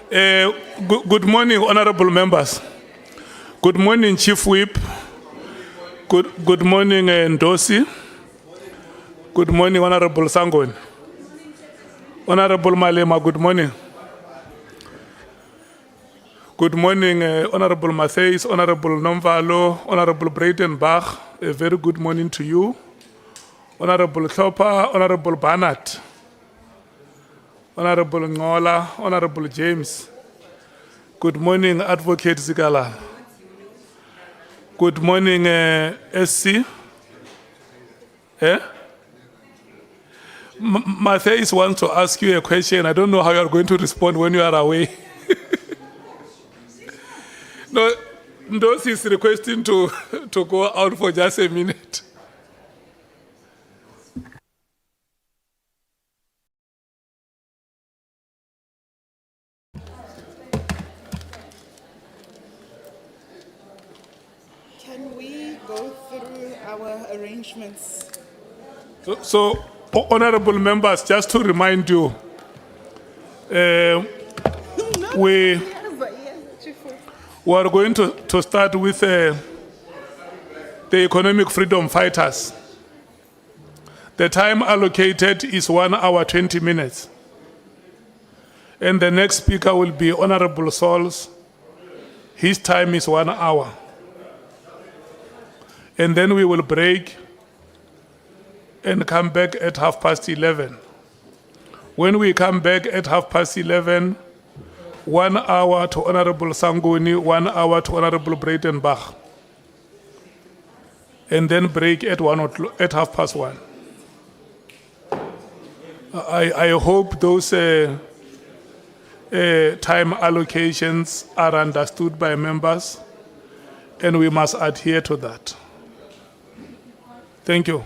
Good morning, honorable members. Good morning, Chief Whip. Good morning, Ndosi. Good morning, Honorable Sangon. Honorable Malema, good morning. Good morning, Honorable Mattheys, Honorable Nomvalo, Honorable Breitenbach. A very good morning to you. Honorable Thopa, Honorable Barnett, Honorable Ngola, Honorable James. Good morning, Advocate Zigala. Good morning, SC. Mattheys wants to ask you a question. I don't know how you are going to respond when you are away. No, Ndosi is requesting to go out for just a minute. Can we go through our arrangements? So, honorable members, just to remind you, we are going to start with the economic freedom fighters. The time allocated is 1 hour 20 minutes. And the next speaker will be Honorable Sauls. His time is 1 hour. And then we will break and come back at 11:30. When we come back at 11:30, 1 hour to Honorable Sangoni, 1 hour to Honorable Breitenbach. And then break at 1:30. I hope those time allocations are understood by members, and we must adhere to that. Thank you.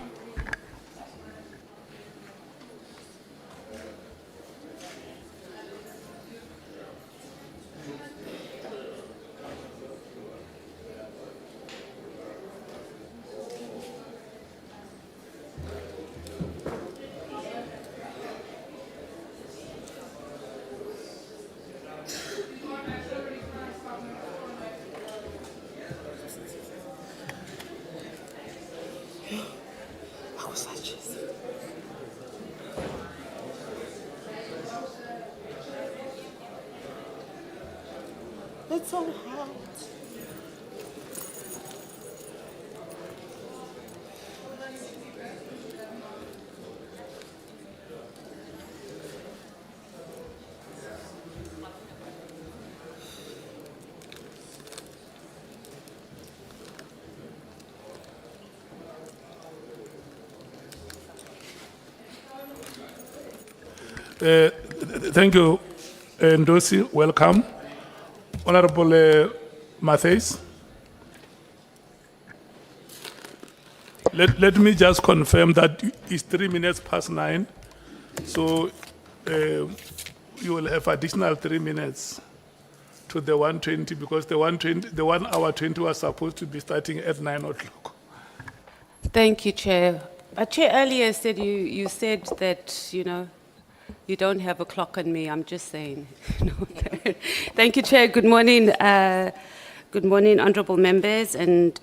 It's so hot. Thank you, Ndosi. Welcome. Honorable Mattheys. Let me just confirm that it's 3 minutes past 9. So you will have additional 3 minutes to the 1:20 because the 1 hour 20 was supposed to be starting at 9 o'clock. Thank you, Chair. Chair earlier said you said that, you don't have a clock on me. I'm just saying. Thank you, Chair. Good morning. Good morning, honourable members, and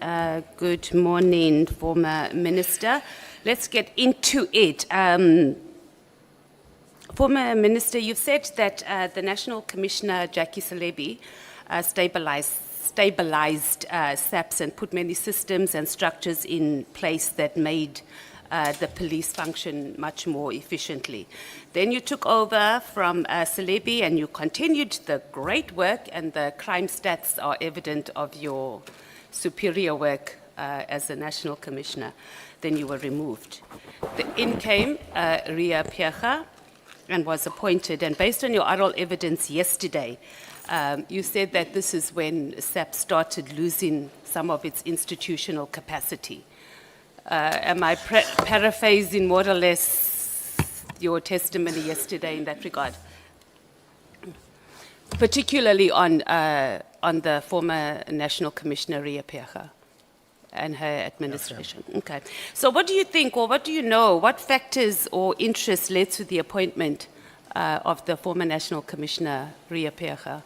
good morning, former Minister. Let's get into it. Former Minister, you've said that the National Commissioner, Bheki Cele, stabilized SAPS and put many systems and structures in place that made the police function much more efficiently. Then you took over from Cele and you continued the great work, and the crime stats are evident of your superior work as a National Commissioner. Then you were removed. In came Ria Piecha and was appointed, and based on your oral evidence yesterday, you said that this is when SAP started losing some of its institutional capacity. Am I paraphrasing more or less your testimony yesterday in that regard? Particularly on the former National Commissioner, Ria Piecha, and her administration. Okay. So what do you think, or what do you know, what factors or interests led to the appointment of the former National Commissioner, Ria Pecha,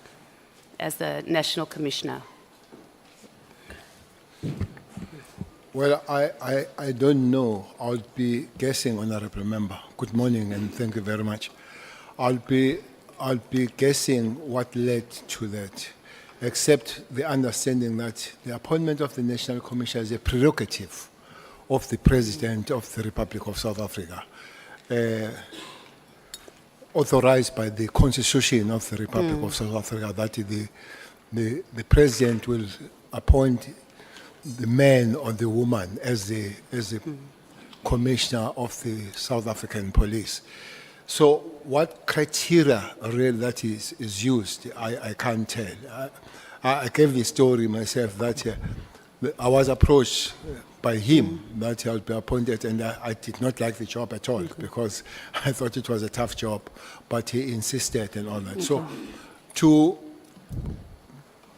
as the National Commissioner? Well, I don't know. I'll be guessing, Honorable Member. Good morning and thank you very much. I'll be guessing what led to that, except the understanding that the appointment of the National Commissioner is a prerogative of the President of the Republic of South Africa, authorized by the Constitution of the Republic of South Africa, that the President will appoint the man or the woman as the Commissioner of the South African Police. So what criteria really that is used, I can't tell. I gave the story myself that I was approached by him that I'll be appointed, and I did not like the job at all because I thought it was a tough job, but he insisted and all that. So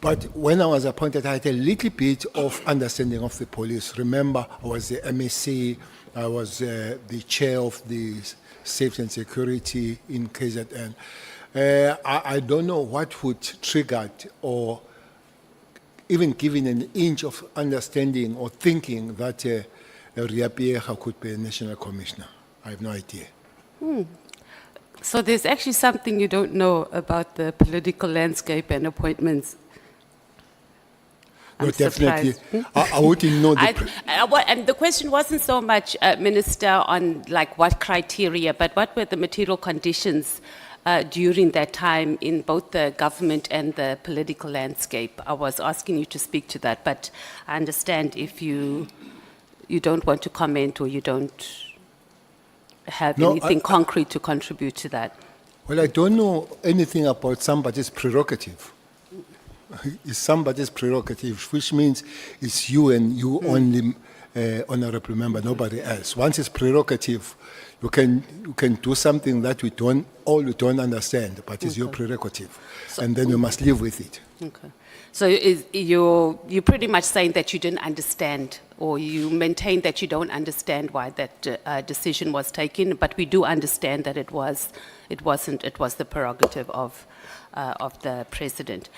but when I was appointed, I had a little bit of understanding of the police. Remember, I was the MSc, I was the chair of the Safety and Security in KZN. I don't know what would trigger it, or even given an inch of understanding or thinking that Ria Pecha could be a national commissioner. I have no idea. So there's actually something you don't know about the political landscape and appointments. No, I'm definitely. surprised. I wouldn't know And the question wasn't so much, Minister, on like what criteria, but what were the material conditions during that time in both the government and the political landscape? I was asking you to speak to that, but I understand if you don't want to comment or you don't have anything concrete to contribute to that. Well, I don't know anything about somebody's prerogative. It's somebody's prerogative, which means it's you and you only, Honorable Member, nobody else. Once it's prerogative, you can do something that we don't understand, but it's your prerogative, and then you must live with it. Okay. So you're pretty much saying that you didn't understand, or you maintain that you don't understand why that decision was taken, but we do understand that it was the prerogative of the president.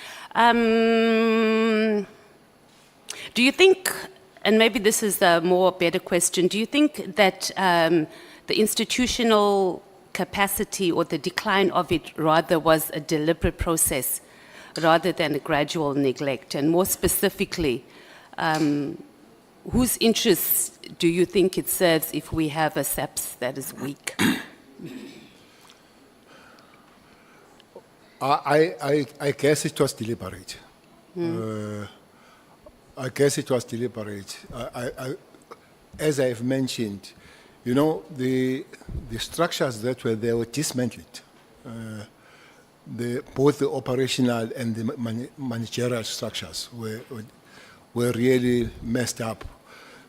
Do you think, and maybe this is a better question, do you think that the institutional capacity or the decline of it rather was a deliberate process rather than a gradual neglect? And more specifically, whose interests do you think it serves if we have a SAPS that is weak? I guess it was deliberate. I guess it was deliberate. As I've mentioned, you know, the structures that were there were dismantled. Both the operational and the managerial structures were really messed up.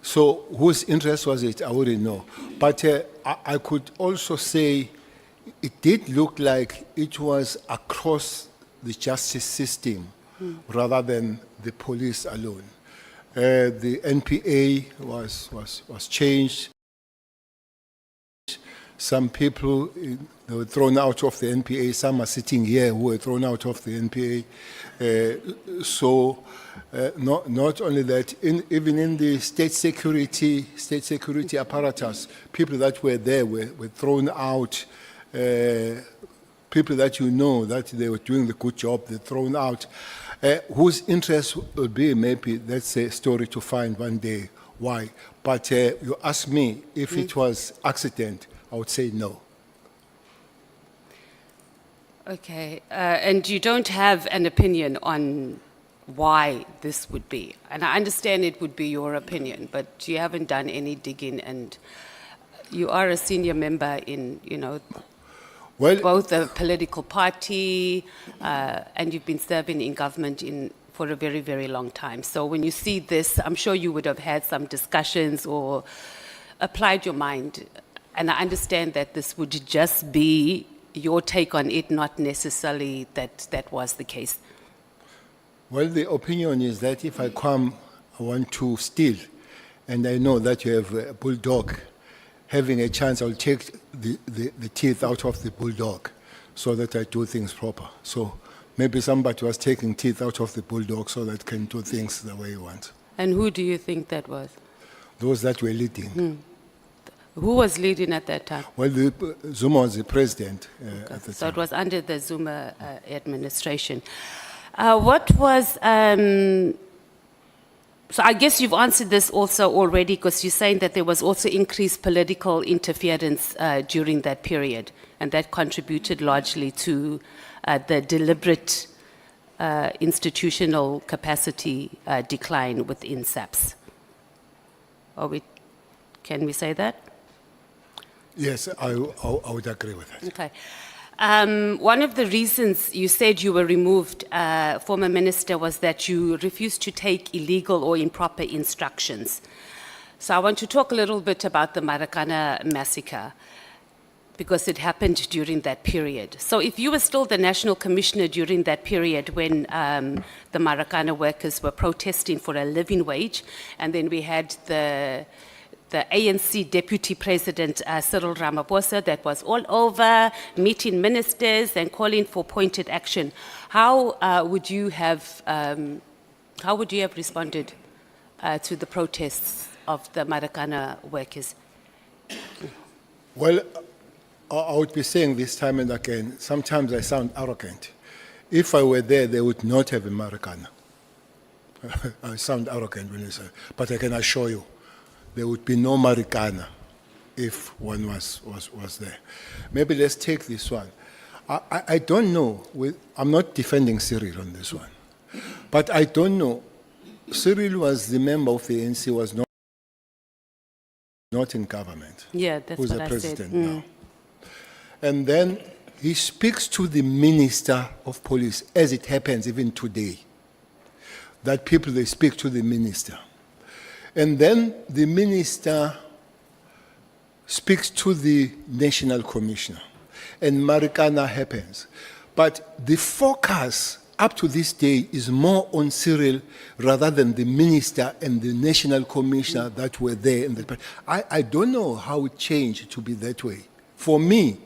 So whose interest was it? I wouldn't know. But I could also say it did look like it was across the justice system rather than the police alone. The NPA was changed. Some people they were thrown out of the NPA. Some are sitting here who were thrown out of the NPA. Not only that, even in the state security apparatus, people that were there were thrown out. People that you know that they were doing the good job, they're thrown out. Whose interest will be, maybe that's a story to find one day why. But you ask me if it was accident, I would say no. Okay, and you don't have an opinion on why this would be? And I understand it would be your opinion, but you haven't done any digging, and you are a senior member in, both a political party, and you've been serving in government for a very, very long time. So when you see this, I'm sure you would have had some discussions or applied your mind. And I understand that this would just be your take on it, not necessarily that was the case. Well, the opinion is that if I come, I want to steal, and I know that you have a bulldog, having a chance, I'll take the teeth out of the bulldog. so that I do things proper. So maybe somebody was taking teeth out of the bulldog so that can do things the way he wants. And who do you think that was? Those that were leading. Who was leading at that time? Well, Zuma was the president at the So time. it was under the Zuma administration. What was, so I guess you've answered this also already, because you're saying that there was also increased political interference during that period, and that contributed largely to the deliberate institutional capacity decline within SAPS. Can we say that? Yes, I would agree with that. Okay. One of the reasons you said you were removed, former minister, was that you refused to take illegal or improper instructions. So I want to talk a little bit about the Marikana massacre, because it happened during that period. So if you were still the national commissioner during that period when the Marikana workers were protesting for a living wage, and then we had the ANC Deputy President Cyril Ramaphosa that was all over, meeting ministers and calling for pointed action. How would you have responded to the protests of the Marikana workers? Well, I would be saying this time and again, sometimes I sound arrogant. If I were there, they would not have a Marikana. I sound arrogant when I say, but I can assure you, there would be no Marikana if one was there. Maybe let's take this one. I don't know. I'm not defending Cyril on this one. But I don't know. Cyril was the member of the ANC, was not in government. Yeah, that's who's what the I president said. now. And then he speaks to the minister of police, as it happens even today. That people, they speak to the minister. And then the minister speaks to the national commissioner. And Marikana happens. But the focus up to this day is more on Cyril rather than the minister and the national commissioner that were there. I don't know how it changed to be that way. For me,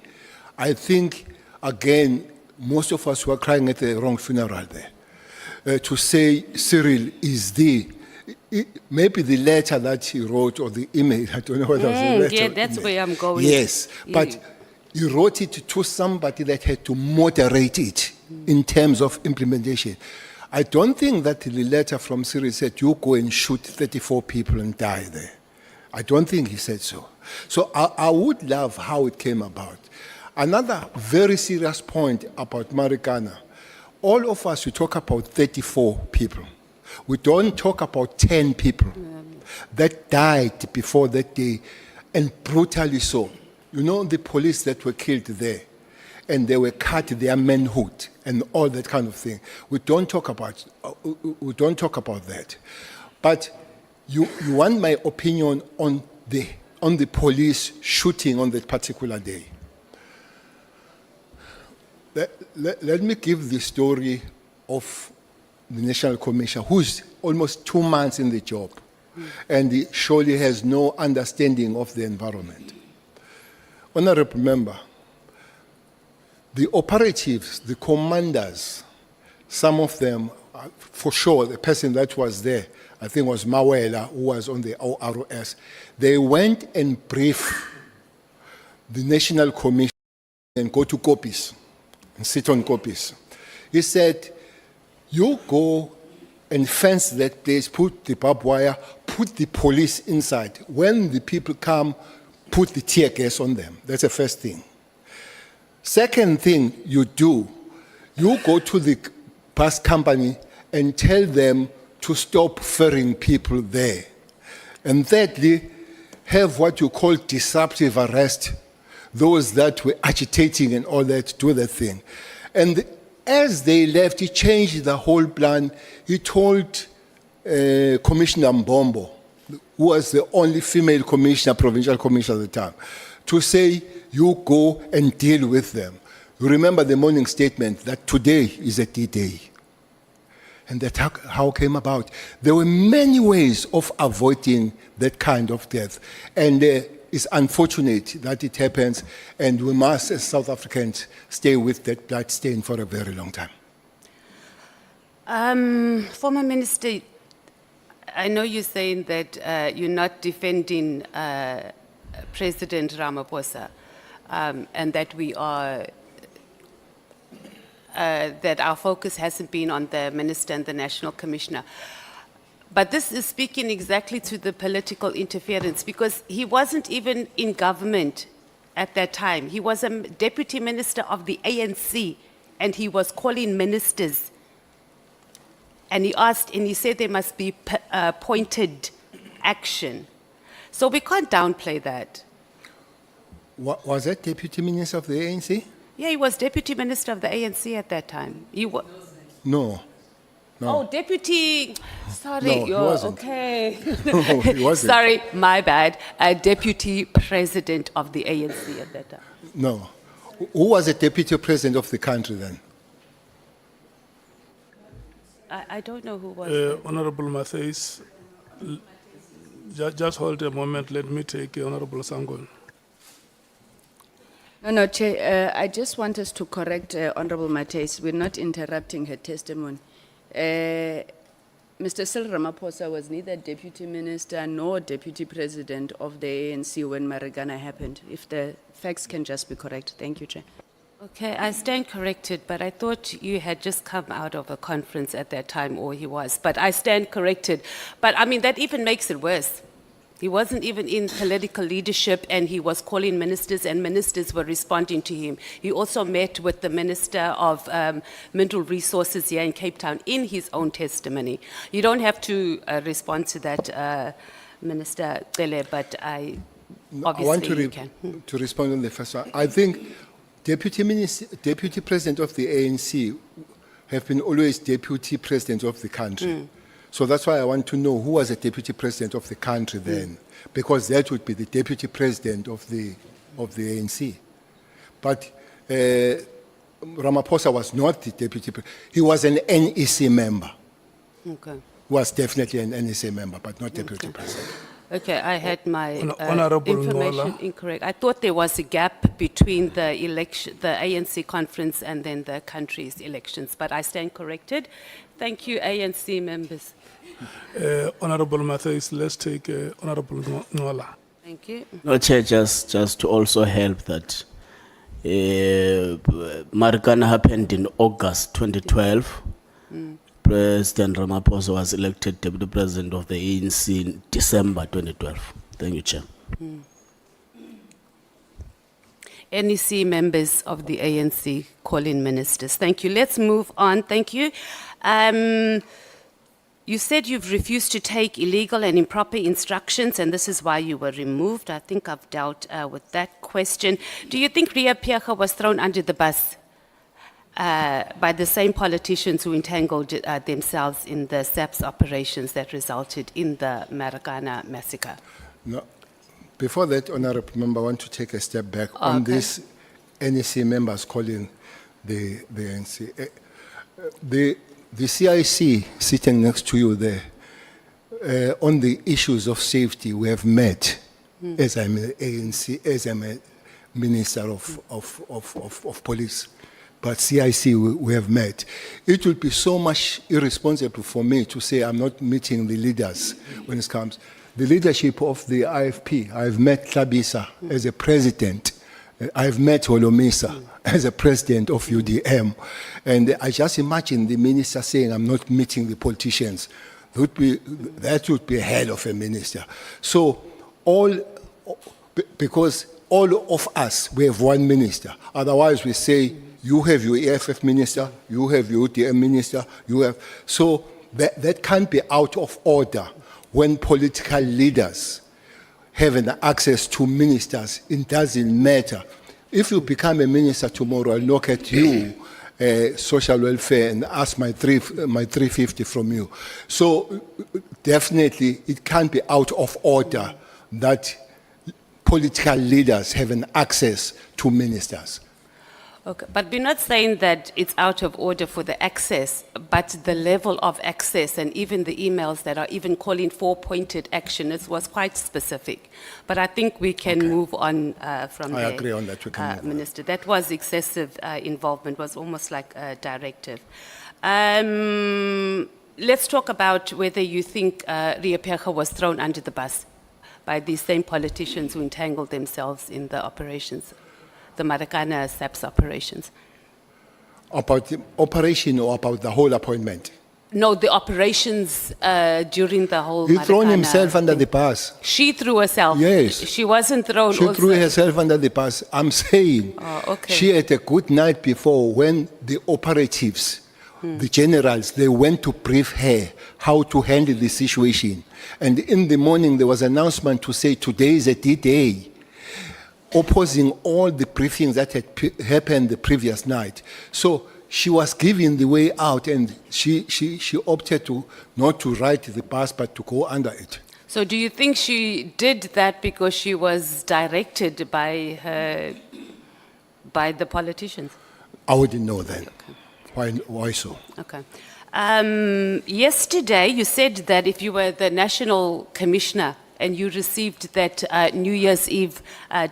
I think, again, most of us were crying at the wrong funeral there. To say Cyril is maybe the letter that he wrote or the email, I don't know whether it was a letter. Yeah, that's where I'm going. Yes, but he wrote it to somebody that had to moderate it in terms of implementation. I don't think that the letter from Cyril said, you go and shoot 34 people and die there. I don't think he said so. So I would love how it came about. Another very serious point about Marikana, all of us, we talk about 34 people. We don't talk about 10 people that died before that day, and brutally so. You know, the police that were killed there, and they were cut their manhood and all that kind of thing. We don't talk about that. But you want my opinion on the police shooting on that particular day. Let me give the story of the National Commissioner, who's almost 2 months in the job, and he surely has no understanding of the environment. Honorable Member, the operatives, the commanders, some of them, for sure, the person that was there, I think was Mawela, who was on the ORS, they went and briefed the National Commission and go to copies and sit on copies. He said, you go and fence that place, put the barbed wire, put the police inside. When the people come, put the tear gas on them. That's the first thing. Second thing you do, you go to the bus company and tell them to stop ferrying people there. And thirdly, have what you call disruptive arrest, those that were agitating and all that, do that thing. And as they left, he changed the whole plan. He told Commissioner Mbombo, who was the only female commissioner, provincial commissioner at the time, to say, you go and deal with them. You remember the morning statement that today is a D-Day. And that's how it came about. There were many ways of avoiding that kind of death. And it's unfortunate that it happens, and we must, as South Africans, stay with that blood stain for a very long time. Former Minister, I know you're saying that you're not defending President Ramaphosa, and that we are that our focus hasn't been on the minister and the national commissioner. But this is speaking exactly to the political interference, because he wasn't even in government at that time. He was a deputy minister of the ANC, and he was calling ministers. And he said there must be pointed action. So we can't downplay that. Was that deputy minister of the ANC? Yeah, he was deputy minister of the ANC at that time. No. Oh, deputy, sorry, No, he wasn't. okay. No, he wasn't. Sorry, my bad. Deputy president of the ANC at that time. No. Who was the deputy president of the country then? I don't know who was. Honorable Matthys, just hold a moment. Let me take Honorable Sangon. No, Chair, I just want us to correct Honorable Matthys. We're not interrupting her testimony. Mr. Cyril Ramaphosa was neither deputy minister nor deputy president of the ANC when Marikana happened. If the facts can just be correct. Thank you, Chair. Okay, I stand corrected, but I thought you had just come out of a conference at that time, or he was. But I stand corrected. But I mean, that even makes it worse. He wasn't even in political leadership, and he was calling ministers, and ministers were responding to him. He also met with the Minister of Mineral Resources here in Cape Town in his own testimony. You don't have to respond to that, Minister Cele, but I obviously you can. To respond on the first one. I think deputy president of the ANC have been always deputy president of the country. So that's why I want to know who was the deputy president of the country then, because that would be the deputy president of the ANC. But Ramaphosa was not the deputy president. He was an NEC member. Okay. Was definitely an NEC member, but not deputy president. Okay, I had my Honorable information Ngola. incorrect. I thought there was a gap between the election, the ANC conference, and then the country's elections, but I stand corrected. Thank you, ANC members. Honorable Matthys, let's take Honorable Ngola. Thank you. No, Chair, just to also help that Marikana happened in August 2012. President Ramaphosa was elected Deputy President of the ANC in December 2012. Thank you, Chair. NEC members of the ANC calling ministers. Thank you. Let's move on. Thank you. You said you've refused to take illegal and improper instructions, and this is why you were removed. I think I've dealt with that question. Do you think Ria Piaga was thrown under the bus by the same politicians who entangled themselves in the SAPS operations that resulted in the Marikana massacre? No. Before that, Honorable Member, I want to take a step back on Okay. this NEC members calling the ANC. The CIC sitting next to you there, on the issues of safety, we have met as I'm an ANC, as I'm a Minister of Police. But CIC, we have met. It would be so much irresponsible for me to say I'm not meeting the leaders when it comes. The leadership of the IFP, I've met Tlabisa as a president. I've met Holomisa as a president of UDM. And I just imagine the minister saying, I'm not meeting the politicians. That would be a hell of a minister. So because all of us, we have one minister. Otherwise we say, you have your EFF minister, you have your UDM minister, you have... So that can't be out of order when political leaders have an access to ministers. It doesn't matter. If you become a minister tomorrow, I'll look at you, social welfare, and ask my 350 from you. So definitely it can't be out of order that political leaders have an access to ministers. Okay, but we're not saying that it's out of order for the access, but the level of access and even the emails that are even calling for pointed action was quite specific. But I think we can move on from I there. agree on that, we can move on. Minister, that was excessive involvement, was almost like a directive. Let's talk about whether you think Ria Pheega was thrown under the bus by these same politicians who entangled themselves in the operations, the Marikana SAPS operations. About the operation or about the whole appointment? No, the operations during the whole He thrown Marikana himself under thing. the bus. She threw herself. Yes. She wasn't thrown She also. threw herself under the bus. I'm saying Oh, okay. she had a good night before when the operatives, the generals, they went to brief her how to handle the situation. And in the morning, there was an announcement to say today is a D-Day, opposing all the briefings that had happened the previous night. So she was given the way out, and she opted to not to ride the bus, but to go under it. So do you think she did that because she was directed by the politicians? I wouldn't know then. Why so? Okay. Yesterday, you said that if you were the national commissioner and you received that New Year's Eve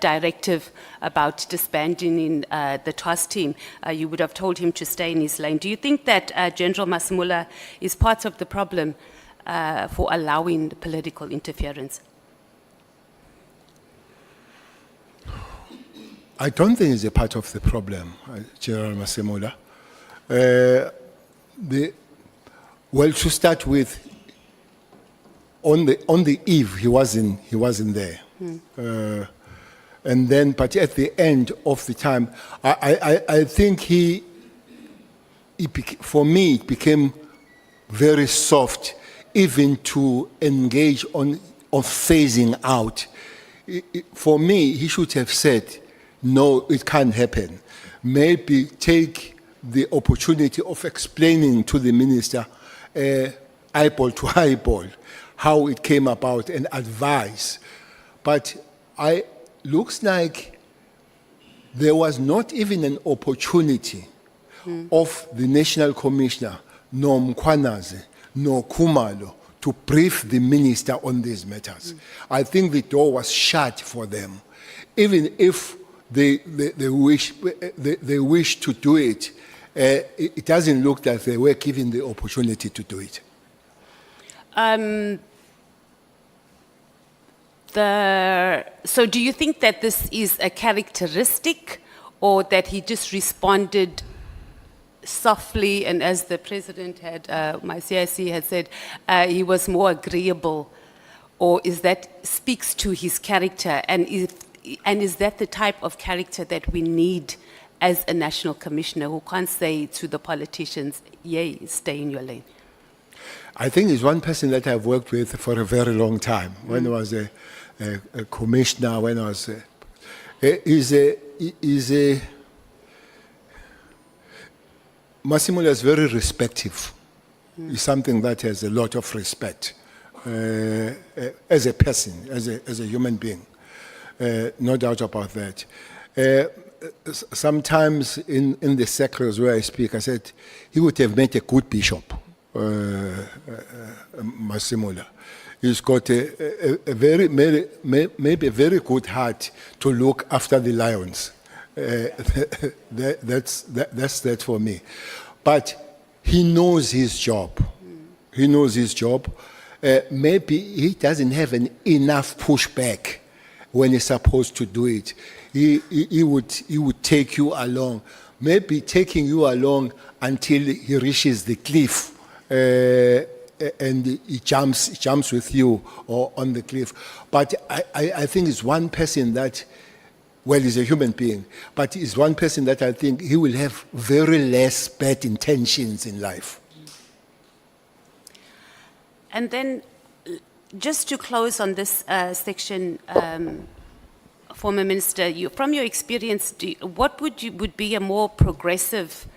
directive about disbanding in the TOS team, you would have told him to stay in his lane. Do you think that General Masimula is part of the problem for allowing political interference? I don't think it's a part of the problem, General Masimula. Well, to start with, on the eve he wasn't there, and then but at the end of the time, I think for me it became very soft, even to engage on phasing out. For me, he should have said, no, it can't happen. Maybe take the opportunity of explaining to the minister, eyeball to eyeball, how it came about and advise. But looks like there was not even an opportunity of the National Commissioner, nor Mkhwanazi, nor Khumalo, to brief the minister on these matters. I think the door was shut for them. Even if they wish to do it, it doesn't look like they were given the opportunity to do it. So do you think that this is a characteristic, or that he just responded softly, and as the president had, my CIC had said, he was more agreeable, or is that speaks to his character, and is that the type of character that we need as a national commissioner, who can't say to the politicians, yay, stay in your lane? I think he's one person that I've worked with for a very long time. When I was a commissioner, when I was Masimula is very respectful. He's something that has a lot of respect as a person, as a human being. No doubt about that. Sometimes in the circles where I speak, I said he would have made a good bishop, Masimula. He's got a very, maybe a very good heart to look after the lions. That's that for me. But he knows his job. He knows his job. Maybe he doesn't have enough pushback when he's supposed to do it. He would take you along, maybe taking you along until he reaches the cliff, and he jumps with you or on the cliff. But I think it's one person that, well, he's a human being, but he's one person that I think he will have very less bad intentions in life. And then, just to close on this section, former minister, from your experience, what would be a more progressive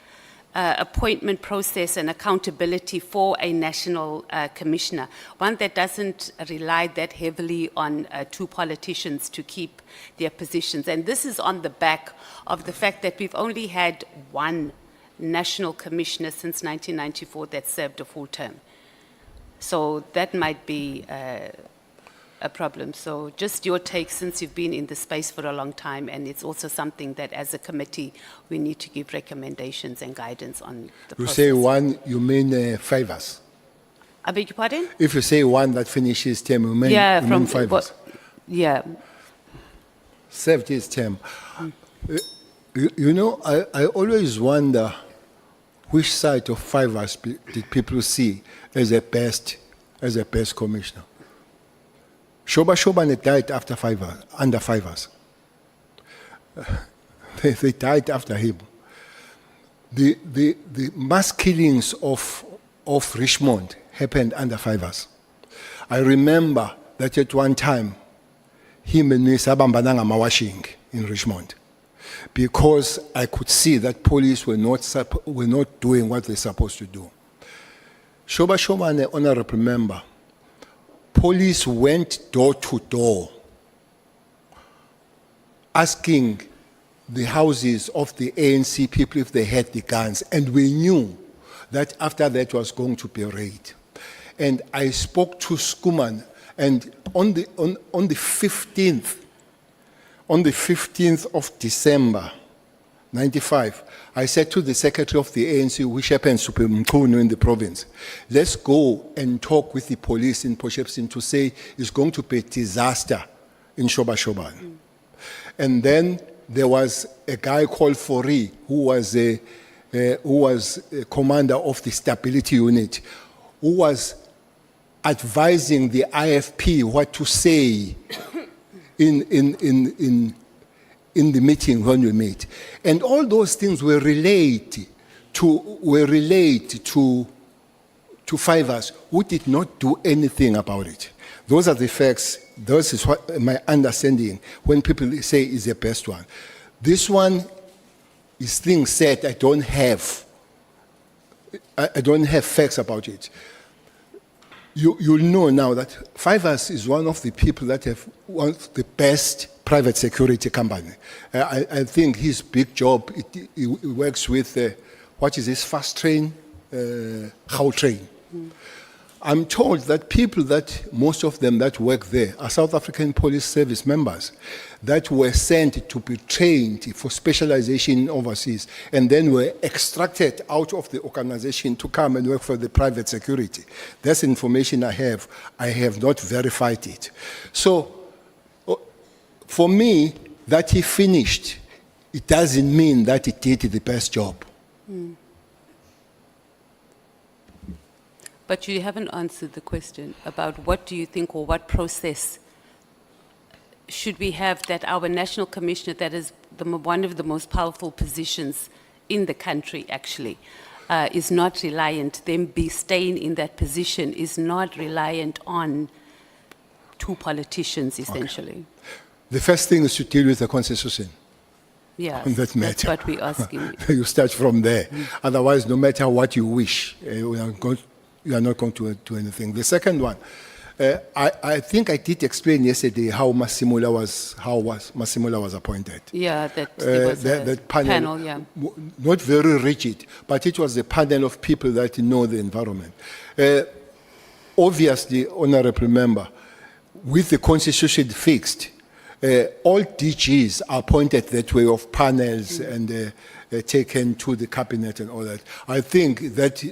appointment process and accountability for a national commissioner, one that doesn't rely that heavily on two politicians to keep their positions. And this is on the back of the fact that we've only had one national commissioner since 1994 that served a full term. So that might be a problem. So just your take, since you've been in the space for a long time, and it's also something that as a committee we need to give recommendations and guidance on the You process. say one, you mean favors. I beg your pardon? If you say one that finishes term, you mean, Yeah, you from mean favors. yeah. Served his term. You know, I always wonder which side of fivers did people see as a best commissioner. Shoba Shobane died after fivers, under fivers. They died after him. The mass killings of Richmond happened under fivers. I remember that at one time, him and me sabambananga mawashing in Richmond, because I could see that police were not doing what they're supposed to do. Shoba Shobane, honorable member, police went door to door asking the houses of the ANC people if they had the guns, and we knew that after that was going to be a raid. And I spoke to Skuman, and on the 15th of December 95, I said to the secretary of the ANC, which happens to be Mkhunu in the province, let's go and talk with the police in Potchefstroom to say it's going to be a disaster in Shoba Shobane. And then there was a guy called Fori, who was a commander of the stability unit, who was advising the IFP what to say in the meeting when we meet. And all those things were relayed to fivers who did not do anything about it. Those are the facts. This is what my understanding when people say is the best one. This one is things said I don't have facts about it. You'll know now that Fivers is one of the people that have one of the best private security company. I think his big job, he works with, what is this, fast train, how train. I'm told that people most of them that work there are South African Police Service members that were sent to be trained for specialization overseas and then were extracted out of the organization to come and work for the private security. That's information I have. I have not verified it. So, for me, that he finished, it doesn't mean that he did the best job. But you haven't answered the question about what do you think, or what process should we have that our national commissioner, that is one of the most powerful positions in the country actually, is not reliant, them staying in that position is not reliant on two politicians essentially. Okay. The first thing is to deal with the constitution. Yeah, On that matter. that's what we're asking. You start from there. Otherwise, no matter what you wish, you are not going to do anything. The second one, I think I did explain yesterday how Masimula was appointed. Yeah, that there was that panel, yeah. Not very rigid, but it was a panel of people that know the environment. Obviously, honorable member, with the constitution fixed, all DGs are appointed that way of panels and taken to the cabinet and all that. I think that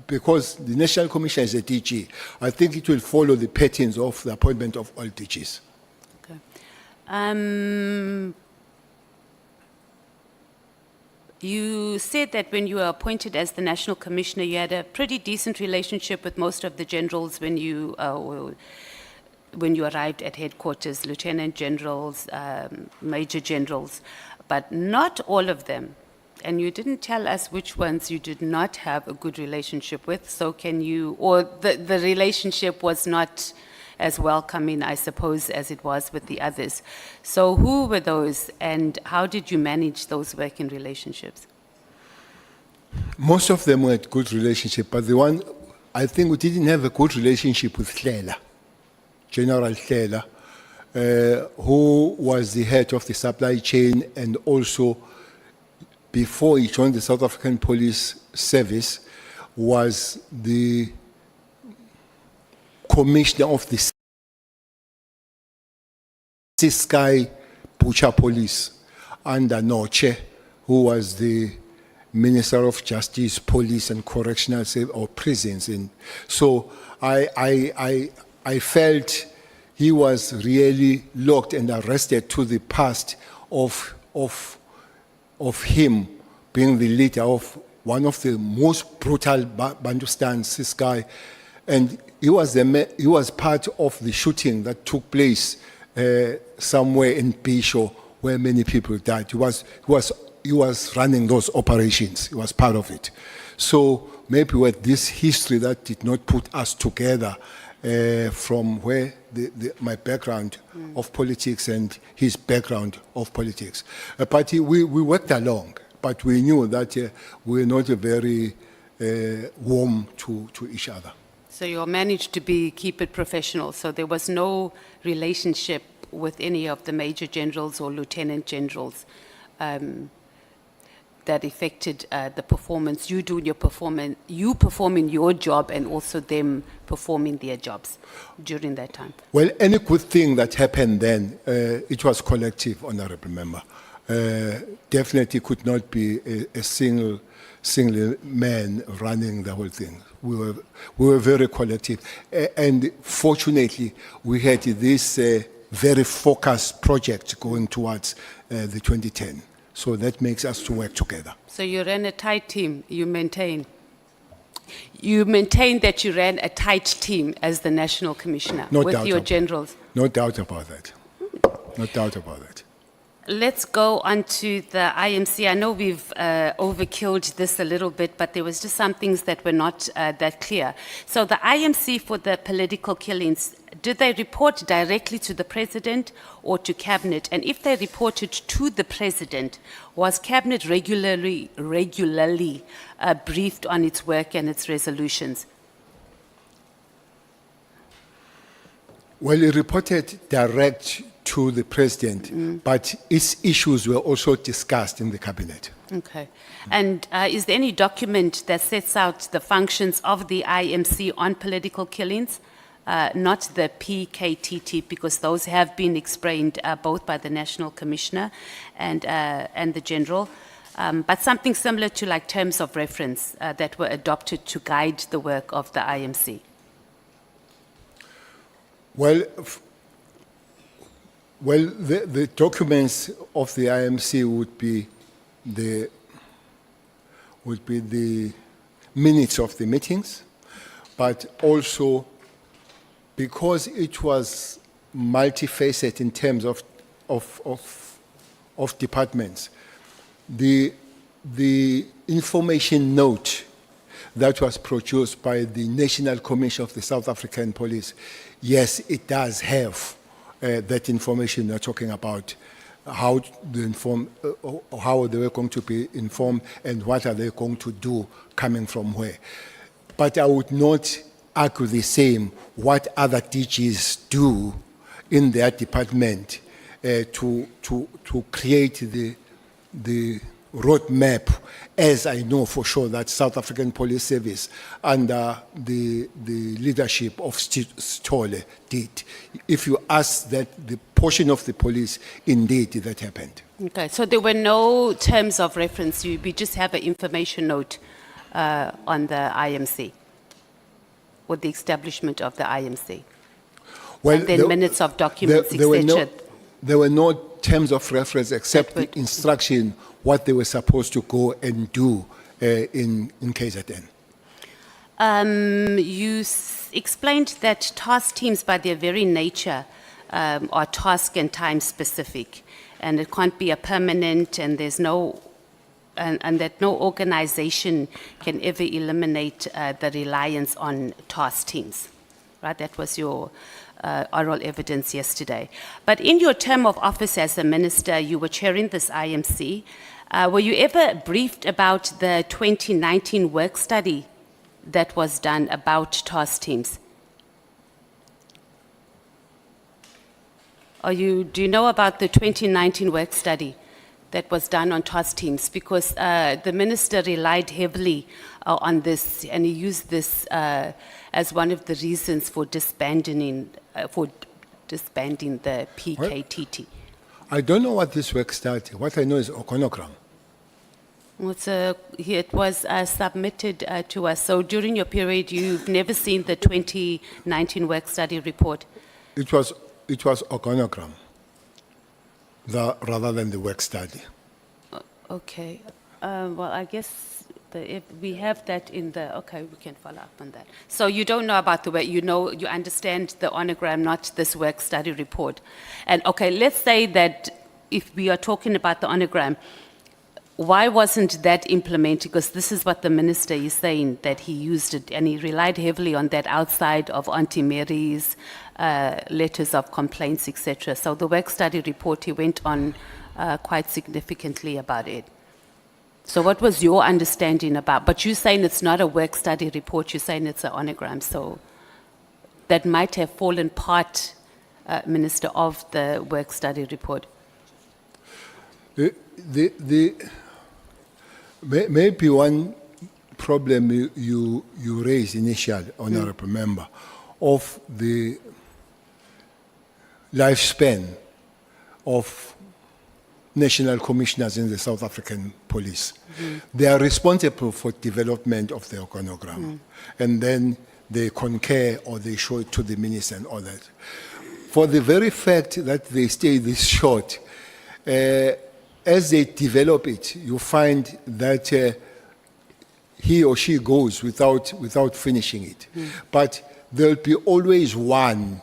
because the National Commission is a DG, I think it will follow the patterns of the appointment of all DGs. Okay. You said that when you were appointed as the National Commissioner, you had a pretty decent relationship with most of the generals when you arrived at headquarters, lieutenant generals, major generals, but not all of them. And you didn't tell us which ones you did not have a good relationship with. So can you, or the relationship was not as welcoming, I suppose, as it was with the others. So who were those, and how did you manage those working relationships? Most of them had good relationship, but the one, I think we didn't have a good relationship with Hlela, General Nhlanhla, who was the head of the supply chain, and also, before he joined the South African Police Service, was the commissioner of the Sky Butcher Police under Noche, who was the Minister of Justice, Police and Correctional or Prisons. So I felt he was really locked and arrested to the past of him being the leader of one of the most brutal Bantustan, this guy. And he was part of the shooting that took place somewhere in Bisho, where many people died. He was running those operations. He was part of it. So maybe with this history that did not put us together, from where my background of politics and his background of politics. But we worked along, but we knew that we were not very warm to each other. So you all managed to keep it professional, so there was no relationship with any of the major generals or lieutenant generals that affected the performance, you performing your job and also them performing their jobs during that time? Well, any good thing that happened then, it was collective, Honorable Member. Definitely could not be a single man running the whole thing. We were very collective. And fortunately, we had this very focused project going towards the 2010. So that makes us to work together. So you ran a tight team, you maintain that you ran a tight team as the National Commissioner with your generals. No doubt about that. No doubt about that. Let's go on to the IMC. I know we've overkilled this a little bit, but there was just some things that were not that clear. So the IMC for the political killings, did they report directly to the president or to cabinet? And if they reported to the president, was cabinet regularly briefed on its work and its resolutions? Well, it reported direct to the president, but its issues were also discussed in the cabinet. Okay. And is there any document that sets out the functions of the IMC on political killings? Not the PKTT, because those have been explained both by the National Commissioner and the General, but something similar to like terms of reference that were adopted to guide the work of the IMC. Well, the documents of the IMC would be the minutes of the meetings, but also because it was multifaceted in terms of departments, the information note that was produced by the National Commission of the South African Police, yes, it does have that information you're talking about, how they were going to be informed and what are they going to do coming from where. But I would not argue the same what other DGs do in their department to create the roadmap, as I know for sure that South African Police Service under the leadership of Stole did. If you ask that, the portion of the police, indeed that happened. Okay, so there were no terms of reference. We just have an information note on the IMC, with the establishment of the IMC. Well, and then minutes of documents, etc. There were no terms of reference except the instruction what they were supposed to go and do in KZN. You explained that task teams, by their very nature, are task and time specific, and it can't be a permanent, and there's no, and that no organization can ever eliminate the reliance on task teams. right? That was your oral evidence yesterday. But in your term of office as a minister, you were chairing this IMC. Were you ever briefed about the 2019 work study that was done about task teams? Do you know about the 2019 work study that was done on task teams? Because the minister relied heavily on this, and he used this as one of the reasons for disbanding the PKTT. I don't know what this work study. What I know is organogram. It was submitted to us. So during your period, you've never seen the 2019 work study report? It was organogram, rather than the work study. Okay. Well, I guess if we have that in the, okay, we can follow up on that. So you don't know about the work, you understand the onogram, not this work study report. And okay, let's say that if we are talking about the onogram, why wasn't that implemented? Because this is what the minister is saying, that he used it and he relied heavily on that outside of Auntie Mary's letters of complaints, etc. So the work study report, he went on quite significantly about it. So what was your understanding about? But you're saying it's not a work study report, you're saying it's an onogram. So that might have fallen part, Minister, of the work study report. Maybe one problem you raised initially, Honorable Member, of the lifespan of national commissioners in the South African police. They are responsible for development of the organogram. And then they concur or they show it to the minister and all that. For the very fact that they stay this short, as they develop it, you find that he or she goes without finishing it. But there'll be always one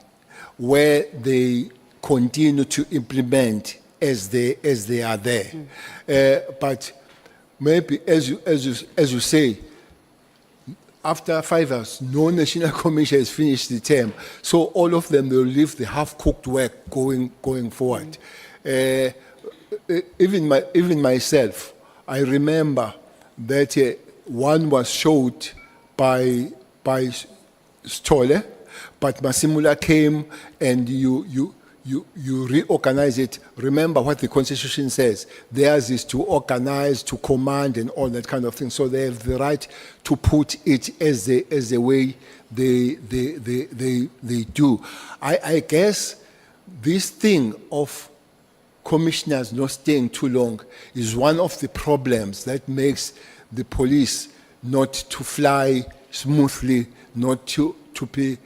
where they continue to implement as they are there. But maybe, as you say, after 5 years, no national commission has finished the term. So all of them will leave the half-cooked work going forward. Even myself, I remember that one was showed by Stolle, but Masimula came and you reorganize it. Remember what the Constitution says. Theirs is to organize, to command, and all that kind of thing. So they have the right to put it as the way they do. I guess this thing of commissioners not staying too long is one of the problems that makes the police not to fly smoothly, not to be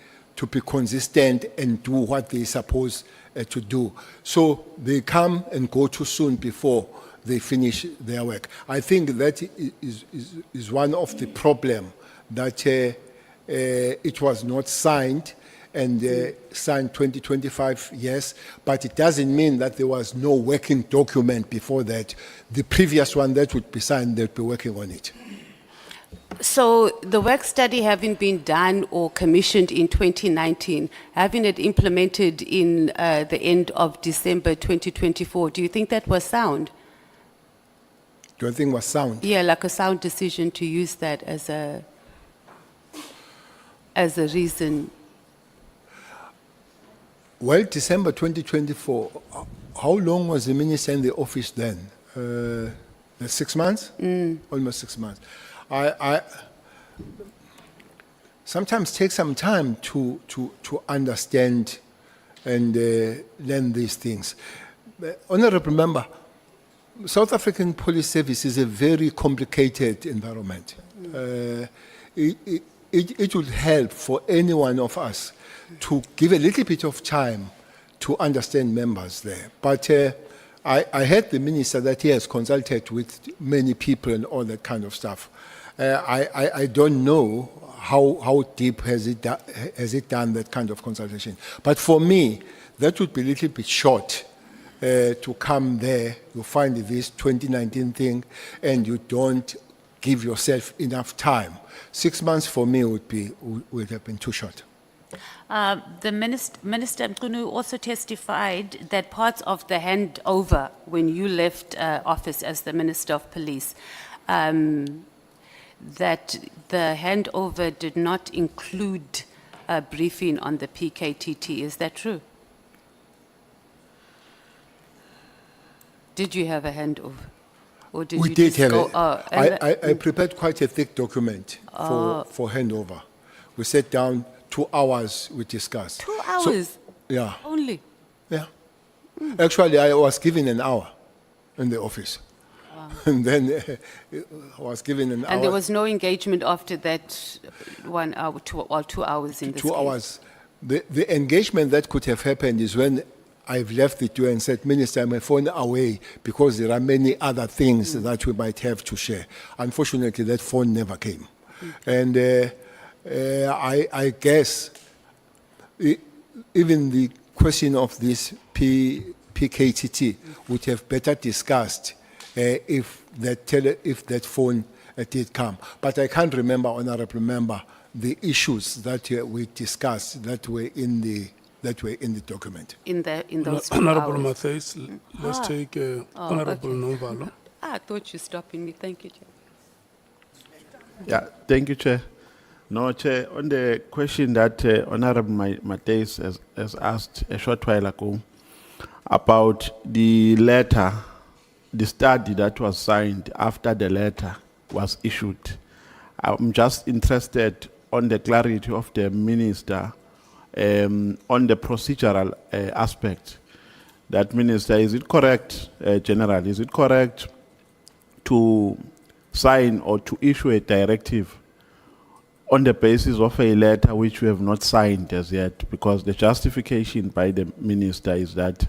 consistent and do what they're supposed to do. So they come and go too soon before they finish their work. I think that is one of the problems, that it was not signed, and signed 2025, yes, but it doesn't mean that there was no working document before that. The previous one that would be signed, they'd be working on it. So the work study having been done or commissioned in 2019, having it implemented in the end of December 2024, do you think that was sound? Do you think it was sound? Yeah, like a sound decision to use that as a reason. Well, December 2024, how long was the minister in the office then? 6 months? Almost 6 months. I sometimes take some time to understand and learn these things. Honorable Member, South African Police Service is a very complicated environment. It would help for any one of us to give a little bit of time to understand members there. But I heard the minister that he has consulted with many people and all that kind of stuff. I don't know how deep has it done that kind of consultation. But for me, that would be a little bit short to come there, you find this 2019 thing, and you don't give yourself enough time. 6 months for me would have been too short. The Minister Mkhwanazi also testified that parts of the handover when you left office as the Minister of Police, that the handover did not include a briefing on the PKTT. Is that true? Did you have a handover? Or did We you did just have go, it. oh, and I prepared quite a thick document for handover. We sat down 2 hours, we discussed. 2 hours Yeah, only? yeah. Actually, I was given an hour in the office. And then I was given an hour. And there was no engagement after that 1 hour, 2 hours in this 2 case? hours. The engagement that could have happened is when I've left it to you and said, Minister, my phone away because there are many other things that we might have to share. Unfortunately, that phone never came. And I guess even the question of this PKTT would have better discussed if that phone did come. But I can't remember, Honourable Member, the issues that we discussed that were in the document. In those 2 Honorable hours? Matthys, let's take Honorable Novalo. I thought you were stopping me. Thank you, Chair. Yeah, thank you, Chair. No, Chair, on the question that Honorable Matthys has asked a short while ago about the letter, the study that was signed after the letter was issued, I'm just interested on the clarity of the Minister on the procedural aspect. That, Minister, is it correct, General, is it correct to sign or to issue a directive on the basis of a letter which we have not signed as yet? Because the justification by the Minister is that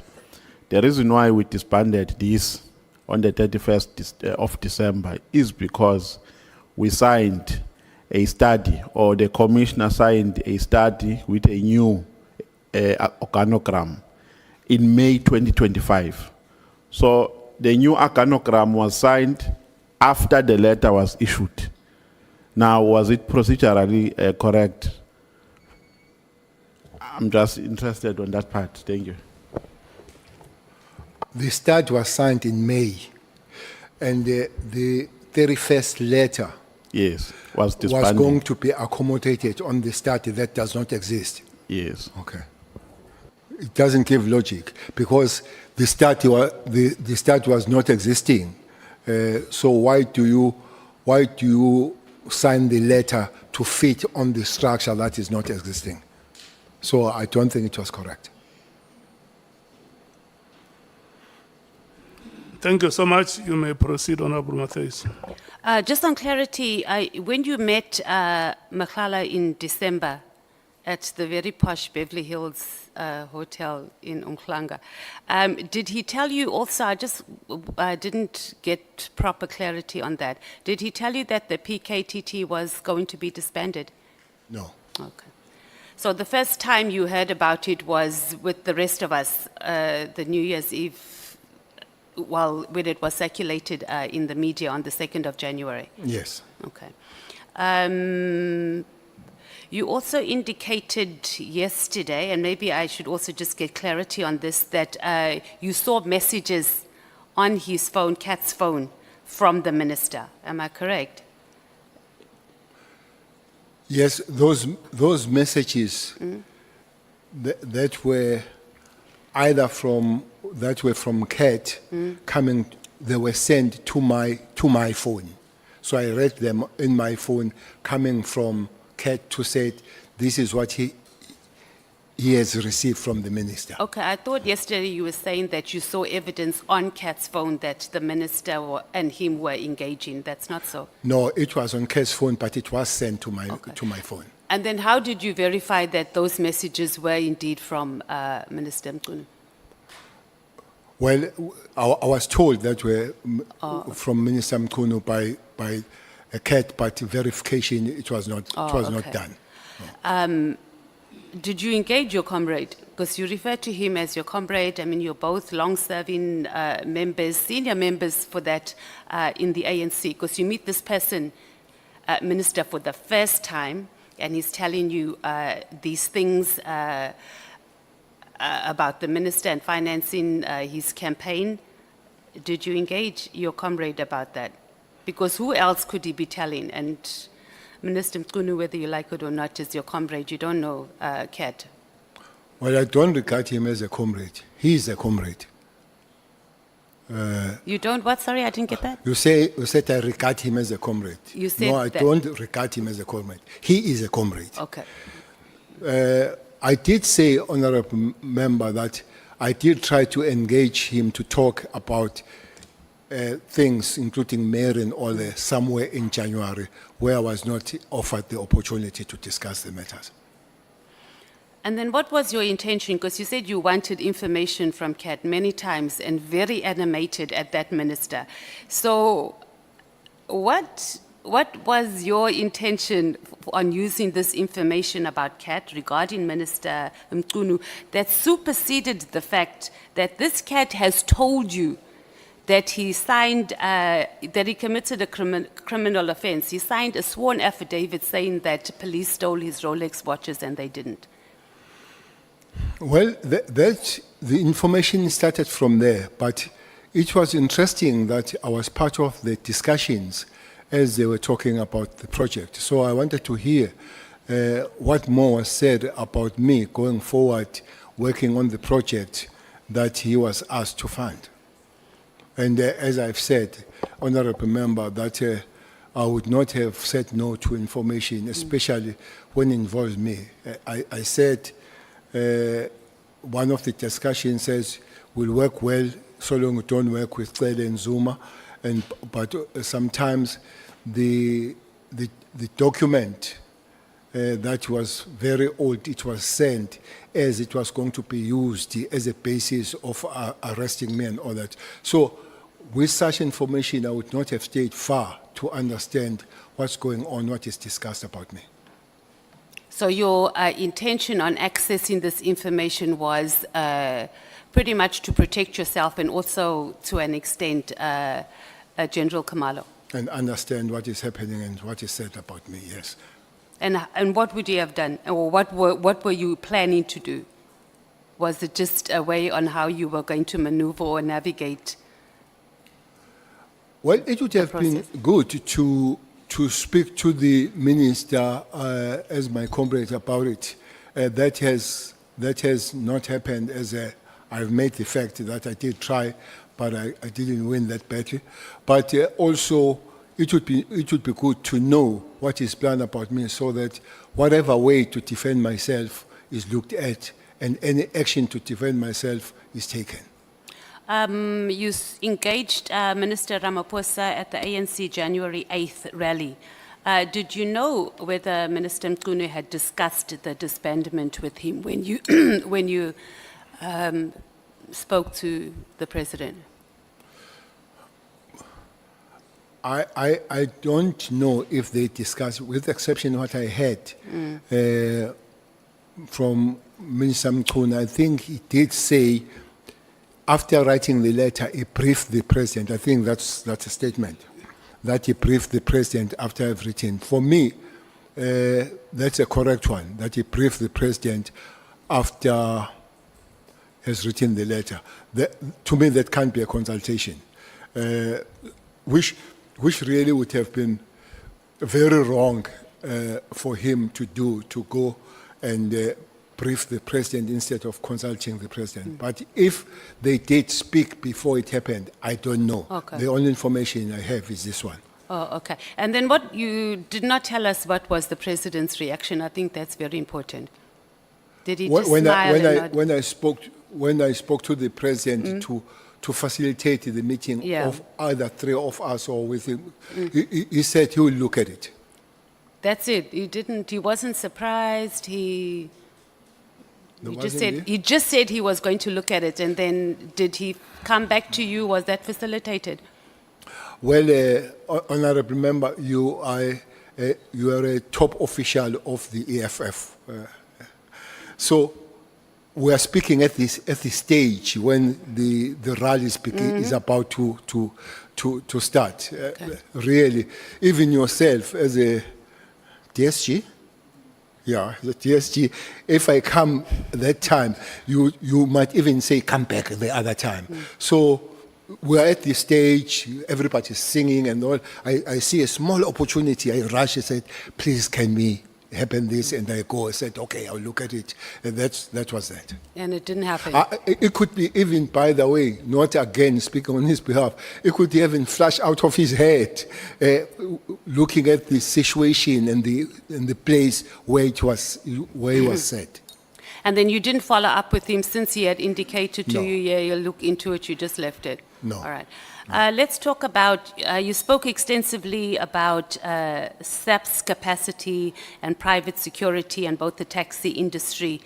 the reason why we disbanded this on the 31st of December is because we signed a study, or the Commissioner signed a study with a new organogram in May 2025. So the new organogram was signed after the letter was issued. Now, was it procedurally correct? I'm just interested on that part. Thank you. The study was signed in May, and the 31st letter Yes, was disbanded. was going to be accommodated on the study that does not exist. Yes. Okay. It doesn't give logic because the study was not existing. So why do you sign the letter to fit on the structure that is not existing? So I don't think it was correct. Thank you so much. You may proceed, Honorable Matthys. Just on clarity, when you met Nhlanhla in December at the very posh Beverly Hills hotel in Umhlanga, did he tell you also, I just didn't get proper clarity on that, did he tell you that the PKTT was going to be disbanded? No. Okay. So the first time you heard about it was with the rest of us, the New Year's Eve, well, when it was circulated in the media on the 2nd of January? Yes. Okay. You also indicated yesterday, and maybe I should also just get clarity on this, that you saw messages on his phone, Kat's phone, from the minister. Am I correct? Yes, those messages that were either from Kat coming, they were sent to my phone. So I read them in my phone coming from Kat to say this is what he has received from the minister. Okay, I thought yesterday you were saying that you saw evidence on Kat's phone that the minister and him were engaging. That's not so. No, it was on Kat's phone, but it was sent to my phone. And then how did you verify that those messages were indeed from Minister Mkhwanazi? Well, I was told that were from Minister Mkhwanazi by a Kat, but verification it was not okay. done. Did you engage your comrade? Because you refer to him as your comrade. I mean, you're both long-serving members, senior members for that in the ANC. Because you meet this person, Minister, for the first time, and he's telling you these things about the minister and financing his campaign, did you engage your comrade about that? Because who else could he be telling? And Minister Mkhwanazi, whether you like it or not, is your comrade. You don't know Kat. Well, I don't regard him as a comrade. He is a comrade. You don't what? Sorry, I didn't get that. You said I regard him as a comrade. You said no, I that- don't regard him as a comrade. He is a comrade. Okay. I did say, honorable member, that I did try to engage him to talk about things, including mayor and all that, somewhere in January, where I was not offered the opportunity to discuss the matters. And then what was your intention? Because you said you wanted information from Kat many times and very animated at that minister. So what was your intention on using this information about Kat regarding Minister Mkhwanazi that superseded the fact that this Kat has told you that he signed, that he committed a criminal offense? He signed a sworn affidavit saying that police stole his Rolex watches and they didn't. Well, the information started from there, but it was interesting that I was part of the discussions as they were talking about the project. So I wanted to hear what more was said about me going forward, working on the project that he was asked to fund. And as I've said, honorable member, that I would not have said no to information, especially when it involves me. I said, one of the discussions says, we'll work well so long we don't work with Cele and Zuma, but sometimes the document that was very old, it was sent as it was going to be used as a basis of arresting me and all that. So with such information, I would not have stayed far to understand what's going on, what is discussed about me. So your intention on accessing this information was pretty much to protect yourself and also, to an extent, General Khumalo. And understand what is happening and what is said about me, yes. And what would you have done, or what were you planning to do? Was it just a way on how you were going to maneuver or navigate? Well, it would have been good to speak to the minister as my comrade about it. That has not happened, as I've made the fact that I did try, but I didn't win that battle. But also, it would be good to know what is planned about me, so that whatever way to defend myself is looked at, and any action to defend myself is taken. You engaged Minister Ramaphosa at the ANC January 8th rally. Did you know whether Minister Mkhwanazi had discussed the disbandment with him when you when you spoke to the president? I don't know if they discussed, with the exception of what I heard from Minister Mkhwanazi. I think he did say, after writing the letter, he briefed the president. I think that's a statement, that he briefed the president after I've written. For me, that's a correct one, that he briefed the president after has written the letter. To me, that can't be a consultation, which really would have been very wrong for him to do, to go and brief the president instead of consulting the president. But if they did speak before it happened, I don't know. Okay. The only information I have is this one. Oh, okay. And then what you did not tell us, what was the president's reaction? I think that's very important. Did he just smile and nod? When I spoke to the president to facilitate the meeting Yeah. of either three of us or with him, he said he will look at it. That's it. He wasn't surprised. He just said he was going to look at it, and then did he come back to you? Was that facilitated? Well, honorable member, you are a top official of the EFF. So we are speaking at this stage when the rally is about to start. Okay. Really, even yourself as a DSG, Yeah, the TSG. If I come that time, you might even say, come back the other time. So we're at the stage, everybody's singing and all. I see a small opportunity. I rush and said, please, can we happen this? And I go, I said, okay, I'll look at it. And that was that. And it didn't happen. It could be even, by the way, not again speaking on his behalf, it could even flash out of his head, looking at the situation and the place where he was set. And then you didn't follow up with him since he had indicated to No. you, yeah, you'll look into it, you just left it? No. All right. Let's talk about, you spoke extensively about SAP's capacity and private security and both the taxi industry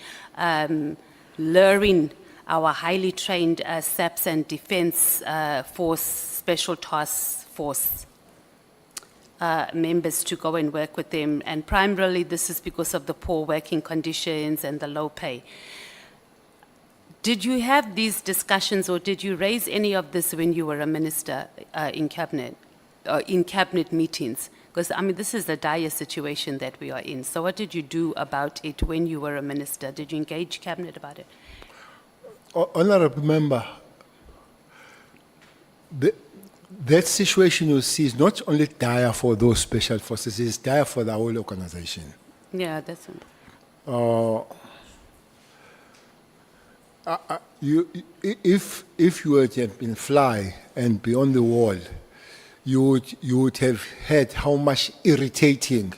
luring our highly trained SAPs and Defense Force, Special Task Force members to go and work with them. And primarily this is because of the poor working conditions and the low pay. Did you have these discussions or did you raise any of this when you were a minister in cabinet meetings? Because, I mean, this is the dire situation that we are in. So what did you do about it when you were a minister? Did you engage cabinet about it? Honorable Member, that situation you see is not only dire for those special forces, it's dire for the whole organization. Yeah, that's... If you would have been fly and be on the wall, you would have heard how much irritating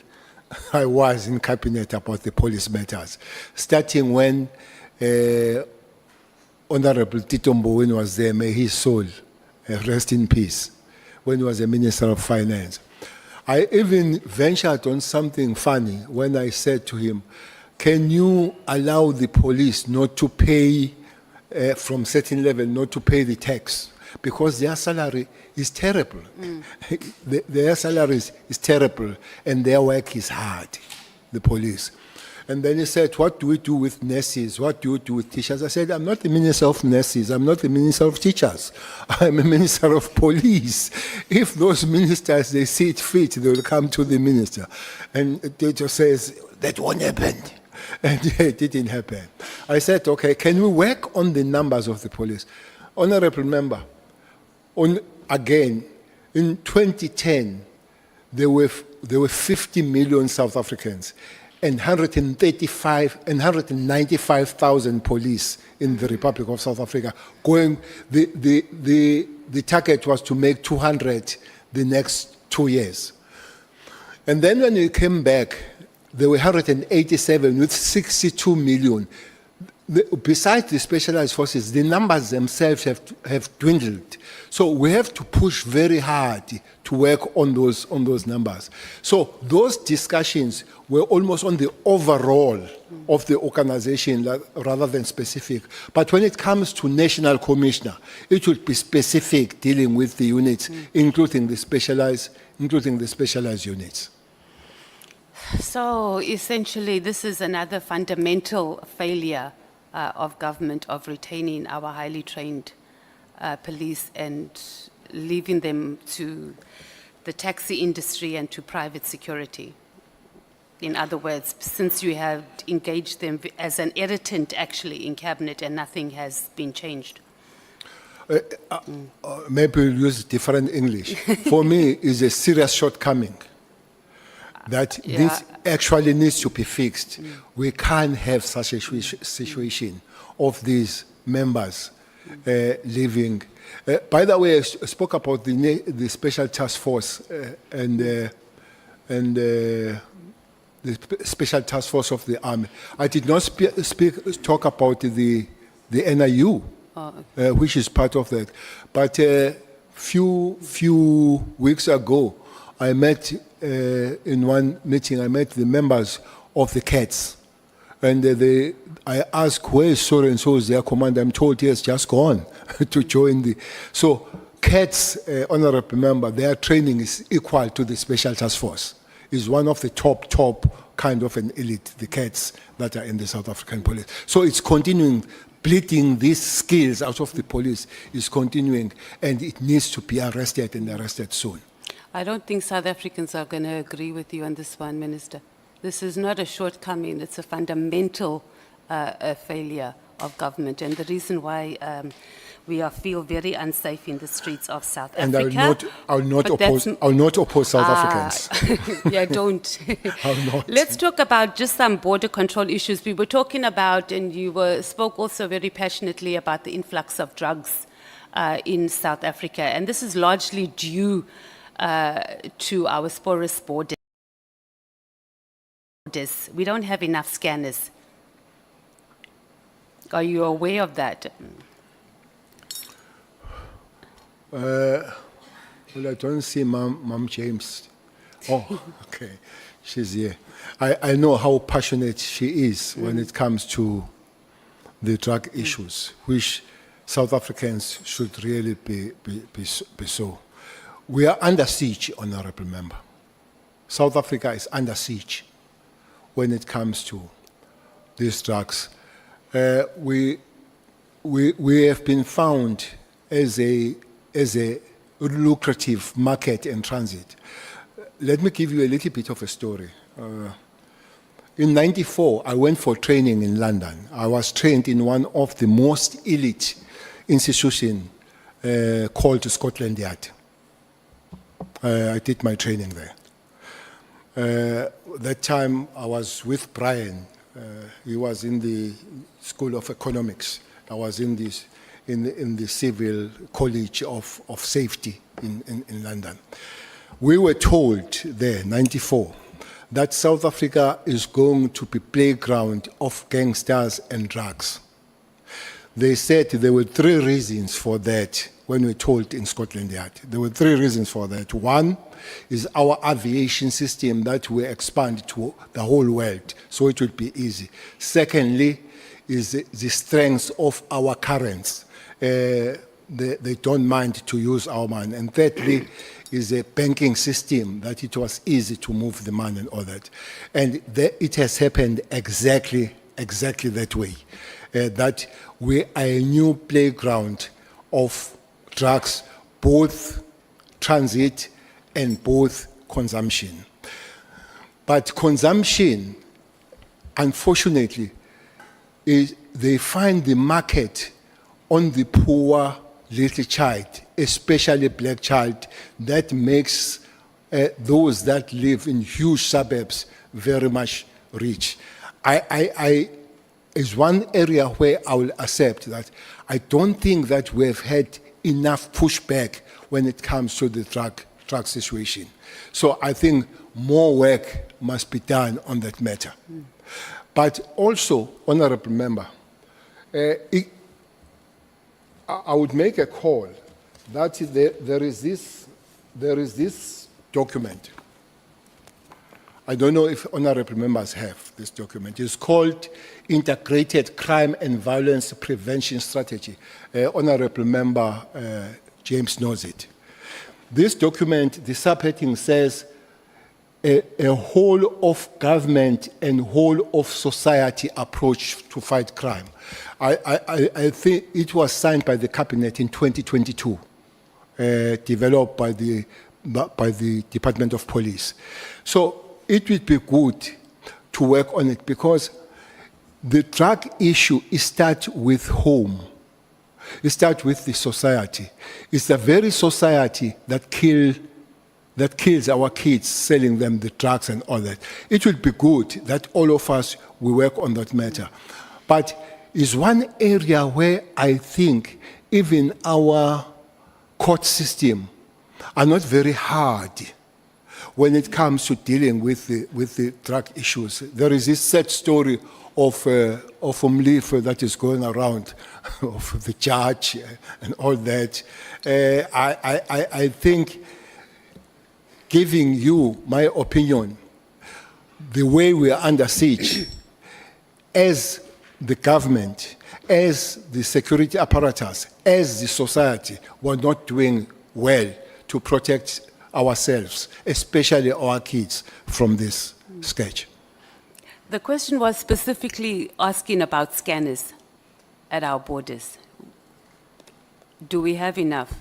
I was in cabinet about the police matters. Starting when Honorable Tito Mboweni was there, may his soul rest in peace, when he was a Minister of Finance. I even ventured on something funny when I said to him, can you allow the police not to pay, from certain level, not to pay the tax? Because their salary is terrible. Their salary is terrible, and their work is hard, the police. And then he said, what do we do with nurses? What do we do with teachers? I said, I'm not the minister of nurses. I'm not the minister of teachers. I'm a minister of police. If those ministers, they see it fit, they will come to the minister. And Tito says, that won't happen. And it didn't happen. I said, okay, can we work on the numbers of the police? Honorable Member, again, in 2010, there were 50 million South Africans and 195,000 police in the Republic of South Africa. The target was to make 200 the next 2 years. And then when we came back, there were 187 with 62 million. Besides the specialized forces, the numbers themselves have dwindled. So we have to push very hard to work on those numbers. So those discussions were almost on the overall of the organization rather than specific. But when it comes to national commissioner, it would be specific, dealing with the units, including the specialized units. So essentially, this is another fundamental failure of government of retaining our highly trained police and leaving them to the taxi industry and to private security. In other words, since you have engaged them as an irritant actually in cabinet and nothing has been changed. Maybe we'll use different English. For me, it's a serious shortcoming that this actually needs to be fixed. We can't have such a situation of these members leaving. By the way, I spoke about the special task force and the special task force of the army. I did not talk about the NIU, which is part of that. But few weeks ago, I met in one meeting. I met the members of the CATS, and I asked, where is so and so is their commander? I'm told he has just gone to join the. So CATS, honorable member, their training is equal to the special task force. Is one of the top kind of an elite, the CATS that are in the South African police. So it's continuing. Bleeding these skills out of the police is continuing, and it needs to be arrested and arrested soon. I don't think South Africans are going to agree with you on this one, Minister. This is not a shortcoming, it's a fundamental failure of government, and the reason why feel very unsafe in the streets of South And Africa. I'll not But that's oppose South Africans. Yeah, don't. I'll not. Let's talk about just some border control issues. We were talking about, and you spoke also very passionately about the influx of drugs in South Africa, and this is largely due to our porous borders. We don't have enough scanners. Are you aware of that? Well, I don't see Mom James. Oh, okay. She's here. I know how passionate she is when it comes to the drug issues, which South Africans should really be so. We are under siege, Honorable Member. South Africa is under siege when it comes to these drugs. We have been found as a lucrative market and transit. Let me give you a little bit of a story. In '94, I went for training in London. I was trained in one of the most elite institutions called Scotland Yard. I did my training there. That time I was with Brian. He was in the School of Economics. I was in the Civil College of Safety in London. We were told there, '94, that South Africa is going to be playground of gangsters and drugs. They said there were 3 reasons for that when we were told in Scotland Yard. There were 3 reasons for that. One is our aviation system that will expand to the whole world, so it would be easy. Secondly, is the strength of our currents. They don't mind to use our money. And thirdly, is a banking system that it was easy to move the money and all that. And it has happened exactly that way. That we are a new playground of drugs, both transit and both consumption. But consumption, unfortunately, they find the market on the poor little child, especially black child, that makes those that live in huge suburbs very much rich. Is one area where I will accept that I don't think that we have had enough pushback when it comes to the drug situation. So I think more work must be done on that matter. But also, Honorable Member, I would make a call that there is this document. I don't know if honorable members have this document. It's called Integrated Crime and Violence Prevention Strategy. Honorable Member James knows it. This document, the subheading says, a whole of government and whole of society approach to fight crime. I think it was signed by the cabinet in 2022, developed by the Department of Police. So it would be good to work on it because the drug issue starts with home. It starts with the society. It's the very society that kills our kids, selling them the drugs and all that. It would be good that all of us will work on that matter. But it's one area where I think even our court system are not very hard when it comes to dealing with the drug issues. There is this sad story of Umlife that is going around, of the judge and all that. I think, giving you my opinion, the way we are under siege, as the government, as the security apparatus, as the society, we're not doing well to protect ourselves, especially our kids, from this scourge. The question was specifically asking about scanners at our borders. Do we have enough?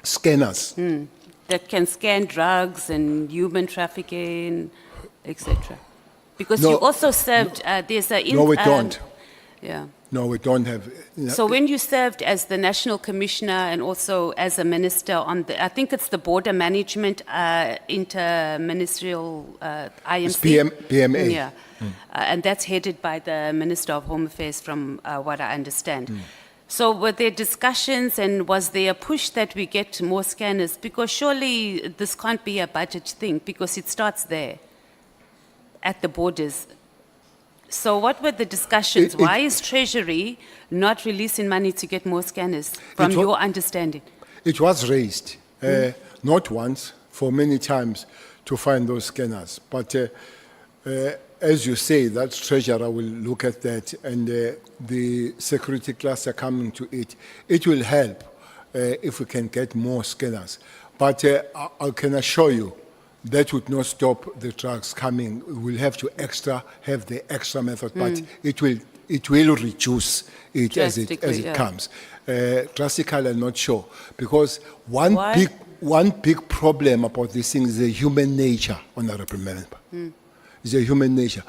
Scanners. that can scan drugs and human trafficking, etc.? Because No, you also served, there's a... No, we don't. Yeah. No, we don't have. So when you served as the National Commissioner and also as a minister on the, I think it's the Border Management Inter-Ministerial It's IMC? PMA. Yeah. And that's headed by the Minister of Home Affairs from what I understand. So were there discussions and was there a push that we get more scanners? Because surely this can't be a budget thing because it starts there at the borders. So what were the discussions? Why is Treasury not releasing money to get more scanners, from It wa- your understanding? It was raised, not once, for many times, to find those scanners. But as you say, that treasurer will look at that, and the security cluster coming to it. It will help if we can get more scanners. But I can assure you, that would not stop the trucks coming. We'll have to have the extra method, but it will reduce it as it Drastically, yeah. comes. Drastically, I'm not sure, because one Why? big problem about this thing is the human nature, Honourable Member. It's a human nature.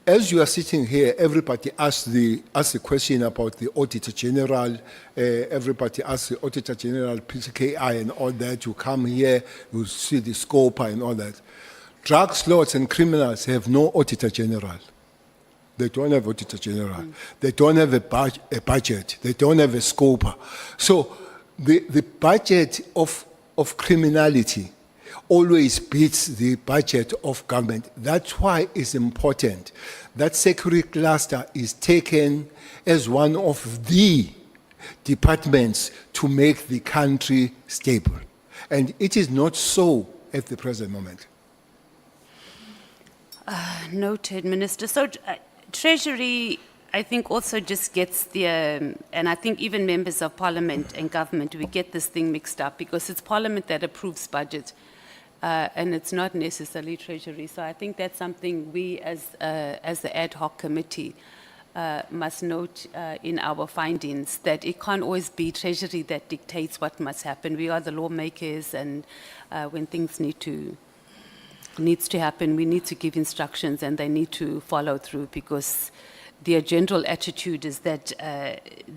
As you are sitting here, everybody asks the question about the Auditor General. Everybody asks the Auditor General, PCKI, and all that. You come here, you see the scope and all that. Drug lords and criminals have no Auditor General. They don't have Auditor General. They don't have a budget. They don't have a scope. So the budget of criminality always beats the budget of government. That's why it's important that security cluster is taken as one of the departments to make the country stable. And it is not so at the present moment. Noted, Minister. So Treasury, I think, also just gets the, and I think even members of Parliament and government, we get this thing mixed up because it's Parliament that approves budget. And it's not necessarily Treasury. So I think that's something we as the ad hoc committee must note in our findings, that it can't always be Treasury that dictates what must happen. We are the lawmakers, and when things needs to happen, we need to give instructions and they need to follow through, because their general attitude is that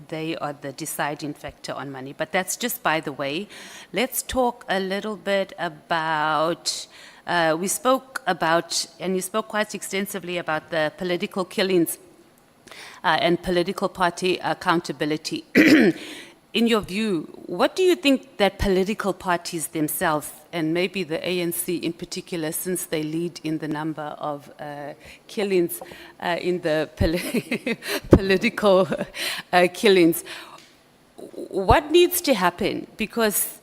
they are the deciding factor on money. But that's just by the way. Let's talk a little bit about, we spoke about, and you spoke quite extensively about the political killings and political party accountability. In your view, what do you think that political parties themselves, and maybe the ANC in particular, since they lead in the number of killings in the political killings, what needs to happen? Because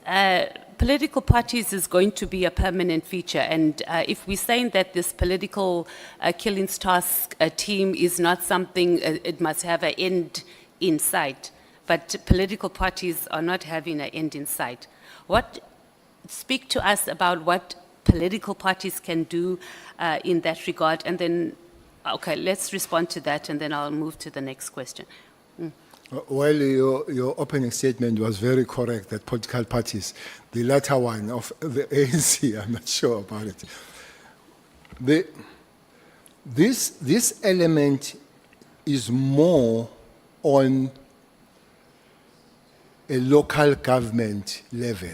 political parties is going to be a permanent feature, and if we're saying that this political killings task team is not something, it must have an end in sight. But political parties are not having an end in sight. Speak to us about what political parties can do in that regard, and then, okay, let's respond to that, and then I'll move to the next question. Well, your opening statement was very correct, that political parties, the latter one of the ANC, I'm not sure about it. This element is more on a local government level.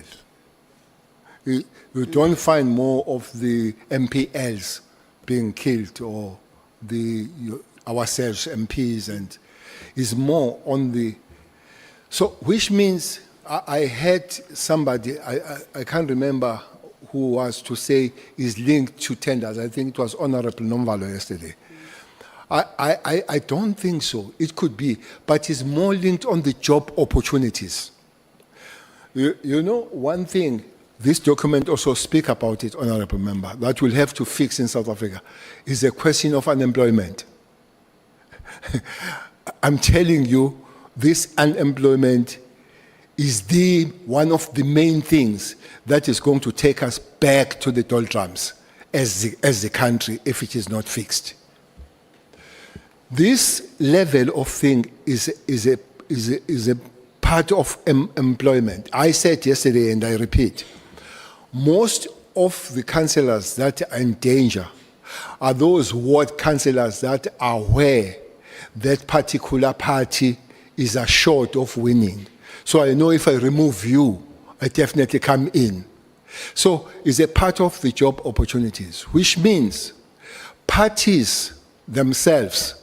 You don't find more of the MPLs being killed, or ourselves MPs, and is more on the, so which means I had somebody, I can't remember who was to say is linked to tenders. I think it was Honourable Nomvalo yesterday. I don't think so. It could be, but it's more linked on the job opportunities. You know, one thing, this document also speaks about it, Honourable Member, that we'll have to fix in South Africa, is the question of unemployment. I'm telling you, this unemployment is one of the main things that is going to take us back to the doldrums as the country if it is not fixed. This level of thing is a part of employment. I said yesterday, and I repeat, most of the councillors that are in danger are those ward councillors that are aware that particular party is assured of winning. So I know if I remove you, I definitely come in. So it's a part of the job opportunities, which means parties themselves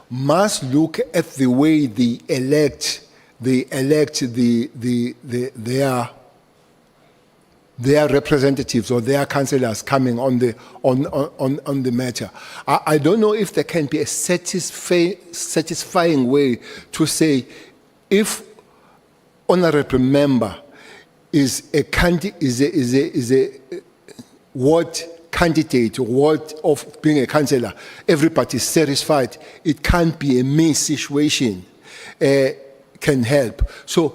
must look at the way they elect their representatives or their councillors coming on the matter. I don't know if there can be a satisfying way to say if honorable member is a ward candidate or ward of being a councillor, everybody is satisfied. It can't be a me situation. Can help. So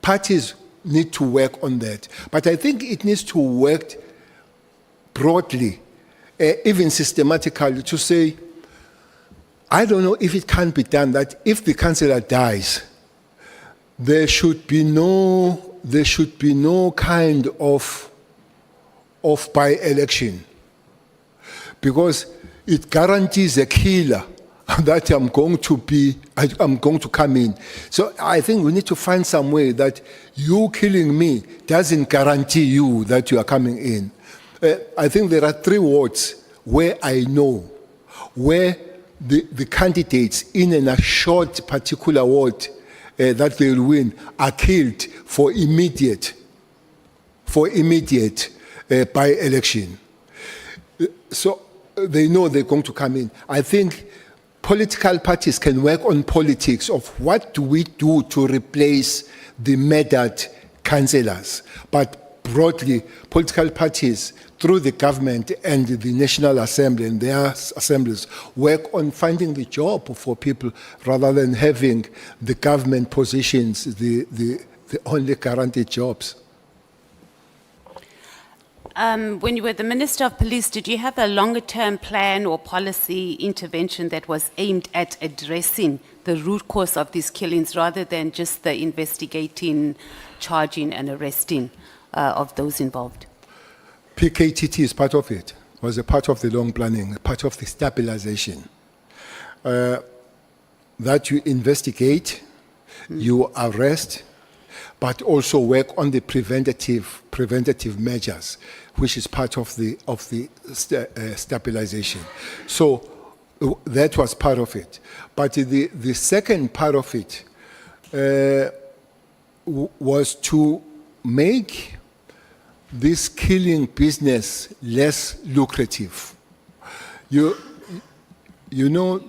parties need to work on that. But I think it needs to work broadly, even systematically, to say, I don't know if it can be done that if the councillor dies, there should be no kind of by-election, because it guarantees a killer that I'm going to come in. So I think we need to find some way that you killing me doesn't guarantee you that you are coming in. I think there are 3 wards where I know where the candidates in an assured particular ward that they will win are killed for immediate by-election. So they know they're going to come in. I think political parties can work on politics of what do we do to replace the murdered councillors. But broadly, political parties through the government and the National Assembly and their assemblies work on finding the job for people rather than having the government positions the only guaranteed jobs. When you were the Minister of Police, did you have a longer-term plan or policy intervention that was aimed at addressing the root cause of these killings rather than just the investigating, charging and arresting of those involved? PKTT is part of it, was a part of the long planning, part of the stabilization. That you investigate, you arrest, but also work on the preventative measures, which is part of the stabilization. So that was part of it. But the second part of it was to make this killing business less lucrative. You know,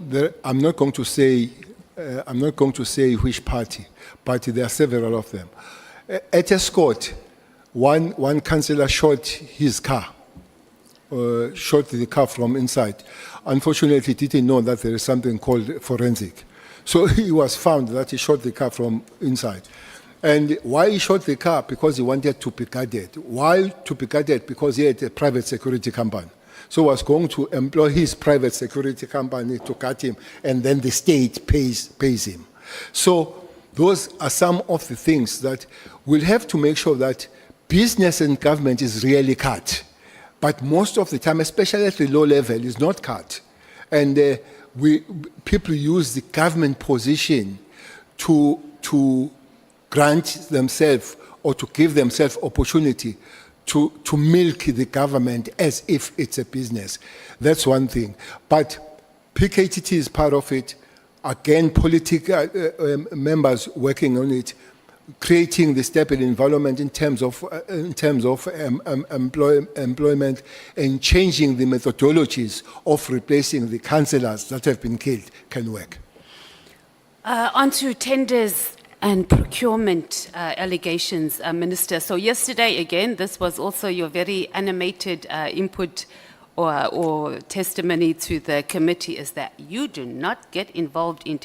I'm not going to say which party, but there are several of them. At Escort, one councillor shot his car, shot the car from inside. Unfortunately, he didn't know that there is something called forensic. So he was found that he shot the car from inside. And why he shot the car? Because he wanted to be guarded. Why to be guarded? Because he had a private security company. So he was going to employ his private security company to guard him, and then the state pays him. So those are some of the things that we'll have to make sure that business and government is really cut. But most of the time, especially at the low level, is not cut. And people use the government position to grant themselves or to give themselves opportunity to milk the government as if it's a business. That's one thing. But PKTT is part of it. Again, political members working on it, creating the stable environment in terms of employment and changing the methodologies of replacing the councillors that have been killed can work. On to tenders and procurement allegations, Minister. So yesterday, again, this was also your very animated input or testimony to the committee, is that you do not get involved in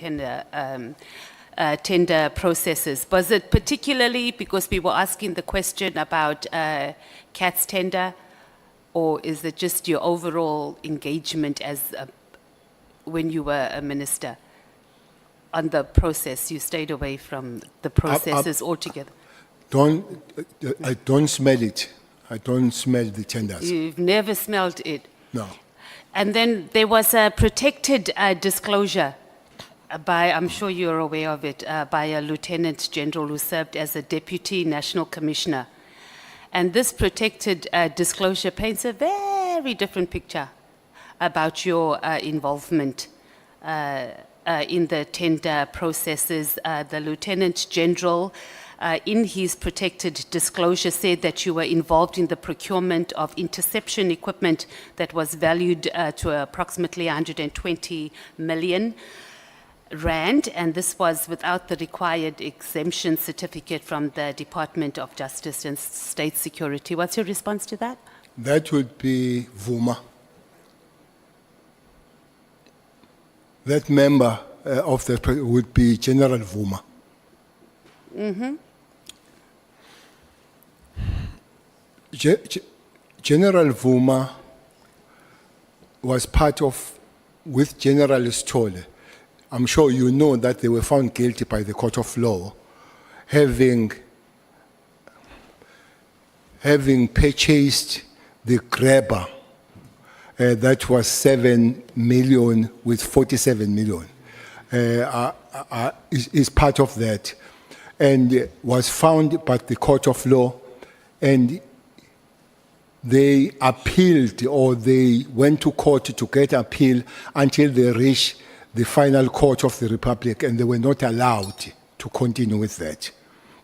tender processes. Was it particularly because we were asking the question about CAT's tender, or is it just your overall engagement as when you were a minister? on the process. You stayed away from the processes altogether. I don't smell it. I don't smell the tenders. You've never smelled it. No. And then there was a protected disclosure by, I'm sure you're aware of it, by a Lieutenant General who served as a Deputy National Commissioner. And this protected disclosure paints a very different picture about your involvement in the tender processes. The Lieutenant General, in his protected disclosure, said that you were involved in the procurement of interception equipment that was valued to approximately 120 million rand, and this was without the required exemption certificate from the Department of Justice and State Security. What's your response to that? That would be Vuma. That member of the would be General Vuma. General Vuma was part of, with General Stolle. I'm sure you know that they were found guilty by the court of law, having purchased the grabber that was 7 million with 47 million. Is part of that, and was found by the court of law, and they appealed, or they went to court to get appeal until they reached the final court of the Republic, and they were not allowed to continue with that.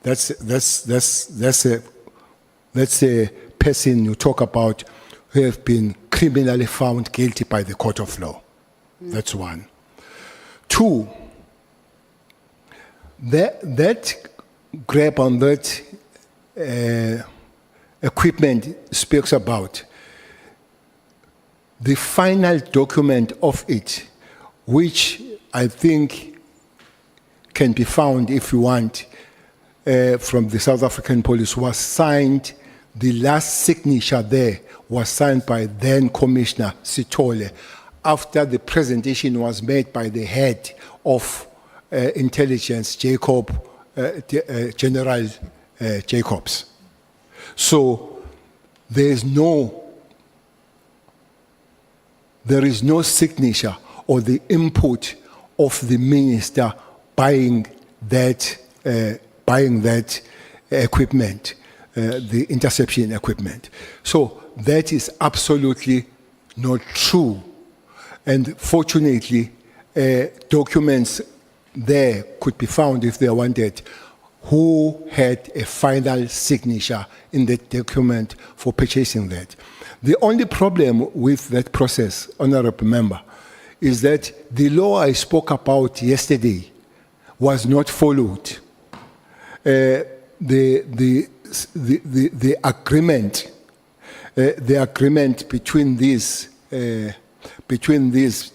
That's a person you talk about who have been criminally found guilty by the court of law. That's one. Two, that grab on that equipment speaks about the final document of it, which I think can be found, if you want, from the South African police, was signed. The last signature there was signed by then Commissioner Sithole, after the presentation was made by the head of intelligence, General Jacobs. So there is no signature or the input of the minister buying that equipment, the interception equipment. So that is absolutely not true. And fortunately, documents there could be found, if they wanted, who had a final signature in the document for purchasing that. The only problem with that process, Honorable Member, is that the law I spoke about yesterday was not followed. The agreement between these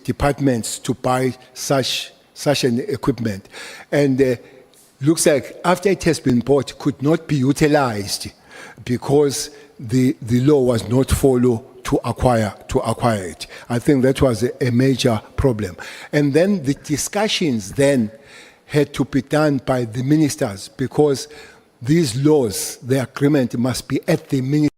departments to buy such an equipment, and looks like after it has been bought, could not be utilized because the law was not followed to acquire it. I think that was a major problem. And then the discussions then had to be done by the ministers, because these laws, the agreement must be at the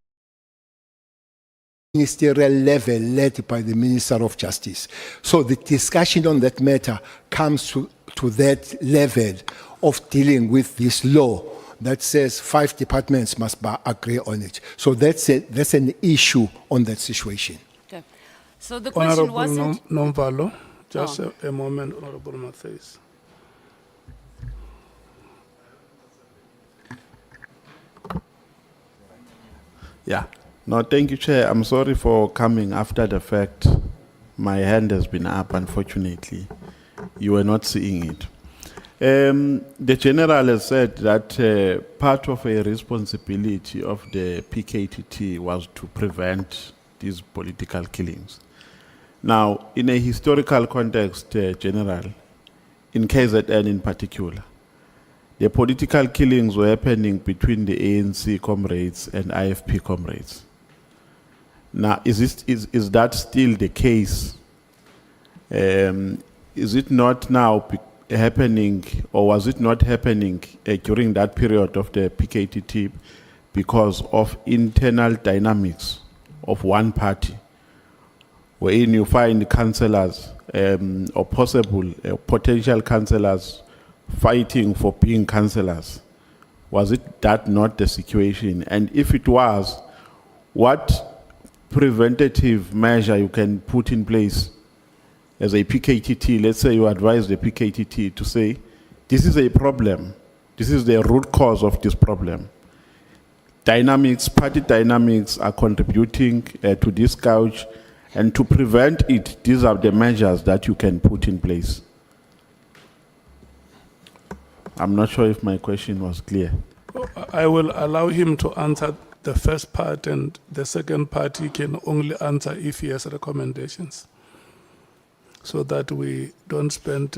ministerial level, led by the Minister of Justice. So the discussion on that matter comes to that level of dealing with this law that says 5 departments must agree on it. So that's an issue on that situation. Okay. So the question wasn't... Honorable Nomvalo, just a moment, Honorable Matthys. Yeah. No, thank you, Chair. I'm sorry for coming after the fact. My hand has been up, unfortunately. You were not seeing it. The General has said that part of a responsibility of the PKTT was to prevent these political killings. Now, in a historical context, General, in KZN in particular, the political killings were happening between the ANC comrades and IFP comrades. Now, is that still the case? Is it not now happening, or was it not happening during that period of the PKTT because of internal dynamics of one party, wherein you find councillors or possible potential councillors fighting for being councillors? Was it that not the situation? And if it was, what preventative measure you can put in place as a PKTT? Let's say you advise the PKTT to say, this is a problem. This is the root cause of this problem. Dynamics, party dynamics are contributing to this gouge, and to prevent it, these are the measures that you can put in place. I'm not sure if my question was clear. I will allow him to answer the first part, and the second part he can only answer if he has recommendations, so that we don't spend,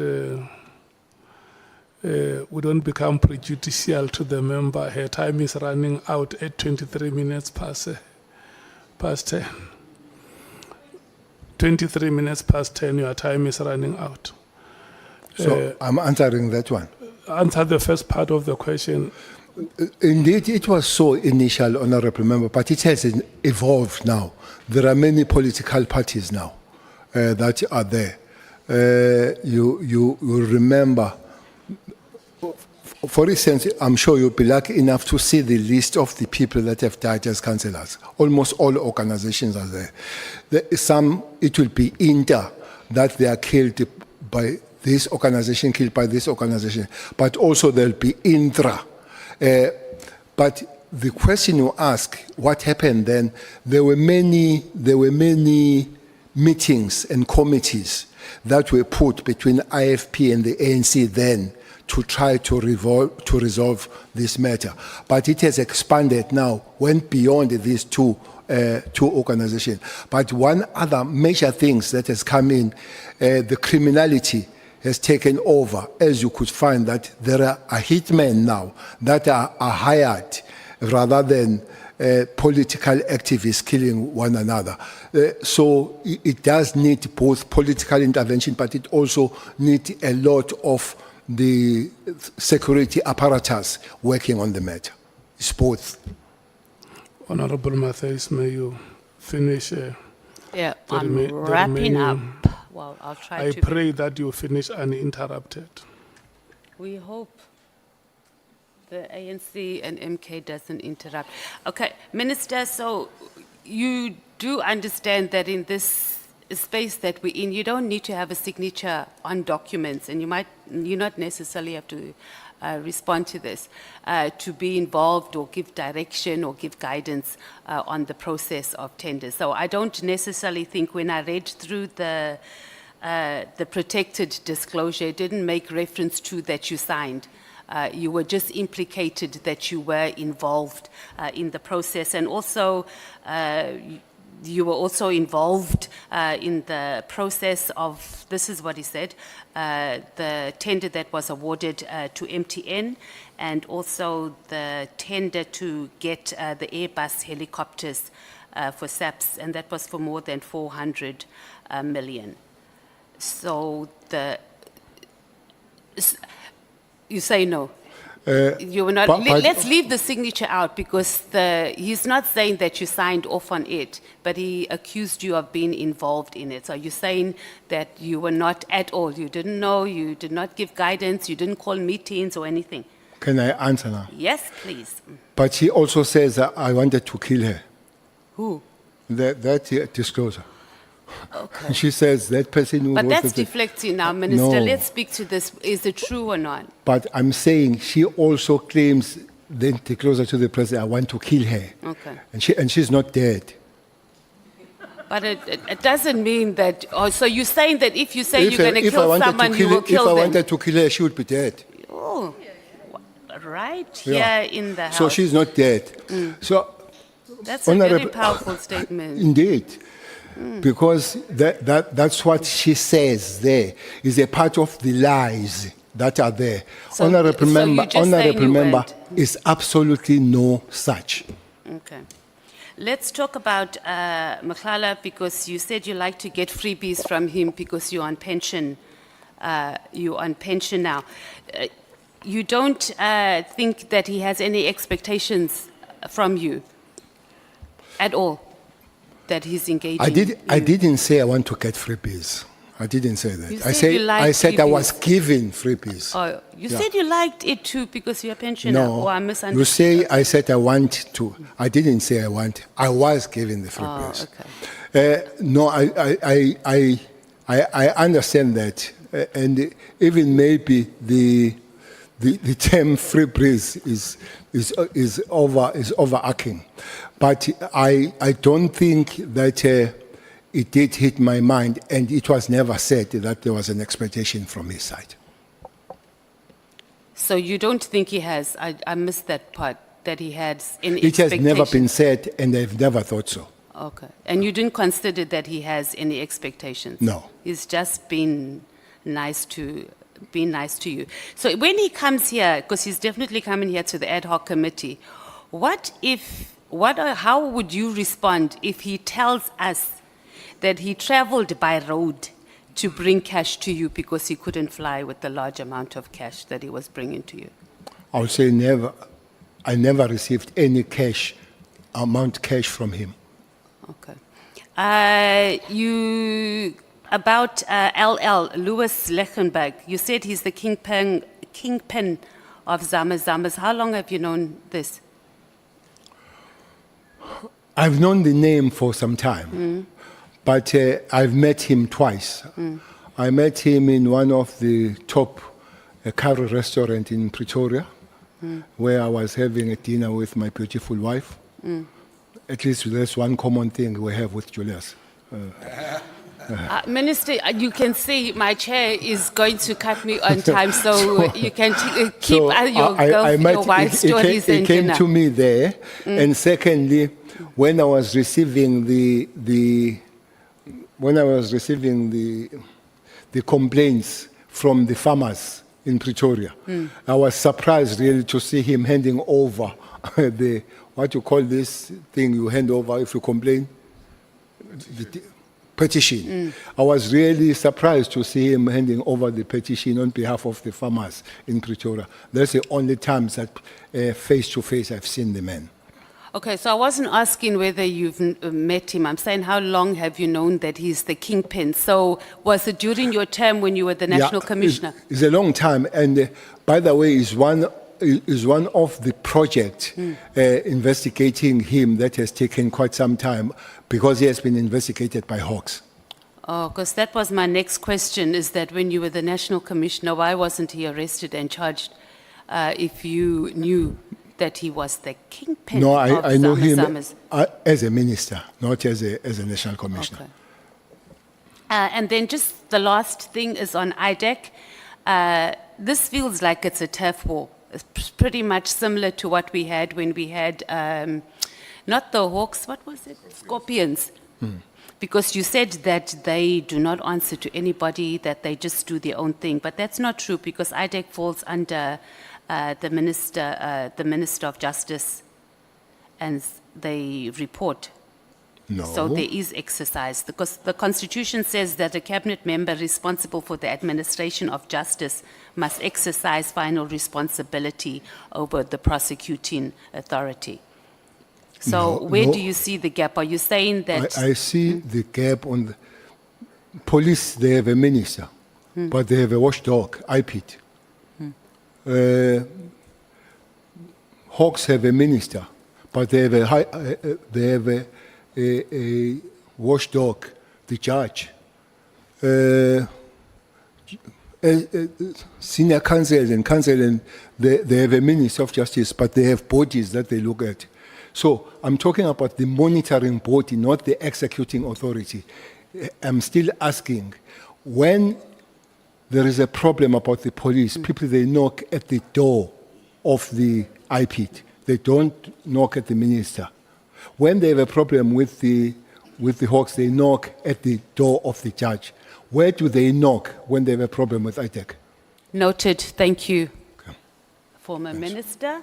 we don't become prejudicial to the member. Her time is running out at 23 minutes past 10. 23 minutes past 10, your time is running out. So I'm answering that one. Answer the first part of the question. Indeed, it was so initial, Honorable Member, but it has evolved now. There are many political parties now that are there. You remember, for instance, I'm sure you'll be lucky enough to see the list of the people that have died as councillors. Almost all organizations are there. Some, it will be inter, that they are killed by this organization, killed by this organization, but also there'll be intra. But the question you ask, what happened then? There were many meetings and committees that were put between IFP and the ANC then to try to resolve this matter. But it has expanded now, went beyond these two organizations. But one other major things that has come in, the criminality has taken over, as you could find that there are hitmen now that are hired rather than political activists killing one another. So it does need both political intervention, but it also needs a lot of the security apparatus working on the matter. It's both. Honorable Matthias, may you finish? Yeah, the I'm rema- the wrapping up. remaining- Well, I'll try I to. pray that you finish uninterrupted. We hope the ANC and MK doesn't interrupt. Okay, Minister, so you do understand that in this space that we're in, you don't need to have a signature on documents, and you not necessarily have to respond to this, to be involved or give direction or give guidance on the process of tenders. So I don't necessarily think when I read through the protected disclosure, it didn't make reference to that you signed. You were just implicated that you were involved in the process, and also you were also involved in the process of, this is what he said, the tender that was awarded to MTN, and also the tender to get the Airbus helicopters for SAPS, and that was for more than 400 million. So you say no. You were not. Let's leave the signature out, because he's not saying that you signed off on it, but he accused you of being involved in it. So you're saying that you were not at all. You didn't know. You did not give guidance. You didn't call meetings or anything. Can I answer now? Yes, please. But he also says that I wanted to kill her. Who? That disclosure. Okay. She says that person who But wrote that's the- deflecting now, Minister. No. Let's speak to this. Is it true or not? But I'm saying she also claims then to closer to the president, I want to kill her. Okay. And she's not dead. But it doesn't mean that. Oh, so you're saying that if you say you're going to If I kill wanted to someone, you kill will her- kill If I them? wanted to kill her, she would be dead. Oh, right Yeah. here in the house. So she's not dead. So That's a very Honorable- powerful statement. indeed, because that's what she says there is a part of the lies that are there. So- Honorable so member, you're just saying honorable you member, weren't. is absolutely no such. Okay. Let's talk about Mkhwanazi, because you said you like to get freebies from him because you're on pension you're on pension now. You don't think that he has any expectations from you at all, that he's engaging? I didn't say I want to get freebies. I didn't say that. You I said you liked I said I was freebies. given freebies. Oh, you Yeah. said you liked it too because you're a pensioner, No, or I you misunderstood. say I said I want to. I didn't say I want. I was given the Oh, freebies. okay. No, I understand that, and even maybe the term free breeze is overarching, but I don't think that it did hit my mind, and it was never said that there was an expectation from his side. So you don't think he has, I missed that part, that he had any It has never been expectations? said, and I've never thought so. Okay. And you didn't consider that he has any expectations? No. He's just been nice to you. So when he comes here, because he's definitely coming here to the ad hoc committee, how would you respond if he tells us that he traveled by road to bring cash to you because he couldn't fly with the large amount of cash that he was bringing to you? I'll say never. I never received any cash from him. Okay. About LL, Louis Lechenberg, you said he's the kingpin of Zamas. How long have you known this? I've known the name for some time, but I've met him twice. I met him in one of the top curry restaurant in Pretoria, where I was having a dinner with my beautiful wife. At least that's one common thing we have with Julius. Minister, you can see my chair is going to cut me on time, so you can keep your wife's stories It and came dinner. to me there, and secondly, when I was receiving the complaints from the farmers in Pretoria, I was surprised really to see him handing over the what you call this thing you hand over if you complain. The petition. I was really surprised to see him handing over the petition on behalf of the farmers in Pretoria. That's the only times that face to face I've seen the man. Okay, so I wasn't asking whether you've met him. I'm saying how long have you known that he's the kingpin? So was it during your term when you were the national commissioner? It's a long time, and by the way, is one of the projects investigating him that has taken quite some time because he has been investigated by HOCs. Oh, because that was my next question, is that when you were the national commissioner, why wasn't he arrested and charged if you knew that he was the kingpin No, of I know him Zamas? as a minister, not as a national commissioner. Okay. And then just the last thing is on IDEC. This feels like it's a turf war. It's pretty much similar to what we had when we had, not the Hawks, what was it? Scorpions. Because you said that they do not answer to anybody, that they just do their own thing. But that's not true, because IDEC falls under the Minister of Justice, and they report. No. So there is exercise, because the Constitution says that a cabinet member responsible for the administration of justice must exercise final responsibility over the prosecuting authority. So where do you see the gap? Are you saying that? I see the gap on the police. They have a minister, but they have a watchdog, IPIT. Hawks have a minister, but they have a watchdog, the judge. Senior counsel and they have a minister of justice, but they have bodies that they look at. So I'm talking about the monitoring body, not the executing authority. I'm still asking, when there is a problem about the police, people, they knock at the door of the IPIT. They don't knock at the minister. When they have a problem with the Hawks, they knock at the door of the judge. Where do they knock when they have a problem with IDEC? Noted. Thank you, Okay. former minister.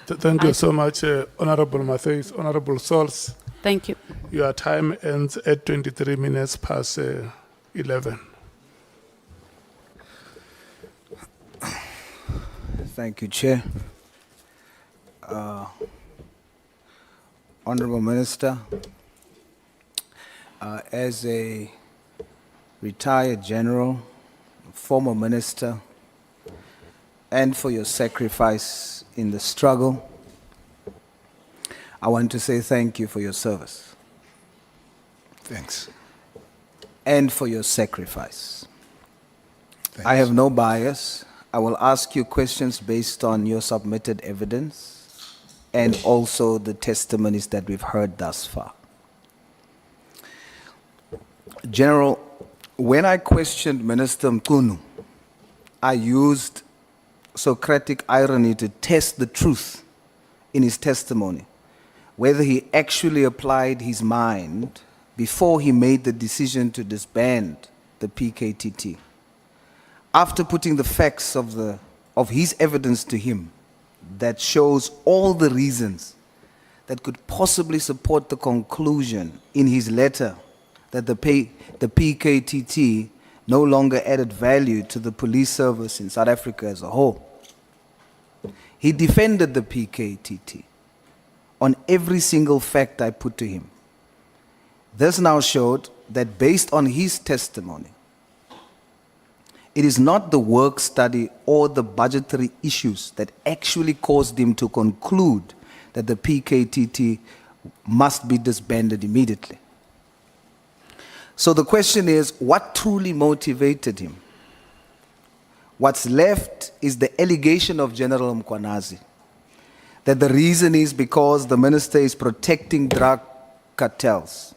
Thank you so much, Honorable Matthews, Honorable Sols. Thank you. Your time ends at 23 minutes past 11. Thank you, Chair. Honorable Minister, as a retired general, former minister, and for your sacrifice in the struggle, I want to say thank you for your service Thanks. and for your sacrifice. Thanks. I have no bias. I will ask you questions based on your submitted evidence and also the testimonies that we've heard thus far. General, when I questioned Minister Mkhunu, I used Socratic irony to test the truth in his testimony, whether he actually applied his mind before he made the decision to disband the PKTT. After putting the facts of his evidence to him that shows all the reasons that could possibly support the conclusion in his letter that the PKTT no longer added value to the police service in South Africa as a whole, he defended the PKTT on every single fact I put to him. This now showed that based on his testimony, it is not the work study or the budgetary issues that actually caused him to conclude that the PKTT must be disbanded immediately. So the question is, what truly motivated him? What's left is the allegation of General Mkhwanazi that the reason is because the minister is protecting drug cartels.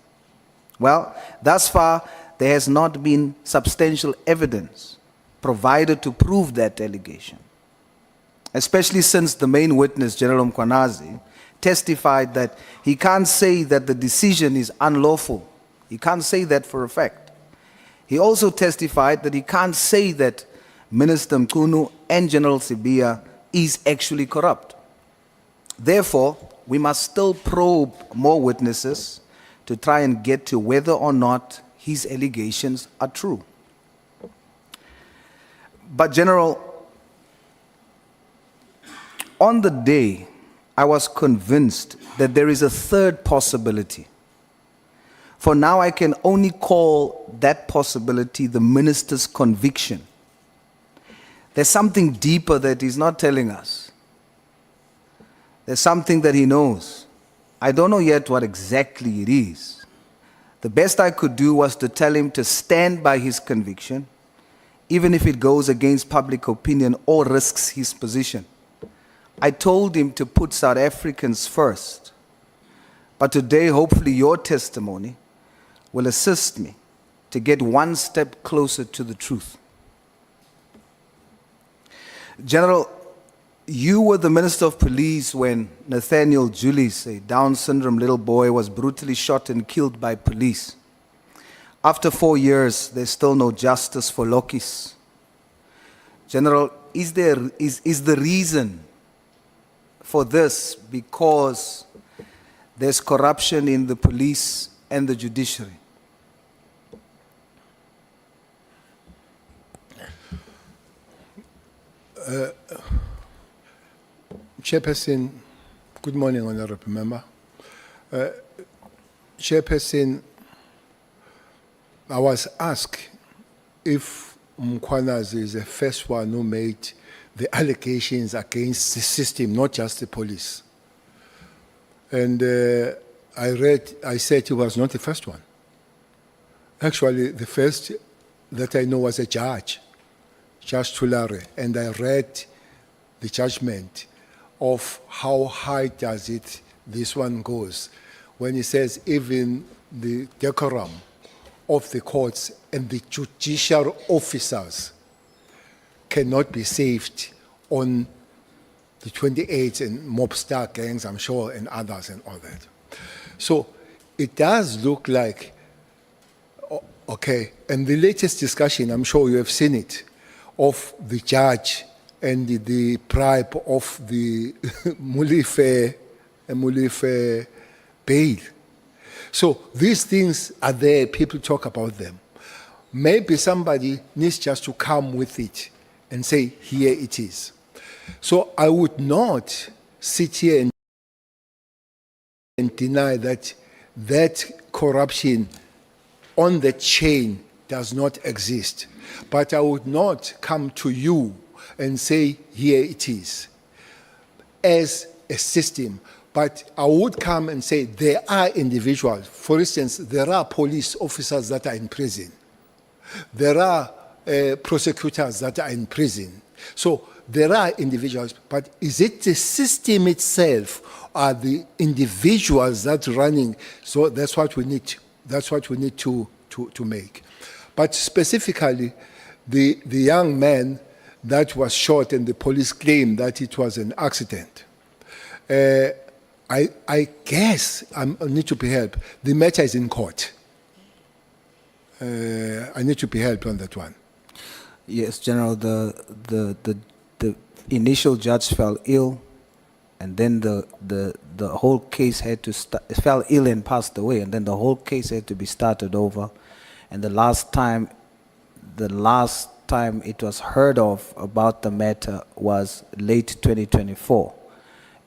Well, thus far, there has not been substantial evidence provided to prove that allegation, especially since the main witness, General Mkhwanazi, testified that he can't say that the decision is unlawful. He can't say that for a fact. He also testified that he can't say that Minister Mkhunu and General Sibia is actually corrupt. Therefore, we must still probe more witnesses to try and get to whether or not his allegations are true. But General, on the day, I was convinced that there is a third possibility. For now, I can only call that possibility the minister's conviction. There's something deeper that he's not telling us. There's something that he knows. I don't know yet what exactly it is. The best I could do was to tell him to stand by his conviction, even if it goes against public opinion or risks his position. I told him to put South Africans first. But today, hopefully, your testimony will assist me to get one step closer to the truth. General, you were the Minister of Police when Nathaniel Julius, a Down syndrome little boy, was brutally shot and killed by police. After 4 years, there's still no justice for Lokis. General, is the reason for this because there's corruption in the police and the judiciary? Chairperson, good morning, Honorable Member. Chairperson, I was asked if Mkhwanazi is the first one who made the allegations against the system, not just the police. And I said he was not the first one. Actually, the first that I know was a judge, Judge Tulare, and I read the judgment of how high does it this one goes when he says even the decorum of the courts and the judicial officers cannot be saved on the 28 and mobster gangs, I'm sure, and others and all that. So it does look like, okay, and the latest discussion, I'm sure you have seen it, of the judge and the bribe of the Mulife bail. So these things are there, people talk about them. Maybe somebody needs just to come with it and say, here it is. So I would not sit here and deny that corruption on the chain does not exist. But I would not come to you and say, here it is, as a system. But I would come and say there are individuals. For instance, there are police officers that are in prison. There are prosecutors that are in prison. So there are individuals, but is it the system itself, or the individuals that are running? So that's what we need. That's what we need to make. But specifically, the young man that was shot and the police claimed that it was an accident. I guess I need to be helped. The matter is in court. I need to be helped on that one. Yes, General, the initial judge fell ill, and then the whole case had to fell ill and passed away, and then the whole case had to be started over. And the last time it was heard of about the matter was late 2024.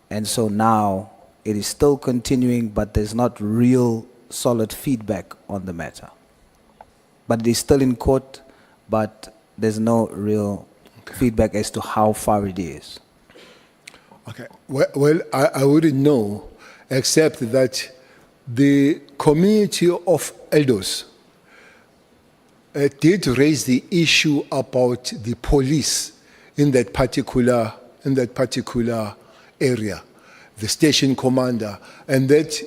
And so now it is still continuing, but there's not real solid feedback on the matter. But it is still in court, but there's no real feedback as to how far it is. Okay. Well, I wouldn't know, except that the community of elders did raise the issue about the police in that particular area, the station commander, and that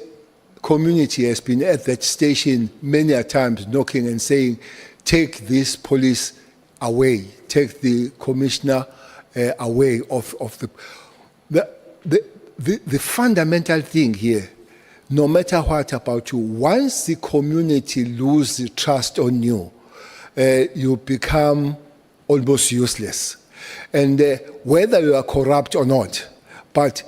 community has been at that station many a times knocking and saying, take this police away, take the commissioner away of the fundamental thing here, no matter what about you, once the community loses trust on you, you become almost useless. And whether you are corrupt or not, but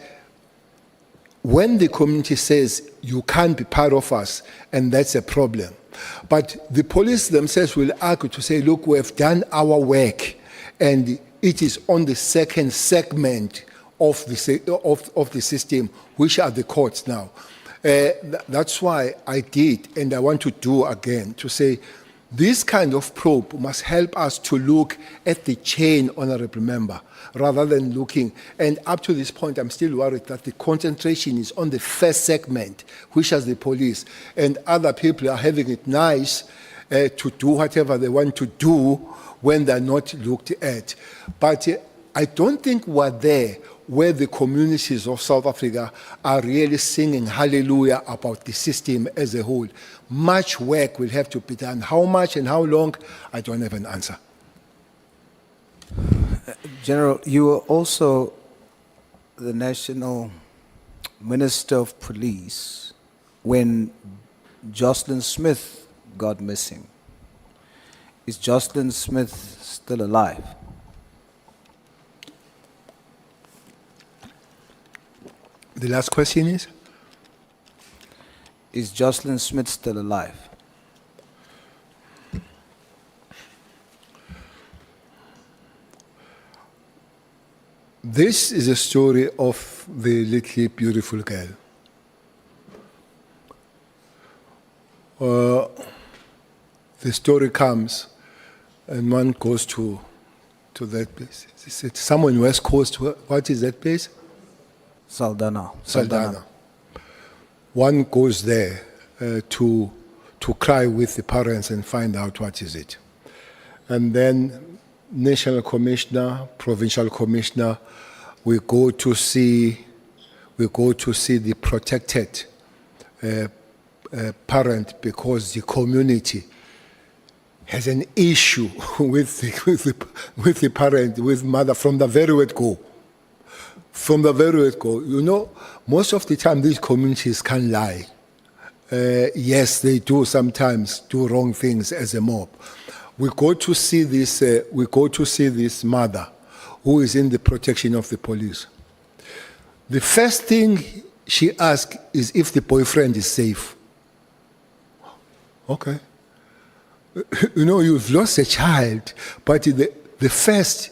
when the community says you can't be part of us, and that's a problem. But the police themselves will argue to say, look, we have done our work, and it is on the second segment of the system, which are the courts now. That's why I did, and I want to do again, to say this kind of probe must help us to look at the chain, honorable member, rather than looking. And up to this point, I'm still worried that the concentration is on the first segment, which is the police, and other people are having it nice to do whatever they want to do when they're not looked at. But I don't think we're there where the communities of South Africa are really singing hallelujah about the system as a whole. Much work will have to be done. How much and how long, I don't have an answer. General, you were also the National Minister of Police when Jocelyn Smith got missing. Is Jocelyn Smith still alive? The last question is? Is Jocelyn Smith still alive? This is a story of the little beautiful girl. The story comes, and one goes to that place. It's somewhere in West Coast. What is that place? Saldanha. One goes there to cry with the parents and find out what is it. And then national commissioner, provincial commissioner, we go to see the protected parent, because the community has an issue with the parent, with mother from the very word go. From the very word go. You know, most of the time these communities can lie. Yes, they do sometimes do wrong things as a mob. We go to see this. We go to see this mother, who is in the protection of the police. The first thing she asks is if the boyfriend is safe. Okay. You know, you've lost a child, but the first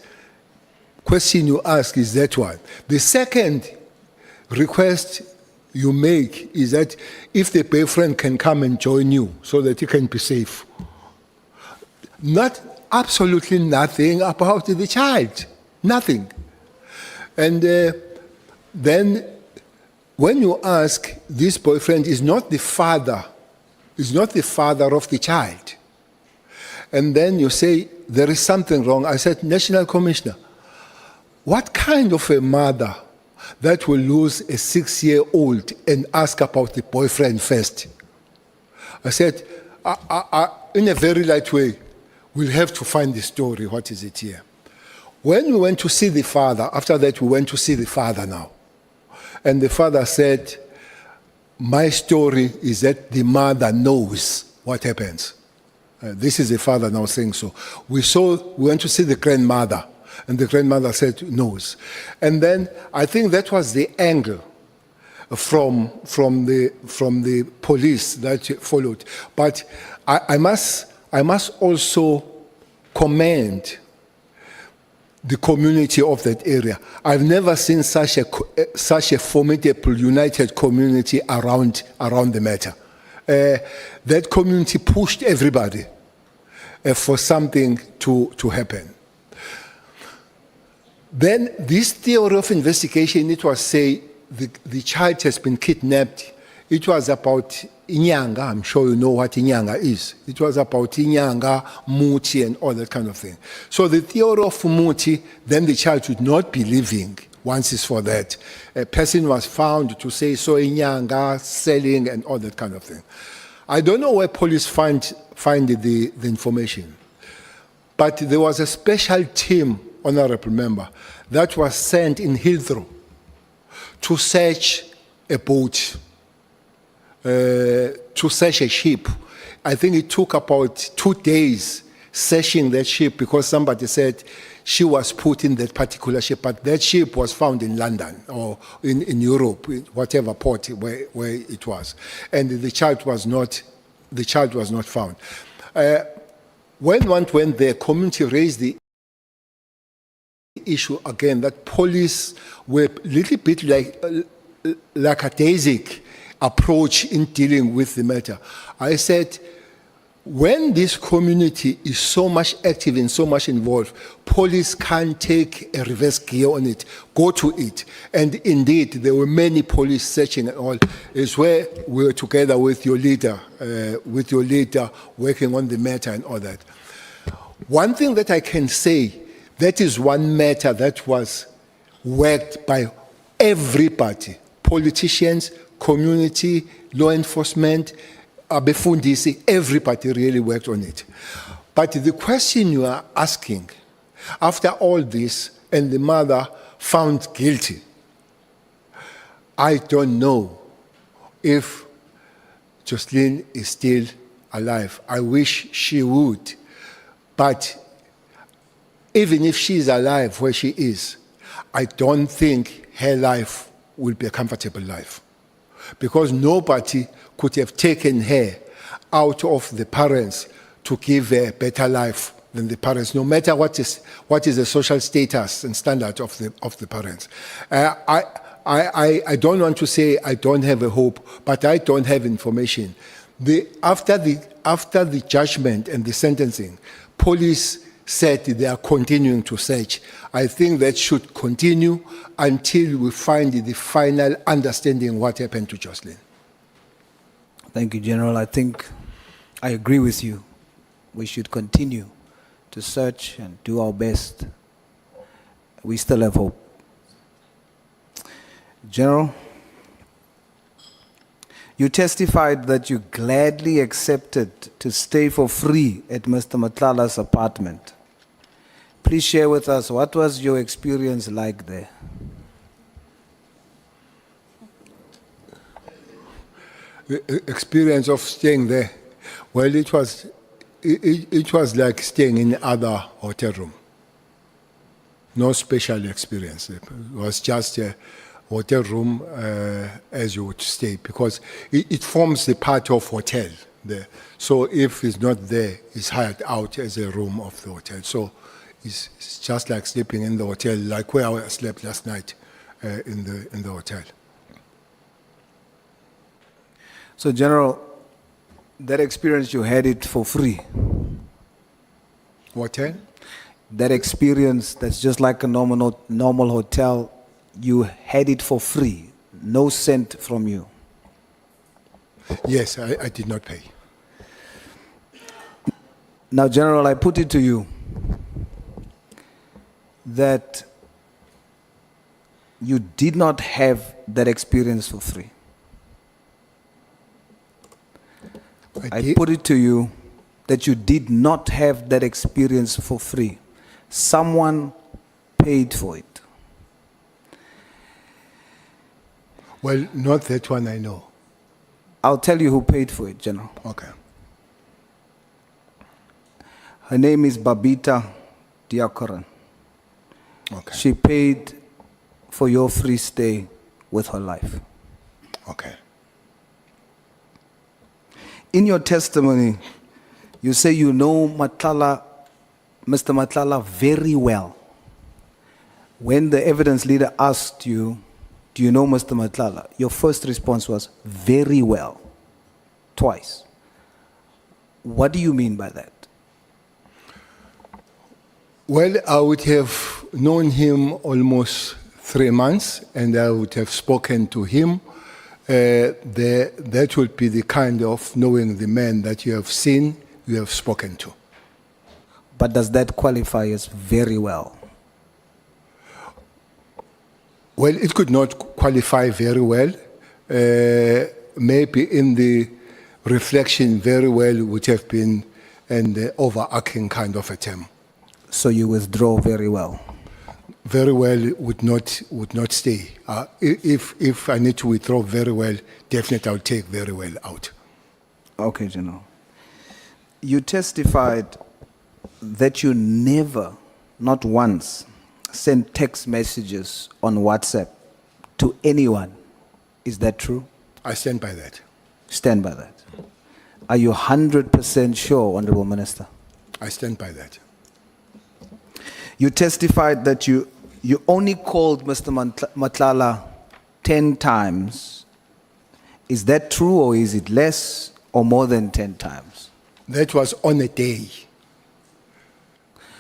question you ask is that one. The second request you make is that if the boyfriend can come and join you so that you can be safe. Not absolutely nothing about the child, nothing. And then when you ask, this boyfriend is not the father of the child. And then you say, there is something wrong. I said, National Commissioner, what kind of a mother that will lose a 6-year-old and ask about the boyfriend first? I said, in a very light way, we'll have to find the story. What is it here? When we went to see the father, after that we went to see the father now. And the father said, my story is that the mother knows what happens. This is the father now saying so. We went to see the grandmother, and the grandmother said knows. And then I think that was the angle from the police that followed. But I must also commend the community of that area. I've never seen such a formidable, united community around the matter. That community pushed everybody for something to happen. Then this theory of investigation, it was say the child has been kidnapped. It was about Inyanga. I'm sure you know what Inyanga is. It was about Inyanga, Muti, and all that kind of thing. So the theory of Muti, then the child should not be living once it's for that. A person was found to say so Inyanga, selling, and all that kind of thing. I don't know where police find the information. But there was a special team, honorable member, that was sent in Heathrow to search a boat, to search a ship. I think it took about 2 days searching that ship because somebody said she was put in that particular ship, but that ship was found in London or in Europe, whatever port where it was. And the child was not found. When one went there, community raised the issue again that police were a little bit like lackadaisic approach in dealing with the matter. I said, when this community is so much active and so much involved, police can take a reverse gear on it, go to it. And indeed, there were many police searching and all. It's where we were together with your leader, working on the matter and all that. One thing that I can say, that is one matter that was worked by everybody, politicians, community, law enforcement, abefundisi, everybody really worked on it. But the question you are asking, after all this, and the mother found guilty, I don't know if Jocelyn is still alive. I wish she would. But even if she is alive where she is, I don't think her life will be a comfortable life. Because nobody could have taken her out of the parents to give her a better life than the parents, no matter what is the social status and standard of the parents. I don't want to say I don't have a hope, but I don't have information. After the judgment and the sentencing, police said they are continuing to search. I think that should continue until we find the final understanding what happened to Jocelyn. Thank you, General. I think I agree with you. We should continue to search and do our best. We still have hope. General, you testified that you gladly accepted to stay for free at Mr. Matlala's apartment. Please share with us, what was your experience like there? The experience of staying there, well, it was like staying in other hotel room. No special experience. It was just a hotel room as you would stay, because it forms the part of hotel there. So if it's not there, it's hired out as a room of the hotel. So it's just like sleeping in the hotel, like where I slept last night in the hotel. So, General, that experience you had it for free. Hotel? That experience that's just like a normal hotel, you had it for free, no cent from you. Yes, I did not pay. Now, General, I put it to you that you did not have that experience for free. I put it to you that you did not have that experience for free. Someone paid for it. Well, not that one I know. I'll tell you who paid for it, General. Okay. Her name is Babita Diakoran. Okay. She paid for your free stay with her life. Okay. In your testimony, you say you know Mr. Nhlanhla very well. When the evidence leader asked you, do you know Mr. Nhlanhla? Your first response was, very well. Twice. What do you mean by that? Well, I would have known him almost 3 months, and I would have spoken to him. That would be the kind of knowing the man that you have seen, you have spoken to. But does that qualify as very well? Well, it could not qualify very well. Maybe in the reflection, very well would have been an overarching kind of a term. So you withdraw very well. Very well would not stay. If I need to withdraw very well, definitely I'll take very well out. Okay, General. You testified that you never, not once, sent text messages on WhatsApp to anyone. Is that true? I stand by that. Stand by that. Are you 100% sure, Honorable Minister? I stand by that. You testified that you only called Mr. Nhlanhla 10 times. Is that true, or is it less or more than 10 times? That was on a day.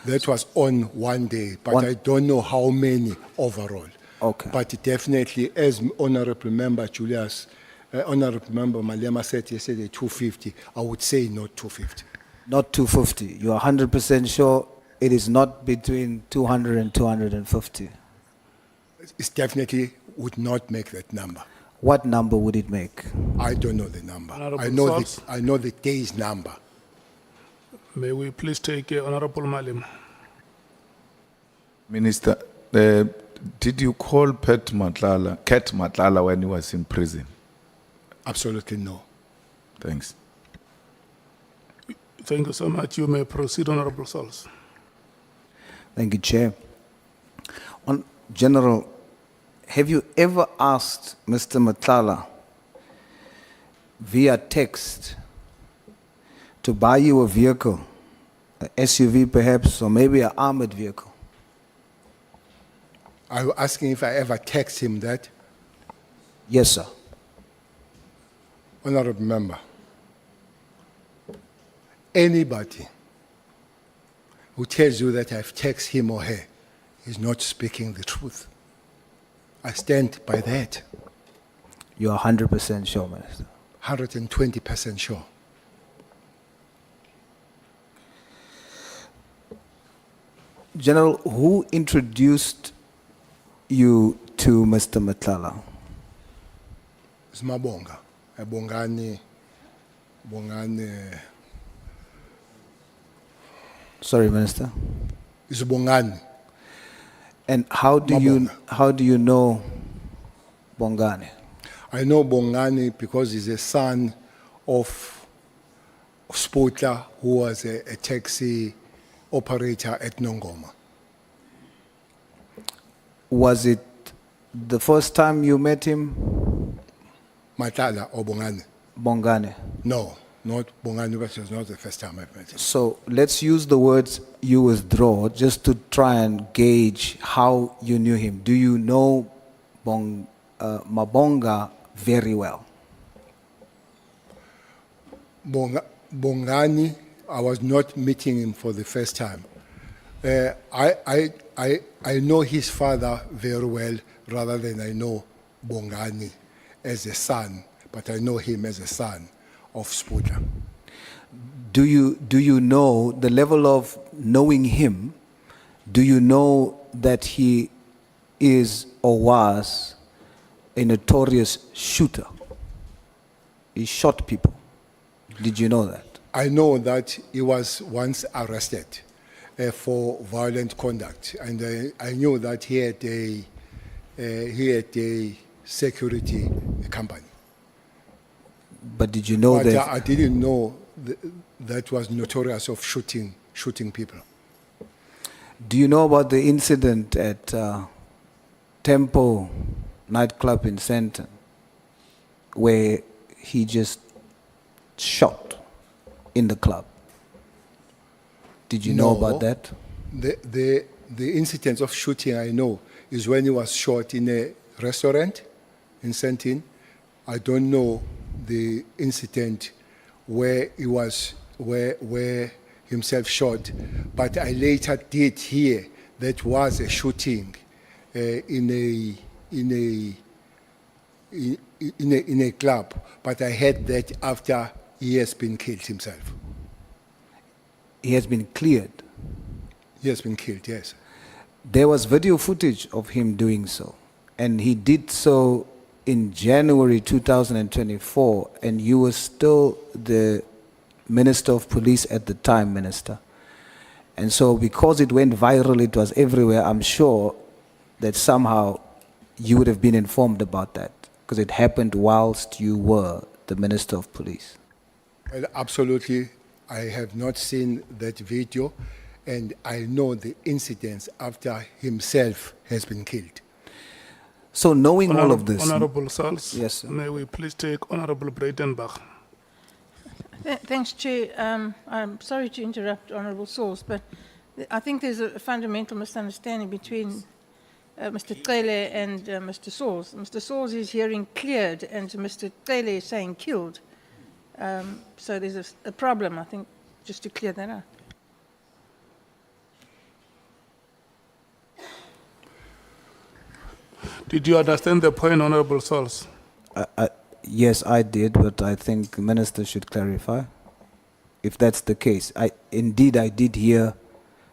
That was on one day, but I don't know how many overall. Okay. But definitely, as Honorable Member Julius, Honorable Member Malema said yesterday, 250, I would say not 250. Not 250. You are 100% sure it is not between 200 and 250? It definitely would not make that number. What number would it make? I don't know the number. Honorable Sals. I know the day's number. May we please take Honorable Malema? Minister, did you call Kat Nhlanhla when he was in prison? Absolutely no. Thanks. Thank you so much. You may proceed, Honorable Sals. Thank you, Chair. General, have you ever asked Mr. Nhlanhla via text to buy you a vehicle, an SUV perhaps, or maybe an armored vehicle? Are you asking if I ever text him that? Yes, sir. Honorable Member, anybody who tells you that I've texted him or her is not speaking the truth. I stand by that. You are 100% sure, Minister. 120% sure. General, who introduced you to Mr. Nhlanhla? It's Mabonga. Bongani. Sorry, Minister. It's Bongani. And how do you know Bongani? I know Bongani because he's a son of Spotla, who was a taxi operator at Nongoma. Was it the first time you met him? Matala or Bongani? Bongani. No, not Bongani, which was not the first time I've met him. So let's use the words you withdraw just to try and gauge how you knew him. Do you know Mabonga very well? Bongani, I was not meeting him for the first time. I know his father very well rather than I know Bongani as a son, but I know him as a son of Sputla. Do you know the level of knowing him? Do you know that he is or was a notorious shooter? He shot people. Did you know that? I know that he was once arrested for violent conduct, and I knew that he had a security company. But did you know But that? I didn't know that was notorious of shooting people. Do you know about the incident at Temple nightclub in Sandton where he just shot in the club? Did you know about that? The incident of shooting I know is when he was shot in a restaurant in Sandton. I don't know the incident where he was where himself shot, but I later did hear that was a shooting in a club, but I heard that after he has been killed himself. He has been cleared. He has been killed, yes. There was video footage of him doing so, and he did so in January 2024, and you were still the Minister of Police at the time, Minister. And so because it went viral, it was everywhere, I'm sure that somehow you would have been informed about that, because it happened whilst you were the Minister of Police. Well, absolutely, I have not seen that video, and I know the incidents after himself has been killed. So knowing all of this, Honorable Sals. Yes, sir. May we please take Honorable Breitenbach. Thanks, Chair. I'm sorry to interrupt Honourable Sauls, but I think there's a fundamental misunderstanding between Mr. Cele and Mr. Sauls. Mr. Sauls is hearing cleared, and Mr. Cele is saying killed. So there's a problem, I think, just to clear that up. Did you understand the point, Honorable Sals? yes, I did, but I think the Minister should clarify if that's the case. Indeed, I did hear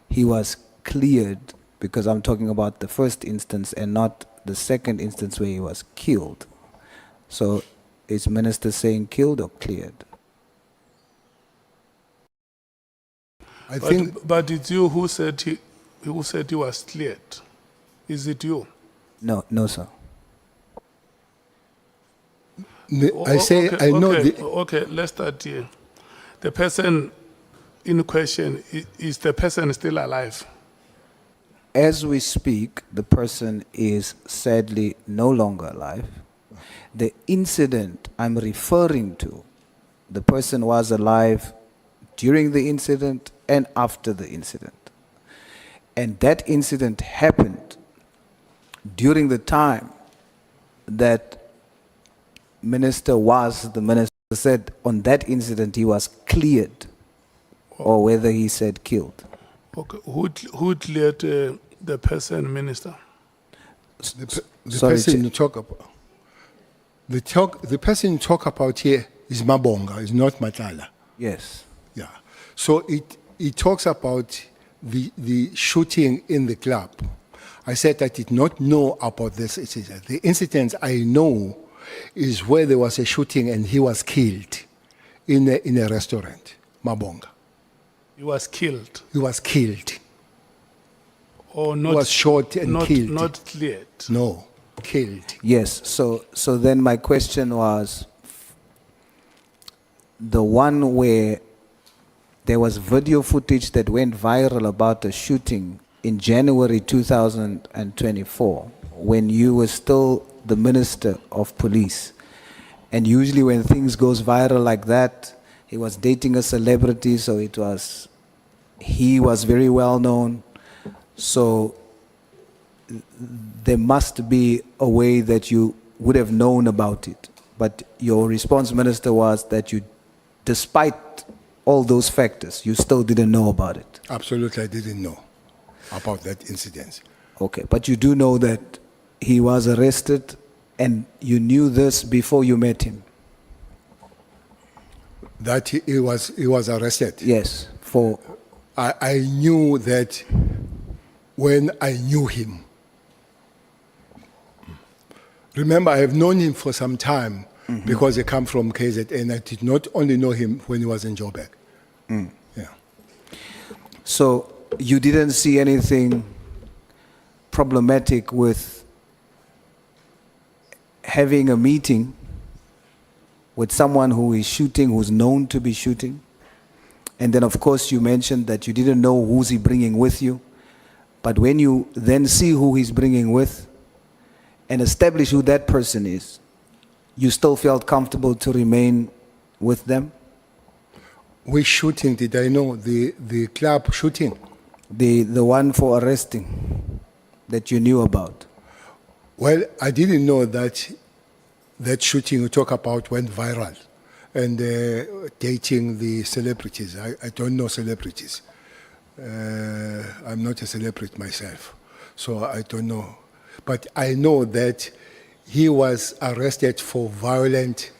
he was cleared, because I'm talking about the first instance and not the second instance where he was killed. So is Minister saying killed or cleared? I think But it's you who said he was cleared. Is it you? No, sir. I say Okay, I know okay, okay, let's start here. The person in question, is the person still alive? As we speak, the person is sadly no longer alive. The incident I'm referring to, the person was alive during the incident and after the incident. And that incident happened during the time that Minister was, the Minister said on that incident he was cleared, or whether he said killed. Okay, who cleared the person, Minister? the Sorry, person Chair. you talk about. The person you talk about here is Mabonga, is not Matala. Yes. Yeah. So it talks about the shooting in the club. I said I did not know about this incident. The incident I know is where there was a shooting and he was killed in a restaurant, Mabonga. He was killed He was killed. or He not? was shot and killed. Not cleared. No, killed. Yes, so then my question was, the one where there was video footage that went viral about a shooting in January 2024, when you were still the Minister of Police. And usually when things goes viral like that, He was dating a celebrity, so he was very well known. So there must be a way that you would have known about it. But your response, Minister, was that you, despite all those factors, you still didn't know about it. Absolutely, I didn't know about that incident. Okay, but you do know that he was arrested and you knew this before you met him? That he was arrested. Yes, for... I knew that when I knew him. Remember, I have known him for some time because he come from KZN. I did not only know him when he was in Joburg. Yeah. So you didn't see anything problematic with having a meeting with someone who is shooting, who's known to be shooting? And then, of course, you mentioned that you didn't know who's he bringing with you. But when you then see who he's bringing with and establish who that person is, you still felt comfortable to remain with them? Which shooting did I know? The club shooting? The one for arresting that you knew about? Well, I didn't know that that shooting you talk about went viral and dating the celebrities. I don't know celebrities. I'm not a celebrity myself, so I don't know. But I know that he was arrested for violent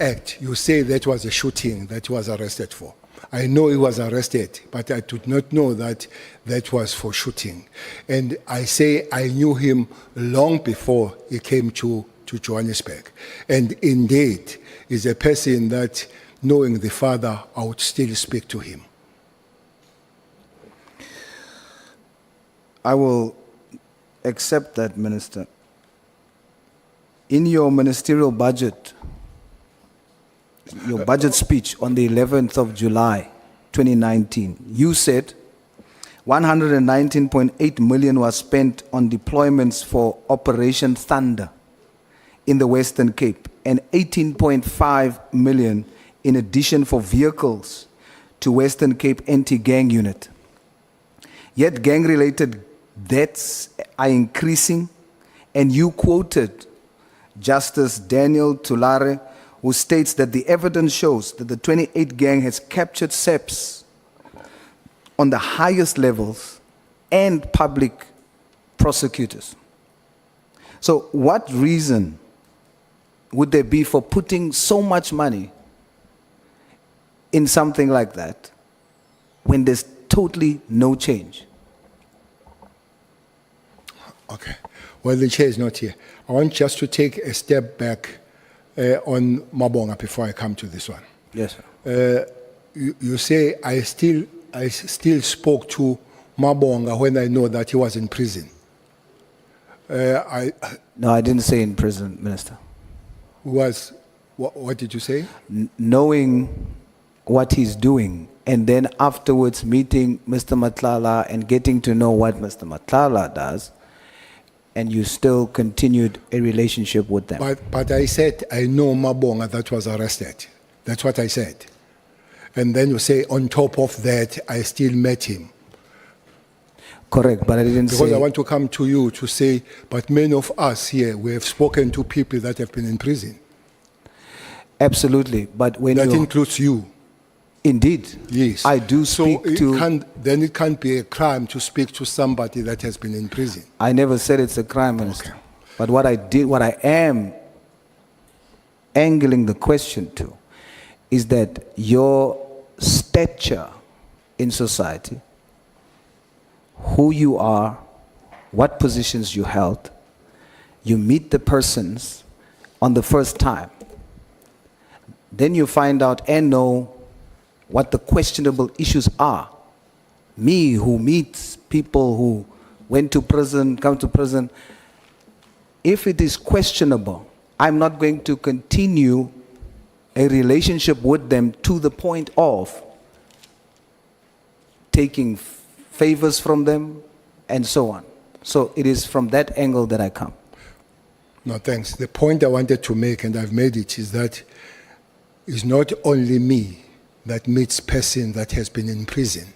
act. You say that was a shooting that he was arrested for. I know he was arrested, but I did not know that that was for shooting. And I say I knew him long before he came to Johannesburg. And indeed, is a person that, knowing the father, I would still speak to him. I will accept that, Minister. In your ministerial budget, your budget speech on the 11th of July, 2019, you said 119.8 million was spent on deployments for Operation Thunder in the Western Cape and 18.5 million in addition for vehicles to Western Cape anti-gang unit. Yet gang-related deaths are increasing, and you quoted Justice Daniel Tulare, who states that the evidence shows that the 28 gang has captured SEPs on the highest levels and public prosecutors. So what reason would there be for putting so much money in something like that when there's totally no change? Okay. Well, the chair is not here. I want just to take a step back on Mabonga before I come to this one. Yes, sir. You say I still spoke to Mabonga when I know that he was in prison. No, I didn't say in prison, Minister. What did you say? Knowing what he's doing, and then afterwards meeting Mr. Matlala and getting to know what Mr. Matlala does, and you still continued a relationship with them. But I said, I know Mabonga that was arrested. That's what I said. And then you say, on top of that, I still met him. Correct, but I didn't say... Because I want to come to you to say, but many of us here, we have spoken to people that have been in prison. Absolutely, but when that includes you. Indeed. Yes. I do speak then it can't be a crime to speak to somebody that has been in prison. I never said it's a crime, Minister. Okay. But what I am angling the question to is that your stature in society, who you are, what positions you held, you meet the persons on the first time. Then you find out and know what the questionable issues are. Me, who meets people who went to prison, come to prison, if it is questionable, I'm not going to continue a relationship with them to the point of taking favors from them and so on. So it is from that angle that I come. No, thanks. The point I wanted to make, and I've made it, is that it's not only me that meets person that has been in prison.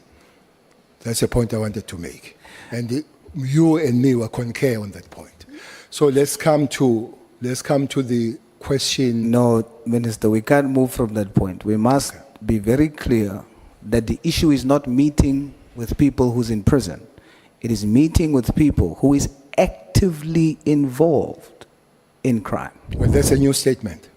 That's a point I wanted to make. And you and me will concur on that point. So let's come to the question. No, Minister, we can't move from that point. We must be very clear that the issue is not meeting with people who's in prison. It is meeting with people who is actively involved in crime. Well, that's a new statement.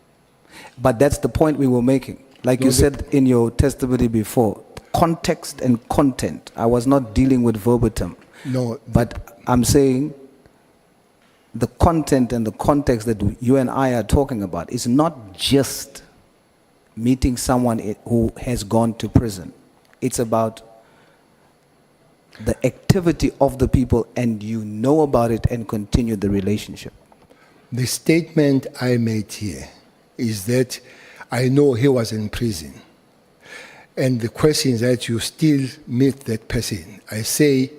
But that's the point we were making. Like you said in your testimony before, context and content. I was not dealing with verbatim. No, But I'm saying the content and the context that you and I are talking about is not just meeting someone who has gone to prison. It's about the activity of the people, and you know about it and continue the relationship. the statement I made here is that I know he was in prison. And the question is that you still meet that person. I say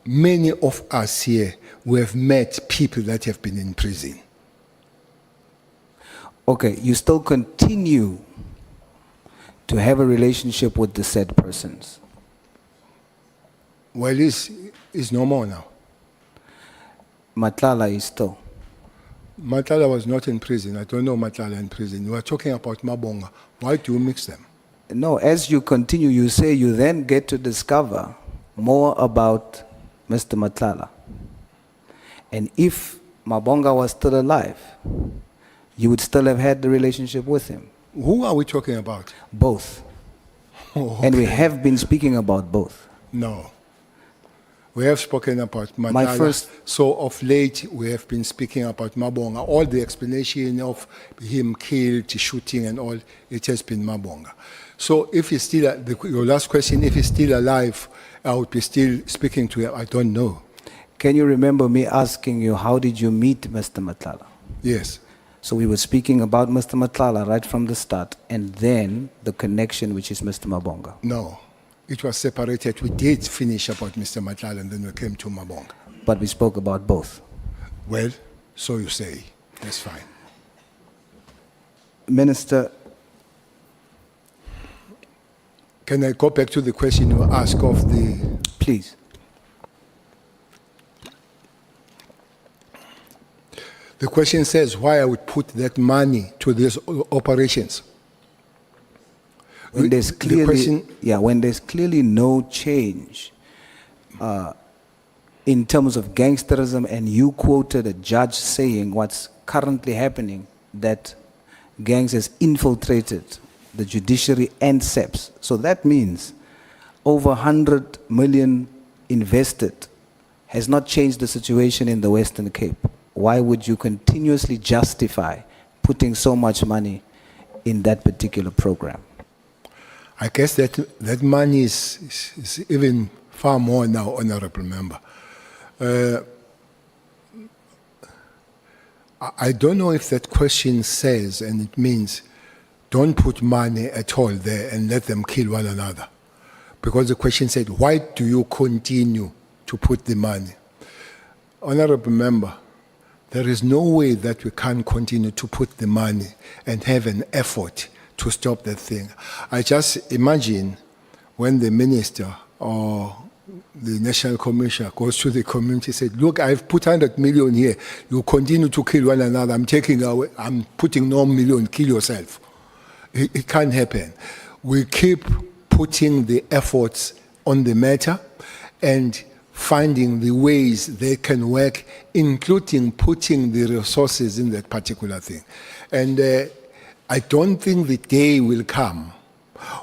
many of us here, we have met people that have been in prison. Okay, you still continue to have a relationship with the said persons. Well, it's no more now. Matlala is still. Matala was not in prison. I don't know Matala in prison. We are talking about Mabonga. Why do you mix them? No, as you continue, you say you then get to discover more about Mr. Matlala. And if Mabonga was still alive, you would still have had the relationship with him. Who are we talking about? Both. Oh, And we have been speaking about both. no. We have spoken about Matala. My first- So of late, we have been speaking about Mabonga. All the explanation of him killed, shooting and all, it has been Mabonga. So if he's still, your last question, if he's still alive, I would be still speaking to him. I don't know. Can you remember me asking you, how did you meet Mr. Matlala? Yes. So we were speaking about Mr. Matlala right from the start, and then the connection, which is Mr. Mabonga. No. It was separated. We did finish about Mr. Matlala and then we came to Mabonga. But we spoke about both. Well, so you say. That's fine. Minister, Can I go back to the question you asked of the... please. The question says why I would put that money to these operations. When there's The clearly, question- when there's clearly no change in terms of gangsterism, and you quoted a judge saying what's currently happening, that gangs has infiltrated the judiciary and SEPs. So that means over 100 million invested has not changed the situation in the Western Cape. Why would you continuously justify putting so much money in that particular program? I guess that money is even far more now, Honorable Member. I don't know if that question says, and it means, don't put money at all there and let them kill one another. Because the question said, why do you continue to put the money? Honorable Member, there is no way that we can continue to put the money and have an effort to stop that thing. I just imagine when the minister or the national commissioner goes to the community and said, look, I've put 100 million here. You continue to kill one another. I'm putting no million, kill yourself. It can't happen. We keep putting the efforts on the matter and finding the ways they can work, including putting the resources in that particular thing. And I don't think the day will come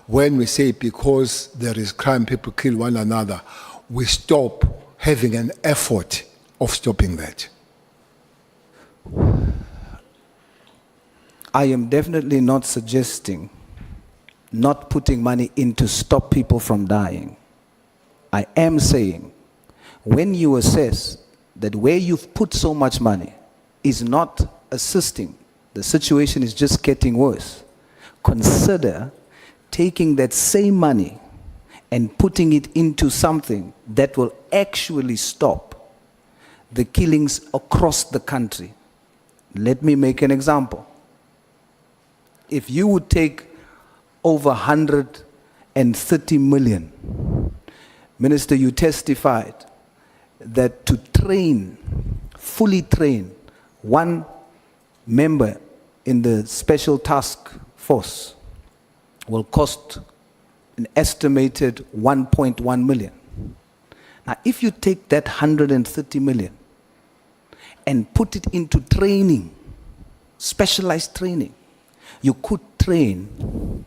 when we say because there is crime, people kill one another, we stop having an effort of stopping that. I am definitely not suggesting not putting money in to stop people from dying. I am saying when you assess that where you've put so much money is not assisting, the situation is just getting worse, consider taking that same money and putting it into something that will actually stop the killings across the country. Let me make an example. if you would take over 130 million, Minister, you testified that to train, fully train, one member in the special task force will cost an estimated 1.1 million. Now, if you take that 130 million and put it into training, specialized training, you could train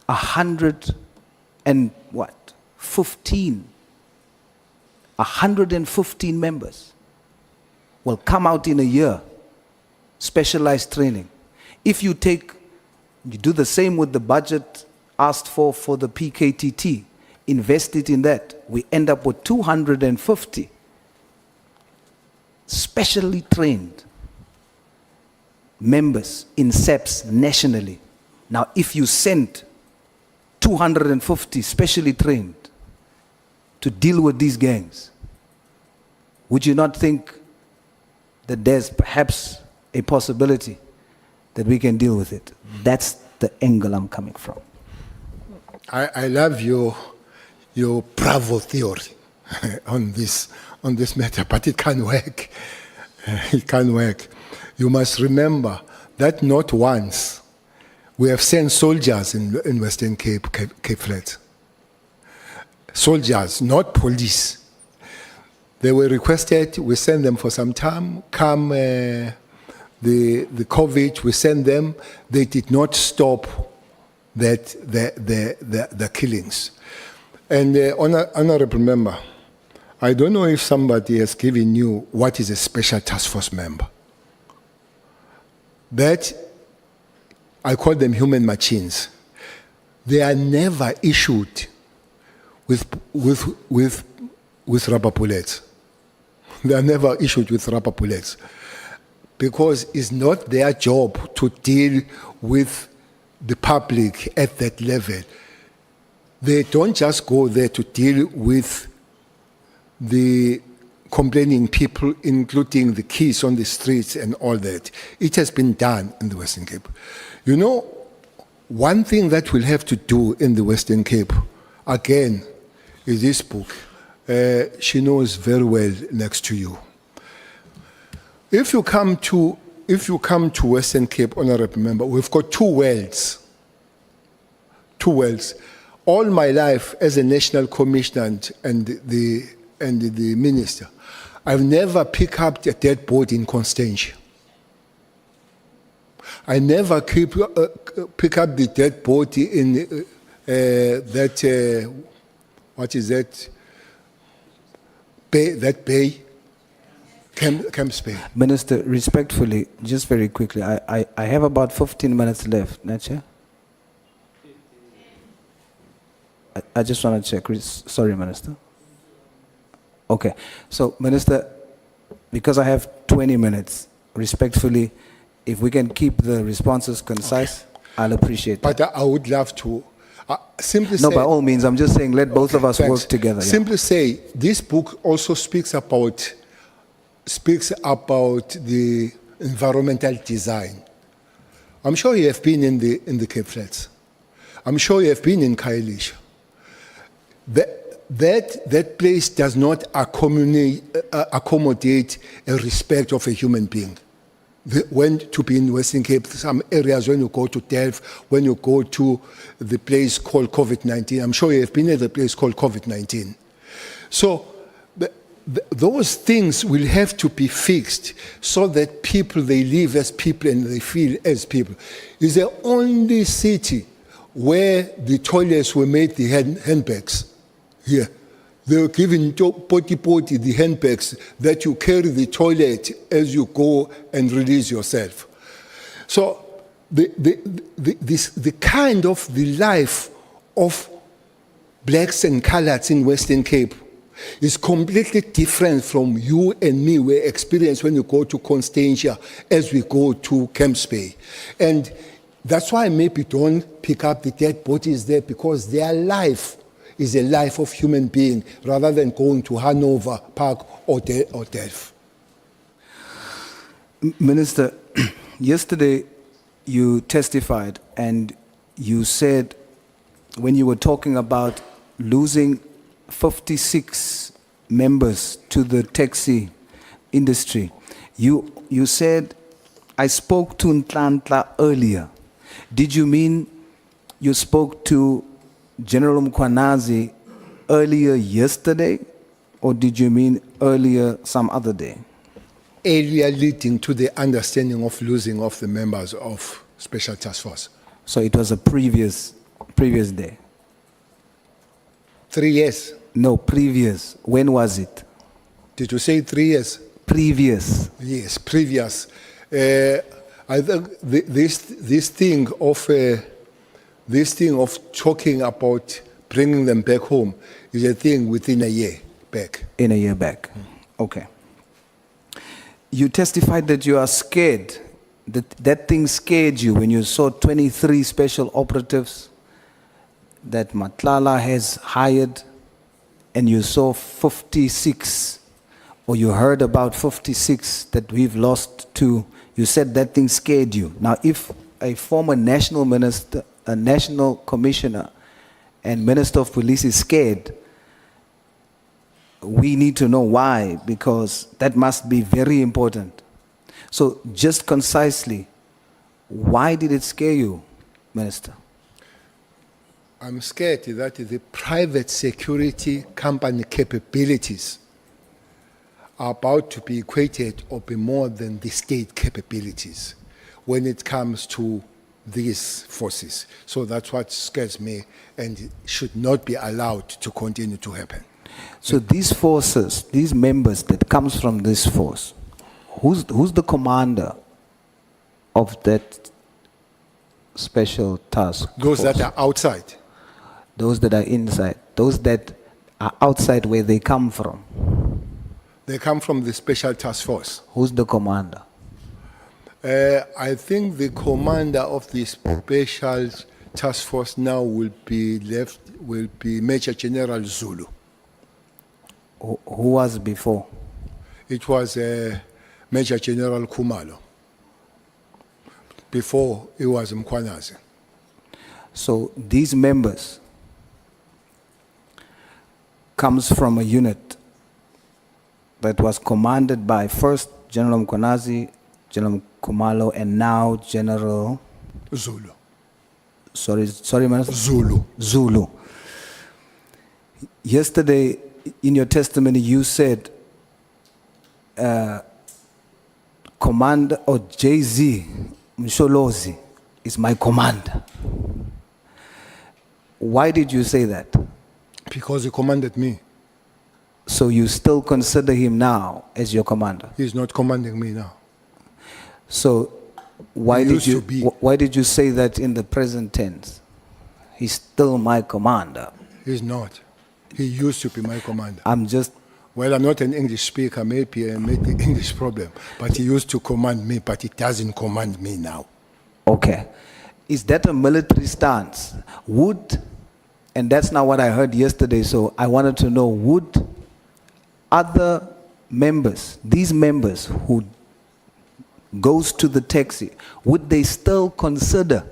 115 members will come out in a year, specialized training. If you do the same with the budget asked for the PKTT, invest it in that, we end up with 250 specially trained members in SEPs nationally. Now, if you send 250 specially trained to deal with these gangs, would you not think that there's perhaps a possibility that we can deal with it? That's the angle I'm coming from. I love your bravo theory on this matter, but it can't work. It can't work. You must remember that not once we have sent soldiers in Western Cape Flats. Soldiers, not police. They were requested, we sent them for some time. Come the COVID, we sent them. They did not stop the killings. And honorable member, I don't know if somebody has given you what is a special task force member. That, I call them human machines. They are never issued with rubber bullets. They are never issued with rubber bullets because it's not their job to deal with the public at that level. They don't just go there to deal with the complaining people, including the kids on the streets and all that. It has been done in the Western Cape. You know, one thing that we'll have to do in the Western Cape, again, is this book. She knows very well next to you. If you come to Western Cape, honorable member, we've got two wells. Two wells. All my life as a national commissioner and the minister, I've never picked up a dead body in Constantia. I never pick up the dead body in what is that? Bay? Camps Bay. Minister, respectfully, just very quickly, I have about 15 minutes left, Nacha. I just want to check. Sorry, Minister. Okay. So, Minister, because I have 20 minutes, respectfully, if we can keep the responses concise, okay, I'll appreciate that. But I would love to simply say... No, by all means, I'm just saying let both of us work together. Simply say, this book also speaks about the environmental design. I'm sure you have been in the Cape Flats. I'm sure you have been in Khayelitsha. That place does not accommodate a respect of a human being. When to be in Western Cape, some areas when you go to Delft, when you go to the place called COVID-19, I'm sure you have been at the place called COVID-19. So those things will have to be fixed so that people, they live as people and they feel as people. It's the only city where the toilets were made the handbags. Here, they were given poti the handbags that you carry the toilet as you go and release yourself. So the kind of the life of blacks and coloureds in Western Cape is completely different from you and me we experience when you go to Constantia as we go to Camps Bay. And that's why maybe don't pick up the dead bodies there, because their life is a life of human being rather than going to Hanover Park or Delft. Minister, yesterday you testified and you said, when you were talking about losing 56 members to the taxi industry, you said, I spoke to Nhlanhla earlier. Did you mean you spoke to General Mkhwanazi earlier yesterday, or did you mean earlier some other day? Earlier leading to the understanding of losing of the members of Special Task Force. So it was a previous day? 3 years. No, previous. When was it? Did you say 3 years? Previous. Yes, previous. I think this thing of talking about bringing them back home is a thing within a year back. In a year back. Okay. You testified that you are scared, that thing scared you when you saw 23 special operatives that Matlala has hired, and you saw 56, or you heard about 56 that we've lost to. You said that thing scared you. Now, if a former national minister, a national commissioner, and minister of police is scared, we need to know why, because that must be very important. So, just concisely, why did it scare you, Minister? I'm scared that the private security company capabilities are about to be equated or be more than the state capabilities when it comes to these forces. So that's what scares me and should not be allowed to continue to happen. So these forces, these members that comes from this force, who's the commander of that special task Those force? that are outside. Those that are inside, those that are outside where they come from. They come from the Special Task Force. Who's the commander? I think the commander of the Special Task Force now will be Major General Zulu. Who was before? It was Major General Khumalo. Before, it was Mkhwanazi. So these members comes from a unit that was commanded by first General Mkhwanazi, General Khumalo, and now General Zulu. Sorry, Minister? Zulu. Yesterday, in your testimony, you said Commander or JZ Msholozi is my commander. Why did you say that? Because he commanded me. So you still consider him now as your commander? He's not commanding me now. So why He did used to you be. why did you say that in the present tense? He's still my commander. He's not. He used to be my commander. I'm just Well, I'm not an English speaker, maybe I made the English problem. But he used to command me, but he doesn't command me now. okay. Is that a military stance? And that's not what I heard yesterday, so I wanted to know, would other members, these members who goes to the taxi, would they still consider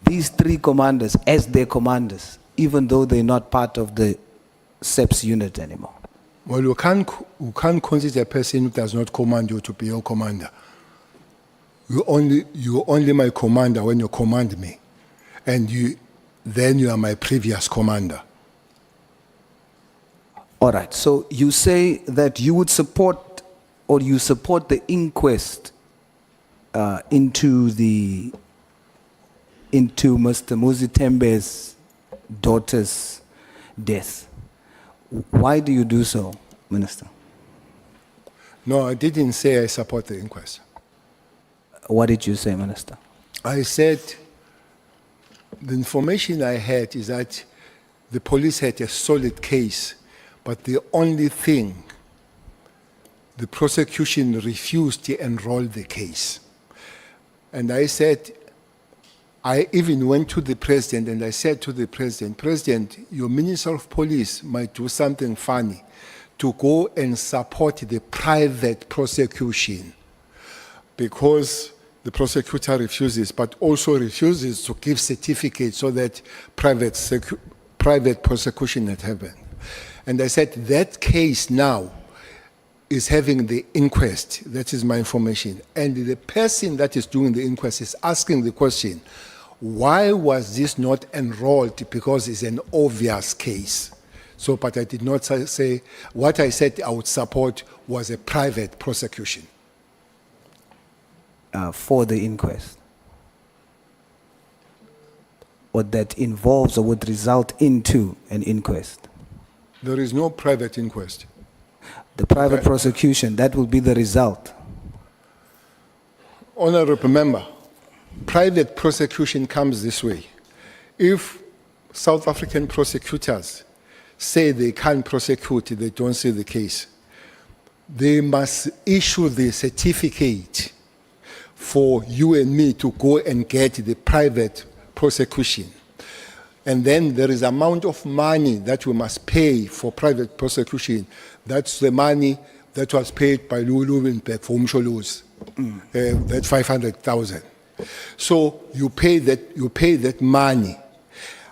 these three commanders as their commanders, even though they're not part of the SEPS unit anymore? Well, you can't consider a person who does not command you to be your commander. You're only my commander when you command me. And then you are my previous commander. All right, so you say that you would support, or you support the inquest into Mr. Muzitembe's daughter's death. Why do you do so, Minister? No, I didn't say I support the inquest. What did you say, Minister? I said the information I had is that the police had a solid case, but the only thing, the prosecution refused to enroll the case. And I said, I even went to the president and I said to the president, President, your Minister of Police might do something funny to go and support the private prosecution, because the prosecutor refuses, but also refuses to give certificates so that private prosecution had happened. And I said that case now is having the inquest. That is my information. And the person that is doing the inquest is asking the question, why was this not enrolled? Because it's an obvious case. So, but I did not say, what I said I would support was a private prosecution. For the inquest, or that involves or would result into an inquest. There is no private inquest. The private prosecution, that will be the result. Honorable member, private prosecution comes this way. If South African prosecutors say they can't prosecute, they don't see the case, they must issue the certificate for you and me to go and get the private prosecution. And then there is amount of money that we must pay for private prosecution. That's the money that was paid by Lulu for Umsholo's. That 500,000. So you pay that money.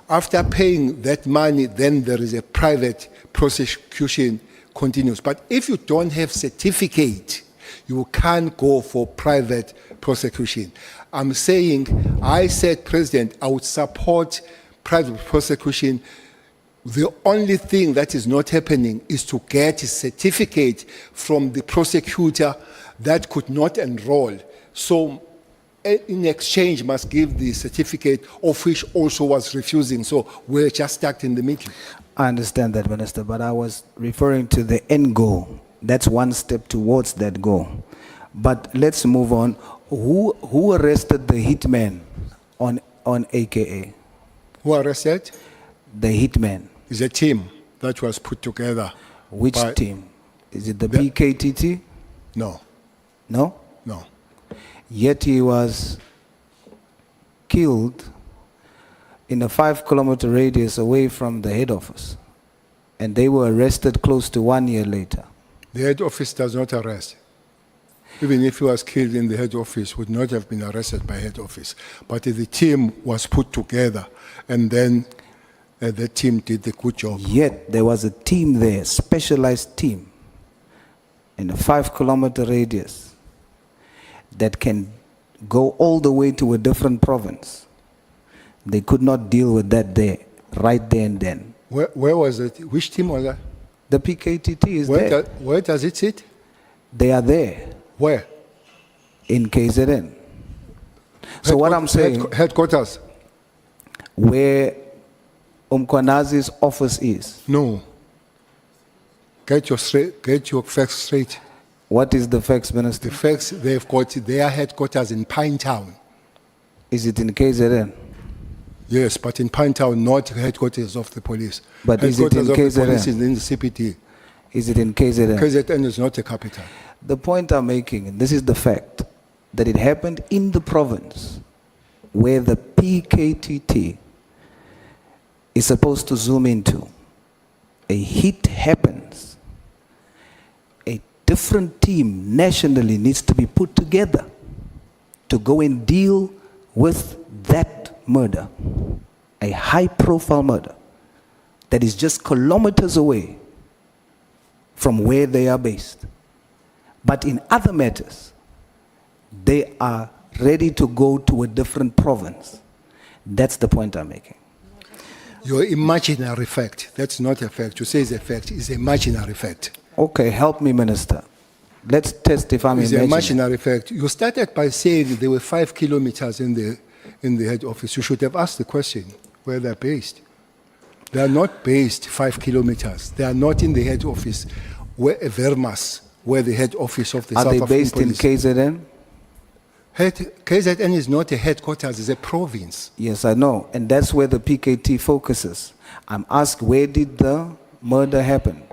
After paying that money, then there is a private prosecution continues. But if you don't have certificate, you can't go for private prosecution. I'm saying, I said, President, I would support private prosecution. The only thing that is not happening is to get a certificate from the prosecutor that could not enroll. So in exchange must give the certificate, of which also was refusing. So we're just stuck in the middle. I understand that, Minister, but I was referring to the end goal. That's one step towards that goal. But let's move on. Who arrested the hitman on AKA? Who arrested? The hitman. It's a team that was put together. Which by- team? Is it the PKTT? No, No? no. Yet he was killed in a 5-kilometer radius away from the head office. And they were arrested close to 1 year later. The head office does not arrest. Even if he was killed in the head office, would not have been arrested by head office. But the team was put together, and then the team did the good job. Yet there was a team there, specialized team, in a 5-kilometer radius that can go all the way to a different province. They could not deal with that there, right there and then. Where was it? Which team was that? The PKTT is there. Where does it sit? They are there Where? in KZN. So what I'm saying, Headquarters? where Mkhwanazi's office is, No. Get your facts straight. what is the facts, Minister? The facts, they've got their headquarters in Pinetown. Is it in KZN? Yes, but in Pinetown, not headquarters of the police. But is it in Headquarters of the police KZN? is in the CPT. Is it in KZN? KZN is not a capital. The point I'm making, and this is the fact, that it happened in the province where the PKTT is supposed to zoom into. A hit happens. A different team nationally needs to be put together to go and deal with that murder, a high-profile murder that is just kilometers away from where they are based. But in other matters, they are ready to go to a different province. That's the point I'm making. Your imaginary fact, that's not a fact. You say it's a fact, it's imaginary fact. Okay, help me, Minister. Let's test if I'm It's an imagining. imaginary fact. You started by saying there were 5 kilometers in the head office. You should have asked the question where they're based. They are not based 5 kilometers. They are not in the head office, where Vermas, where the head office of the Are South they African based in police. KZN? KZN is not a headquarters, it's a province. Yes, I know. And that's where the PKT focuses. I'm asked, where did the murder happen?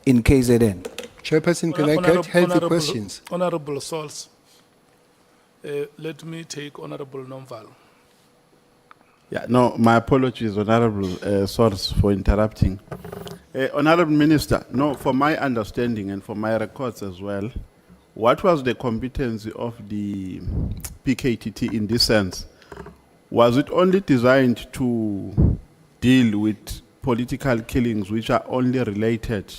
In KZN. Chairperson, can I get healthy questions? Honorable Souls, let me take Honorable Nomval. Yeah, no, my apologies, Honorable Source, for interrupting. Honorable Minister, no, for my understanding and for my records as well, what was the competency of the PKTT in this sense? Was it only designed to deal with political killings which are only related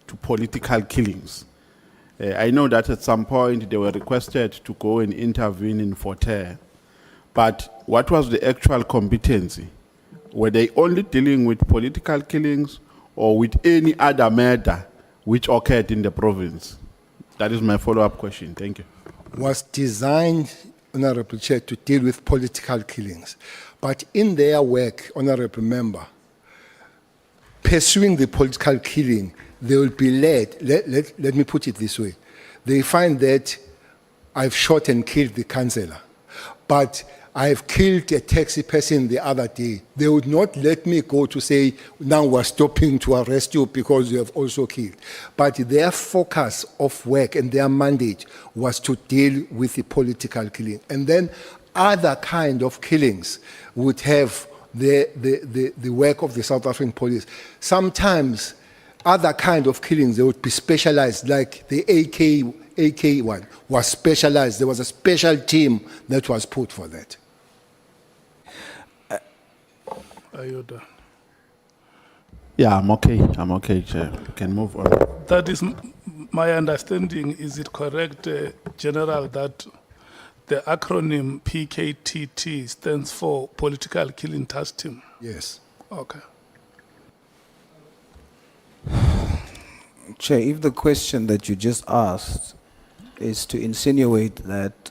to political killings? I know that at some point they were requested to go and intervene in Forterre, but what was the actual competency? Were they only dealing with political killings or with any other murder which occurred in the province? That is my follow-up question. Thank you. Was designed, Honorable Chair, to deal with political killings. But in their work, Honorable Member, pursuing the political killing, they will be led, let me put it this way, they find that I've shot and killed the councillor, but I've killed a taxi person the other day. They would not let me go to say, now we're stopping to arrest you because you have also killed. But their focus of work and their mandate was to deal with the political killing. And then other kind of killings would have the work of the South African police. Sometimes other kind of killings, they would be specialized, like the AK one was specialized. There was a special team that was put for that. Are you done? Yeah, I'm okay, Chair. You can move on. That is my understanding. Is it correct, General, that the acronym PKTT stands for Political Killing Task Team? Yes. Okay. Chair, if the question that you just asked is to insinuate that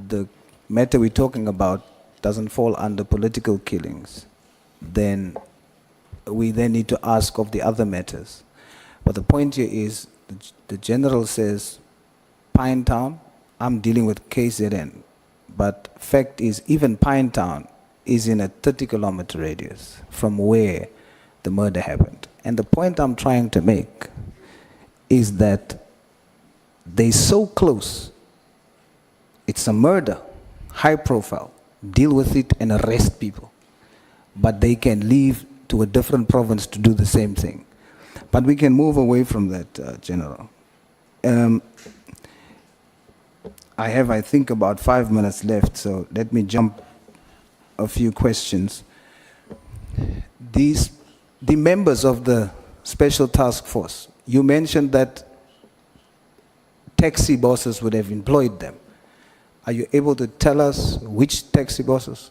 the matter we're talking about doesn't fall under political killings, then we then need to ask of the other matters. But the point here is, the General says, Pinetown, I'm dealing with KZN. But fact is, even Pinetown is in a 30-kilometer radius from where the murder happened. And the point I'm trying to make is that they're so close. It's a murder, high profile, deal with it and arrest people. But they can leave to a different province to do the same thing. But we can move away from that, General. I have, I think, about 5 minutes left, so let me jump a few questions. The members of the Special Task Force, you mentioned that taxi bosses would have employed them. Are you able to tell us which taxi bosses?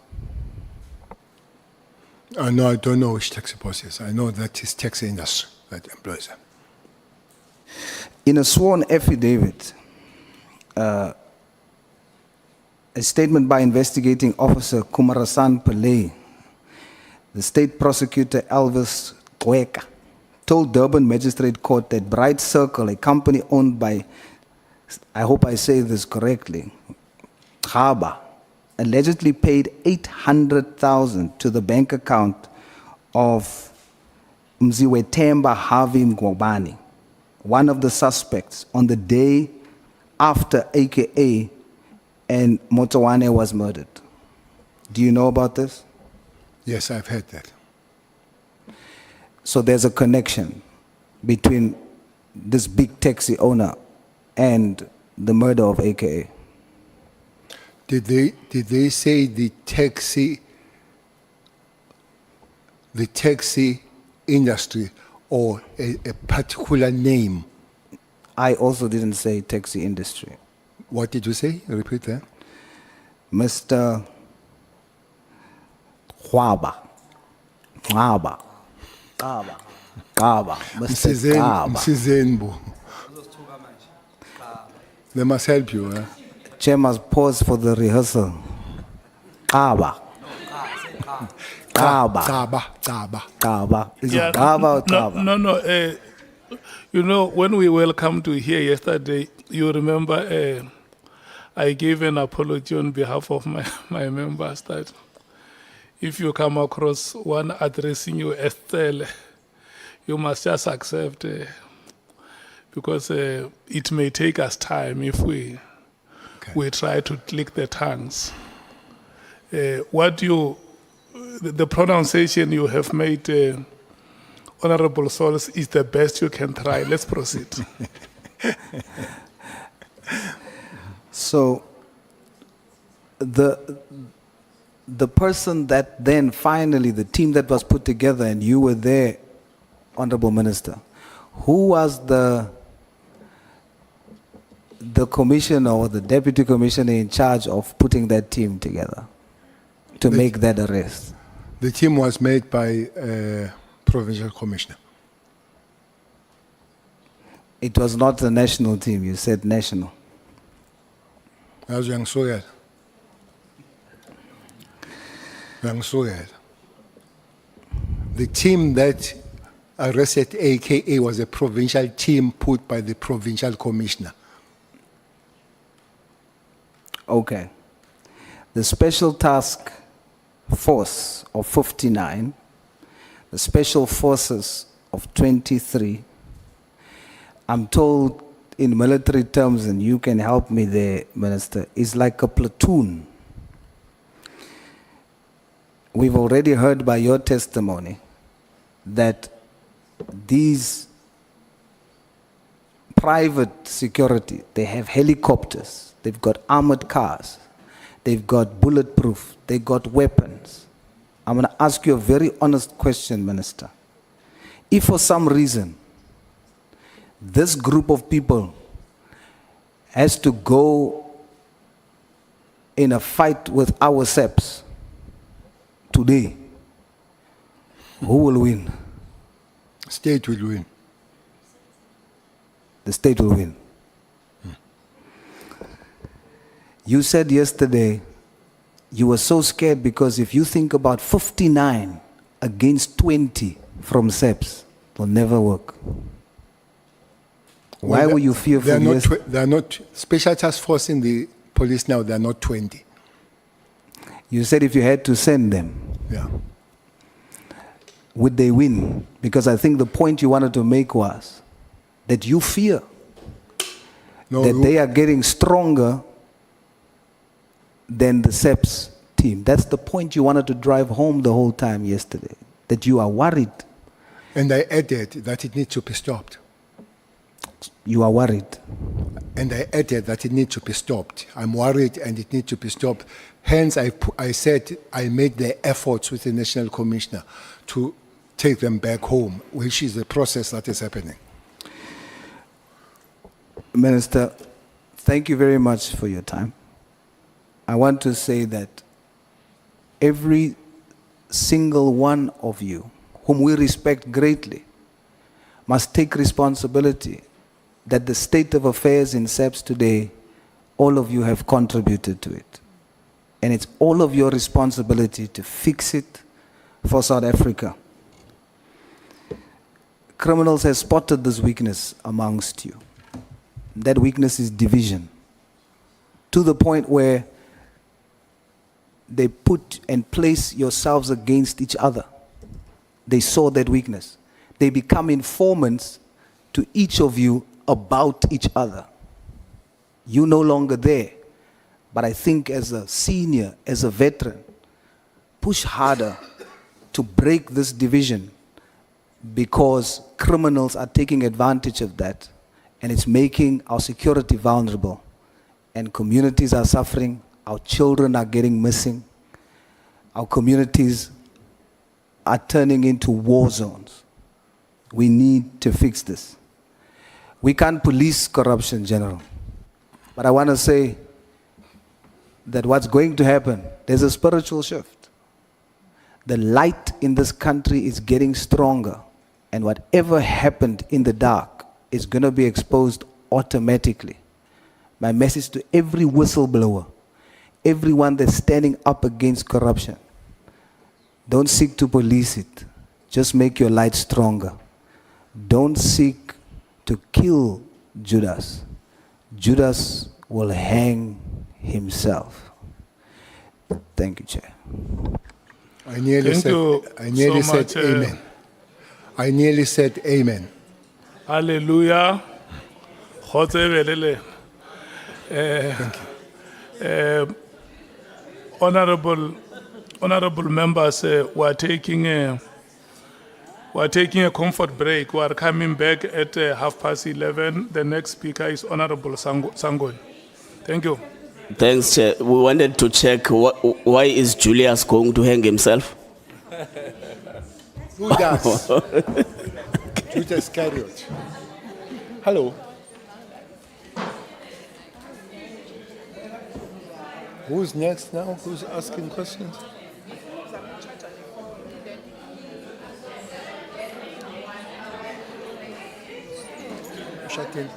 No, I don't know which taxi bosses. I know that it's taxi industry that employs them. In a sworn affidavit, a statement by investigating officer Kumarasan Pillay, the state prosecutor Elvis Gweka, told Durban Magistrate Court that Bright Circle, a company owned by, I hope I say this correctly, Khaba, allegedly paid 800,000 to the bank account of Mziwetemba Harvey Mgobani, one of the suspects, on the day after AKA and Motowane was murdered. Do you know about this? Yes, I've heard that. So there's a connection between this big taxi owner and the murder of AKA. Did they say the taxi industry or a particular name? I also didn't say taxi industry. What did you say? Repeat that. Mr. Mr. Msizenbu. They must help you. Chair must pause for the rehearsal. Kaba. Is it Kaba or Kaba? No. You know, when we welcomed you here yesterday, you remember I gave an apology on behalf of my members that if you come across one addressing you as Cele, you must just accept because it may take us time if we try to click the tongues. The pronunciation you have made, Honorable Souls, is the best you can try. Let's proceed. So the person that then finally, the team that was put together, and you were there, Honorable Minister, who was the commissioner or the deputy commissioner in charge of putting that team together to make that arrest? The team was made by provincial commissioner. It was not the national team, you said national. As young soil. Young soil. The team that arrested AKA was a provincial team put by the provincial commissioner. Okay. The Special Task Force of 59, the Special Forces of 23, I'm told in military terms, and you can help me there, Minister, is like a platoon. We've already heard by your testimony that these private security, they have helicopters, they've got armored cars, they've got bulletproof, they've got weapons. I'm going to ask you a very honest question, Minister. If for some reason this group of people has to go in a fight with our SEPs today, who will win? State will win. The state will win. You said yesterday you were so scared because if you think about 59 against 20 from SEPs, it will never work. Why were you fearful? They are not special task force in the police now. They are not 20. You said if you had to send them, Yeah. would they win? Because I think the point you wanted to make was that you fear No, that they are getting stronger than the SEPs team. That's the point you wanted to drive home the whole time yesterday, that you are worried. and I added that it needs to be stopped. You are worried. And I added that it needs to be stopped. I'm worried and it needs to be stopped. Hence, I said I made the efforts with the National Commissioner to take them back home, which is the process that is happening. Minister, thank you very much for your time. I want to say that every single one of you, whom we respect greatly, must take responsibility that the state of affairs in SEPS today, all of you have contributed to it. And it's all of your responsibility to fix it for South Africa. Criminals have spotted this weakness amongst you. That weakness is division, to the point where they put and place yourselves against each other. They saw that weakness. They become informants to each of you about each other. You're no longer there, but I think as a senior, as a veteran, push harder to break this division, because criminals are taking advantage of that, and it's making our security vulnerable, and communities are suffering, our children are getting missing, our communities are turning into war zones. We need to fix this. We can't police corruption, General. But I want to say that what's going to happen, there's a spiritual shift. The light in this country is getting stronger, and whatever happened in the dark is going to be exposed automatically. My message to every whistleblower, everyone that's standing up against corruption, don't seek to police it. Just make your light stronger. Don't seek to kill Judas. Judas will hang himself. Thank you, Chair. I nearly Thank said, you I nearly so said much, amen. I nearly said amen. Hallelujah. Honorable members, we're taking a comfort break. We are coming back at 11:30. The next speaker is Honorable Sangoy. Thank you. Thanks, Chair. We wanted to check why is Julius going to hang himself? Who does? Judas Iscariot. Hello. Who's next now? Who's asking questions? Shut in.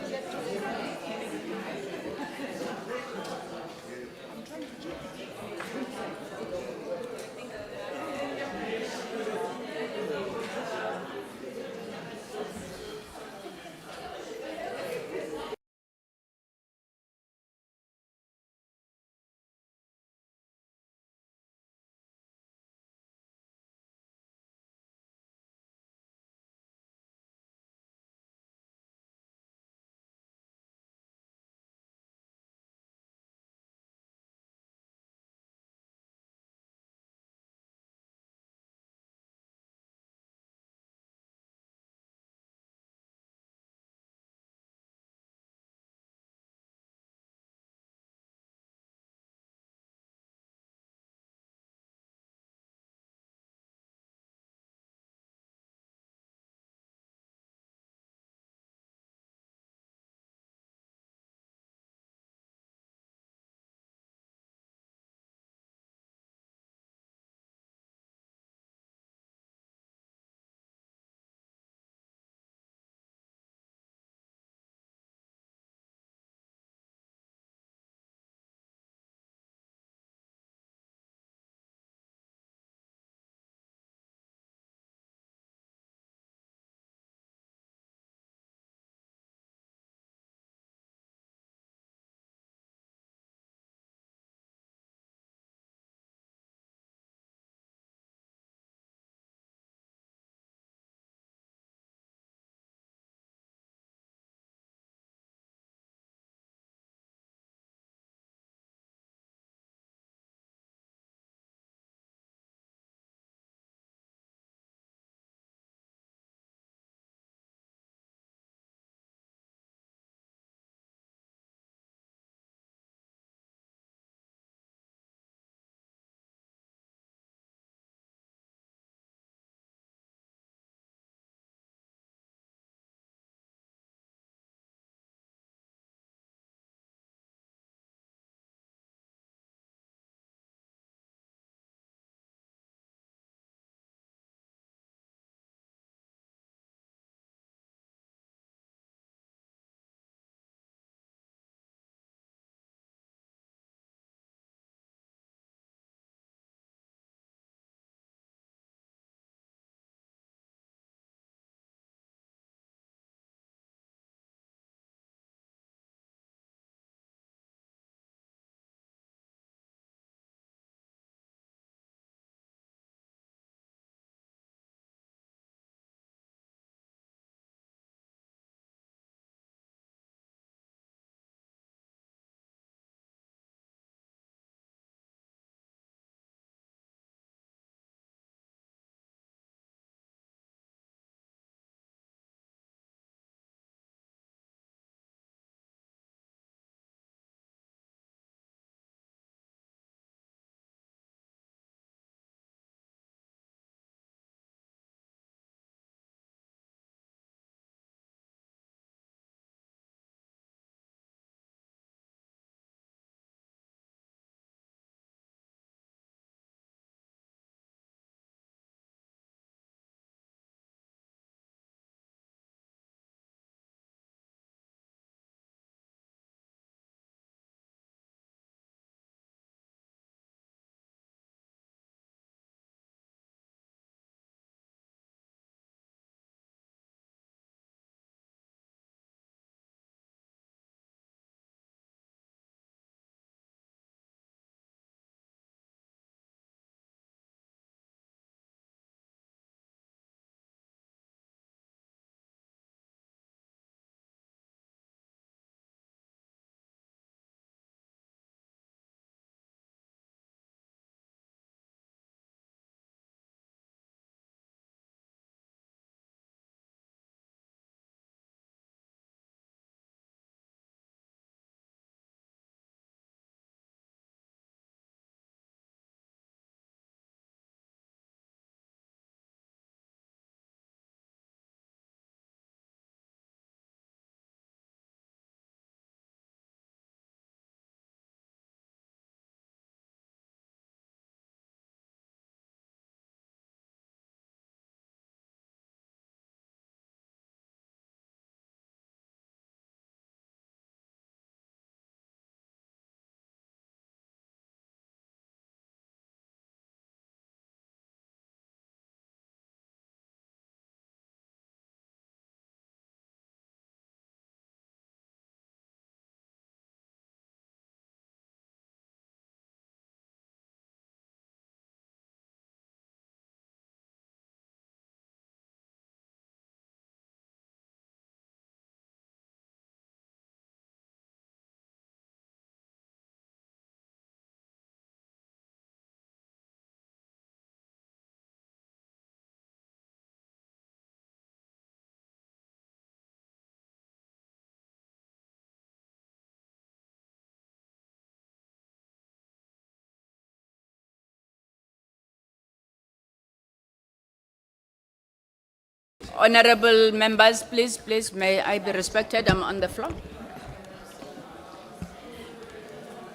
Honorable members, please, may I be respected? I'm on the floor.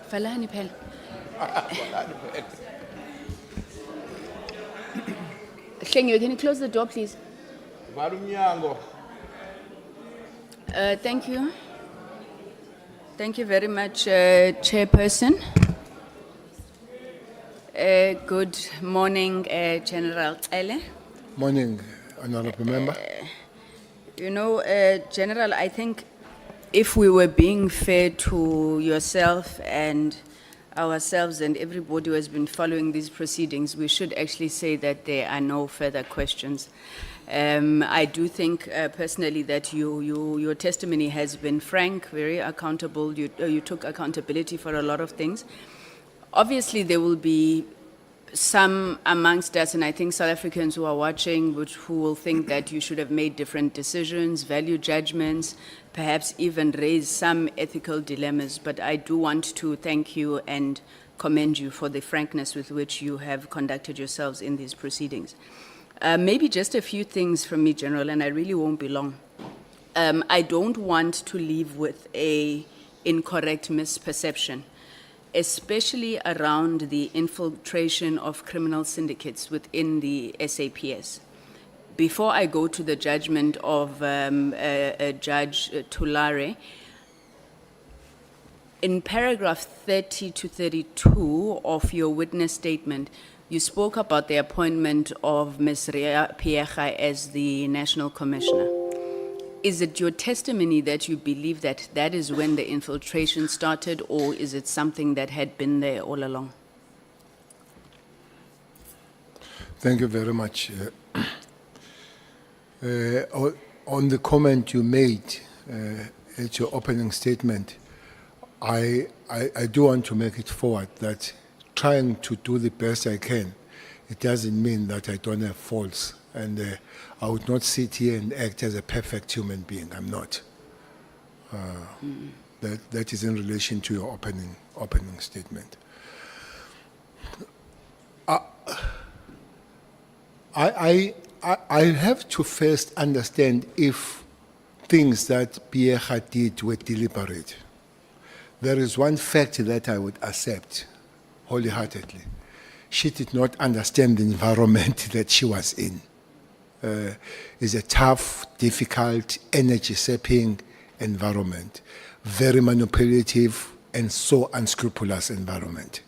Falani phela. Hlengiwe, can you close the door, please? Thank you. Thank you very much, Chairperson. Good morning, General Cele. Morning, Honorable Member. You know, General, I think if we were being fair to yourself and ourselves and everybody who has been following these proceedings, we should actually say that there are no further questions. I do think personally that your testimony has been frank, very accountable. You took accountability for a lot of things. Obviously, there will be some amongst us, and I think South Africans who are watching, who will think that you should have made different decisions, value judgments, perhaps even raise some ethical dilemmas. But I do want to thank you and commend you for the frankness with which you have conducted yourselves in these proceedings. Maybe just a few things from me, General, and I really won't be long. I don't want to leave with an incorrect misperception, especially around the infiltration of criminal syndicates within the SAPS. Before I go to the judgment of Judge Tulare, in paragraph 30 to 32 of your witness statement, you spoke about the appointment of Ms. Ria Piega as the National Commissioner. Is it your testimony that you believe that that is when the infiltration started, or is it something that had been there all along? Thank you very much. On the comment you made at your opening statement, I do want to make it forward that trying to do the best I can, it doesn't mean that I don't have faults. And I would not sit here and act as a perfect human being. I'm not. That is in relation to your opening statement. I have to first understand if things that Piega did were deliberate. There is one fact that I would accept wholeheartedly. She did not understand the environment that she was in. Is a tough, difficult, energy-sapping environment, very manipulative and so unscrupulous environment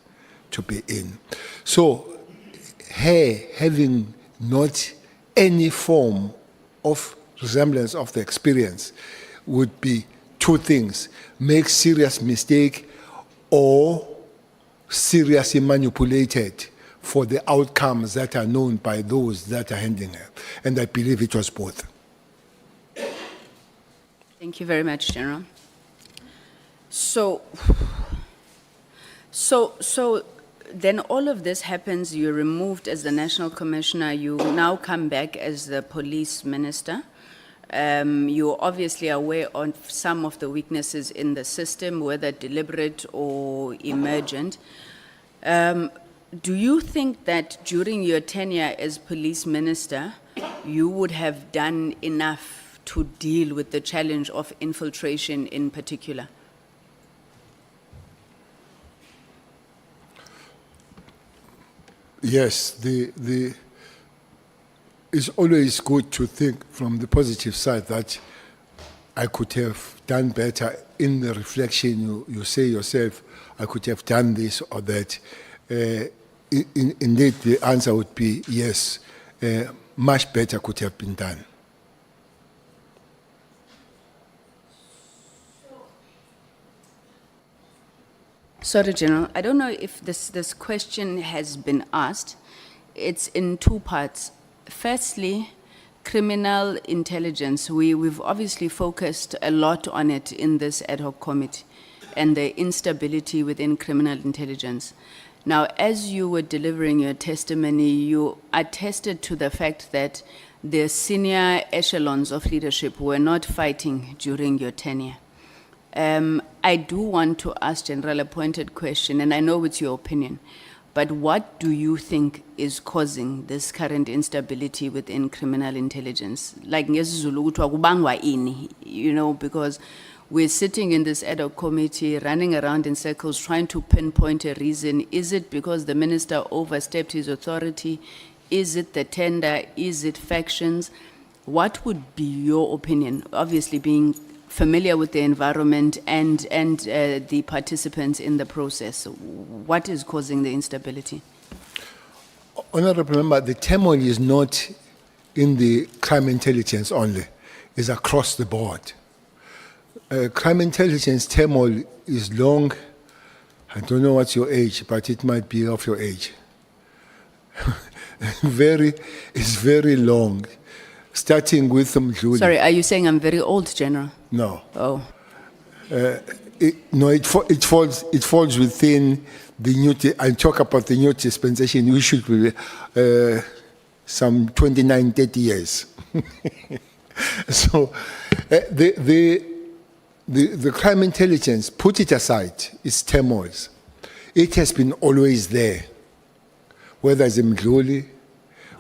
to be in. So her having not any form of resemblance of the experience would be two things: make serious mistake or seriously manipulated for the outcomes that are known by those that are handling her. And I believe it was both. Thank you very much, General. So then all of this happens, you're removed as the National Commissioner, you now come back as the Police Minister. You're obviously aware of some of the weaknesses in the system, whether deliberate or emergent. Do you think that during your tenure as Police Minister, you would have done enough to deal with the challenge of infiltration in particular? Yes, it's always good to think from the positive side that I could have done better. In the reflection, you say yourself, I could have done this or that. Indeed, the answer would be yes, much better could have been done. Sorry, General, I don't know if this question has been asked. It's in two parts. Firstly, criminal intelligence. We've obviously focused a lot on it in this ad hoc committee and the instability within criminal intelligence. Now, as you were delivering your testimony, you attested to the fact that the senior echelons of leadership were not fighting during your tenure. I do want to ask General a pointed question, and I know it's your opinion. But what do you think is causing this current instability within criminal intelligence? Like, ngesiZulu kuthiwa kubangwa ini, you know, because we're sitting in this ad hoc committee, running around in circles, trying to pinpoint a reason. Is it because the minister overstepped his authority? Is it the tender? Is it factions? What would be your opinion? Obviously, being familiar with the environment and the participants in the process, what is causing the instability? Honorable Member, the turmoil is not in the crime intelligence only, it's across the board. Crime intelligence turmoil is long. I don't know what's your age, but it might be of your age. It's very long. Starting with Mdluli. Sorry, are you saying I'm very old, General? No. Oh. It falls within the new, I talk about the new dispensation, we should be some 29, 30 years. So the crime intelligence, put it aside, it's turmoils. It has been always there, whether it's Mdluli,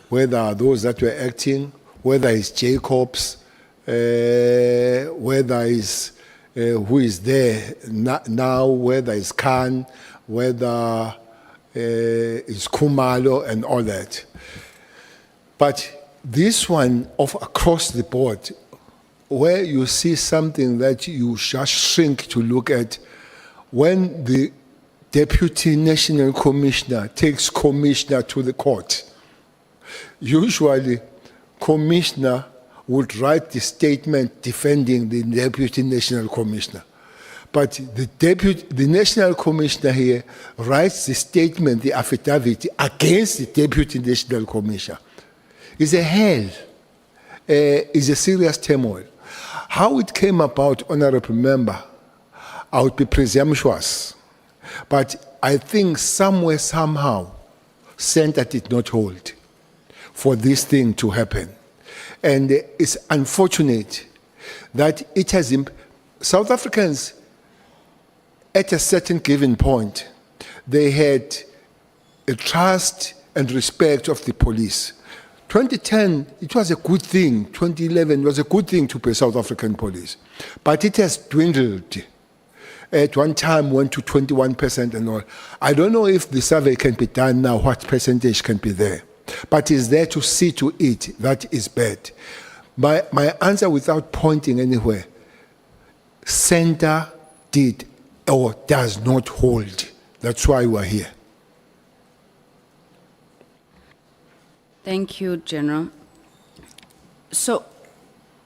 whether those that were acting, whether it's Jacobs, whether it's who is there now, whether it's Khan, whether it's Kumalo and all that. But this one of across the board, where you see something that you just shrink to look at, when the Deputy National Commissioner takes commissioner to the court, usually commissioner would write the statement defending the Deputy National Commissioner. But the National Commissioner here writes the statement, the affidavit, against the Deputy National Commissioner. It's a hell. It's a serious turmoil. How it came about, Honorable Member, I would be presumptuous. But I think somewhere, somehow, center did not hold for this thing to happen. And it's unfortunate that it has, South Africans, at a certain given point, they had a trust and respect of the police. 2010, it was a good thing. 2011 was a good thing to pay South African police. But it has dwindled. At one time, went to 21% and all. I don't know if the survey can be done now, what percentage can be there. But it's there to see to it. That is bad. My answer, without pointing anywhere, center did or does not hold. That's why we're here. Thank you, General. So,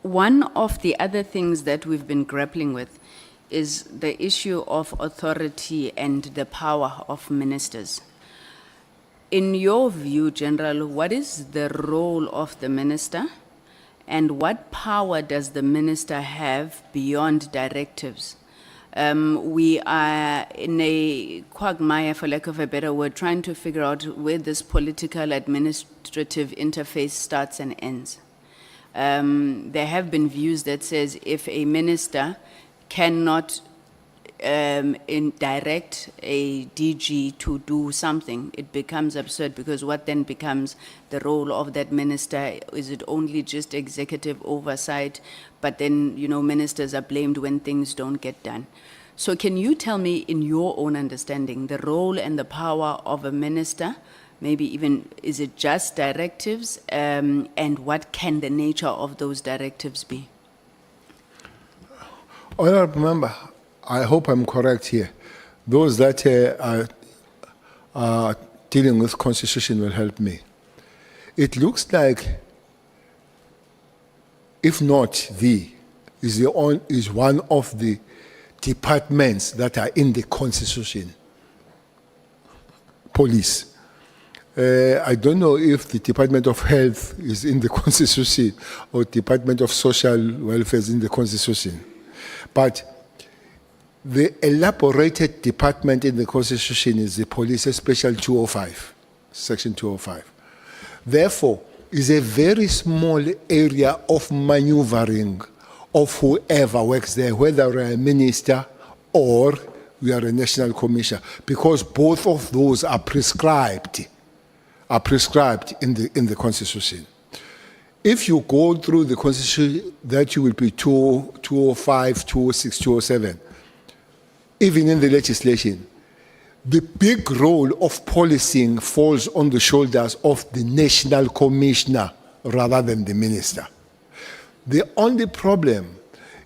one of the other things that we've been grappling with is the issue of authority and the power of ministers. In your view, General, what is the role of the minister, and what power does the minister have beyond directives? We are in a quagmire, for lack of a better word, trying to figure out where this political administrative interface starts and ends. There have been views that says if a minister cannot direct a DG to do something, it becomes absurd, because what then becomes the role of that minister? Is it only just executive oversight, but then, you know, ministers are blamed when things don't get done? So can you tell me, in your own understanding, the role and the power of a minister? Maybe even, is it just directives? And what can the nature of those directives be? Honorable Member, I hope I'm correct here. Those that are dealing with Constitution will help me. It looks like, if not is one of the departments that are in the Constitution. Police. I don't know if the Department of Health is in the Constitution or Department of Social Welfare is in the Constitution. But the elaborated department in the Constitution is the Police Special 205, Section 205. Therefore, is a very small area of maneuvering of whoever works there, whether a minister or we are a national commissioner, because both of those are prescribed in the Constitution. If you go through the Constitution, that you will be 205, 206, 207, even in the legislation, the big role of policing falls on the shoulders of the national commissioner rather than the minister. The only problem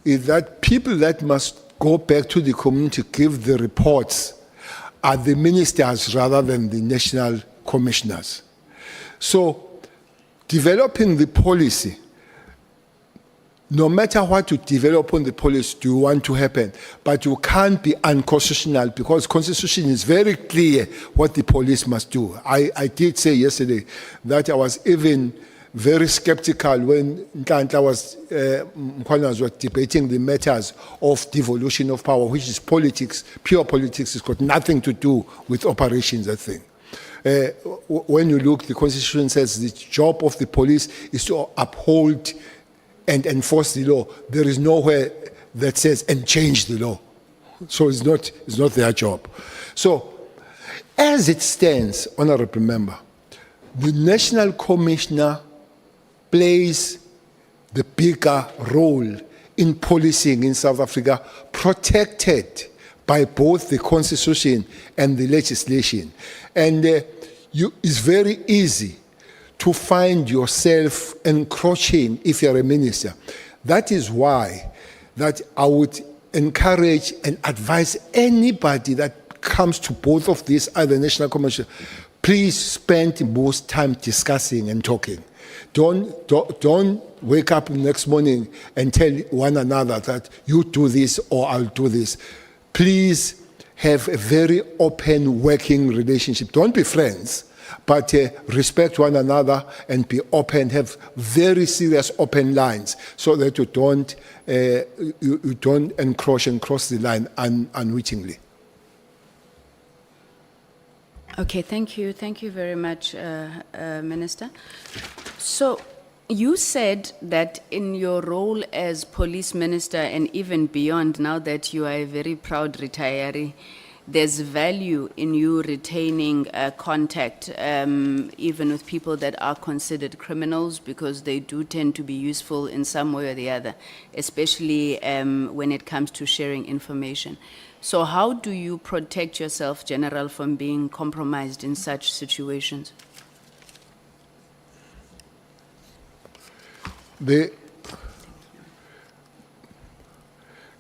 is that people that must go back to the community to give the reports are the ministers rather than the national commissioners. So, developing the policy, no matter what you develop on the policy, do you want to happen, but you can't be unconstitutional, because Constitution is very clear what the police must do. I did say yesterday that I was even very skeptical when Mkhwanazi was debating the matters of devolution of power, which is politics, pure politics. It's got nothing to do with operations, I think. When you look, the Constitution says the job of the police is to uphold and enforce the law. There is nowhere that says and change the law. So it's not their job. So as it stands, honorable member, the National Commissioner plays the bigger role in policing in South Africa, protected by both the Constitution and the legislation. And it's very easy to find yourself encroaching if you're a minister. That is why that I would encourage and advise anybody that comes to both of these other national commissioners, please spend most time discussing and talking. Don't wake up the next morning and tell one another that you do this or I'll do this. Please have a very open working relationship. Don't be friends, but respect one another and be open. Have very serious open lines so that you don't encroach and cross the line unwittingly. Okay, thank you. Thank you very much, Minister. So you said that in your role as police minister and even beyond, now that you are a very proud retiree, there's value in you retaining contact even with people that are considered criminals, because they do tend to be useful in some way or the other, especially when it comes to sharing information. So how do you protect yourself, General, from being compromised in such situations?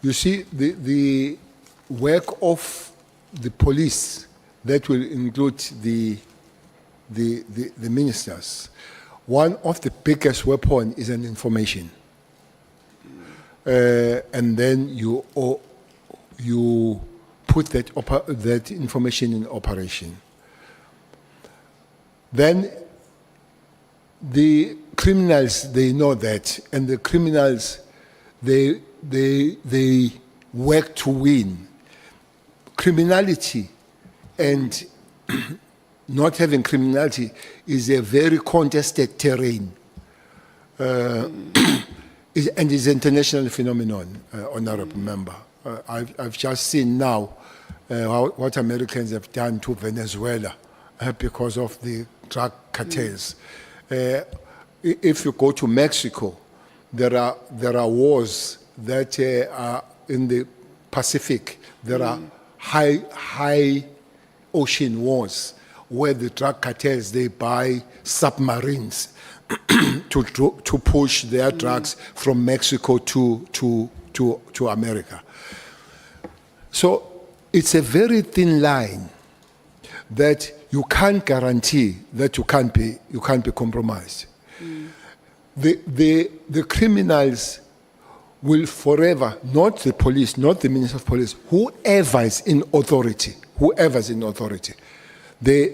You see, the work of the police, that will include the ministers. One of the biggest weapons is an information. And then you put that information in operation. Then the criminals, they know that, and the criminals, they work to win. Criminality and not having criminality is a very contested terrain. And it's an international phenomenon, honorable member. I've just seen now what Americans have done to Venezuela because of the drug cartels. If you go to Mexico, there are wars that are in the Pacific. There are high ocean wars where the drug cartels, they buy submarines to push their drugs from Mexico to America. So it's a very thin line that you can't guarantee that you can't be compromised. The criminals will forever, not the police, not the Minister of Police, whoever is in authority, they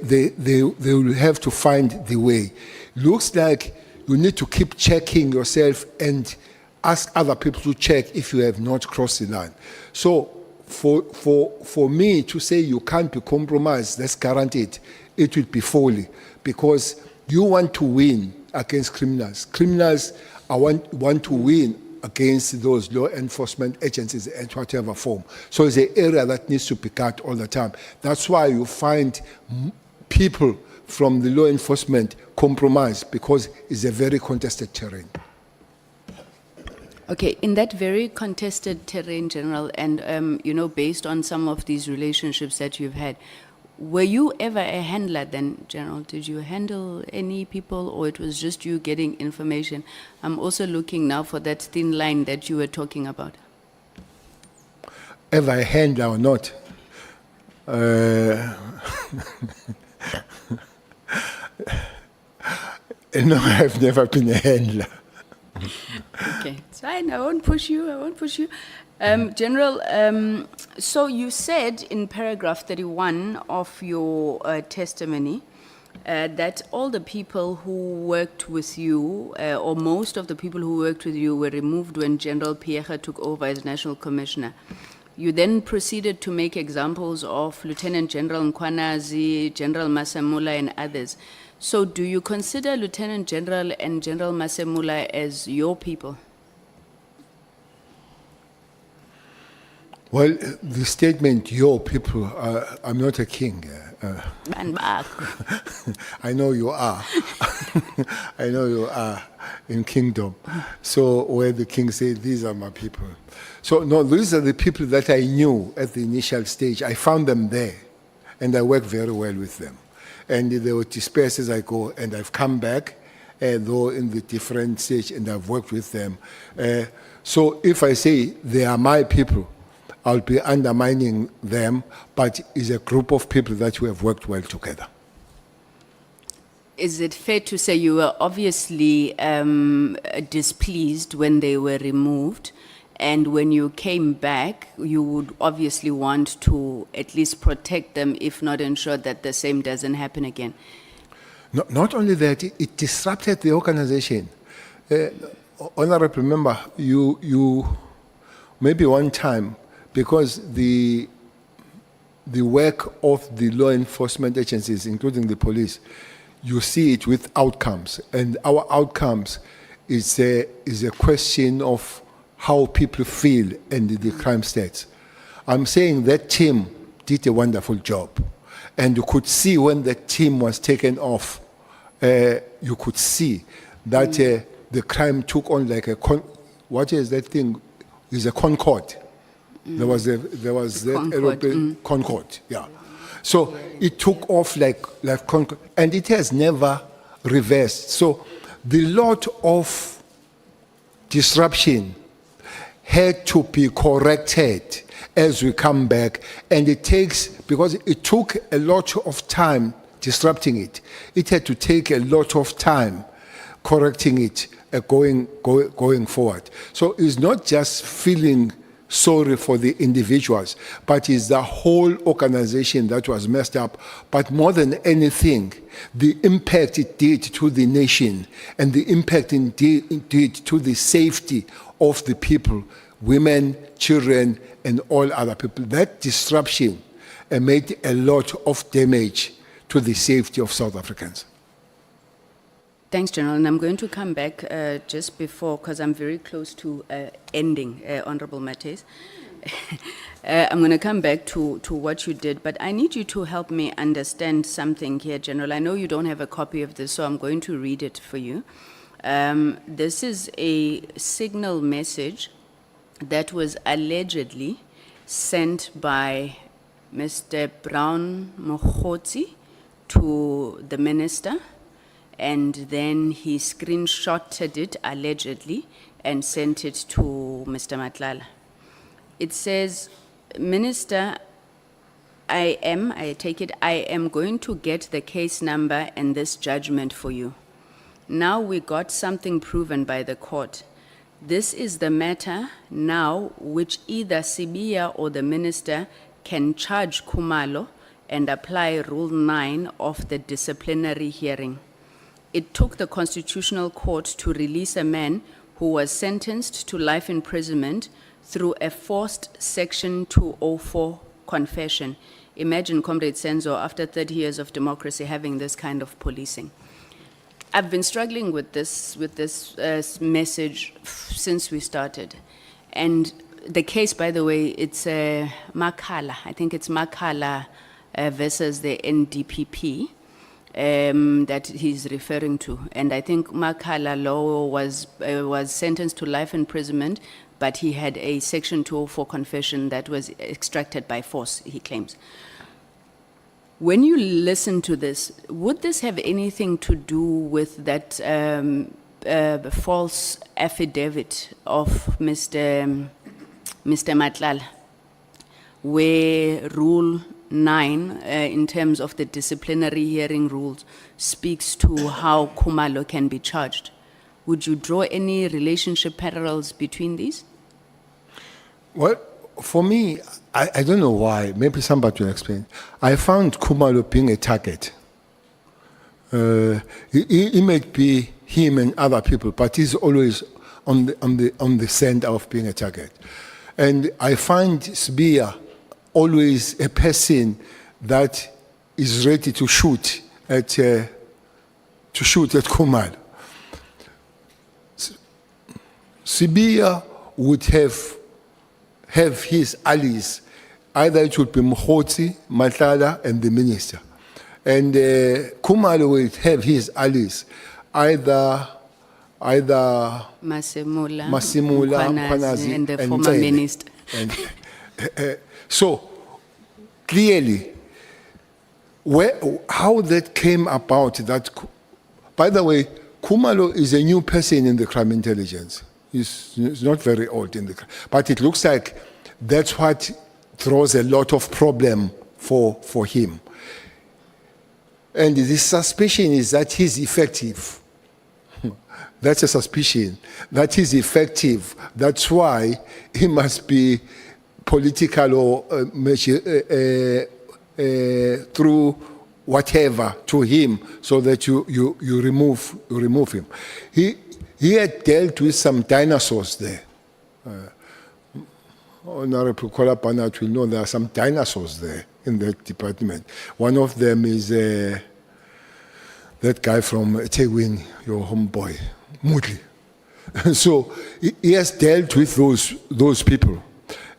will have to find the way. Looks like you need to keep checking yourself and ask other people to check if you have not crossed the line. So for me to say you can't be compromised, that's guaranteed, it will be folly, because you want to win against criminals. Criminals want to win against those law enforcement agencies at whatever form. So it's an area that needs to be cut all the time. That's why you find people from the law enforcement compromise, because it's a very contested terrain. Okay, in that very contested terrain, General, and you know, based on some of these relationships that you've had, were you ever a handler then, General? Did you handle any people, or it was just you getting information? I'm also looking now for that thin line that you were talking about. Ever a handler or not? No, I've never been a handler. Okay, it's fine. I won't push you. I won't push you. General, so you said in paragraph 31 of your testimony that all the people who worked with you, or most of the people who worked with you, were removed when General Pierre took over as National Commissioner. You then proceeded to make examples of Lieutenant General Mkhwanazi, General Masemula, and others. So do you consider Lieutenant General and General Masemula as your people? Well, the statement, your people, I'm not a king. I know you are. I know you are in kingdom. So where the king said, these are my people. So no, these are the people that I knew at the initial stage. I found them there, and I worked very well with them. And they were dispersed as I go, and I've come back, though in the different stage, and I've worked with them. So if I say they are my people, I'll be undermining them, but it's a group of people that we have worked well together. Is it fair to say you were obviously displeased when they were removed, and when you came back, you would obviously want to at least protect them, if not ensure that the same doesn't happen again? Not only that, it disrupted the organization. Honorable member, you maybe one time, because the work of the law enforcement agencies, including the police, you see it with outcomes, and our outcomes is a question of how people feel in the crime stats. I'm saying that team did a wonderful job, and you could see when the team was taken off, you could see that the crime took on like a what is that thing? Is a Concorde. There was that Concorde, aeroplane Concorde, yeah. So it took off like Concorde, and it has never reversed. So the lot of disruption had to be corrected as we come back, and it takes, because it took a lot of time disrupting it, it had to take a lot of time correcting it, going forward. So it's not just feeling sorry for the individuals, but it's the whole organization that was messed up. But more than anything, the impact it did to the nation, and the impact it did to the safety of the people, women, children, and all other people. That disruption made a lot of damage to the safety of South Africans. Thanks, General. And I'm going to come back just before, because I'm very close to ending, Honorable Mates. I'm going to come back to what you did, but I need you to help me understand something here, General. I know you don't have a copy of this, so I'm going to read it for you. This is a signal message that was allegedly sent by Mr. Brown Mokgotsi to the minister, and then he screenshotted it allegedly and sent it to Mr. Matlala. It says, Minister, I take it, I am going to get the case number and this judgment for you. Now we got something proven by the court. This is the matter now which either Sibiya or the minister can charge Khumalo and apply Rule 9 of the disciplinary hearing. It took the Constitutional Court to release a man who was sentenced to life imprisonment through a forced Section 204 confession. Imagine, Comrade Senzo, after 30 years of democracy, having this kind of policing. I've been struggling with this message since we started. And the case, by the way, it's Makhala. I think it's Makhala versus the NDPP that he's referring to. And I think Makhala law was sentenced to life imprisonment, but he had a Section 204 confession that was extracted by force, he claims. When you listen to this, would this have anything to do with that false affidavit of Mr. Matlala, where Rule 9, in terms of the disciplinary hearing rules, speaks to how Khumalo can be charged? Would you draw any relationship parallels between these? Well, for me, I don't know why. Maybe somebody will explain. I found Khumalo being a target. He might be him and other people, but he's always on the center of being a target. And I find Sibia always a person that is ready to shoot at Khumalo. Sibia would have his allies. Either it would be Mkhwanazi, Matlala, and the minister. And Khumalo will have his allies. Either Masemula, Mkhwanazi, and the former Cele. minister. So, clearly, how that came about, by the way, Khumalo is a new person in the crime intelligence. He's not very old in the crime. But it looks like that's what throws a lot of problem for him. And the suspicion is that he's effective. That's a suspicion, that he's effective. That's why he must be political or through whatever to him, so that you remove him. He had dealt with some dinosaurs there. Honorable Kolapanat will know there are some dinosaurs there in that department. One of them is that guy from Tegwin, your homeboy, Mutli. So he has dealt with those people.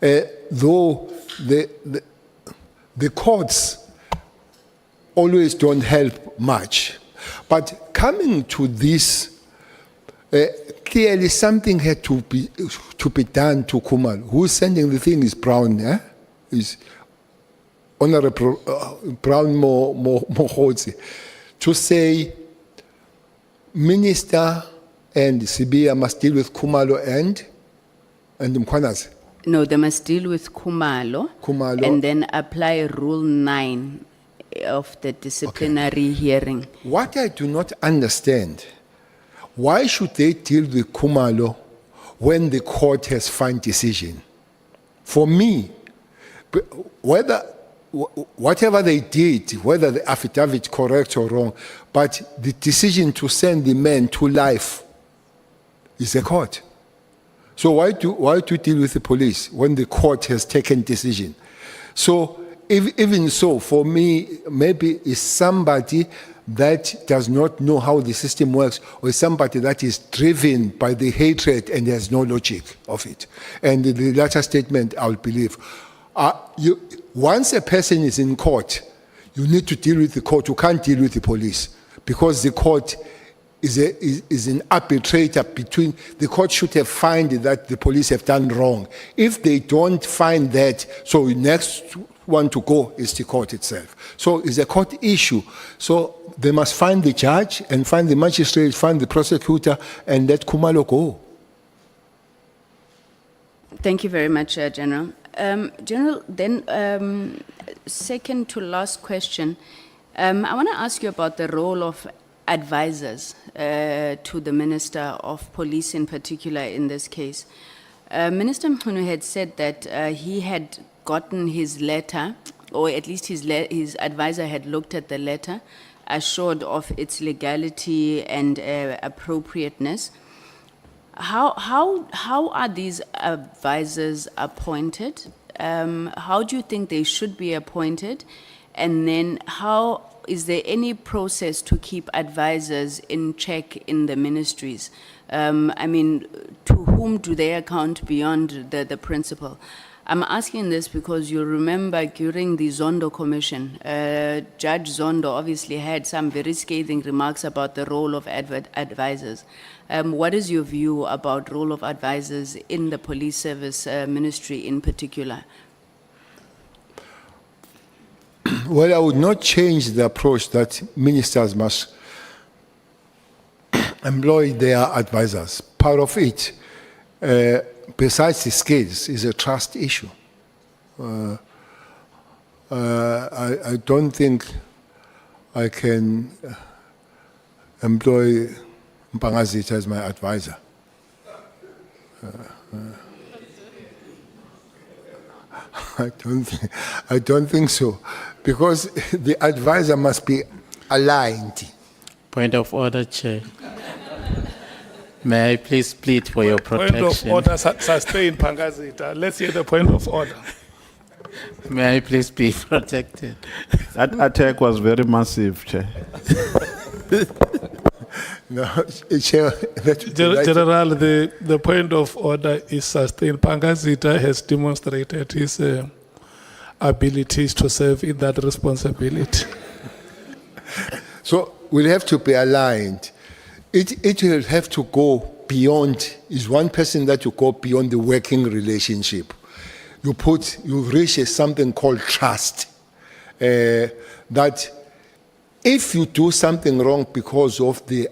Though the courts always don't help much. But coming to this, clearly something had to be done to Khumalo. Who's sending the thing is Brown, is Honorable Brown Mkhwanazi, to say Minister and Sibia must deal with Khumalo and Mkhwanazi. No, they must deal with Khumalo, and then apply Rule 9 of the disciplinary hearing. What I do not understand, why should they deal with Khumalo when the court has final decision? For me, whatever they did, whether the affidavit correct or wrong, but the decision to send the man to life is the court. So why to deal with the police when the court has taken decision? So even so, for me, maybe it's somebody that does not know how the system works, or somebody that is driven by the hatred and has no logic of it. And the latter statement, I'll believe. Once a person is in court, you need to deal with the court. You can't deal with the police, because the court is an arbitrator between. The court should have found that the police have done wrong. If they don't find that, so next one to go is the court itself. So it's a court issue. So they must find the judge and find the magistrate, find the prosecutor, and let Khumalo go. Thank you very much, General. General, then second to last question, I want to ask you about the role of advisors to the Minister of Police in particular in this case. Minister Mkhwanazi had said that he had gotten his letter, or at least his advisor had looked at the letter, assured of its legality and appropriateness. How are these advisors appointed? How do you think they should be appointed? And then how is there any process to keep advisors in check in the ministries? I mean, to whom do they account beyond the principal? I'm asking this because you remember during the Zondo Commission, Judge Zondo obviously had some very scathing remarks about the role of advisors. What is your view about role of advisors in the police service ministry in particular? Well, I would not change the approach that ministers must employ their advisors. Part of it, besides the skills, is a trust issue. I don't think I can employ Mkhwanazi as my advisor. I don't think so, because the advisor must be aligned. Point of order, Chair. May I please plead for your Point protection? of order, sustain Mkhwanazi. Let's hear the point of order. May I please be protected? That attack was very massive, Chair. No, Chair, General, the point of order is sustained. Mkhwanazi has demonstrated his abilities to serve in that responsibility. So we'll have to be aligned. It will have to go beyond, is one person that you go beyond the working relationship. You reach something called trust. That if you do something wrong because of the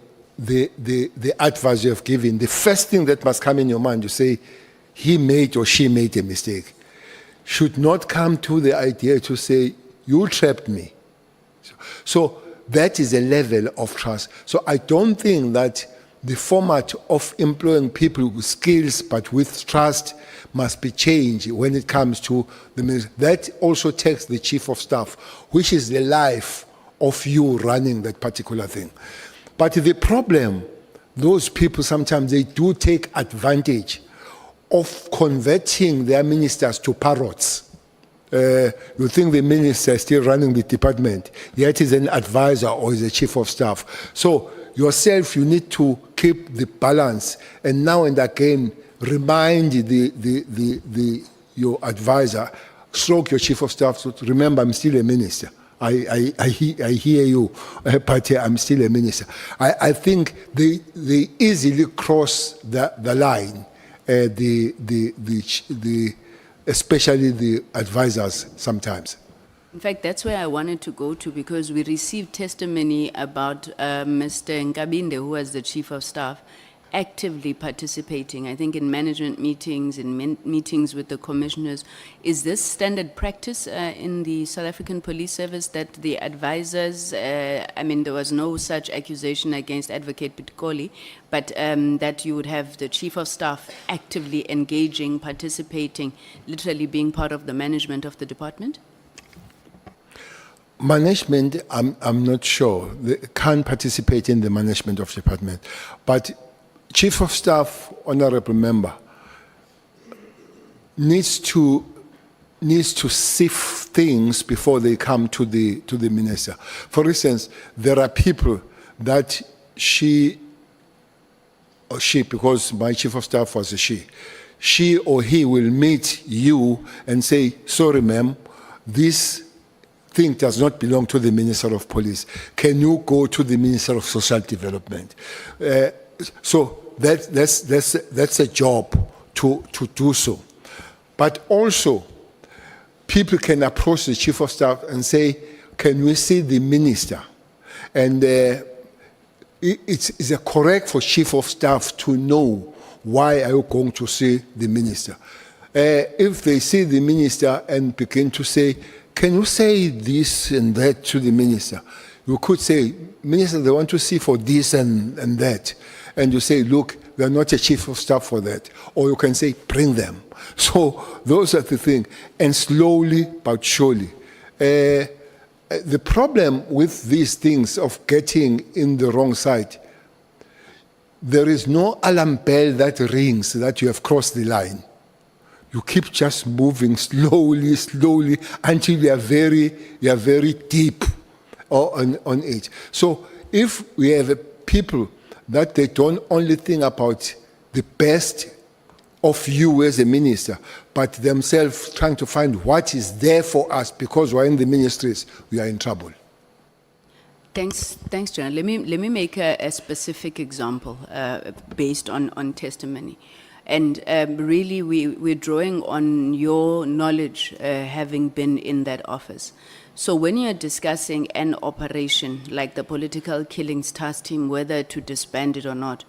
advice you have given, the first thing that must come in your mind, you say, he made or she made a mistake. Should not come to the idea to say, you trapped me. So that is a level of trust. So I don't think that the format of employing people with skills but with trust must be changed when it comes to the minister. That also takes the chief of staff, which is the life of you running that particular thing. But the problem, those people sometimes they do take advantage of converting their ministers to parrots. You think the minister is still running the department, yet is an advisor or is a chief of staff. So yourself, you need to keep the balance, and now and again remind your advisor, stroke your chief of staff, to remember I'm still a minister. I hear you, but I'm still a minister. I think they easily cross the line, especially the advisors sometimes. In fact, that's where I wanted to go to, because we received testimony about Mr. Nkabinde, who was the chief of staff, actively participating, I think, in management meetings, in meetings with the commissioners. Is this standard practice in the South African Police Service that the advisors, I mean, there was no such accusation against Advocate Bheki Cele, but that you would have the chief of staff actively engaging, participating, literally being part of the management of the department? Management, I'm not sure. They can't participate in the management of the department. But Chief of Staff, honorable member, needs to sift things before they come to the minister. For instance, there are people that she, because my Chief of Staff was a she or he will meet you and say, sorry ma'am, this thing does not belong to the Minister of Police. Can you go to the Minister of Social Development? So that's a job to do so. But also, people can approach the Chief of Staff and say, can we see the Minister? And it's correct for Chief of Staff to know why are you going to see the Minister. If they see the Minister and begin to say, can you say this and that to the Minister? You could say, Minister, they want to see for this and that. And you say, look, we are not a chief of staff for that. Or you can say, bring them. So those are the things. And slowly but surely. The problem with these things of getting in the wrong side, there is no alarm bell that rings that you have crossed the line. You keep just moving slowly until you are very deep or on it. So if we have people that they don't only think about the best of you as a minister, but themselves trying to find what is there for us because we're in the ministries, we are in trouble. Thanks, General. Let me make a specific example based on testimony. And really, we're drawing on your knowledge, having been in that office. So when you're discussing an operation like the political killings task team, whether to disband it or not,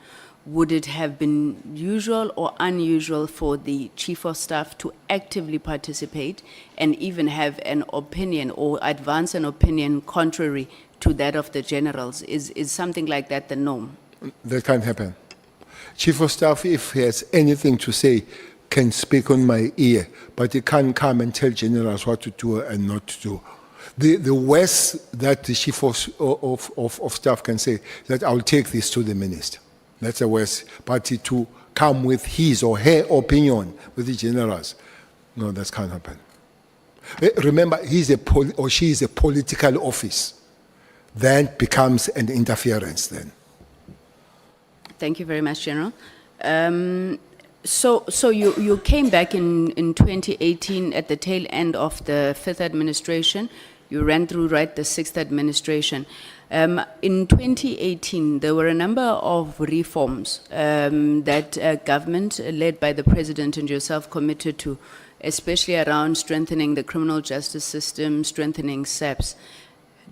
would it have been usual or unusual for the chief of staff to actively participate and even have an opinion or advance an opinion contrary to that of the generals? Is something like that the norm? That can't happen. Chief of staff, if he has anything to say, can speak on my ear, but he can't come and tell generals what to do and not to do. The worst that the chief of staff can say that I'll take this to the minister. That's the worst. But to come with his or her opinion with the generals, no, that can't happen. Remember, or she is a political office. Then becomes an interference then. Thank you very much, General. So you came back in 2018 at the tail end of the 5th administration. You ran through, right, the 6th administration. In 2018, there were a number of reforms that government, led by the President and yourself, committed to, especially around strengthening the criminal justice system, strengthening SAPS.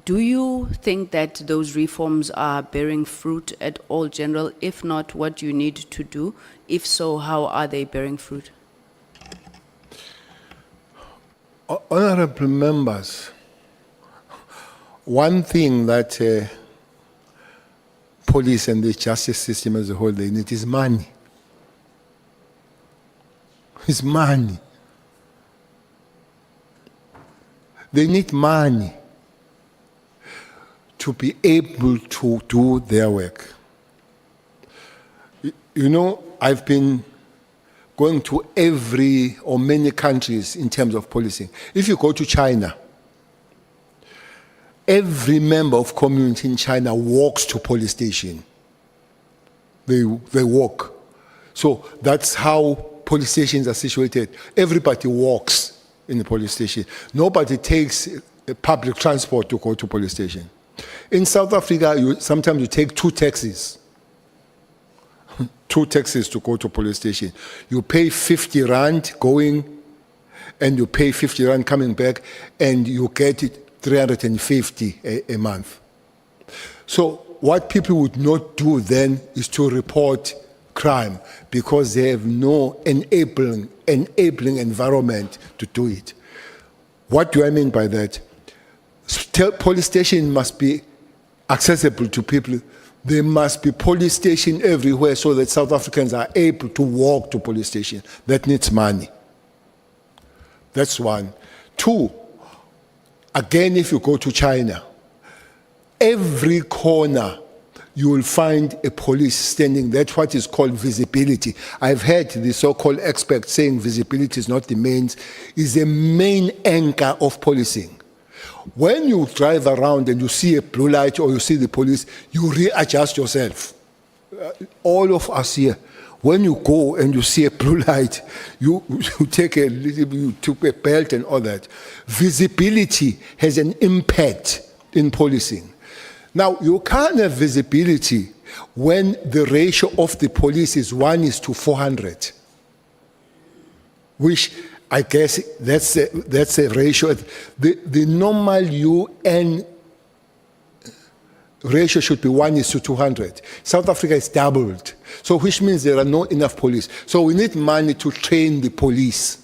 Do you think that those reforms are bearing fruit at all, General? If not, what do you need to do? If so, how are they bearing fruit? Honorable members, one thing that police and the justice system as a whole, they need is money. It's money. They need money to be able to do their work. You know, I've been going to every or many countries in terms of policing. If you go to China, every member of community in China walks to police station. They walk. So that's how police stations are situated. Everybody walks in the police station. Nobody takes public transport to go to police station. In South Africa, sometimes you take 2 taxis. 2 taxis to go to police station. You pay 50 rand going, and you pay 50 rand coming back, and you get it 350 a month. So what people would not do then is to report crime because they have no enabling environment to do it. What do I mean by that? Police station must be accessible to people. There must be police station everywhere so that South Africans are able to walk to police station. That needs money. That's one. 2, again, if you go to China, every corner you will find a police standing. That's what is called visibility. I've heard the so-called experts saying visibility is not the main, is the main anchor of policing. When you drive around and you see a blue light or you see the police, you readjust yourself. All of us here, when you go and you see a blue light, you take you took a belt and all that. Visibility has an impact in policing. Now, you can't have visibility when the ratio of the police is 1:400, which I guess that's a ratio. The normal UN ratio should be 1:200. South Africa is doubled. So which means there are not enough police. So we need money to train the police.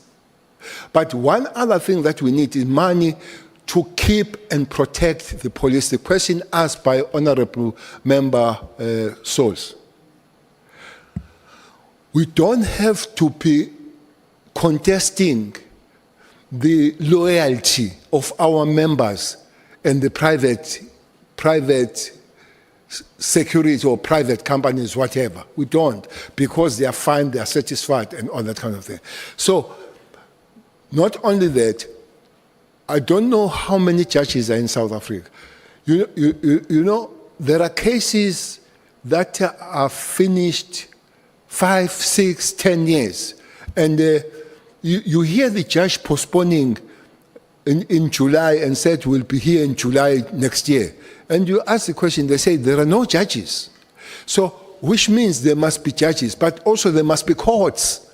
But one other thing that we need is money to keep and protect the police. The question asked by Honorable Member Souls. We don't have to be contesting the loyalty of our members and the private security or private companies, whatever. We don't, because they are fine, they are satisfied, and all that kind of thing. So, not only that, I don't know how many judges are in South Africa. You know, there are cases that are finished 5, 6, 10 years. And you hear the judge postponing in July and said we'll be here in July next year. And you ask the question, they say there are no judges. So, which means there must be judges, but also there must be courts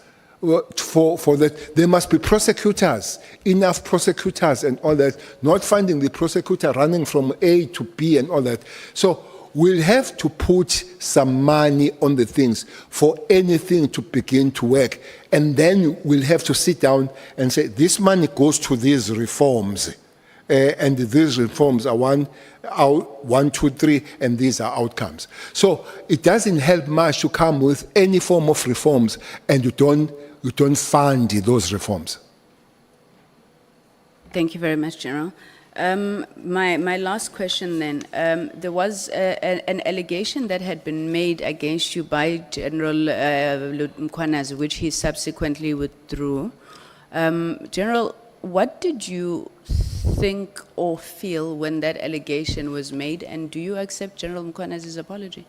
for that. There must be prosecutors, enough prosecutors and all that, not finding the prosecutor running from A to B and all that. So we'll have to put some money on the things for anything to begin to work. And then we'll have to sit down and say, this money goes to these reforms. And these reforms are 1, 2, 3, and these are outcomes. So it doesn't help much to come with any form of reforms and you don't fund those reforms. Thank you very much, General. My last question then, there was an allegation that had been made against you by General Mkhwanazi, which he subsequently withdrew. General, what did you think or feel when that allegation was made, and do you accept General Mkhwanazi's apology?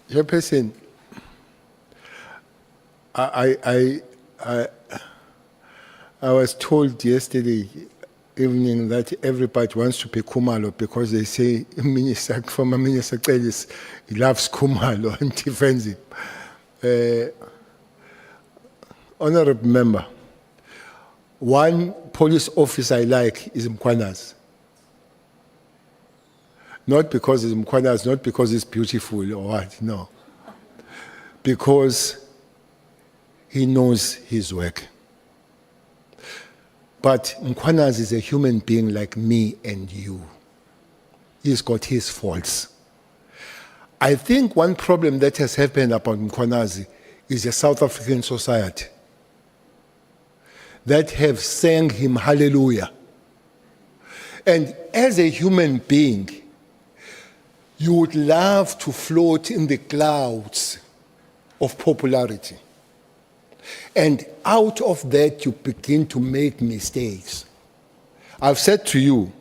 Chairperson, I was told yesterday evening that everybody wants to be Kumalo because they say former Minister Cele, he loves Kumalo and defends him. Honorable member, one police officer I like is Mkhwanazi. Not because he's Mkhwanazi, not because he's beautiful or what, no. Because he knows his work. But Mkhwanazi is a human being like me and you. He's got his faults. I think one problem that has happened about Mkhwanazi is the South African society that have sang him hallelujah. And as a human being, you would love to float in the clouds of popularity. And out of that, you begin to make mistakes. I've said to you,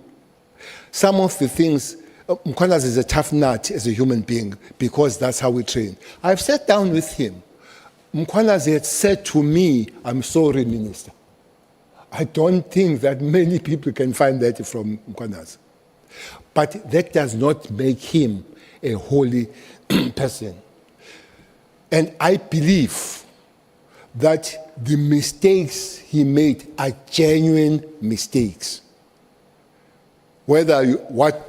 some of the things, Mkhwanazi is a tough nut as a human being because that's how we train. I've sat down with him. Mkhwanazi had said to me, I'm sorry, Minister. I don't think that many people can find that from Mkhwanazi. But that does not make him a holy person. And I believe that the mistakes he made are genuine mistakes. What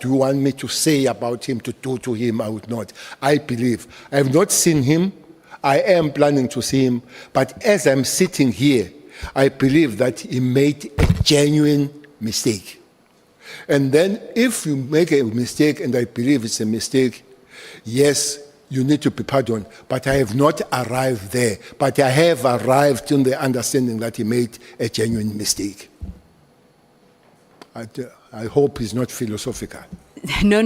do you want me to say about him, to do to him, I would not. I believe. I have not seen him. I am planning to see him. But as I'm sitting here, I believe that he made a genuine mistake. And then if you make a mistake, and I believe it's a mistake, yes, you need to be pardoned. But I have not arrived there. But I have arrived in the understanding that he made a genuine mistake. I hope it's not philosophical. No,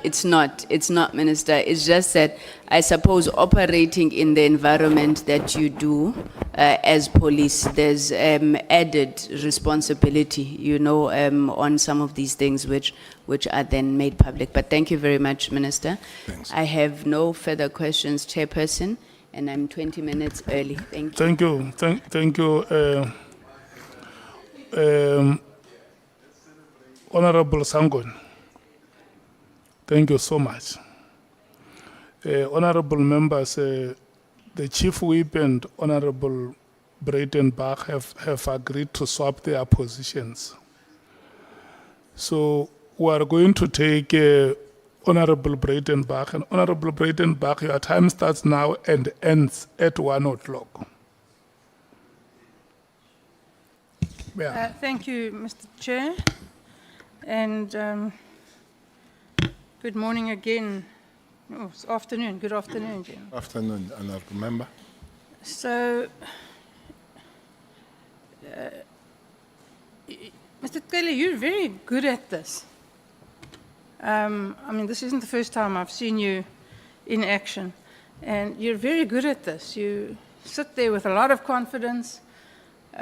it's not. It's not, Minister. It's just that I suppose operating in the environment that you do as police, there's added responsibility, on some of these things which are then made public. But thank you very much, Minister. Thanks. I have no further questions, Chairperson, and I'm 20 minutes early. Thank you. Thank you. Honorable Sangon. Thank you so much. Honorable members, the Chief Whip and Honorable Breitenbach have agreed to swap their positions. So we are going to take Honorable Breitenbach. And Honorable Breitenbach, your time starts now and ends at 1 o'clock. Yeah. Thank you, Mr. Chair. And good morning again. Oh, it's afternoon. Good afternoon, Jim. Afternoon, honorable member. So, Mr. Cele, you're very good at this. This isn't the first time I've seen you in action. And you're very good at this. You sit there with a lot of confidence.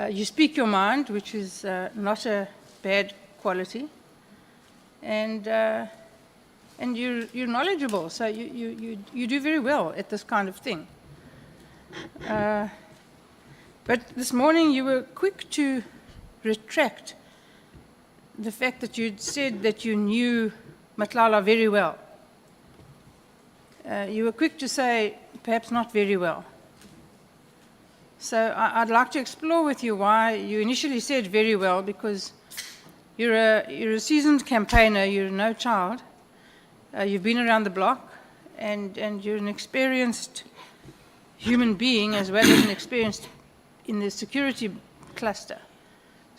You speak your mind, which is not a bad quality. And you're knowledgeable, so you do very well at this kind of thing. But this morning you were quick to retract the fact that you'd said that you knew Nhlanhla very well. You were quick to say, perhaps not very well. So I'd like to explore with you why you initially said very well, because you're a seasoned campaigner, you're no child, you've been around the block, and you're an experienced human being as well as an experienced in the security cluster.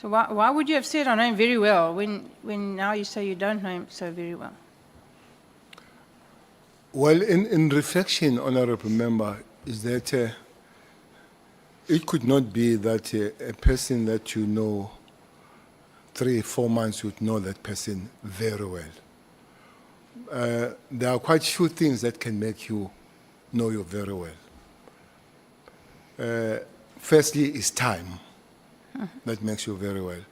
So why would you have said I know him very well when now you say you don't know him so very well? Well, in reflection, Honorable Member, is that it could not be that a person that you know 3-4 months would know that person very well. There are quite few things that can make you know you very well. Firstly, is time. That makes you very well.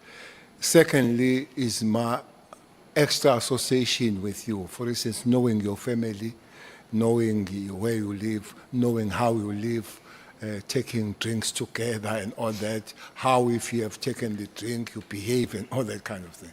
Secondly, is my extra association with you. For instance, knowing your family, knowing where you live, knowing how you live, taking drinks together and all that, how if you have taken the drink, you behave and all that kind of thing.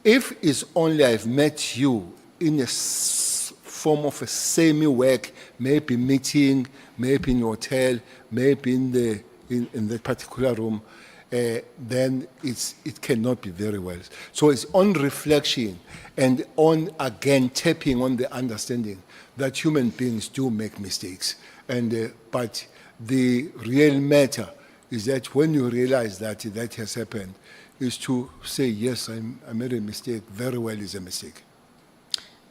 If it's only I've met you in a form of a semi-work, maybe meeting, maybe in a hotel, maybe in that particular room, then it cannot be very well. So it's on reflection and on, again, tapping on the understanding that human beings do make mistakes. But the real matter is that when you realize that that has happened, is to say, yes, I made a mistake, very well is a mistake.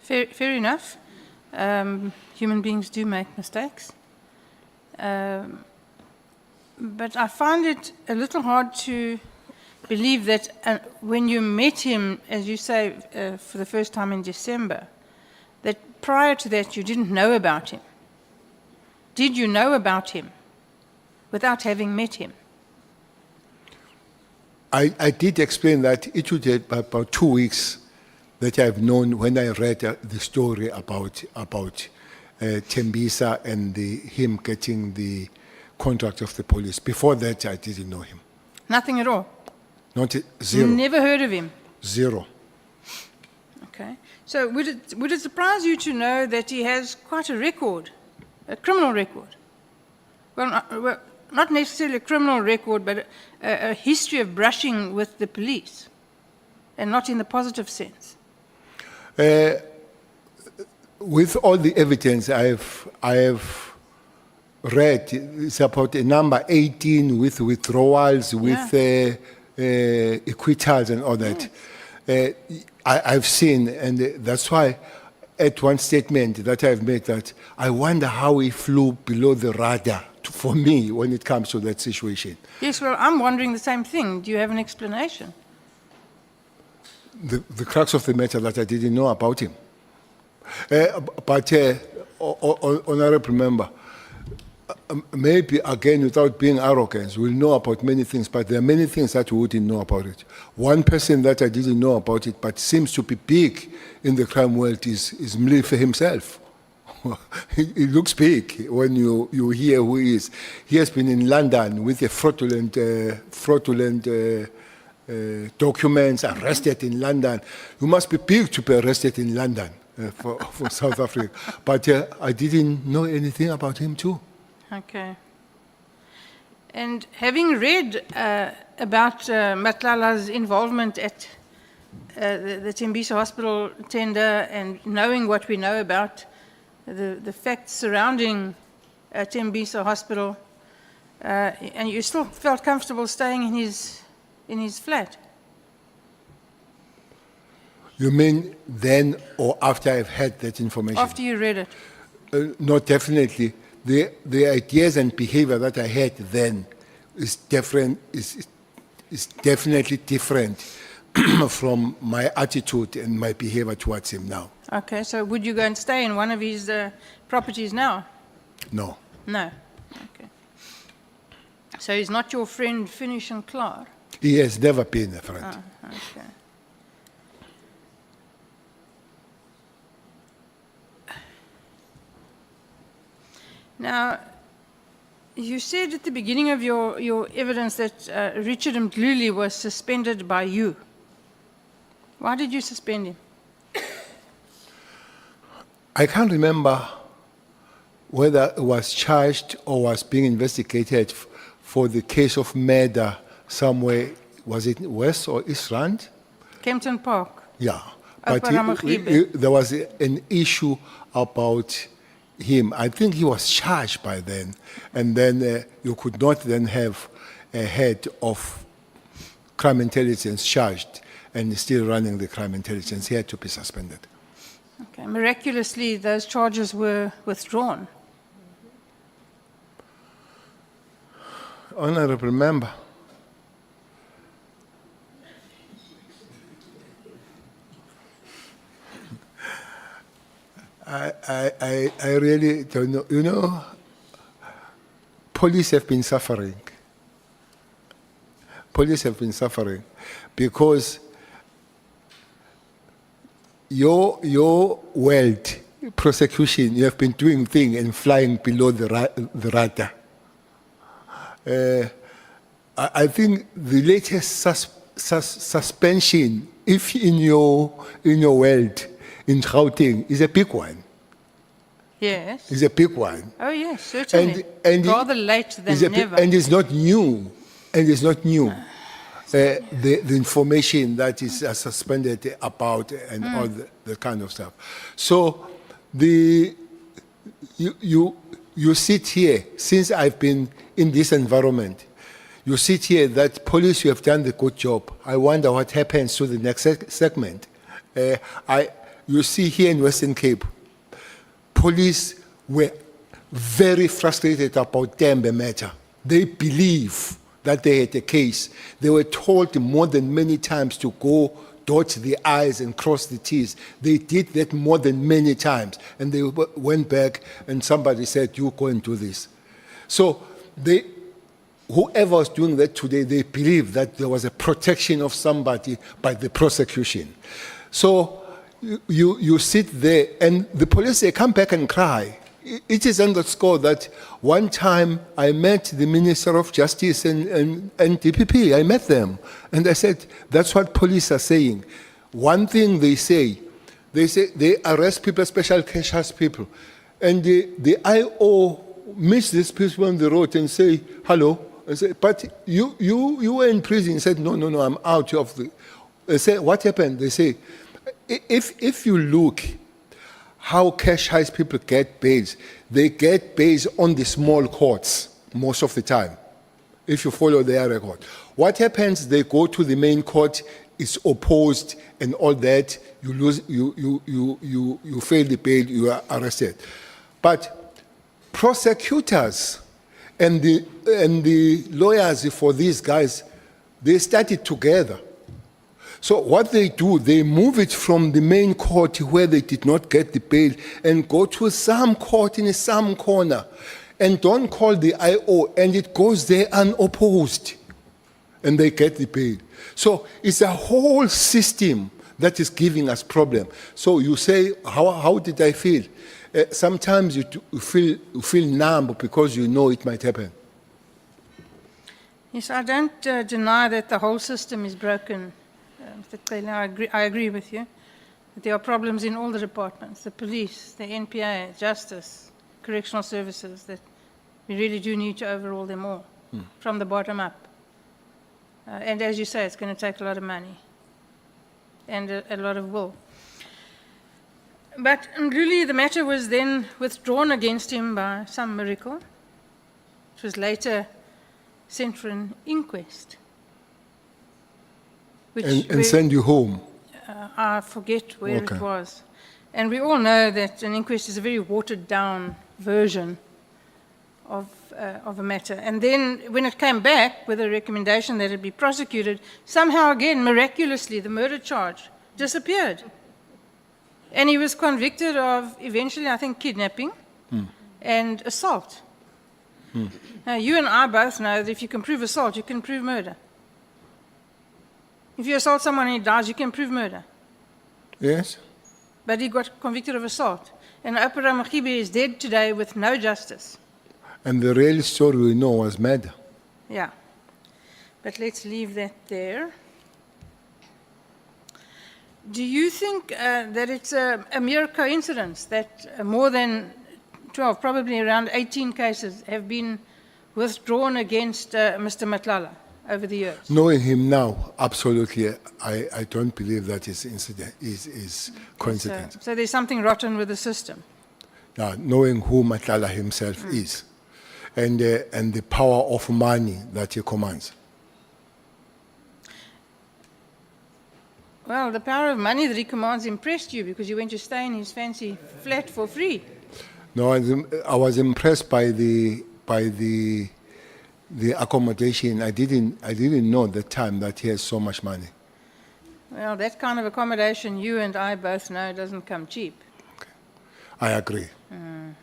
Fair enough. Human beings do make mistakes. But I find it a little hard to believe that when you met him, as you say, for the first time in December, that prior to that you didn't know about him. Did you know about him without having met him? I did explain that it would take about 2 weeks that I've known when I read the story about Tembisa and him getting the contract of the police. Before that, I didn't know him. Nothing at all? Not zero. You never heard of him? Zero. Okay. So would it surprise you to know that he has quite a record, a criminal record? Well, not necessarily a criminal record, but a history of brushing with the police, and not in the positive sense. With all the evidence I have read, it's about a number 18 with withdrawals, with acquittals and all that. I've seen, and that's why at one statement that I've made that I wonder how he flew below the radar for me when it comes to that situation. Yes, well, I'm wondering the same thing. Do you have an explanation? The crux of the matter that I didn't know about him. But Honorable Member, maybe again without being arrogant, we'll know about many things, but there are many things that we wouldn't know about it. One person that I didn't know about it, but seems to be big in the crime world is Mlife himself. He looks big when you hear who he is. He has been in London with a fraudulent documents, arrested in London. You must be big to be arrested in London for South Africa. But I didn't know anything about him too. Okay. And having read about Nhlanhla's involvement at the Tembisa Hospital tender, and knowing what we know about the facts surrounding Tembisa Hospital, and you still felt comfortable staying in his flat? You mean then or after I've had that information? After you read it? No, definitely. The ideas and behavior that I had then is different. Is definitely different from my attitude and my behavior towards him now. Okay, so would you go and stay in one of his properties now? No. No. Okay. So he's not your friend, Finish and Klaar? He has never been a friend. Oh, okay. Now, you said at the beginning of your evidence that Richard Mdluli was suspended by you. Why did you suspend him? I can't remember whether it was charged or was being investigated for the case of murder somewhere, was it West or East Rand? Kempton Park. Yeah. Upper But Ramagibe. there was an issue about him. I think he was charged by then, and then you could not then have a head of crime intelligence charged and still running the crime intelligence. He had to be suspended. Okay. Miraculously, those charges were withdrawn. Honorable member, I really don't know. You know, police have been suffering. Police have been suffering because your world prosecution, you have been doing things and flying below the radar. I think the latest suspension, if in your world, in Gauteng, is a big one. Yes. Is a big one. Oh, yes, certainly. And Rather late than is a never. and it's not new. And it's not new. The information that is suspended about and all the kind of stuff. So you sit here, since I've been in this environment, you sit here that police, you have done the good job. I wonder what happens to the next segment. You see here in Western Cape, police were very frustrated about Tembe matter. They believe that they had a case. They were told more than many times to go dot the I's and cross the T's. They did that more than many times. And they went back and somebody said, you go and do this. So whoever was doing that today, they believe that there was a protection of somebody by the prosecution. So you sit there and the police, they come back and cry. It is underscored that one time I met the Minister of Justice and DPP. I met them. And I said, that's what police are saying. One thing they say they arrest people, special cash house people. And the IO meets these people on the road and say, hello. I say, but you were in prison. He said, no, I'm out of the... I say, what happened? They say, if you look how cash house people get bails, they get bails on the small courts most of the time, if you follow their record. What happens, they go to the main court, it's opposed and all that, you lose, you fail the bail, you are arrested. But prosecutors and the lawyers for these guys, they started together. So what they do, they move it from the main court where they did not get the bail and go to some court in some corner and don't call the IO, and it goes there unopposed and they get the bail. So it's a whole system that is giving us problem. So you say, how did I feel? Sometimes you feel numb because you know it might happen. Yes, I don't deny that the whole system is broken. Mr. Cele, I agree with you that there are problems in all the departments, the police, the NPA, justice, correctional services, that we really do need to overhaul them all from the bottom up. And as you say, it's going to take a lot of money and a lot of will. But really the matter was then withdrawn against him by some miracle. It was later sent for an inquest. And send you home. I forget where it was. And we all know that an inquest is a very watered down version of a matter. And then when it came back with a recommendation that it be prosecuted, somehow again, miraculously, the murder charge disappeared. And he was convicted of eventually, I think, kidnapping and assault. Now, you and I both know that if you can prove assault, you can prove murder. If you assault someone and he dies, you can prove murder. Yes? But he got convicted of assault. And Opera Mkhibe is dead today with no justice. And the real story we know was murder. Yeah. But let's leave that there. Do you think that it's a mere coincidence that more than 12, probably around 18 cases have been withdrawn against Mr. Nhlanhla over the years? Knowing him now, absolutely, I don't believe that is incident is coincidence. So there's something rotten with the system. Yeah, knowing who Nhlanhla himself is, and the power of money that he commands. Well, the power of money that he commands impressed you because you went to stay in his fancy flat for free. No, I was impressed by the accommodation. I didn't know at the time that he has so much money. Well, that kind of accommodation, you and I both know, doesn't come cheap. I agree. Do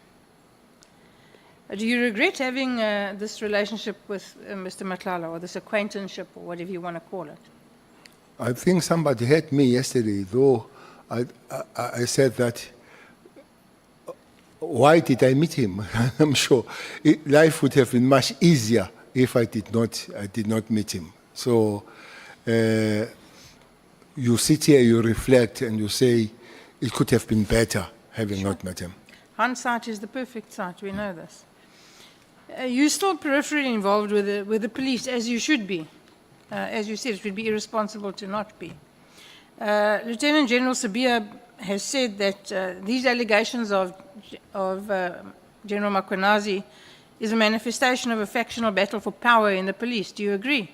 you regret having this relationship with Mr. Nhlanhla, or this acquaintanceship, or whatever you want to call it? I think somebody heard me yesterday, though I said that, why did I meet him? I'm sure life would have been much easier if I did not meet him. So you sit here, you reflect, and you say, it could have been better having not met him. Hindsight is the perfect sight, we know this. You're still peripherally involved with the police, as you should be. As you said, it would be irresponsible to not be. Lieutenant General Sabia has said that these allegations of General Mkhwanazi is a manifestation of a factional battle for power in the police. Do you agree?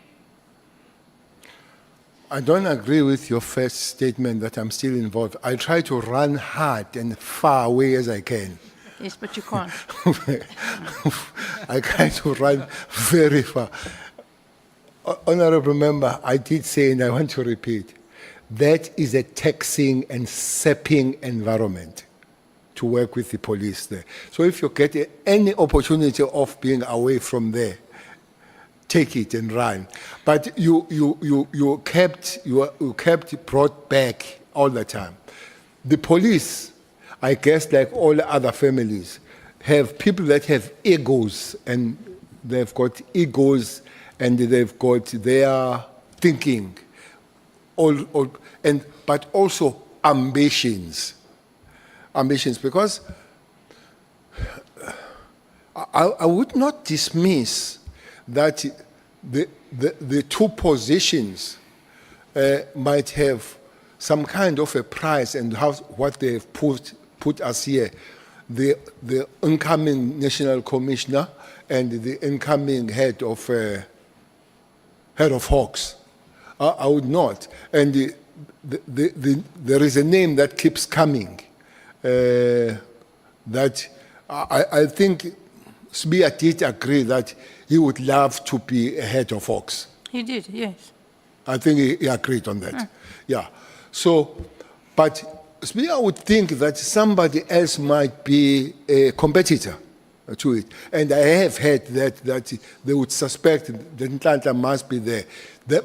I don't agree with your first statement that I'm still involved. I try to run hard and far away as I can. Yes, but you can't. I try to run very far. Honorable Member, I did say, and I want to repeat, that is a taxing and sapping environment to work with the police there. So if you get any opportunity of being away from there, take it and run. But you kept brought back all the time. The police, I guess, like all other families, have people that have egos, and they've got egos, and they've got their thinking, but also ambitions. Ambitions, because I would not dismiss that the two positions might have some kind of a price, and what they've put us here, the incoming national commissioner and the incoming head of HOCs. I would not. And there is a name that keeps coming that I think Sbia did agree that he would love to be a head of HOCs. He did, yes. I think he agreed on that. Yeah. So, but Sbia would think that somebody else might be a competitor to it. And I have heard that they would suspect that Nhlanhla must be there.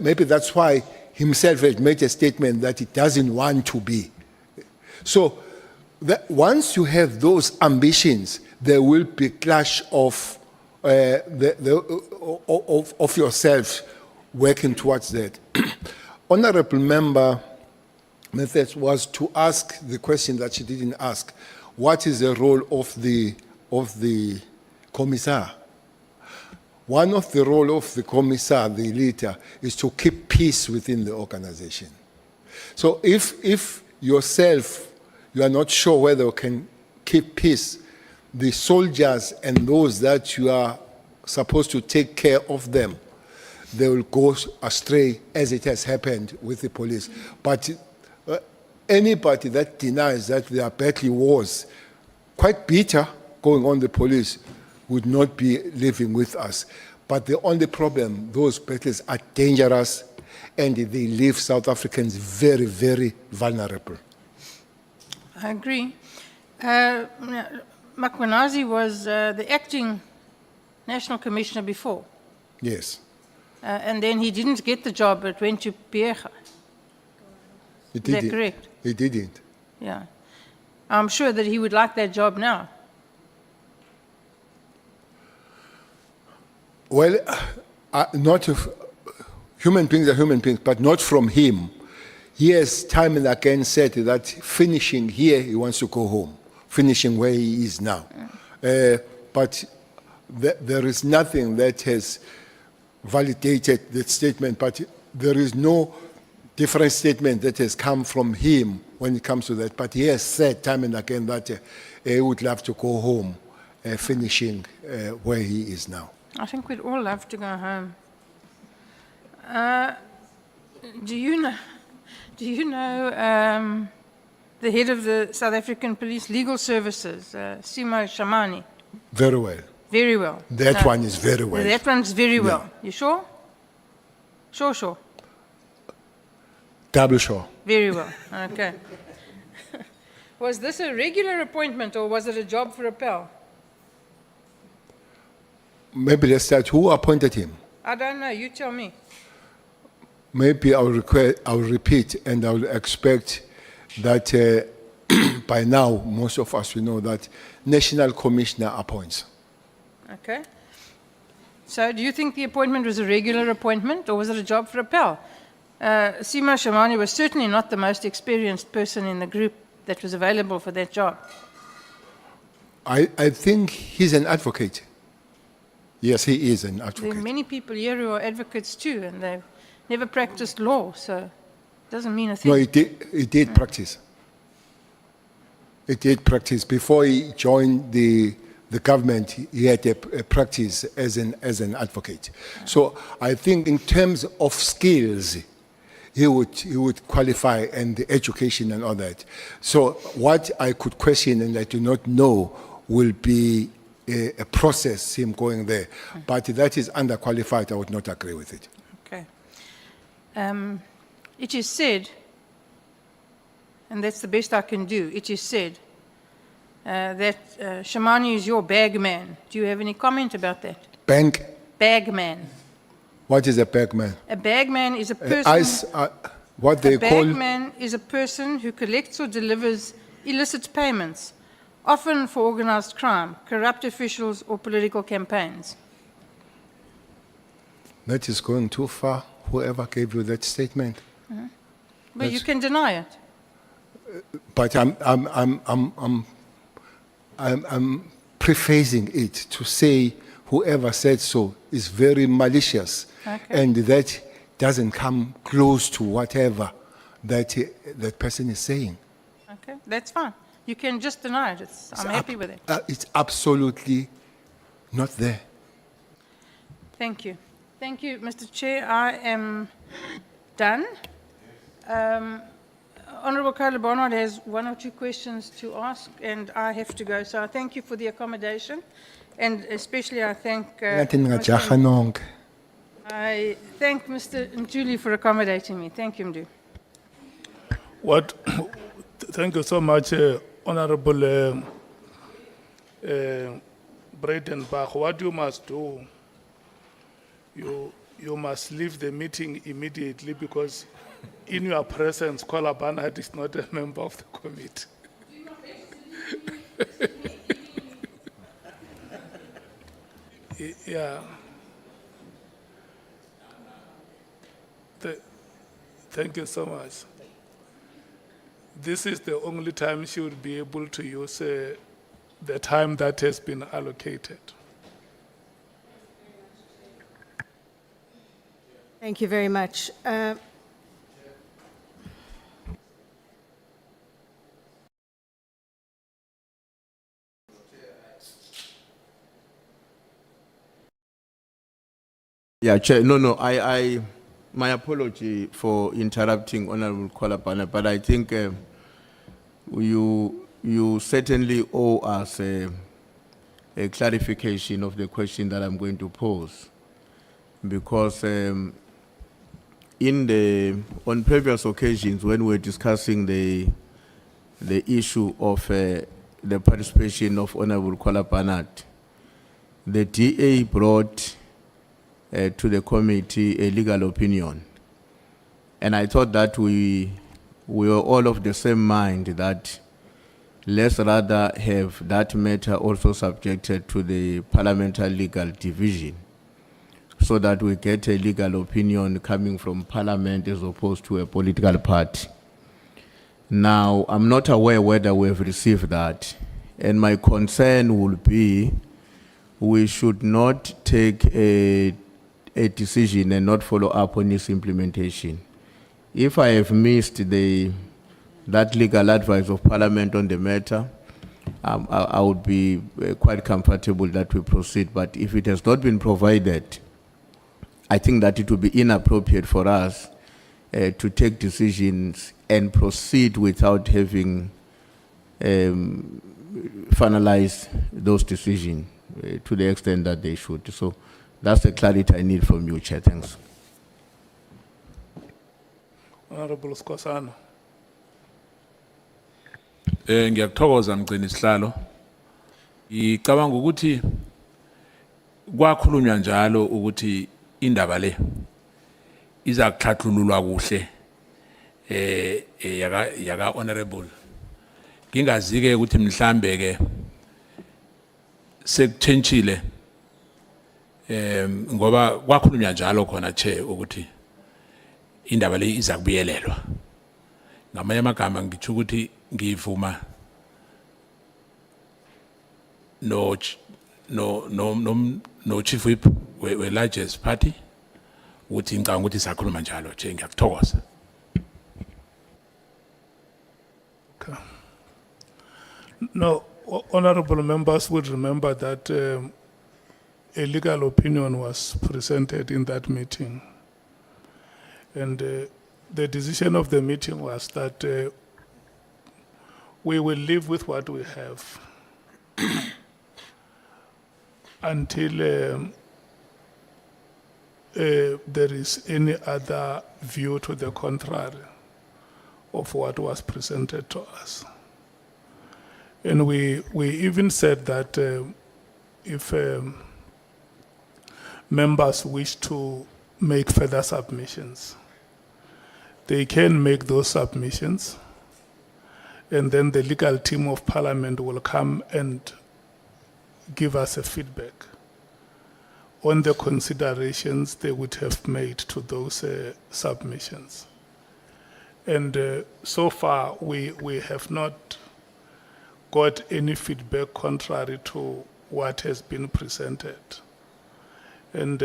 Maybe that's why himself has made a statement that he doesn't want to be. So once you have those ambitions, there will be clash of yourself working towards that. Honorable Member Methods was to ask the question that she didn't ask. What is the role of the commissar? One of the role of the commissar, the leader, is to keep peace within the organization. So if yourself, you are not sure whether you can keep peace, the soldiers and those that you are supposed to take care of them, they will go astray, as it has happened with the police. But anybody that denies that there are petty wars, quite bitter, going on the police, would not be living with us. But the only problem, those battles are dangerous, and they leave South Africans very, very vulnerable. I agree. Mkhwanazi was the acting National Commissioner before, Yes. and then he didn't get the job, but went to Bheki. He Is that didn't. correct? He didn't. Yeah. I'm sure that he would like that job now. Well, not if, human beings are human beings, but not from him. He has time and again said that finishing here, he wants to go home, finishing where he is now. But there is nothing that has validated that statement, but there is no different statement that has come from him when it comes to that. But he has said time and again that he would love to go home, finishing where he is now. I think we'd all love to go home. Do you know the head of the South African Police Legal Services, Simo Shamani? Very well. Very well. That No. one is very well. That one's very well. You sure? Sure. Double sure. Very well. Okay. Was this a regular appointment or was it a job for a pal? Maybe let's start. Who appointed him? I don't know. You tell me. Maybe I'll repeat, and I'll expect that by now, most of us will know that National Commissioner appoints. Okay. So do you think the appointment was a regular appointment or was it a job for a pal? Simo Shamani was certainly not the most experienced person in the group that was available for that job. I think he's an advocate. Yes, he is an There are advocate. many people here who are advocates too, and they've never practiced law, so it doesn't mean a thing. No, he did practice. He did practice. Before he joined the government, he had a practice as an advocate. So I think in terms of skills, he would qualify, and the education and all that. So what I could question and I do not know will be a process, him going there. But that is underqualified, I would not agree with it. Okay. It is said, and that's the best I can do, it is said that Shamani is your bag man. Do you have any comment about that? Bank, Bag man. what is a bagman? A bag man is a person. What they A call, bagman is a person who collects or delivers illicit payments, often for organized crime, corrupt officials, or political campaigns. that is going too far, whoever gave you that statement. But you can deny it. But I'm prefacing it to say whoever said so is very malicious, Okay. and that doesn't come close to whatever that person is saying. Okay, that's fine. You can just deny it. I'm happy with it. It's absolutely not there. Thank you. Thank you, Mr. Chair. I am done. Honourable Carla Barnard has one or two questions to ask, and I have to go. So I thank you for the accommodation, and especially I thank Ngathi ningajaha nonke. I thank Mr. Ntuli for accommodating me. Thank you, Mdu. Thank you so much, Honorable Breitenbach. What you must do, you must leave the meeting immediately, because in your presence, Kola Barnard is not a member of the committee. Yeah. Thank you so much. This is the only time she would be able to use the time that has been allocated. Thank you very much. Yeah, Chair, my apology for interrupting Honorable Kwalapana, but I think you certainly owe us a clarification of the question that I'm going to pose. Because on previous occasions when we were discussing the issue of the participation of Honorable Kwala, the DA brought to the committee a legal opinion. And I thought that we were all of the same mind that let's rather have that matter also subjected to the Parliamentary Legal Division so that we get a legal opinion coming from Parliament as opposed to a political party. Now, I'm not aware whether we've received that, and my concern will be we should not take a decision and not follow up on its implementation. If I have missed that legal advice of Parliament on the matter, I would be quite comfortable that we proceed. But if it has not been provided, I think that it would be inappropriate for us to take decisions and proceed without having finalized those decisions to the extent that they should. So that's the clarity I need from you, Chair. Thanks. Honorable Skosana. Ngiyakuthokoza mgcini isihlalo. Ngicabanga ukuthi kwakhulunywa njalo ukuthi indaba le iza kuhlathululwa kuhle yaka honorable. Ngingazike ukuthi mhlambe ke sekutshentshile ngoba kwakhulunywa njalo khona Chair ukuthi indaba le iza kubuyelelwa. Ngamanye amagama ngithi ukuthi ngivuma no chief whip we largest party ukuthi ngicabanga ukuthi sakhuluma njalo nje ngiyakuthokoza. Okay. No, honorable members would remember that a legal opinion was presented in that meeting. And the decision of the meeting was that we will live with what we have until there is any other view to the contrary of what was presented to us. And we even said that if members wish to make further submissions, they can make those submissions, and then the legal team of Parliament will come and give us a feedback on the considerations they would have made to those submissions. And so far, we have not got any feedback contrary to what has been presented. And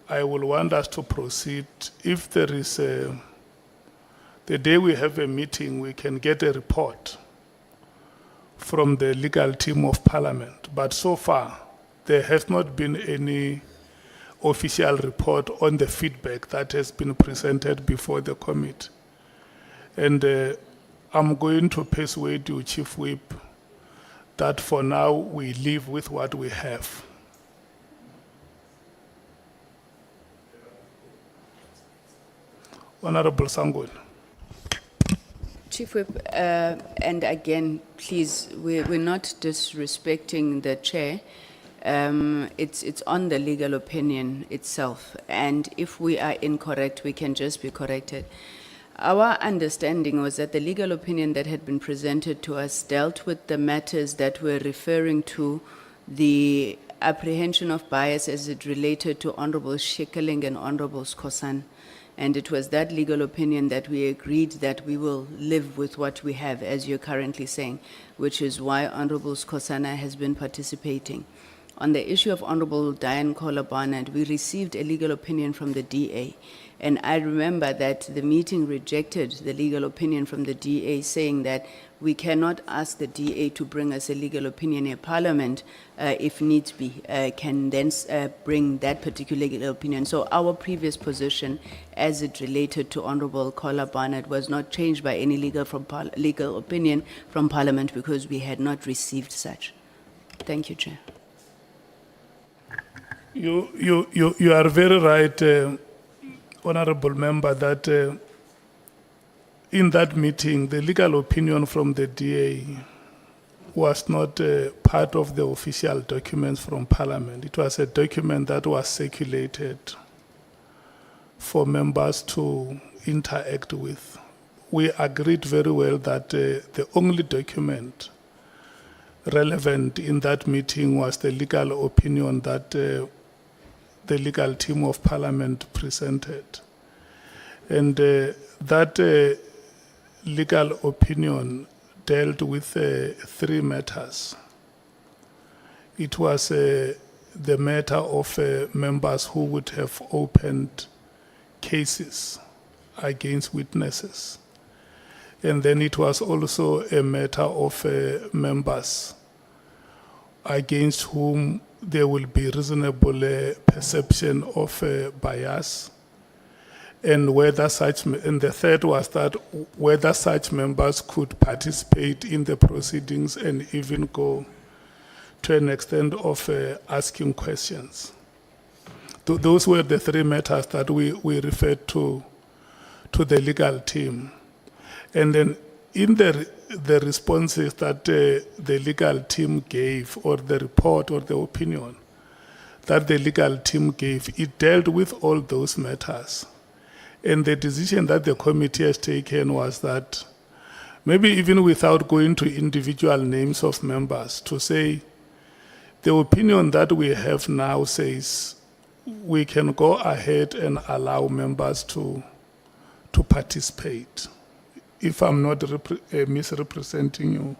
I will want us to proceed. If there is the day we have a meeting, we can get a report from the legal team of Parliament. But so far, there has not been any official report on the feedback that has been presented before the committee. And I'm going to persuade you, Chief Whip, that for now we live with what we have. Honorable Sangweni. Chief Whip, and again, please, we're not disrespecting the chair. It's on the legal opinion itself, and if we are incorrect, we can just be corrected. Our understanding was that the legal opinion that had been presented to us dealt with the matters that were referring to the apprehension of bias as it related to Honorable Shikeling and Honorable Skosan. And it was that legal opinion that we agreed that we will live with what we have, as you're currently saying, which is why Honorable Skosana has been participating. On the issue of Honorable Diane Kohler-Barnett, we received a legal opinion from the DA. And I remember that the meeting rejected the legal opinion from the DA, saying that we cannot ask the DA to bring us a legal opinion in Parliament if needs be, can then bring that particular legal opinion. So our previous position as it related to Honorable Kohler-Barnett was not changed by any legal opinion from Parliament because we had not received such. Thank you, Chair. You are very right, Honorable Member, that in that meeting, the legal opinion from the DA was not part of the official documents from Parliament. It was a document that was circulated for members to interact with. We agreed very well that the only document relevant in that meeting was the legal opinion that the legal team of Parliament presented. And that legal opinion dealt with 3 matters. It was the matter of members who would have opened cases against witnesses. And then it was also a matter of members against whom there will be reasonable perception of bias, and whether such, and the third was that whether such members could participate in the proceedings and even go to an extent of asking questions. Those were the 3 matters that we referred to the legal team. And then in the responses that the legal team gave, or the report or the opinion that the legal team gave, it dealt with all those matters. And the decision that the committee has taken was that, maybe even without going to individual names of members, to say the opinion that we have now says we can go ahead and allow members to participate. If I'm not misrepresenting you,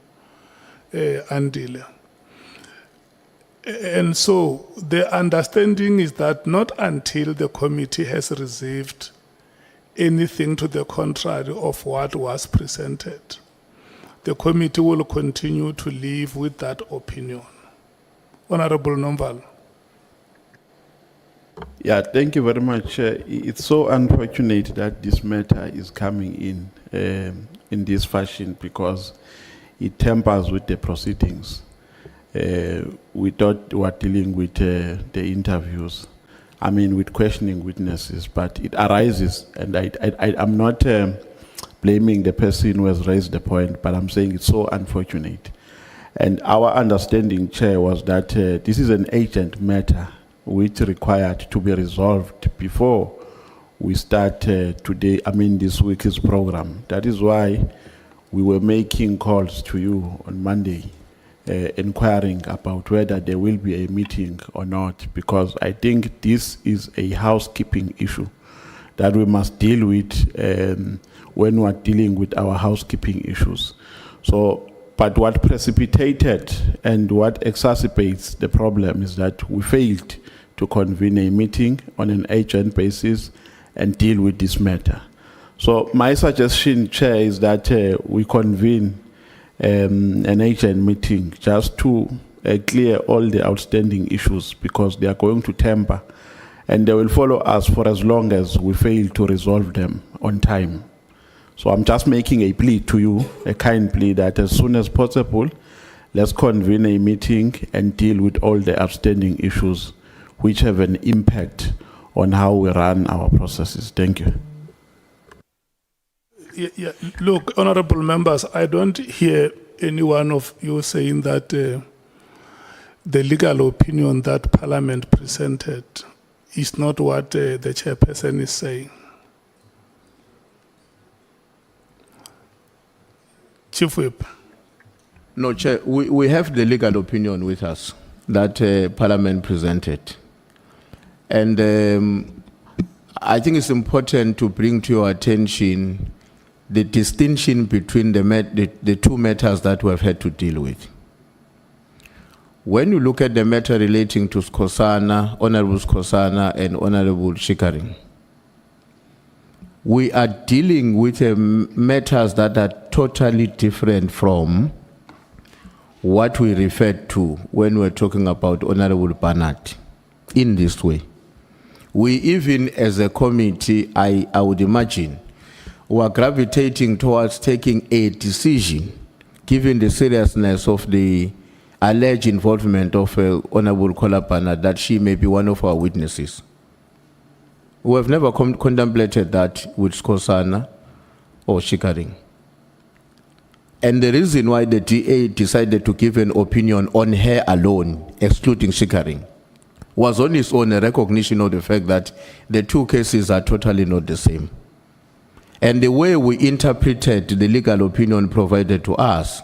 Andile. And so the understanding is that not until the committee has received anything to the contrary of what was presented, the committee will continue to live with that opinion. Honorable Nomvalo. Yeah, thank you very much. It's so unfortunate that this matter is coming in this fashion, because it tampers with the proceedings. We thought we were dealing with the interviews, with questioning witnesses, but it arises, and I'm not blaming the person who has raised the point, but I'm saying it's so unfortunate. And our understanding, Chair, was that this is an urgent matter which required to be resolved before we start this week's program. That is why we were making calls to you on Monday, inquiring about whether there will be a meeting or not, because I think this is a housekeeping issue that we must deal with when we are dealing with our housekeeping issues. So, but what precipitated and what exacerbates the problem is that we failed to convene a meeting on an urgent basis and deal with this matter. So my suggestion, Chair, is that we convene an urgent meeting just to clear all the outstanding issues, because they are going to temper and they will follow us for as long as we fail to resolve them on time. So I'm just making a plea to you, a kind plea, that as soon as possible, let's convene a meeting and deal with all the outstanding issues which have an impact on how we run our processes. Thank you. Yeah. Look, honorable members, I don't hear any one of you saying that the legal opinion that Parliament presented is not what the chairperson is saying. Chief Whip. No, Chair, we have the legal opinion with us that Parliament presented. And I think it's important to bring to your attention the distinction between the 2 matters that we have had to deal with. When you look at the matter relating to Skosana, Honorable Skosana and Honorable Shikaring, we are dealing with matters that are totally different from what we referred to when we're talking about Honorable Barnard in this way. We even, as a committee, I would imagine, were gravitating towards taking a decision, given the seriousness of the alleged involvement of Honorable Kola Barnard, that she may be one of our witnesses. We have never contemplated that with Skosana or Shikaring. And the reason why the DA decided to give an opinion on her alone, excluding Shikering, was on its own a recognition of the fact that the two cases are totally not the same. And the way we interpreted the legal opinion provided to us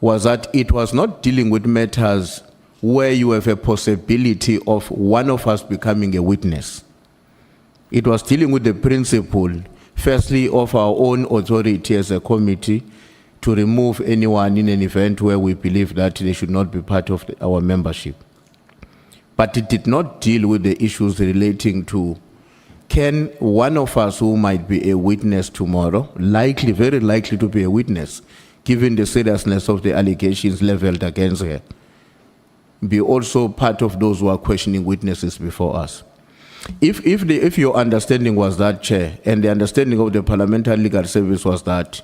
was that it was not dealing with matters where you have a possibility of one of us becoming a witness. It was dealing with the principle, firstly, of our own authority as a committee to remove anyone in an event where we believe that they should not be part of our membership. But it did not deal with the issues relating to, can one of us who might be a witness tomorrow, likely, very likely to be a witness, given the seriousness of the allegations leveled against her, be also part of those who are questioning witnesses before us? If your understanding was that, Chair, and the understanding of the Parliamentary Legal Service was that,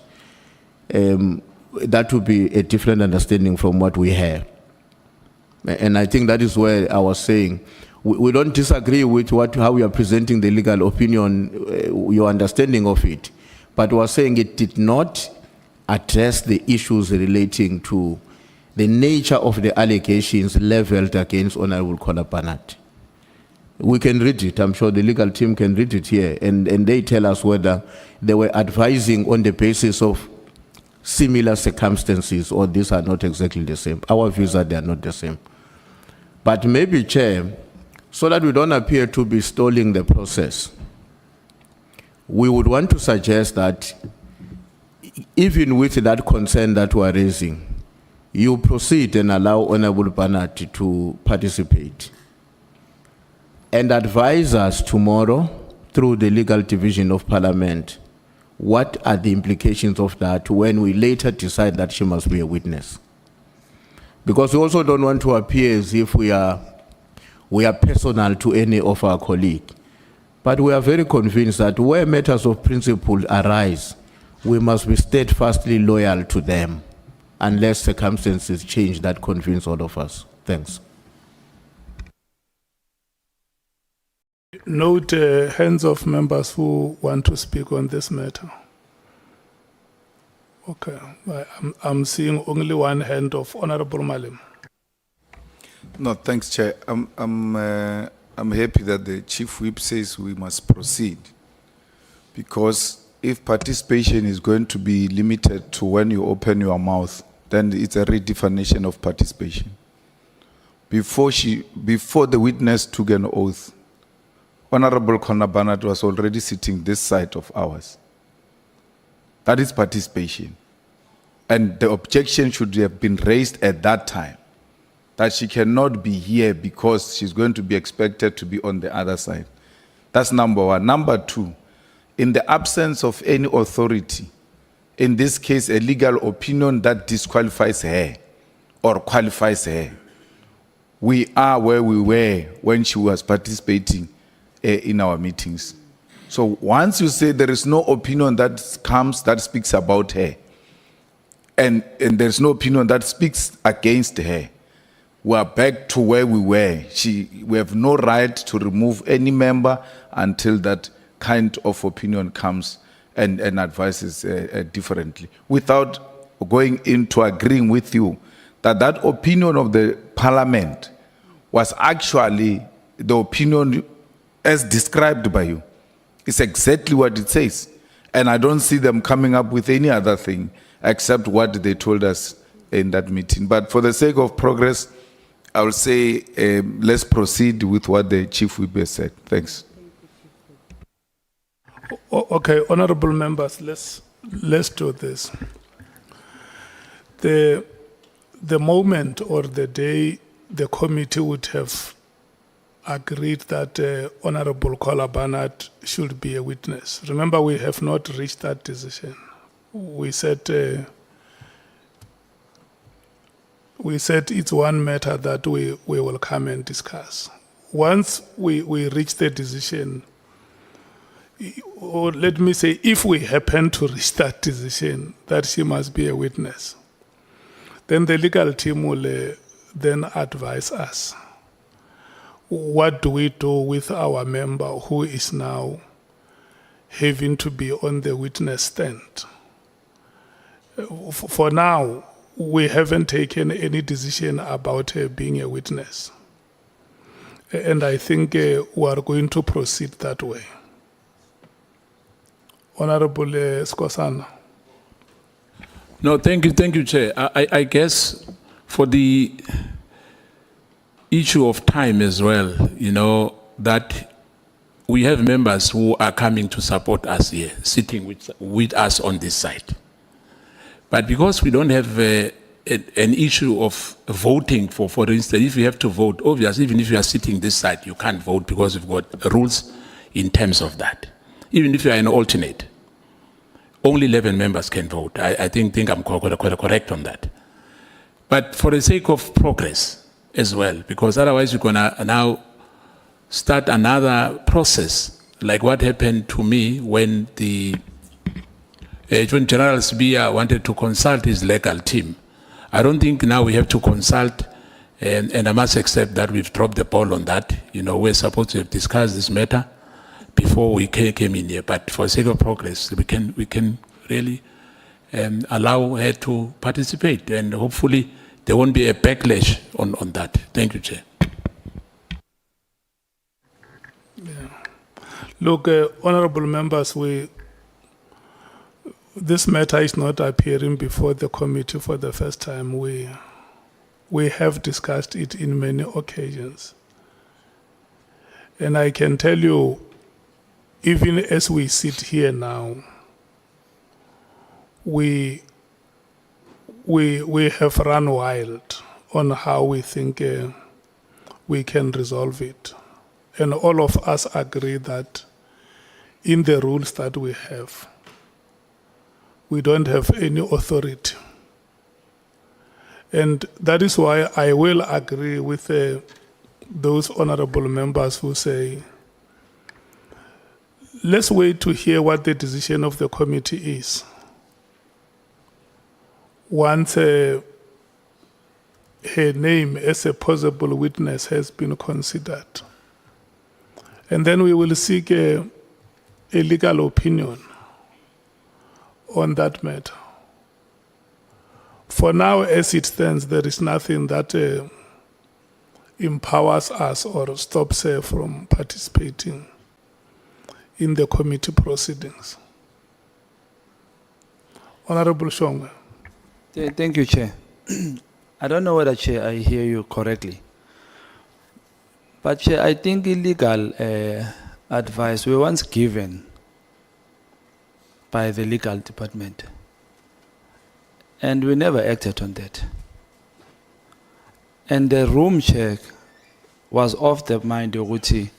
that would be a different understanding from what we have. And I think that is where I was saying, we don't disagree with how you are presenting the legal opinion, your understanding of it, but we are saying it did not address the issues relating to the nature of the allegations leveled against Honorable Mkhwanazi. We can read it. I'm sure the legal team can read it here, and they tell us whether they were advising on the basis of similar circumstances or these are not exactly the same. Our views are they are not the same. But maybe, Chair, so that we don't appear to be stalling the process, we would want to suggest that even with that concern that we are raising, you proceed and allow Honorable Mkhwanazi to participate and advise us tomorrow through the legal division of Parliament what are the implications of that when we later decide that she must be a witness. Because we also don't want to appear as if we are personal to any of our colleagues. But we are very convinced that where matters of principle arise, we must be steadfastly loyal to them unless circumstances change that convince all of us. Thanks. Note hands of members who want to speak on this matter. Okay, I'm seeing only one hand of Honorable Malim. No, thanks, Chair. I'm happy that the Chief Whip says we must proceed, because if participation is going to be limited to when you open your mouth, then it's a redefinition of participation. Before the witness took an oath, Honorable Mkhwanazi was already sitting this side of ours. That is participation. And the objection should have been raised at that time, that she cannot be here because she's going to be expected to be on the other side. That's number one. Number two, in the absence of any authority, in this case, a legal opinion that disqualifies her or qualifies her, we are where we were when she was participating in our meetings. So once you say there is no opinion that comes that speaks about her, and there's no opinion that speaks against her, we are back to where we were. We have no right to remove any member until that kind of opinion comes and advises differently, without going into agreeing with you that that opinion of the Parliament was actually the opinion as described by you. It's exactly what it says. And I don't see them coming up with any other thing except what they told us in that meeting. But for the sake of progress, I will say let's proceed with what the Chief Whip has said. Thanks. Okay, honorable members, let's do this. The moment or the day the committee would have agreed that Honorable Mkhwanazi should be a witness. Remember, we have not reached that decision. We said it's one matter that we will come and discuss. Once we reach the decision, or let me say, if we happen to reach that decision that she must be a witness, then the legal team will then advise us. What do we do with our member who is now having to be on the witness stand? For now, we haven't taken any decision about being a witness. And I think we are going to proceed that way. Honorable Skosana. No, thank you, Chair. I guess for the issue of time as well, you know, that we have members who are coming to support us here, sitting with us on this side. But because we don't have an issue of voting for instance, if you have to vote, obviously, even if you are sitting this side, you can't vote because we've got rules in terms of that. Even if you are an alternate, only 11 members can vote. I think I'm quite correct on that. But for the sake of progress as well, because otherwise you're gonna now start another process, like what happened to me when when General Sibia wanted to consult his legal team. I don't think now we have to consult, and I must accept that we've dropped the ball on that. You know, we're supposed to have discussed this matter before we came in here, but for the sake of progress, we can really allow her to participate, and hopefully there won't be a backlash on that. Thank you, Chair. Look, honorable members, this matter is not appearing before the committee for the first time. We have discussed it in many occasions. And I can tell you, even as we sit here now, we have run wild on how we think we can resolve it. And all of us agree that in the rules that we have, we don't have any authority. And that is why I will agree with those honorable members who say, let's wait to hear what the decision of the committee is. Once her name as a possible witness has been considered. And then we will seek a legal opinion on that matter. For now, as it stands, there is nothing that empowers us or stops her from participating in the committee proceedings. Honorable Shongwe. Thank you, Chair. I don't know whether, Chair, I hear you correctly. But, Chair, I think illegal advice were once given by the legal department. And we never acted on that. And the room check was of the mind of Uti.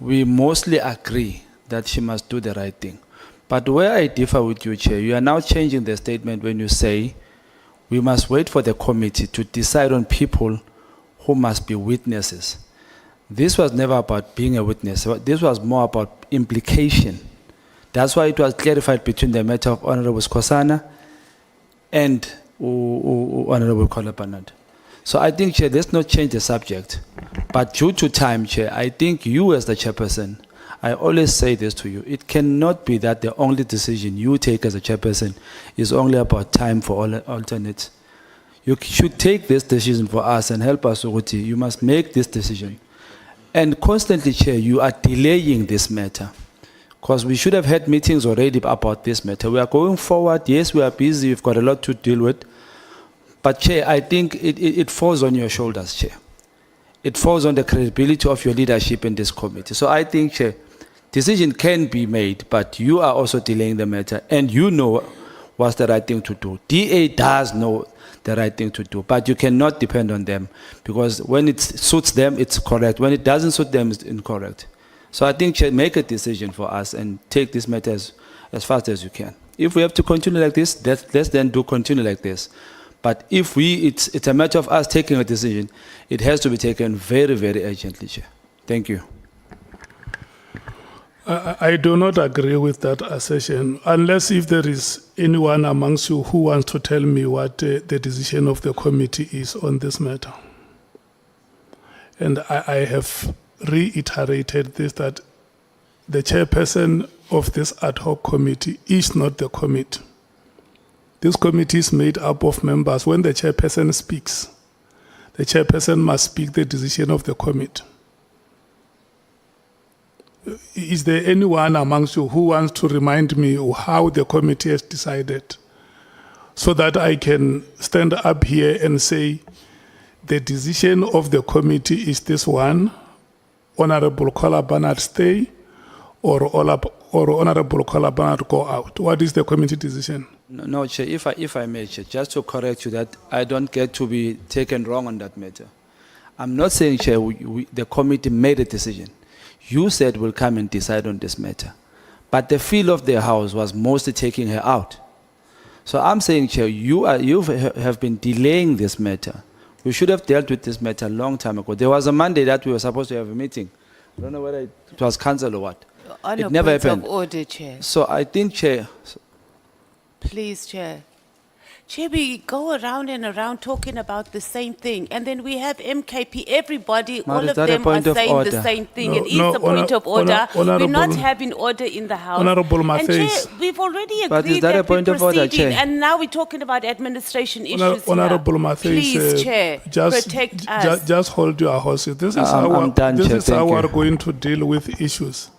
We mostly agree that she must do the right thing. But where I differ with you, Chair, you are now changing the statement when you say we must wait for the committee to decide on people who must be witnesses. This was never about being a witness. This was more about implication. That's why it was clarified between the matter of Honorable Skosana and Honorable Kolapanad. So I think, Chair, let's not change the subject. But due to time, Chair, I think you as the chairperson, I always say this to you, it cannot be that the only decision you take as a chairperson is only about time for all alternates. You should take this decision for us and help us, Uguti. You must make this decision. And constantly, Chair, you are delaying this matter. Because we should have had meetings already about this matter. We are going forward. Yes, we are busy. We've got a lot to deal with. But, Chair, I think it falls on your shoulders, Chair. It falls on the credibility of your leadership in this committee. So I think, Chair, decision can be made, but you are also delaying the matter. And you know what's the right thing to do. DA does know the right thing to do, but you cannot depend on them. Because when it suits them, it's correct. When it doesn't suit them, it's incorrect. So I think, Chair, make a decision for us and take this matter as fast as you can. If we have to continue like this, let's then continue like this. But if it's a matter of us taking a decision, it has to be taken very, very urgently, Chair. Thank you. I do not agree with that assertion, unless if there is anyone amongst you who wants to tell me what the decision of the committee is on this matter. And I have reiterated this, that the chairperson of this ad hoc committee is not the committee. This committee is made up of members. When the chairperson speaks, the chairperson must speak the decision of the committee. Is there anyone amongst you who wants to remind me how the committee has decided, so that I can stand up here and say, the decision of the committee is this one: Honorable Kola Barnard stay, or Honorable Kola Barnard go out? What is the committee decision? No, Chair, if I may, Chair, just to correct you that I don't get to be taken wrong on that matter. I'm not saying, Chair, the committee made a decision. You said we'll come and decide on this matter. But the feel of the House was mostly taking her out. So I'm saying, Chair, you have been delaying this matter. We should have dealt with this matter a long time ago. There was a Monday that we were supposed to have a meeting. I don't know whether it was cancelled or what. On It a never point happened. of order, Chair. So I think, Chair, Please, Chair. Chair, we go around and around talking about the same thing, and then we have MKP, everybody, Ma, all is of that a them are point of saying the order? same thing. No, It is no, a point of order. We're not Honourable- having order in the House. Honourable And Chair, Matthys. we've already But is agreed that a that we're point of order, proceeding, Chair? and now we're talking about administration issues Honourable here. Matthys, Please, Chair, just, protect us. just hold your horses. This is I'm done, this Chair, is how thank we're you. going to deal with issues.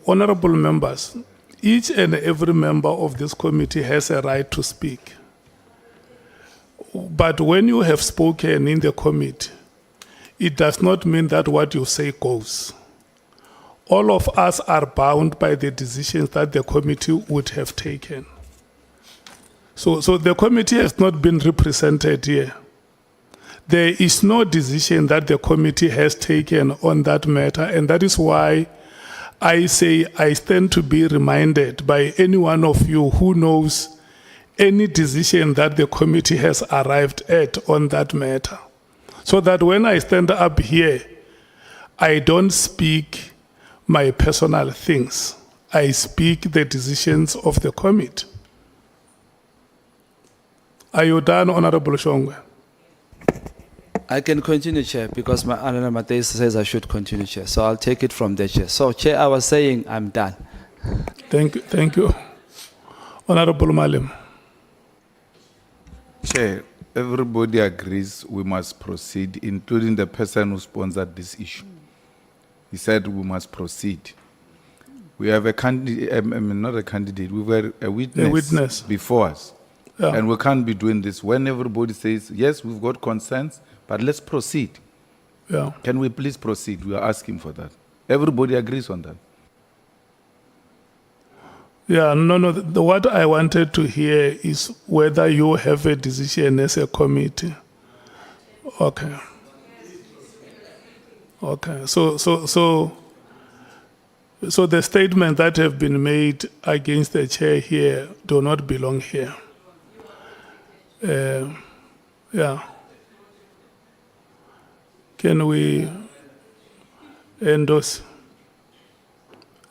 Honourable members, each and every member of this committee has a right to speak. But when you have spoken in the committee, it does not mean that what you say goes. All of us are bound by the decisions that the committee would have taken. So the committee has not been represented here. There is no decision that the committee has taken on that matter, and that is why I say I stand to be reminded by any one of you who knows any decision that the committee has arrived at on that matter. So that when I stand up here, I don't speak my personal things. I speak the decisions of the committee. Are you done, Honorable Shongwe? I can continue, Chair, because my Honourable Matthys says I should continue, Chair. So I'll take it from there, Chair. So, Chair, I was saying I'm done. Thank you. Honorable Malim. Chair, everybody agrees we must proceed, including the person who sponsored this issue. He said we must proceed. We have a candidate, not a candidate, we were a witness before us. Yeah. And we can't be doing this. When everybody says, yes, we've got concerns, but let's proceed. Yeah. Can we please proceed? We are asking for that. Everybody agrees on that. Yeah, no, what I wanted to hear is whether you have a decision as a committee. Okay. Okay, so the statements that have been made against the chair here do not belong here. Yeah. Can we endorse?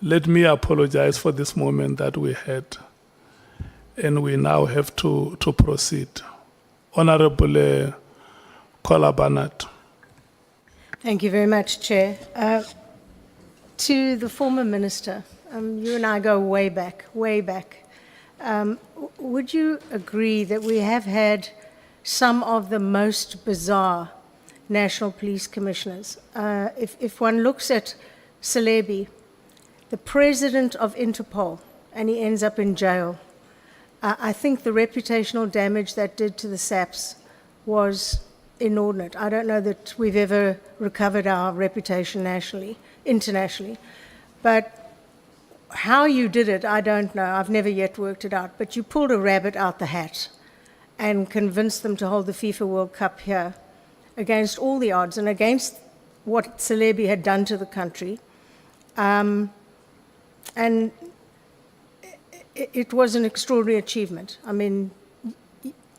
Let me apologize for this moment that we had, and we now have to proceed. Honorable Kola Barnard. Thank you very much, Chair. To the former minister, you and I go way back, way back. Would you agree that we have had some of the most bizarre national police commissioners? If one looks at Celebi, the president of Interpol, and he ends up in jail. I think the reputational damage that did to the SAPS was inordinate. I don't know that we've ever recovered our reputation internationally. But how you did it, I don't know. I've never yet worked it out. But you pulled a rabbit out the hat and convinced them to hold the FIFA World Cup here against all the odds and against what Celebi had done to the country. And it was an extraordinary achievement. I mean,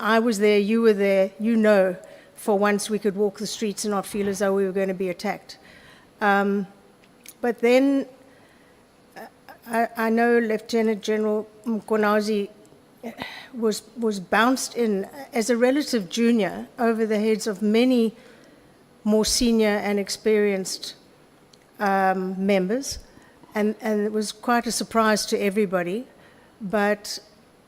I was there, you were there, you know, for once we could walk the streets and not feel as though we were going to be attacked. But then I know Lieutenant General Mkhwanazi was bounced in as a relative junior over the heads of many more senior and experienced members. And it was quite a surprise to everybody. But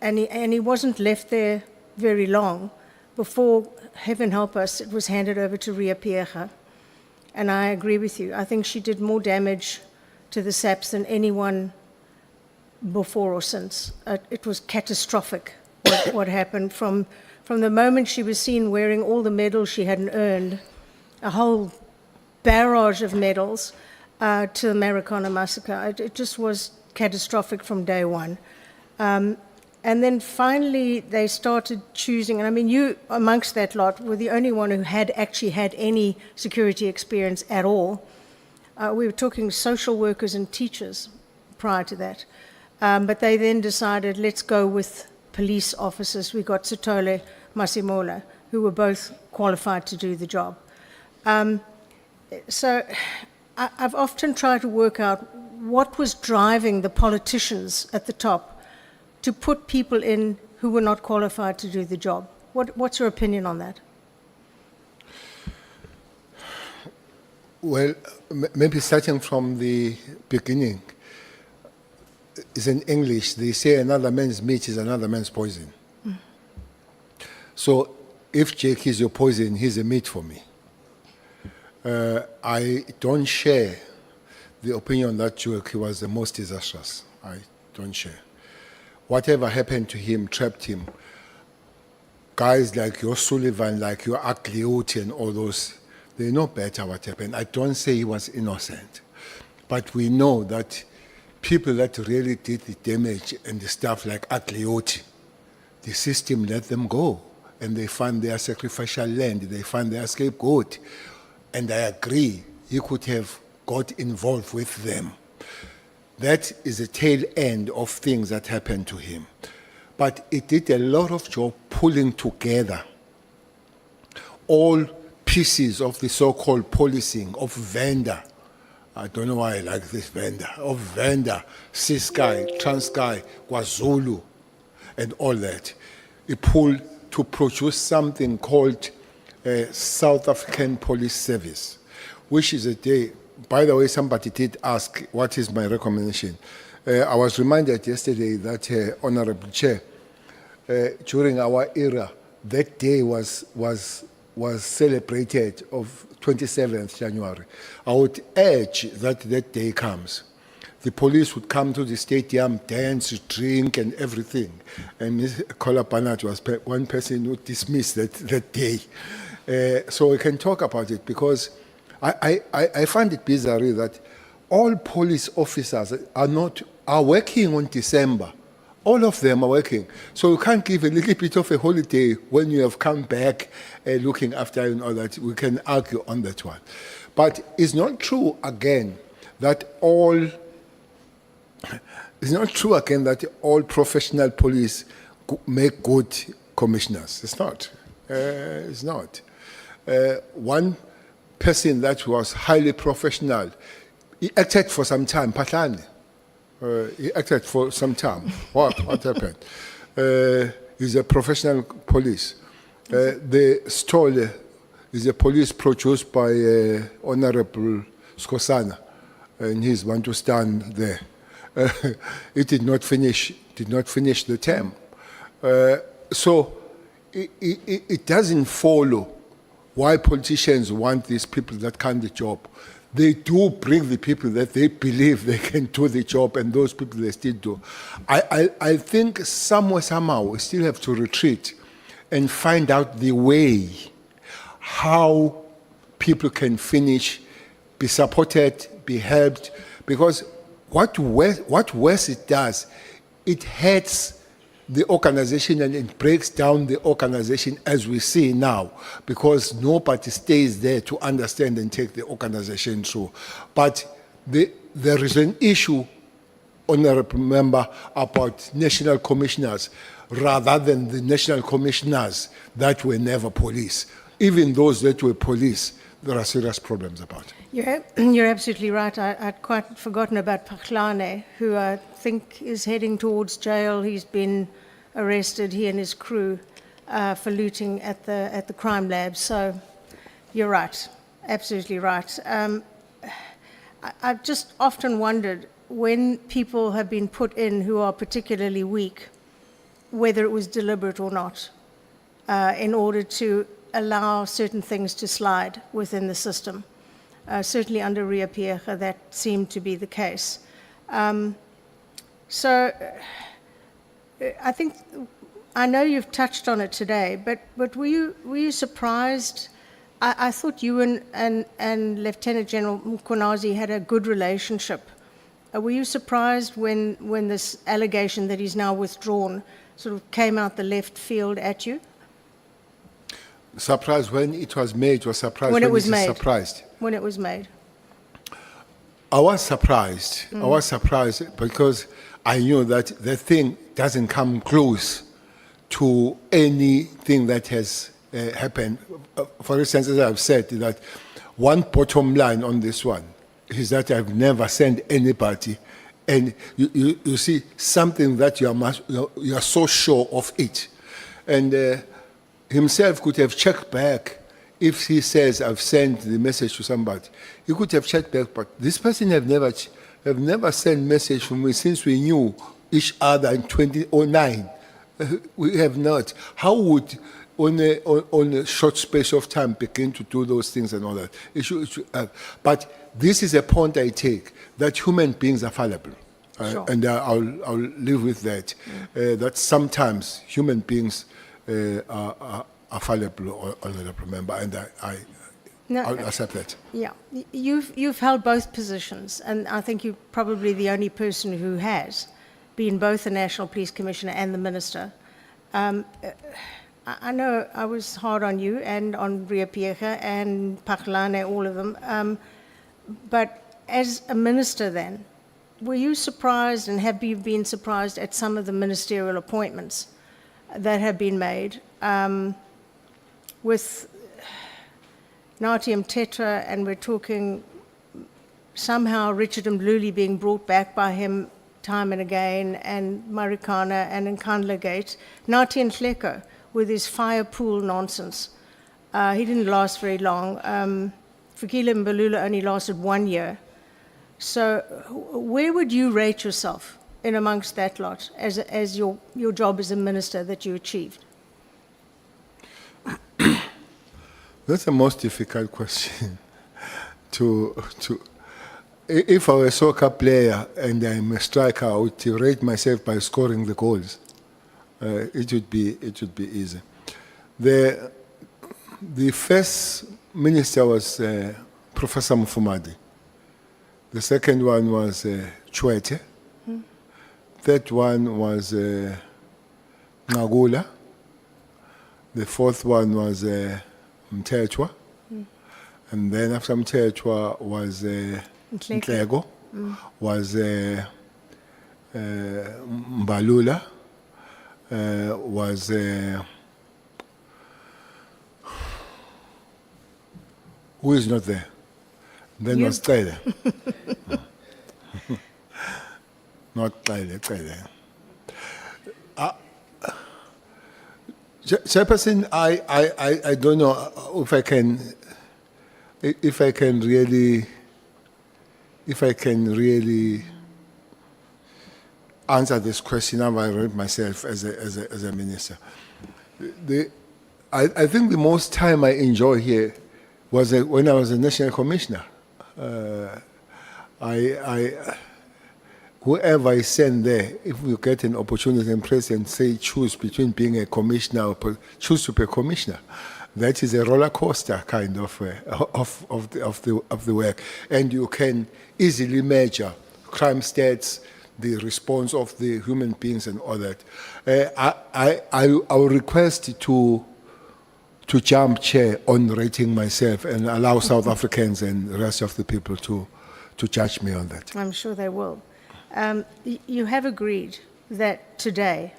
and he wasn't left there very long before, heaven help us, it was handed over to Ria Pierga. And I agree with you. I think she did more damage to the SAPS than anyone before or since. It was catastrophic what happened from the moment she was seen wearing all the medals she hadn't earned, a whole barrage of medals, to the Marikana massacre. It just was catastrophic from day one. And then finally they started choosing, and I mean, you amongst that lot were the only one who had actually had any security experience at all. We were talking social workers and teachers prior to that. But they then decided, let's go with police officers. We got Sithole Masimola, who were both qualified to do the job. So I've often tried to work out what was driving the politicians at the top to put people in who were not qualified to do the job. What's your opinion on that? Well, maybe starting from the beginning, is in English, they say another man's meat is another man's poison. So if Jake is your poison, he's a meat for me. I don't share the opinion that Jake was the most disastrous. I don't share. Whatever happened to him, trapped him. Guys like your Sullivan, like your Aklioti and all those, they know better what happened. I don't say he was innocent. But we know that people that really did the damage and the stuff like Aklioti, the system let them go. And they found their sacrificial land, they found their scapegoat. And I agree, he could have got involved with them. That is a tail end of things that happened to him. But it did a lot of job pulling together all pieces of the so-called policing of Venda. I don't know why I like this Venda. Of Venda, Ciskei, Transkei, KwaZulu, and all that. It pulled to produce something called South African Police Service, which is a day. By the way, somebody did ask, what is my recommendation? I was reminded yesterday that, Honorable Chair, during our era, that day was celebrated of 27th January. I would urge that that day comes. The police would come to the stadium, dance, drink, and everything. And Ms. Kola Panat was one person who dismissed that day. So we can talk about it because I find it bizarre that all police officers are working on December. All of them are working. So you can't give a little bit of a holiday when you have come back looking after and all that. We can argue on that one. But it's not true again that all professional police make good commissioners. It's not. It's not. One person that was highly professional, he acted for some time, Patlane. He acted for some time. What happened? He's a professional police. The Stole is a police produced by Honorable Skosana, and he's one to stand there. It did not finish the term. So it doesn't follow why politicians want these people that can do the job. They do bring the people that they believe they can do the job, and those people they still do. I think somehow we still have to retreat and find out the way how people can finish, be supported, be helped, because what worse it does, it hurts the organization and it breaks down the organization as we see now, because nobody stays there to understand and take the organization through. But there is an issue, Honorable Member, about national commissioners rather than the national commissioners that were never police. Even those that were police, there are serious problems about it. You're absolutely right. I'd quite forgotten about Patlane, who I think is heading towards jail. He's been arrested, he and his crew, for looting at the crime lab. So you're right, absolutely right. I've just often wondered, when people have been put in who are particularly weak, whether it was deliberate or not, in order to allow certain things to slide within the system. Certainly under Ria Piecha, that seemed to be the case. So I think, I know you've touched on it today, but were you surprised? I thought you and Lieutenant General Mkhwanazi had a good relationship. Were you surprised when this allegation that he's now withdrawn sort of came out the left field at you? Surprised when it was made, or surprised When it was is made. surprised? When it was made. I was surprised. I was surprised because I knew that the thing doesn't come close to anything that has happened. For instance, as I've said, that one bottom line on this one is that I've never sent anybody, and you see something that you are so sure of it, and himself could have checked back. If he says I've sent the message to somebody, he could have checked back. But this person have never sent message from me since we knew each other in 2009. We have not. How would on a short space of time begin to do those things and all that? But this is a point I take, that human beings are fallible. Sure. And I'll live with that. That sometimes human beings are fallible or honorable member, and I'll accept that. Yeah, you've held both positions, and I think you're probably the only person who has been both the National Police Commissioner and the Minister. I know I was hard on you and on Ria Piecha and Pakhlane, all of them, but as a Minister then, were you surprised, and have you been surprised at some of the ministerial appointments that have been made? With Nathi Mthethwa, and we're talking somehow Richard Mluli being brought back by him time and again, and Marikana and Nkandla Gate. Nathi Nhlanhla with his fire pool nonsense. He didn't last very long. Fikile Mbalula only lasted 1 year. So where would you rate yourself in amongst that lot as your job as a minister that you achieved? That's the most difficult question. If I were a soccer player and I'm a striker, I would rate myself by scoring the goals. It would be easy. The first minister was Professor Mfumadi. The second one was Chwete. Third one was Ngagula. The fourth one was Mthethwa. And then after Mthethwa was Ntlego, was Mbalula, was who is not there? Then was Cele. Not Cele. Chairperson, I don't know if I can really answer this question. I've read myself as a minister. I think the most time I enjoy here was when I was a national commissioner. Whoever I send there, if we get an opportunity and president say choose between being a commissioner or choose to be a commissioner, that is a roller coaster kind of the work, and you can easily measure crime stats, the response of the human beings, and all that. I will request to jump chair on rating myself and allow South Africans and the rest of the people to judge me on that. I'm sure they will. You have agreed that today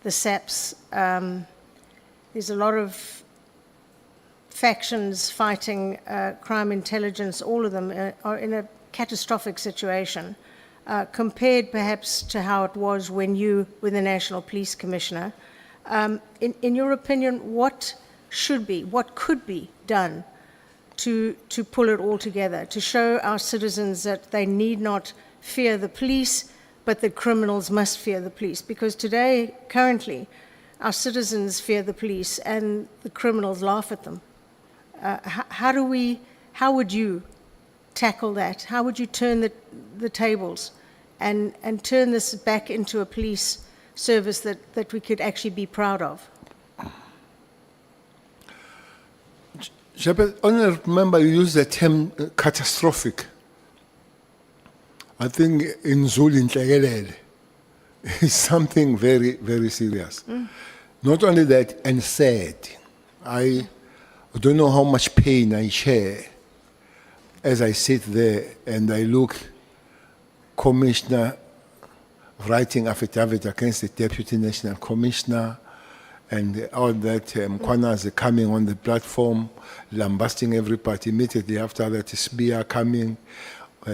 the SAPS, there's a lot of factions fighting crime intelligence, all of them are in a catastrophic situation, compared perhaps to how it was when you were the National Police Commissioner. In your opinion, what could be done to pull it all together, to show our citizens that they need not fear the police, but that criminals must fear the police? Because today, currently, our citizens fear the police and the criminals laugh at them. How would you tackle that? How would you turn the tables and turn this back into a police service that we could actually be proud of? Honourable Member, you used the term catastrophic. I think in Zulu, Nhlekelele is something very, very serious. Not only that, and sad. I don't know how much pain I share as I sit there and I look Commissioner writing affidavit against the Deputy National Commissioner and all that Mkhwanazi coming on the platform, lambasting everybody. Immediately after that, Spear coming,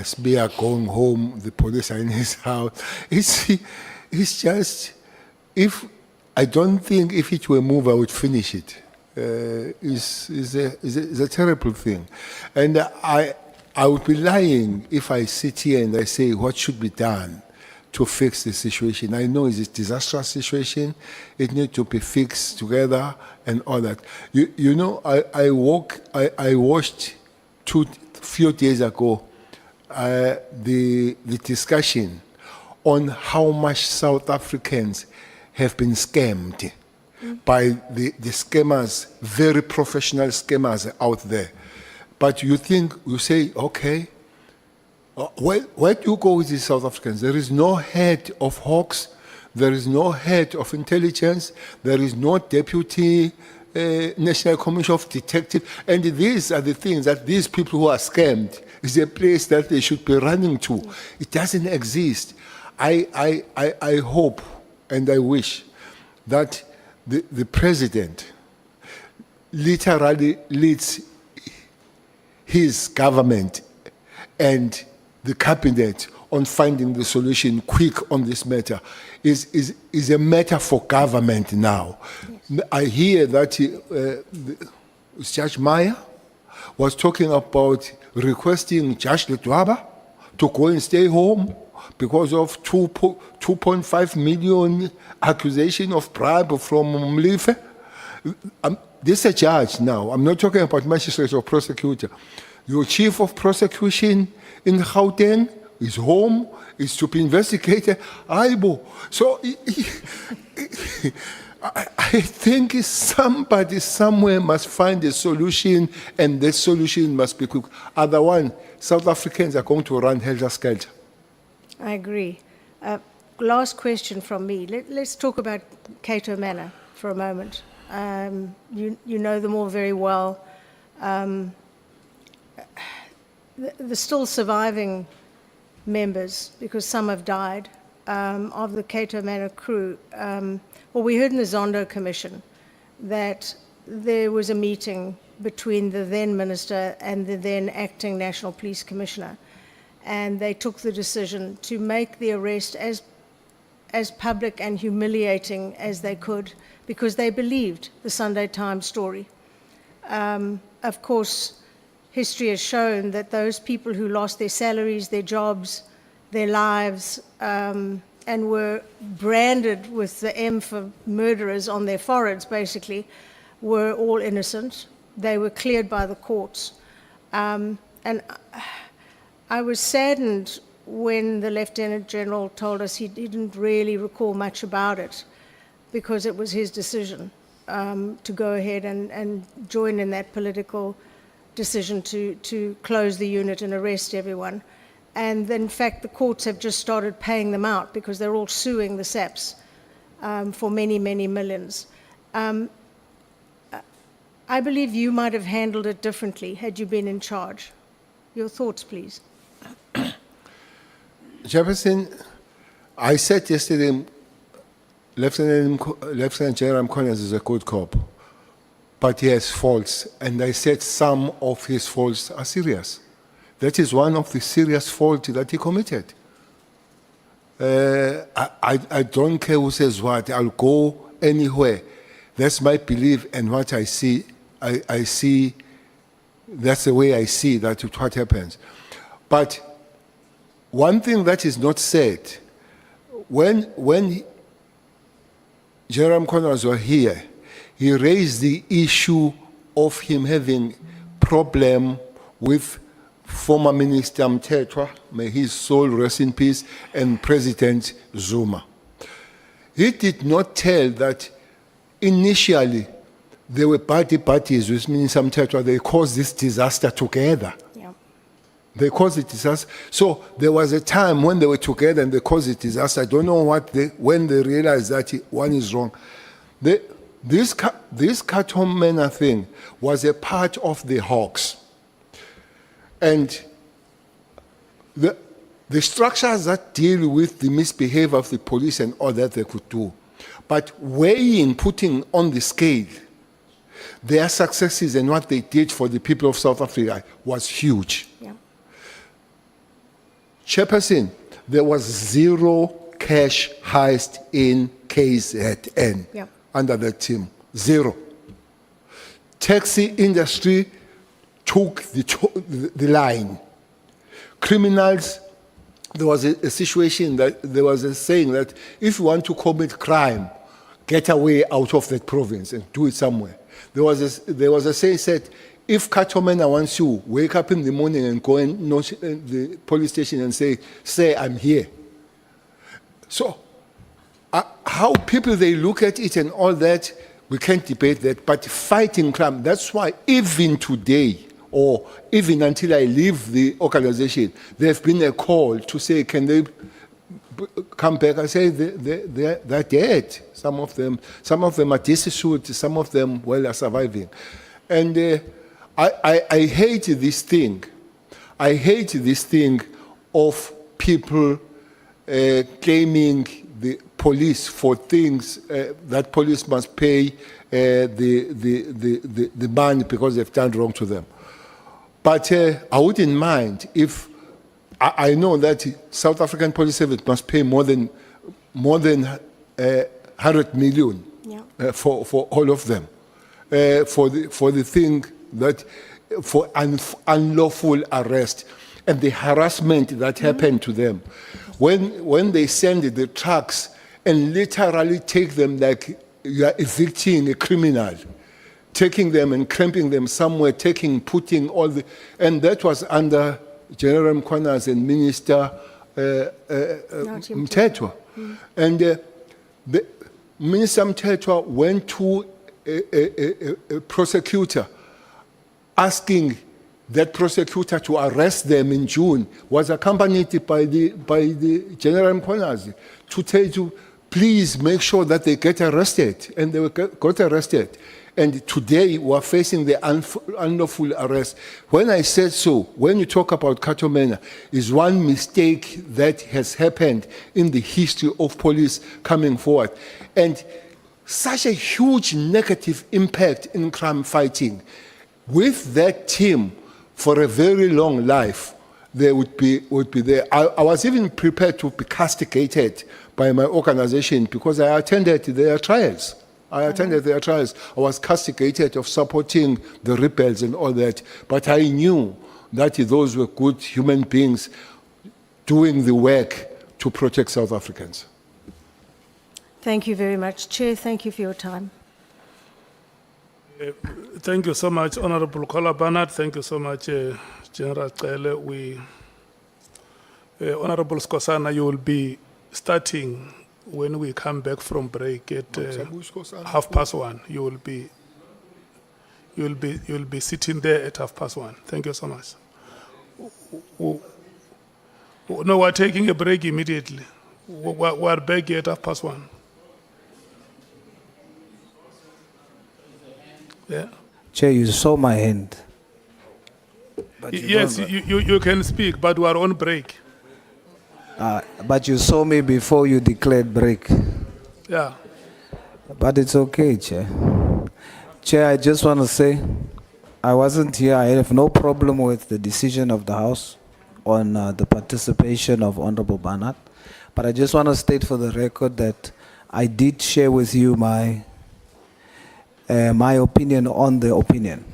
Spear going home, the police are in his house. It's just, if I don't think if it were a move, I would finish it. Is a terrible thing. And I would be lying if I sit here and I say what should be done to fix the situation. I know it's a disastrous situation. It needs to be fixed together and all that. You know, I watched few days ago the discussion on how much South Africans have been scammed by the scammers, very professional scammers out there. But you say, okay, where do you go with these South Africans? There is no head of HOCs, there is no head of intelligence, there is no deputy National Commission of Detectives, and these are the things that these people who are scammed is a place that they should be running to. It doesn't exist. I hope and I wish that the president literally leads his government and the cabinet on finding the solution quick on this matter. Is a matter for government now. Yes. I hear that Judge Maya was talking about requesting Judge Letwaba to go and stay home because of 2.5 million accusation of bribe from Mlife. This is a judge now. I'm not talking about magistrate or prosecutor. Your chief of prosecution in Gauteng is home, is to be investigated. Aibo. So I think somebody somewhere must find a solution, and the solution must be quick. Otherwise, South Africans are going to run helter-skelter. I agree. Last question from me. Let's talk about Cato Manor for a moment. You know them all very well. The still surviving members, because some have died, of the Cato Manor crew. Well, we heard in the Zondo Commission that there was a meeting between the then minister and the then acting National Police Commissioner, and they took the decision to make the arrest as public and humiliating as they could, because they believed the Sunday Times story. Of course, history has shown that those people who lost their salaries, their jobs, their lives, and were branded with the M for murderers on their foreheads, basically, were all innocent. They were cleared by the courts. And I was saddened when the Lieutenant General told us he didn't really recall much about it, because it was his decision to go ahead and join in that political decision to close the unit and arrest everyone. And in fact, the courts have just started paying them out because they're all suing the SAPs for many, many millions. I believe you might have handled it differently had you been in charge. Your thoughts, please. Jefferson, I said yesterday, Lieutenant General Mkhwanazi is a good cop, but he has faults, and I said some of his faults are serious. That is one of the serious faults that he committed. I don't care who says what. I'll go anywhere. That's my belief, and what I see, I see, that's the way I see that what happens. But one thing that is not said, when General Mkhwanazi was here, he raised the issue of him having problem with former Minister Mthethwa, may his soul rest in peace, and President Zuma. He did not tell that initially there were parties with Minister Mthethwa, they caused this disaster together. They caused the disaster. So there was a time when they were together and they caused the disaster. I don't know when they realized that one is wrong. This Katomena thing was a part of the HOCs. And the structures that deal with the misbehavior of the police and all that they could do. But weighing, putting on the scale, their successes and what they did for the people of South Africa was huge. Chairperson, there was zero cash heist in KZN under that team. Zero. Taxi industry took the line. Criminals, there was a situation that there was a saying that if you want to commit crime, get away out of that province and do it somewhere. There was a saying said, if Katomena wants you, wake up in the morning and go and knock the police station and say I'm here. So how people they look at it and all that, we can't debate that, but fighting crime, that's why even today, or even until I leave the organization, there's been a call to say, can they come back? I say they're dead. Some of them are destitute, some of them, well, are surviving. And I hate this thing. I hate this thing of people claiming the police for things that police must pay the money because they've done wrong to them. But I wouldn't mind if I know that South African Police Service must pay more than 100 million for all of them for the thing that for unlawful arrest and the harassment that happened to them when they send the trucks and literally take them like you are evicting a criminal, taking them and cramping them somewhere, putting all the, and that was under General Mkhwanazi and Minister Mthethwa. And Minister Mthethwa went to a prosecutor asking that prosecutor to arrest them in June, was accompanied by the General Mkhwanazi to tell you, please make sure that they get arrested. And they got arrested. And today we're facing the unlawful arrest. When I said so, when you talk about Katomena, is one mistake that has happened in the history of police coming forward. And such a huge negative impact in crime fighting. With that team, for a very long life, they would be there. I was even prepared to be castigated by my organization because I attended their trials. I was castigated of supporting the rebels and all that. But I knew that those were good human beings doing the work to protect South Africans. Thank you very much. Chair, thank you for your time. Thank you so much, Honorable Kola Barnard. Thank you so much, General Cele. Honorable Skosana, you will be starting when we come back from break at 1:30. You will be sitting there at 1:30. Thank you so much. No, we're taking a break immediately. We're back at 1:30. Yeah. Chair, you saw my hand. Yes, you can speak, but we are on break. But you saw me before you declared break. Yeah. But it's okay, Chair. Chair, I just want to say, I wasn't here. I have no problem with the decision of the House on the participation of Honorable Barnard. But I just want to state for the record that I did share with you my opinion on the opinion.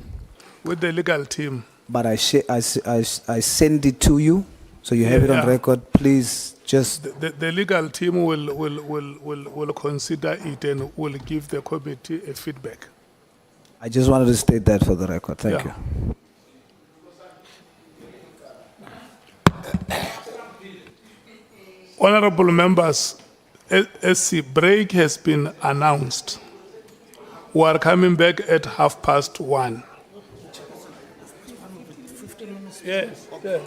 With the legal team. But I send it to you, so you have it on record. Please Just, The legal team will consider it and will give the committee a feedback. I just wanted to state that for the record. Thank Yeah. you. Honorable members, SC break has been announced. We are coming back at 1:30. Yes, yes.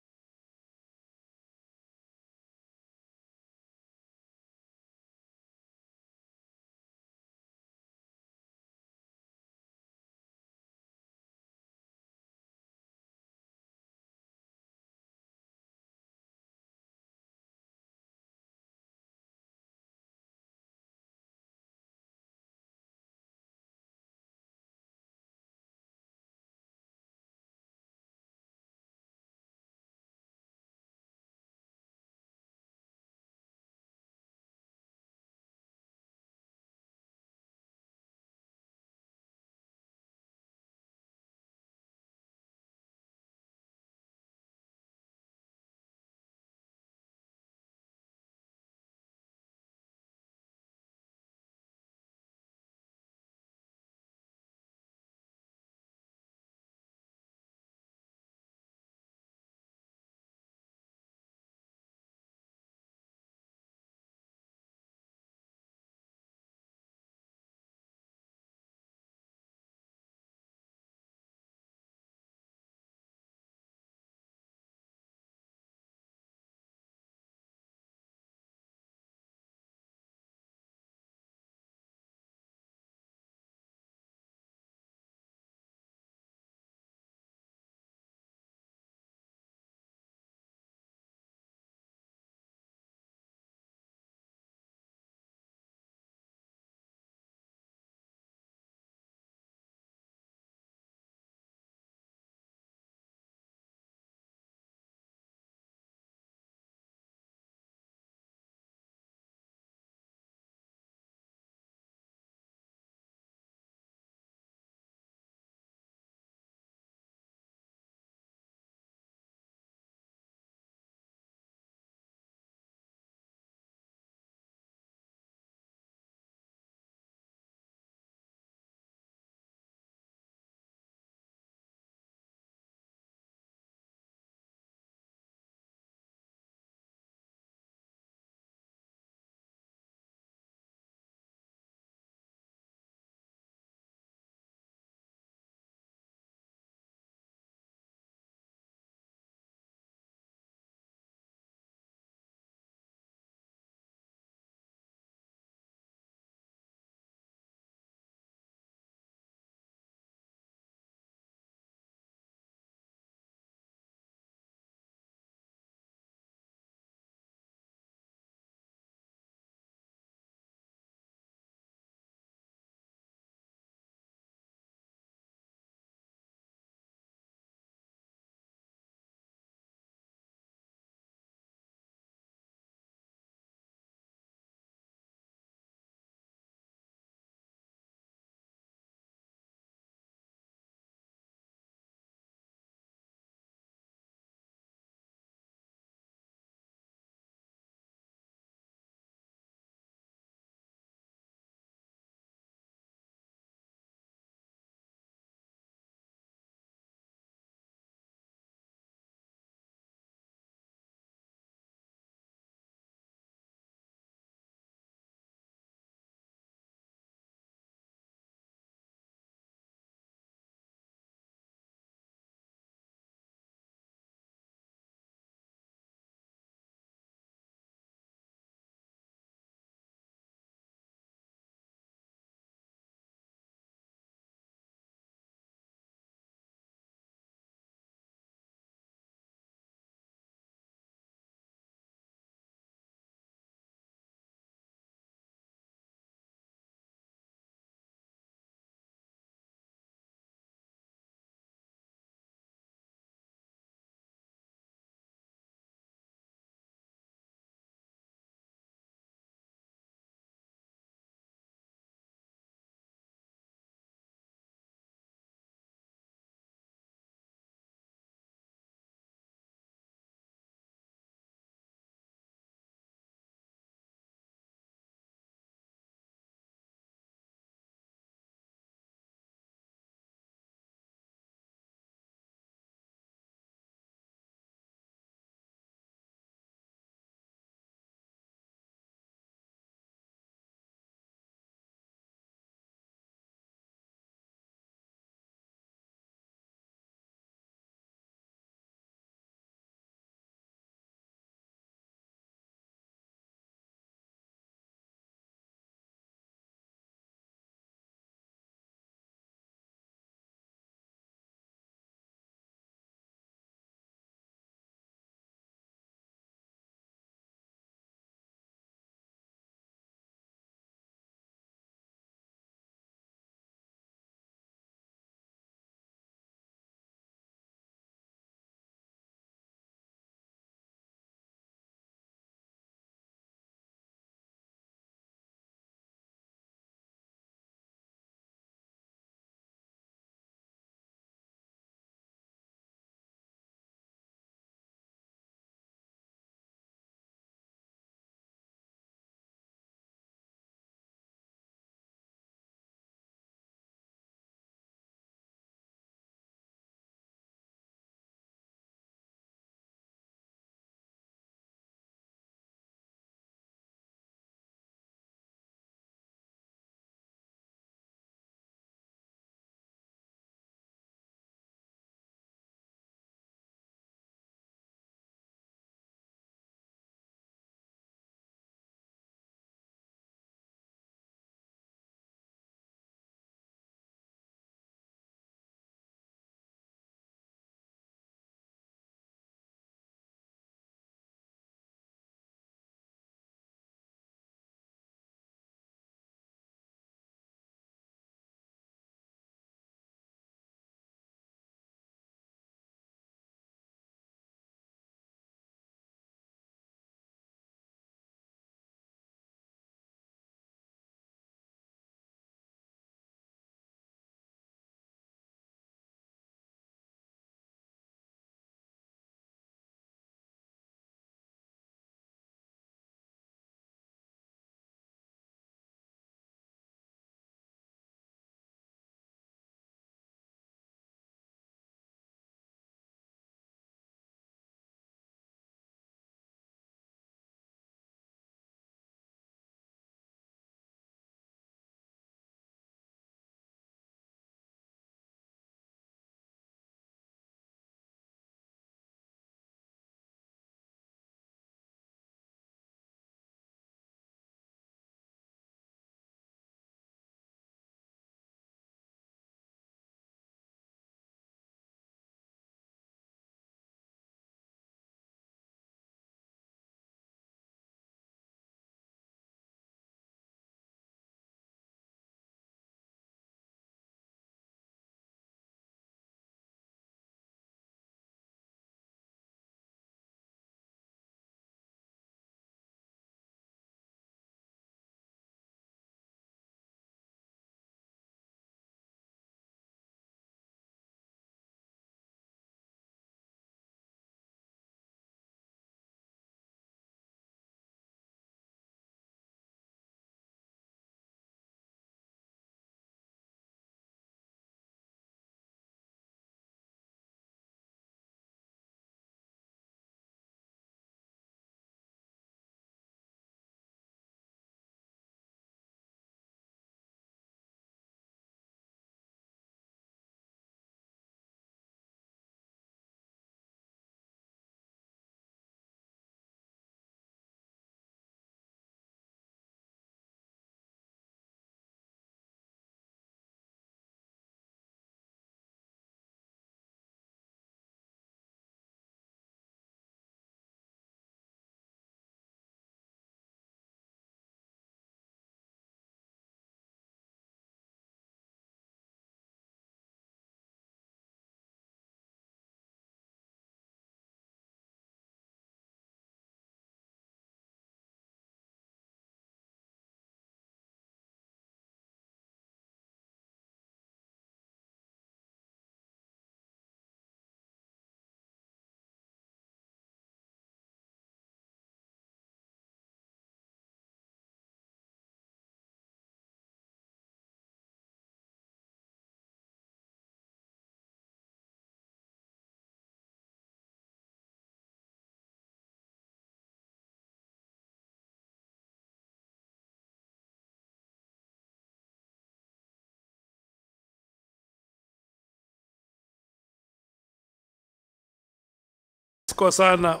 Skosana,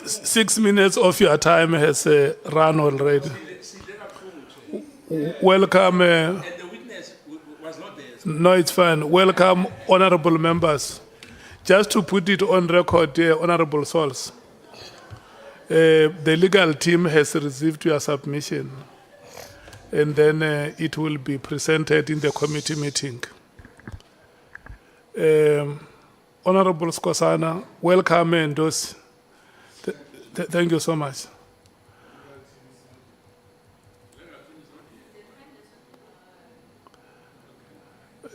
6 minutes of your time has run already. Welcome. No, it's fine. Welcome, honorable members. Just to put it on record here, honorable souls, the legal team has received your submission, and then it will be presented in the committee meeting. Honorable Skosana, welcome and those. Thank you so much.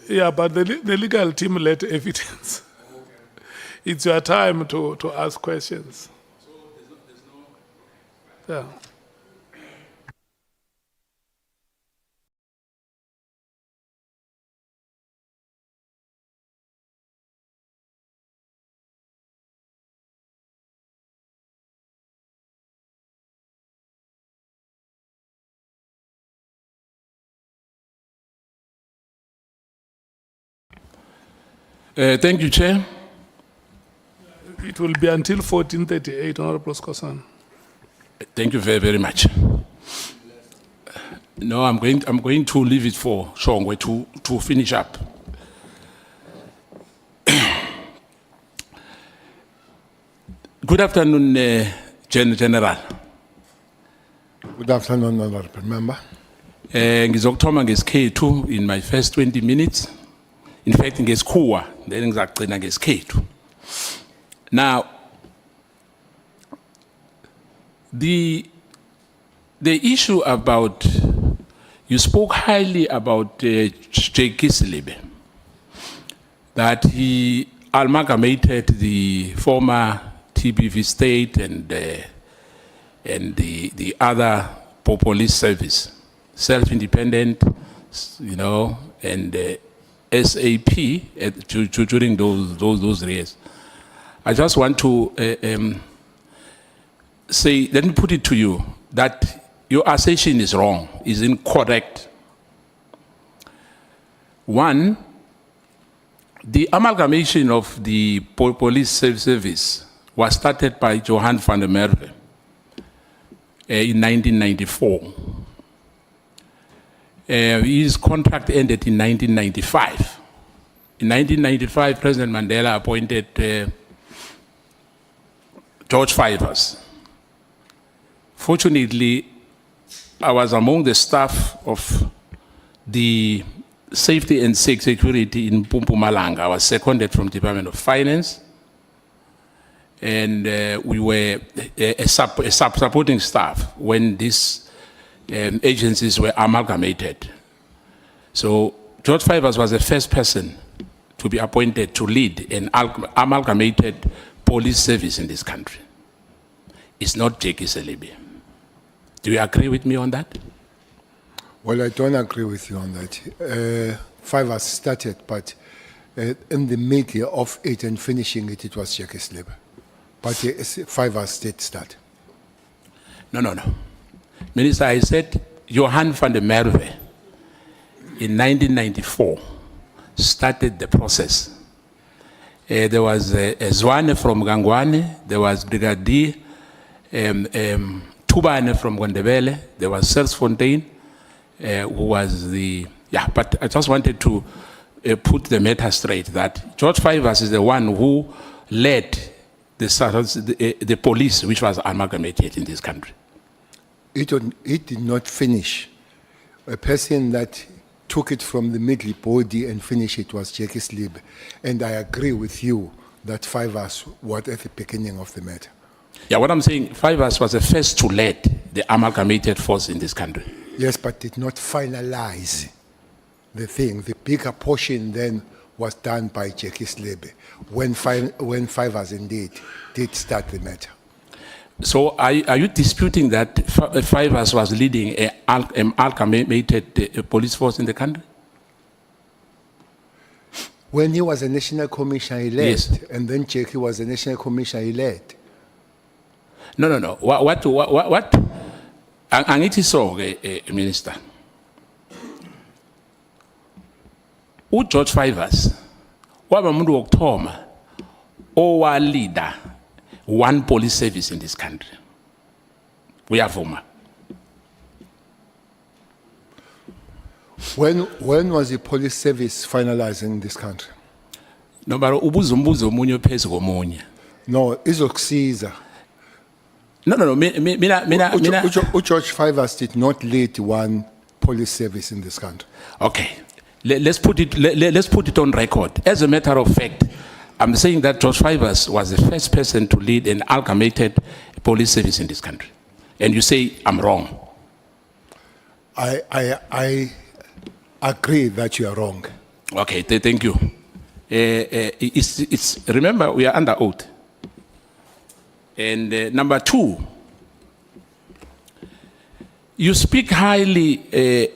Yeah, but the legal team led evidence. It's your time to ask questions. Yeah. Thank you, Chair. It will be until 14:38, Honorable Skosana. Thank you very, very much. No, I'm going to leave it for Shongwe to finish up. Good afternoon, General. Good afternoon, honorable member. Ngizokuthoma ngesikhethu in my first 20 minutes. In fact, ngesikhuwa, then ngizagcina ngesikhethu. Now, the issue about, you spoke highly about Bheki Cele, that he amalgamated the former TBV state and the other police service, self-independent, you know, and SAP during those years. I just want to say, let me put it to you, that your assertion is wrong, is incorrect. One, the amalgamation of the police service was started by Johan van der Merwe in 1994. His contract ended in 1995. In 1995, President Mandela appointed George Fivers. Fortunately, I was among the staff of the safety and security in Mpumalanga. I was seconded from Department of Finance, and we were a supporting staff when these agencies were amalgamated. So George Fivers was the first person to be appointed to lead an amalgamated police service in this country. It's not Bheki Cele. Do you agree with me on that? Well, I don't agree with you on that. Fivers started, but in the middle of it and finishing it, it was Bheki Cele. But Fivers did start. No. Minister, I said Johan van der Merwe in 1994 started the process. There was Zwane from Gangwane, there was Brigadier Tubane from Gondebele, there was Selsfontein, who was the, but I just wanted to put the matter straight that George Fivers is the one who led the police, which was amalgamated in this country. It did not finish. A person that took it from the middle body and finished it was Bheki Cele. And I agree with you that Fivers was at the beginning of the matter. Yeah, what I'm saying, Fivers was the first to lead the amalgamated force in this country. Yes, but did not finalize the thing. The bigger portion then was done by Bheki Cele when Fivers indeed did start the matter. So are you disputing that Fivers was leading an amalgamated police force in the country? When he was a national commissioner, he led. Yes. And then Bheki was a national commissioner, he led. No. What? Angithi so, Minister. George Fivers, waba umuntu wokuthoma our leader one police service in this country. We are former. When was the police service finalized in this country? No, but ubuza umbuzo omunye phezu komunye. No, izokusiza. No, mina. George Fivers did not lead one police service in this country. Okay, let's put it on record. As a matter of fact, I'm saying that George Fivers was the first person to lead an amalgamated police service in this country, and you say I'm wrong. I agree that you are wrong. Okay, thank you. Remember, we are under oath. And number two, you speak highly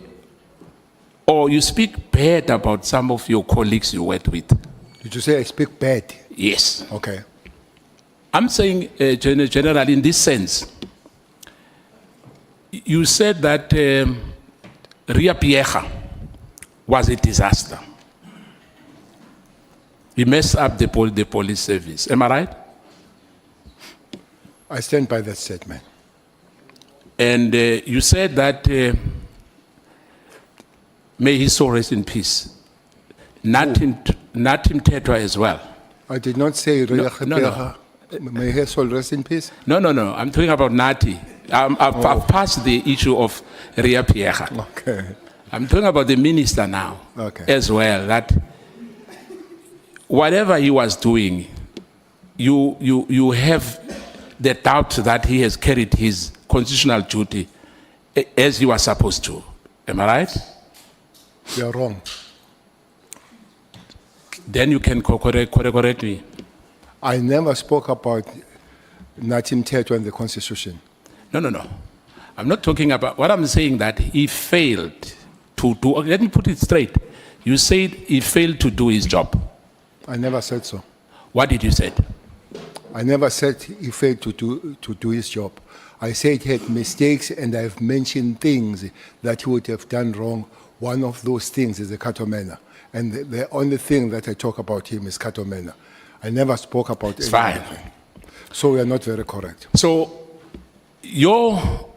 or you speak bad about some of your colleagues you worked with. Did you say I speak bad? Yes. Okay. I'm saying, General, in this sense, you said that Ria Piecha was a disaster. He messed up the police service. Am I right? I stand by that statement. And you said that, may his soul rest in peace. Natim Tetwa as well. I did not say No. may her soul rest in peace. No. I'm talking about Nati. I've passed the issue of Ria Piecha. Okay. I'm talking about the minister now as well, that whatever he was doing, you have the doubt that he has carried his constitutional duty as he was supposed to. Am I right? You are wrong. Then you can correct me. I never spoke about Natim Tetwa in the Constitution. No. I'm not talking about, what I'm saying that he failed to do, let me put it straight. You said he failed to do his job. I never said so. What did you say? I never said he failed to do his job. I said he had mistakes, and I've mentioned things that he would have done wrong. One of those things is the Katomena. And the only thing that I talk about him is Katomena. I never spoke about It's any fine. other thing. So we are not very correct. So your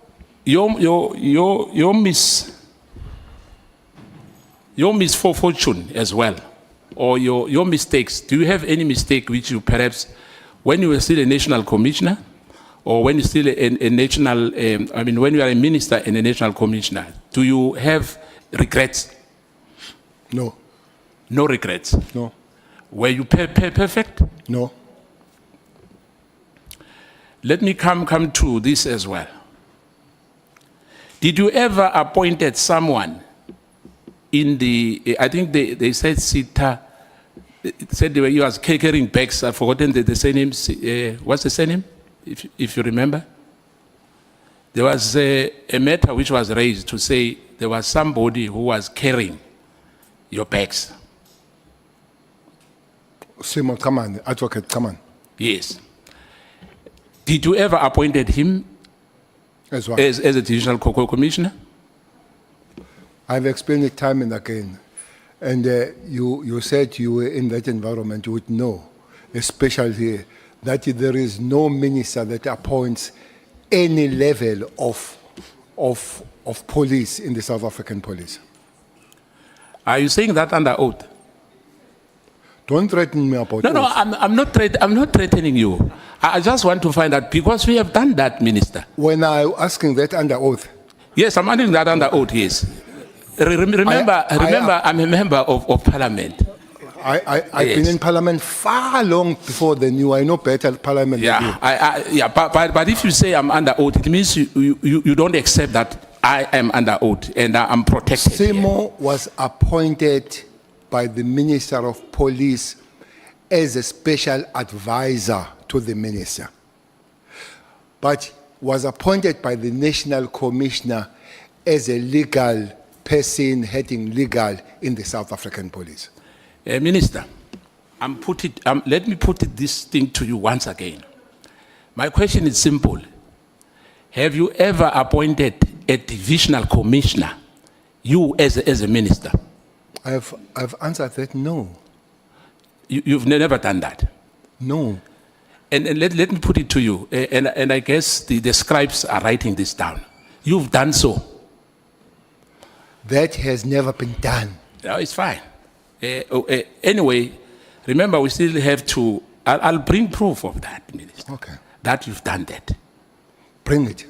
misfortune as well, or your mistakes. Do you have any mistake which you perhaps, when you were still a national commissioner, or when you're still a national, when you are a minister and a national commissioner, do you have regrets? No. No regrets? No. Were you perfect? No. Let me come to this as well. Did you ever appointed someone in the, I think they said Sita, said he was carrying bags, I've forgotten the surname, what's the surname, if you remember? There was a matter which was raised to say there was somebody who was carrying your bags. Simon, come on, advocate, come on. Yes. Did you ever appointed him As well. as a judicial commissioner? I've explained it time and again. And you said you were in that environment, you would know, especially that there is no minister that appoints any level of police in the South African police. Are you saying that under oath? Don't threaten me about No, oath. I'm not threatening you. I just want to find out, because we have done that, Minister. When I'm asking that under oath. Yes, I'm asking that under oath, yes. Remember, I'm a member of Parliament. I've Yes. been in Parliament far long before than you. I know better Parliament than you. But if you say I'm under oath, it means you don't accept that I am under oath and I'm protected. Simo was appointed by the Minister of Police as a special advisor to the minister, but was appointed by the National Commissioner as a legal person heading legal in the South African Police. Minister, let me put this thing to you once again. My question is simple. Have you ever appointed a divisional commissioner, you as a minister? I've answered that no. You've never done that? No. And let me put it to you, and I guess the scribes are writing this down. You've done so. That has never been done. No, it's fine. Anyway, remember, we still have to, I'll bring proof of that, Minister, Okay. that you've done that. Bring it.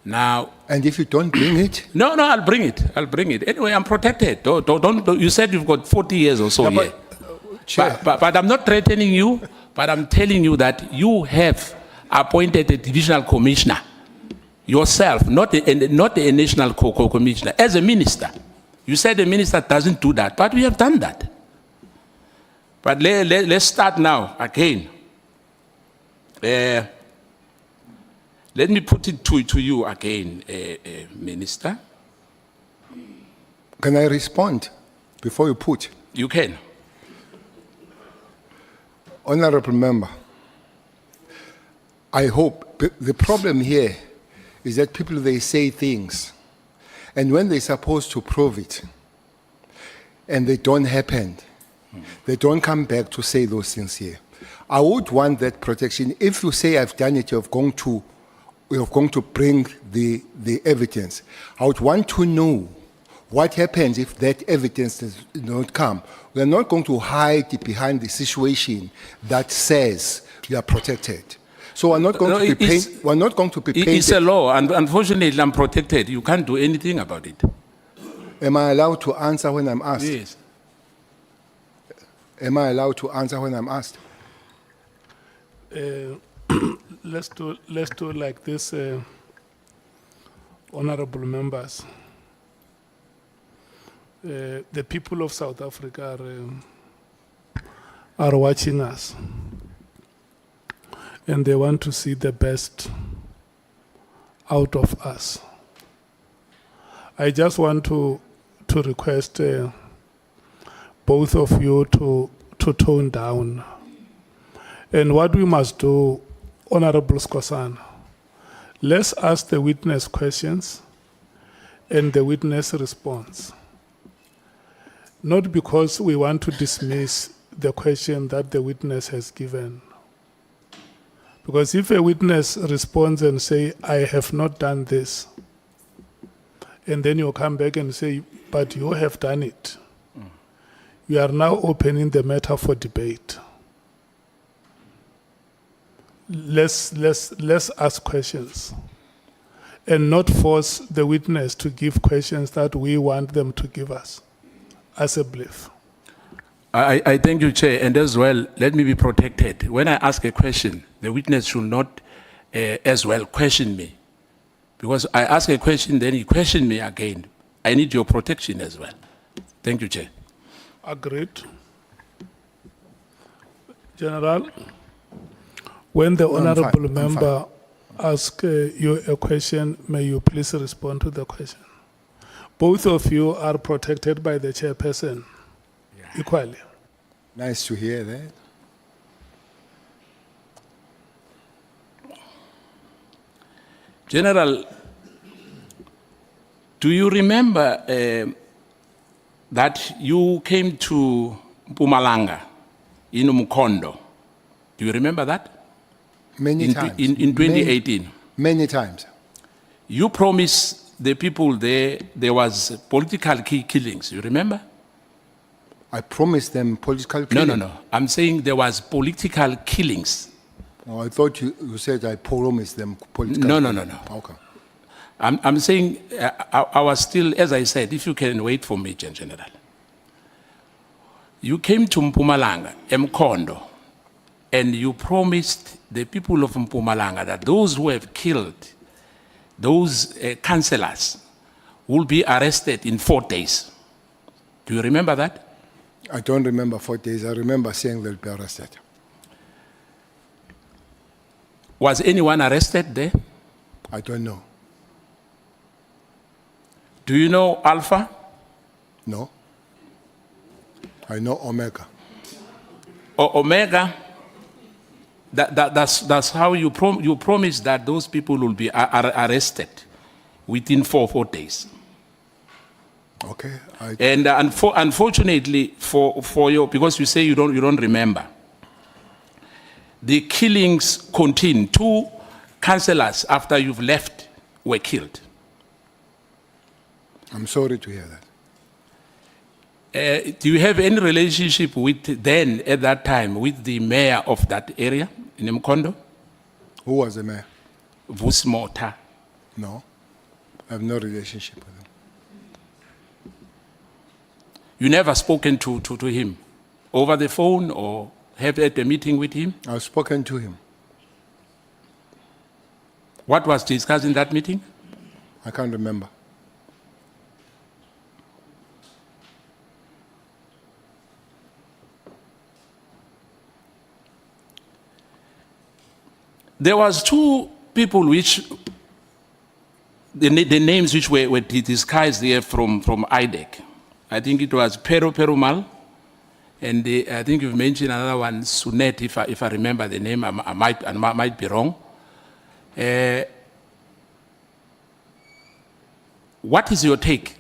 Now, And if you don't bring it, no, I'll bring it. I'll bring it. Anyway, I'm protected. Don't, you said you've got 40 years or so here. Chair, But I'm not threatening you, but I'm telling you that you have appointed a divisional commissioner yourself, not a national commissioner, as a minister. You said the minister doesn't do that, but we have done that. But let's start now again. Let me put it to you again, Minister. can I respond before you put? You can. Honorable member, I hope the problem here is that people, they say things, and when they're supposed to prove it, and they don't happen, they don't come back to say those things here. I would want that protection. If you say I've done it, you're going to bring the evidence. I would want to know what happens if that evidence does not come. We are not going to hide behind the situation that says you are protected. So we're not going to be we're not going to be painted. It's a law, and unfortunately, I'm protected. You can't do anything about it. Am I allowed to answer when I'm asked? Yes. Am I allowed to answer when I'm asked? Let's do like this, honorable members. The people of South Africa are watching us, and they want to see the best out of us. I just want to request both of you to tone down. And what we must do, Honorable Skosana, let's ask the witness questions and the witness response. Not because we want to dismiss the question that the witness has given. Because if a witness responds and say, I have not done this, and then you come back and say, but you have done it, you are now opening the matter for debate. Let's ask questions and not force the witness to give questions that we want them to give us as a belief. I thank you, Chair, and as well, let me be protected. When I ask a question, the witness should not as well question me. Because I ask a question, then he questions me again. I need your protection as well. Thank you, Chair. Agreed. General, when the honorable member asks you a question, may you please respond to the question. Both of you are protected by the chairperson equally. Nice to hear that. General, do you remember that you came to Mpumalanga in Mkondo? Do you remember that? Many times. In 2018. Many times. You promised the people there was political killings. You remember? I promised them political killing. No. I'm saying there was political killings. Oh, I thought you said I promised them political No. Okay. I'm saying I was still, as I said, if you can wait for me, General. You came to Mpumalanga, Mkondo, and you promised the people of Mpumalanga that those who have killed those councillors will be arrested in 4 days. Do you remember that? I don't remember 4 days. I remember saying they'll be arrested. Was anyone arrested there? I don't know. Do you know Alpha? No. I know Omega. Omega, that's how you promised that those people will be arrested within 4 days. Okay. And unfortunately for your, because you say you don't remember, the killings continued. 2 councillors after you've left were killed. I'm sorry to hear that. Do you have any relationship with then, at that time, with the mayor of that area in Mkondo? Who was the mayor? Vusmota. No, I have no relationship with him. You never spoken to him over the phone or have had a meeting with him? I've spoken to him. What was discussed in that meeting? I can't remember. There was 2 people which, the names which were disguised there from IDEC. I think it was Perumal, and I think you've mentioned another one, Sunet, if I remember the name, I might be wrong. What is your take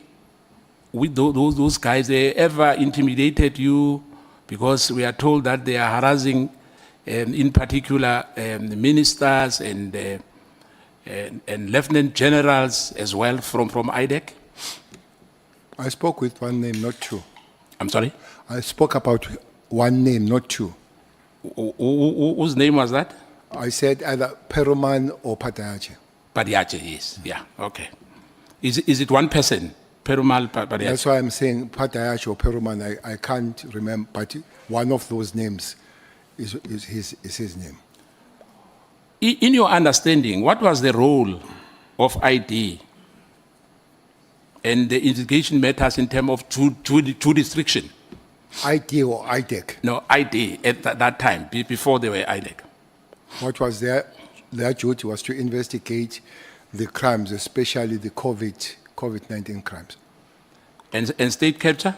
with those guys? They ever intimidated you? Because we are told that they are harassing, in particular, ministers and lieutenant generals as well from IDEC. I spoke with one name, not 2. I'm sorry? I spoke about one name, not 2. Whose name was that? I said either Peruman or Patayache. Padiache, yes. Yeah, okay. Is it one person? Perumal Padiache? That's why I'm saying Patayache or Peruman. I can't remember, but one of those names is his name. In your understanding, what was the role of ID and the investigation matters in terms of jurisdiction? ID or IDEC? No, ID at that time, before they were IDEC. What was their duty was to investigate the crimes, especially the COVID-19 crimes. And state capture?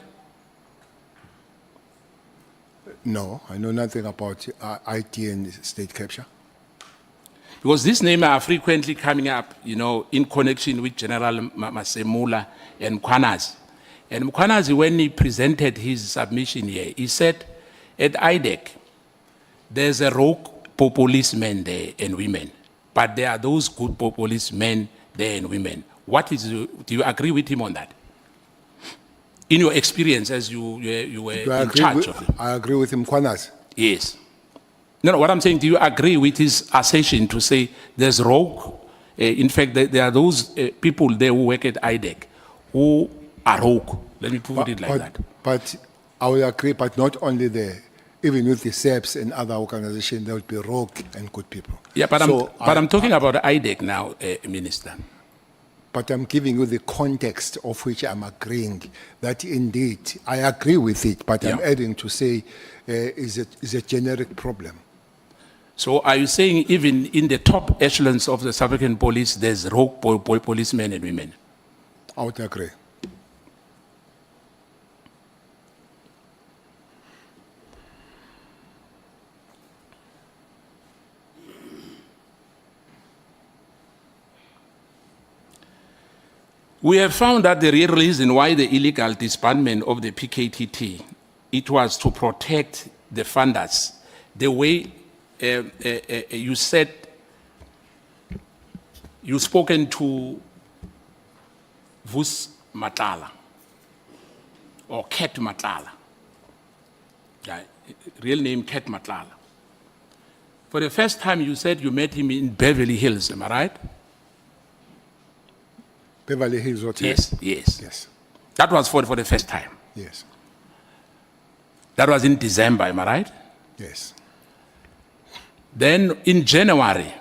No, I know nothing about IT and state capture. Because these names are frequently coming up, in connection with General Masemula and Mkhwanazi. And Mkhwanazi, when he presented his submission here, he said, at IDEC, there's a rogue policemen there and women, but there are those good policemen there and women. Do you agree with him on that? In your experience as you were in charge of him? I agree with him, Mkhwanazi. Yes. No, what I'm saying, do you agree with his assertion to say there's rogue? In fact, there are those people there who work at IDEC who are rogue. Let me put it like that. But I will agree, but not only there. Even with the SEPs and other organizations, there will be rogue and good people. Yeah, but I'm talking about IDEC now, Minister. But I'm giving you the context of which I'm agreeing that indeed I agree with it, but I'm adding to say is a generic problem. So are you saying even in the top echelons of the South African police, there's rogue policemen and women? I would agree. We have found that the real reason why the illegal disbandment of the PKTT, it was to protect the funders. The way you said, you've spoken to Vus Matala or Ket Matala. Yeah, real name Ket Matala. For the first time you said you met him in Beverly Hills, am I right? Beverly Hills Hotel? Yes. That was for the first time? Yes. That was in December, am I right? Yes. Then in January,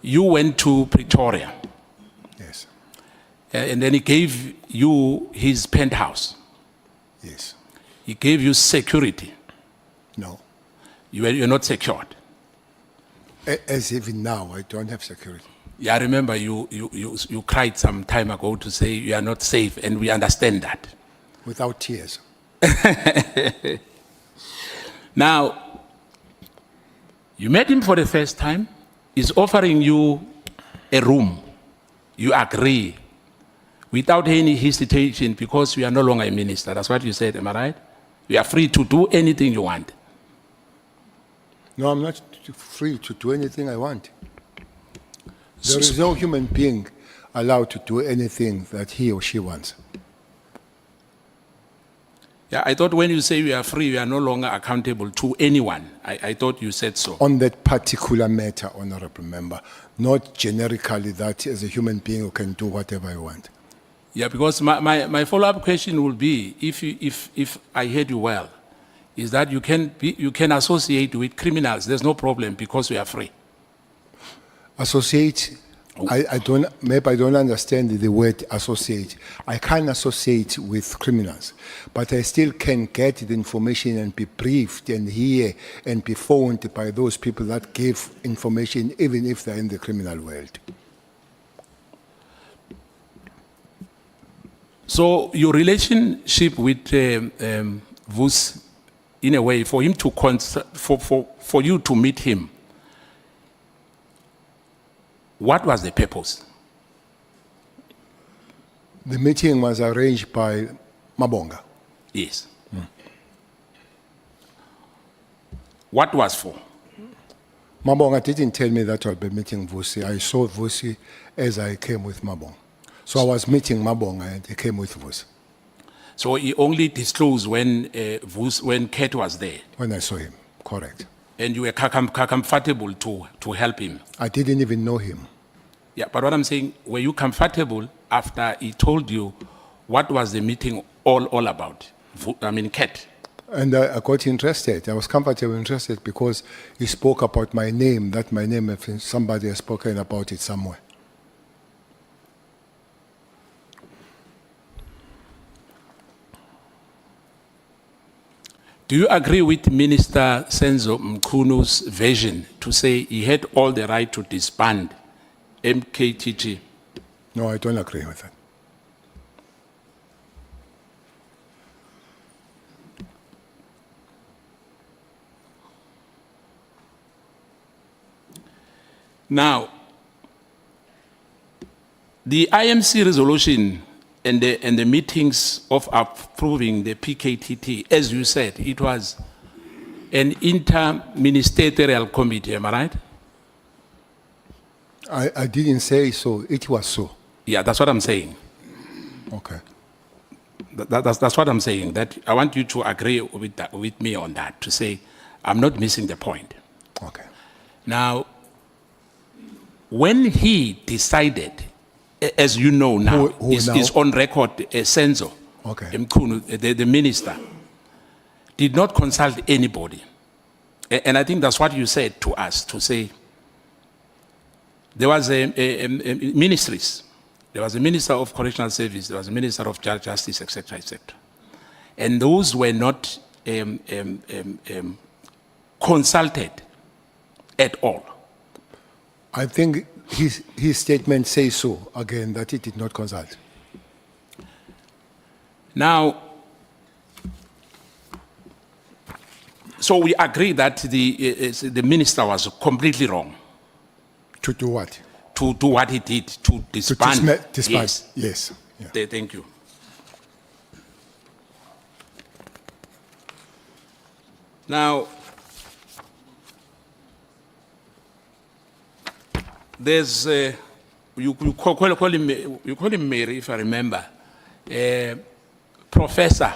you went to Pretoria. Yes. And then he gave you his penthouse. Yes. He gave you security. No. You're not secured. As even now, I don't have security. Yeah, I remember you cried some time ago to say you are not safe, and we understand that. Without tears. Now, you met him for the first time. He's offering you a room. You agree without any hesitation because you are no longer a minister. That's what you said, am I right? You are free to do anything you want. No, I'm not free to do anything I want. There is no human being allowed to do anything that he or she wants. Yeah, I thought when you say you are free, you are no longer accountable to anyone. I thought you said so. On that particular matter, Honorable Member, not generically that as a human being you can do whatever you want. Yeah, because my follow-up question will be, if I heard you well, is that you can associate with criminals. There's no problem because we are free. Associate, maybe I don't understand the word associate. I can associate with criminals, but I still can get the information and be briefed and hear and be phoned by those people that give information, even if they're in the criminal world. So your relationship with Vus, in a way, for him to for you to meet him, what was the purpose? The meeting was arranged by Mabonga. Yes. What was for? Mabonga didn't tell me that I'll be meeting Vusi. I saw Vusi as I came with Mabonga. So I was meeting Mabonga and he came with Vusi. So he only disclosed when when Kate was there. When I saw him, correct. And you were comfortable to help him. I didn't even know him. Yeah, but what I'm saying, were you comfortable after he told you what was the meeting all about? I mean, Kate. And I got interested. I was comfortable interested because he spoke about my name, that my name, if somebody has spoken about it somewhere. Do you agree with Minister Senzo Mkhunu's version to say he had all the right to disband MKTG? No, I don't agree with that. Now, the IMC resolution and the meetings of approving the PKTT, as you said, it was an inter-ministerial committee, am I right? I didn't say so. It was so. Yeah, that's what I'm saying. Okay. That's what I'm saying. That I want you to agree with me on that, to say I'm not missing the point. Okay. Now, when he decided, as you know now, is on record, Senzo Mkhunu, the minister, did not consult anybody. And I think that's what you said to us, to say there was ministries. There was a minister of correctional service, there was a minister of justice, etc., etc. And those were not consulted at all. I think his statement says so, again, that he did not consult. Now, so we agree that the minister was completely wrong. To do what? To do what he did, to disband. Disband. Yes. Yeah. Thank you. Now, there's you call him Mary, if I remember, Professor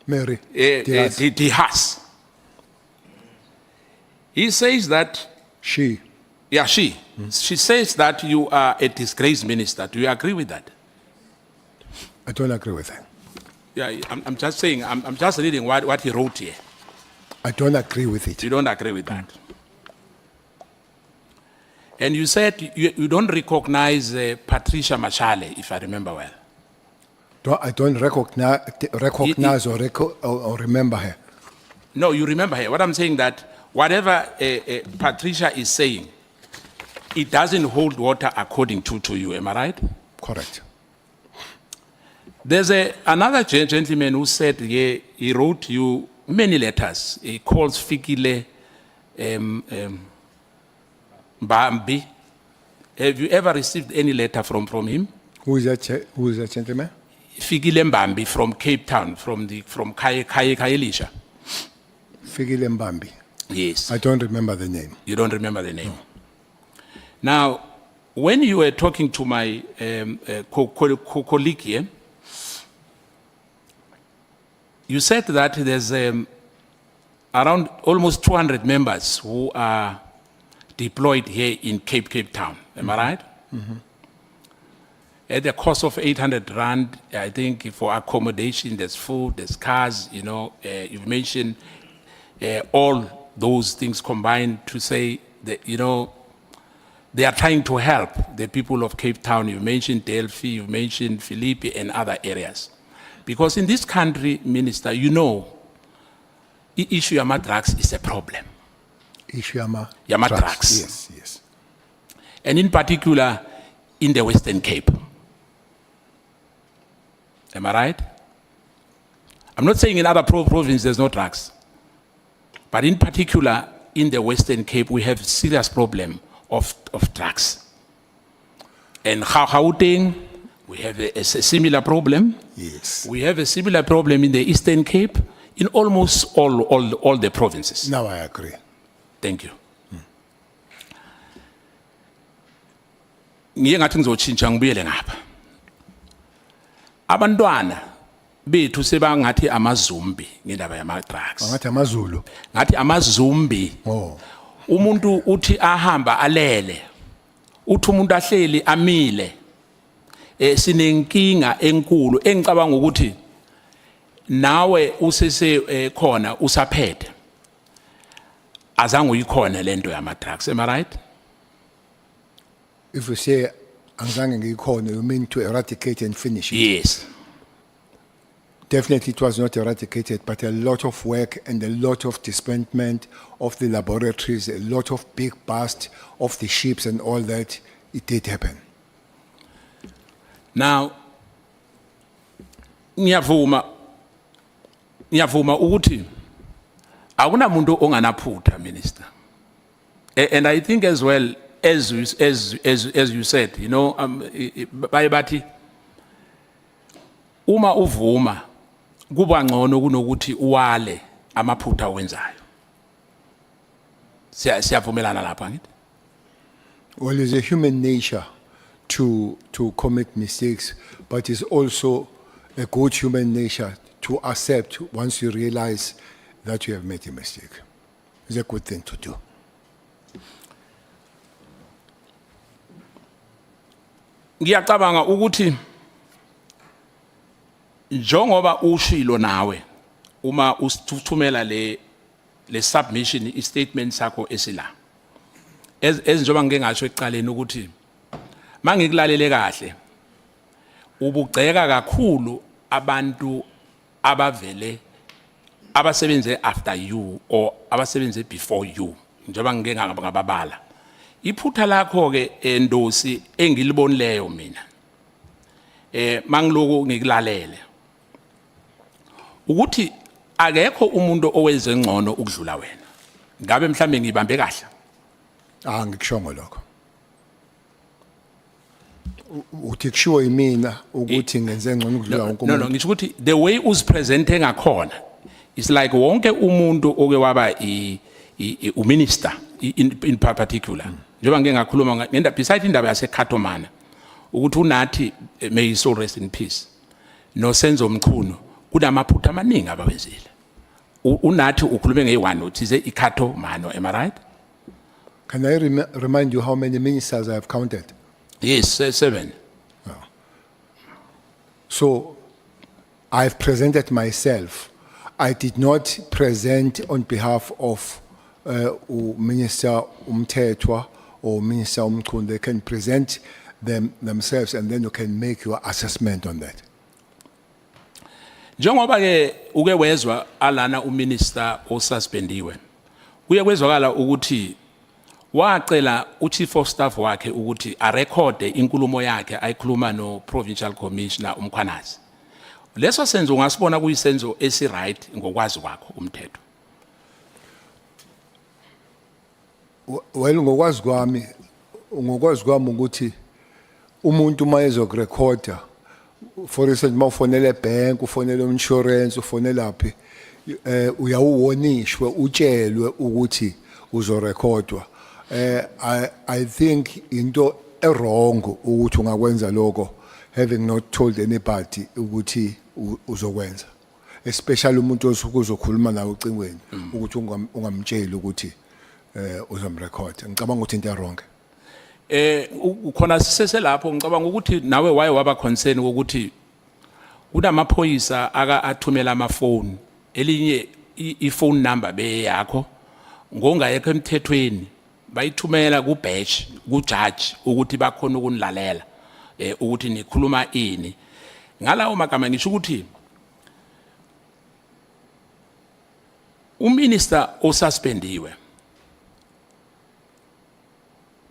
Mary Dihas. He says that she says that you are a disgraced minister. Do you agree with that? I don't agree with that. Yeah, I'm just saying. I'm just reading what he wrote here. I don't agree with it. You don't agree with that. And you said you don't recognize Patricia Machale, if I remember well. I don't recognize or remember her. No, you remember her. What I'm saying that whatever Patricia is saying, it doesn't hold water according to you. Am I right? Correct. There's another gentleman who said he wrote you many letters. He calls Fikile Mbambi. Have you ever received any letter from him? Who is that gentleman? Fikile Mbambi from Cape Town, from Kayelisha. Fikile Mbambi. Yes. I don't remember the name. You don't remember the name. Now, when you were talking to my colleague here, you said that there's around almost 200 members who are deployed here in Cape Town. Am I right? At the cost of 800 rand, I think for accommodation, there's food, there's cars, you know, you've mentioned all those things combined to say that, you know, they are trying to help the people of Cape Town. You mentioned Delphi, you mentioned Philippi and other areas. Because in this country, Minister, you know, the issue of drugs is a problem. Issue Yama drugs. Yes, yes. And in particular, in the Western Cape. Am I right? I'm not saying in other provinces there's no drugs. But in particular, in the Western Cape, we have a serious problem of drugs. And Gauteng, we have a similar problem. Yes. We have a similar problem in the Eastern Cape, in almost all the provinces. Now I agree. Thank you. Ngiye ngathi ngizotshintsha ngibuyele ngapha. Abantwana bethu sebangathi amazumbi ngendaba yama drugs. Ngathi amaZulu. Ngathi amazumbi. Oh. Umuntu uthi ahamba alele. Uthi umuntu ahleli amile. Sinenkinga enkulu engicabanga ukuthi nawe usese khona usaphethe. Azange uyikhona lento yama drugs. Am I right? If you say angizange ngikhona, you mean to eradicate and finish it? Yes. Definitely it was not eradicated, but a lot of work and a lot of disbandment of the laboratories, a lot of big bust of the ships and all that, it did happen. Now, ngiyavuma ukuthi akunamuntu onganaphutha, Minister. And I think as well, as you said, you know, baye bathi uma uvuma kuba ngcono kunokuthi uwale amaphutha owenzayo. Siyavumelana lapha ngithi? Well, it's a human nature to commit mistakes, but it's also a good human nature to accept once you realize that you have made a mistake. It's a good thing to do. Ngiyacabanga ukuthi njengoba ushilo nawe uma usithumela le submission statement sakho esila ezinjoba ngeke ngasho ekuqaleni ukuthi mangikulalele kahle ubugceka kakhulu abantu abavele abasebenze after you or abasebenze before you njengoba ngeke ngababala iphutha lakho ke endosi engilibonileyo mina mangiloku ngikulalele ukuthi akekho umuntu owenze ngcono ukudlula wena ngabe mhlambe ngibambe kahle Ngikushongo lokho. Uthi kushiwo yimina ukuthi ngenze ngcono ukudlula wonke umuntu. No, ngisho ukuthi the way uzipresente ngakhona is like wonke umuntu oke waba uminister in particular. Njengoba ngeke ngakhuluma ngenda beside indaba yaseKhathomana ukuthi unathi may his soul rest in peace. No Senzo Mkhunu kunamaphutha amaningi abawenzile. Unathi ukhulume ngeyi1 uthize iKhathomana, am I right? Can I remind you how many ministers I have counted? Yes, 7. So I've presented myself. I did not present on behalf of Minister Umthethwa or Minister Mkhwanazi. They can present themselves and then you can make your assessment on that. Njengoba ke uke wezwa alana uminister osuspendiwe. Kuye kwezwakala ukuthi wacela uchief of staff wakhe ukuthi arekhode inkulumo yakhe ayikhuluma no provincial commissioner Mkhwanazi. Leso senzo ungasibona kuyisenzo esi right ngokwazi kwakho umthetho. Well, ngokwazi kwami ukuthi umuntu mayezo recorder, for instance, ma ufonele bank, ufonele insurance, ufonele laphi, uyawonishwe utshelwe ukuthi uzorekhodwa. I think into wrong ukuthi ungakwenza lokho having not told anybody ukuthi uzokwenza, especially umuntu osuke uzokhuluma nawe ucingweni ukuthi ungamtsheli ukuthi uzomrecord. Ngicabanga ukuthi into wrong. Khona siseselapho ngicabanga ukuthi nawe waye waba concern ukuthi kunamaphoyisa athumela amafoni elinye iphone number beyakho ngongayekho emthethweni bayithumela ku batch ku judge ukuthi bakhona ukunilalela ukuthi nikhuluma ini ngalawo magama ngisho ukuthi uminister osuspendiwe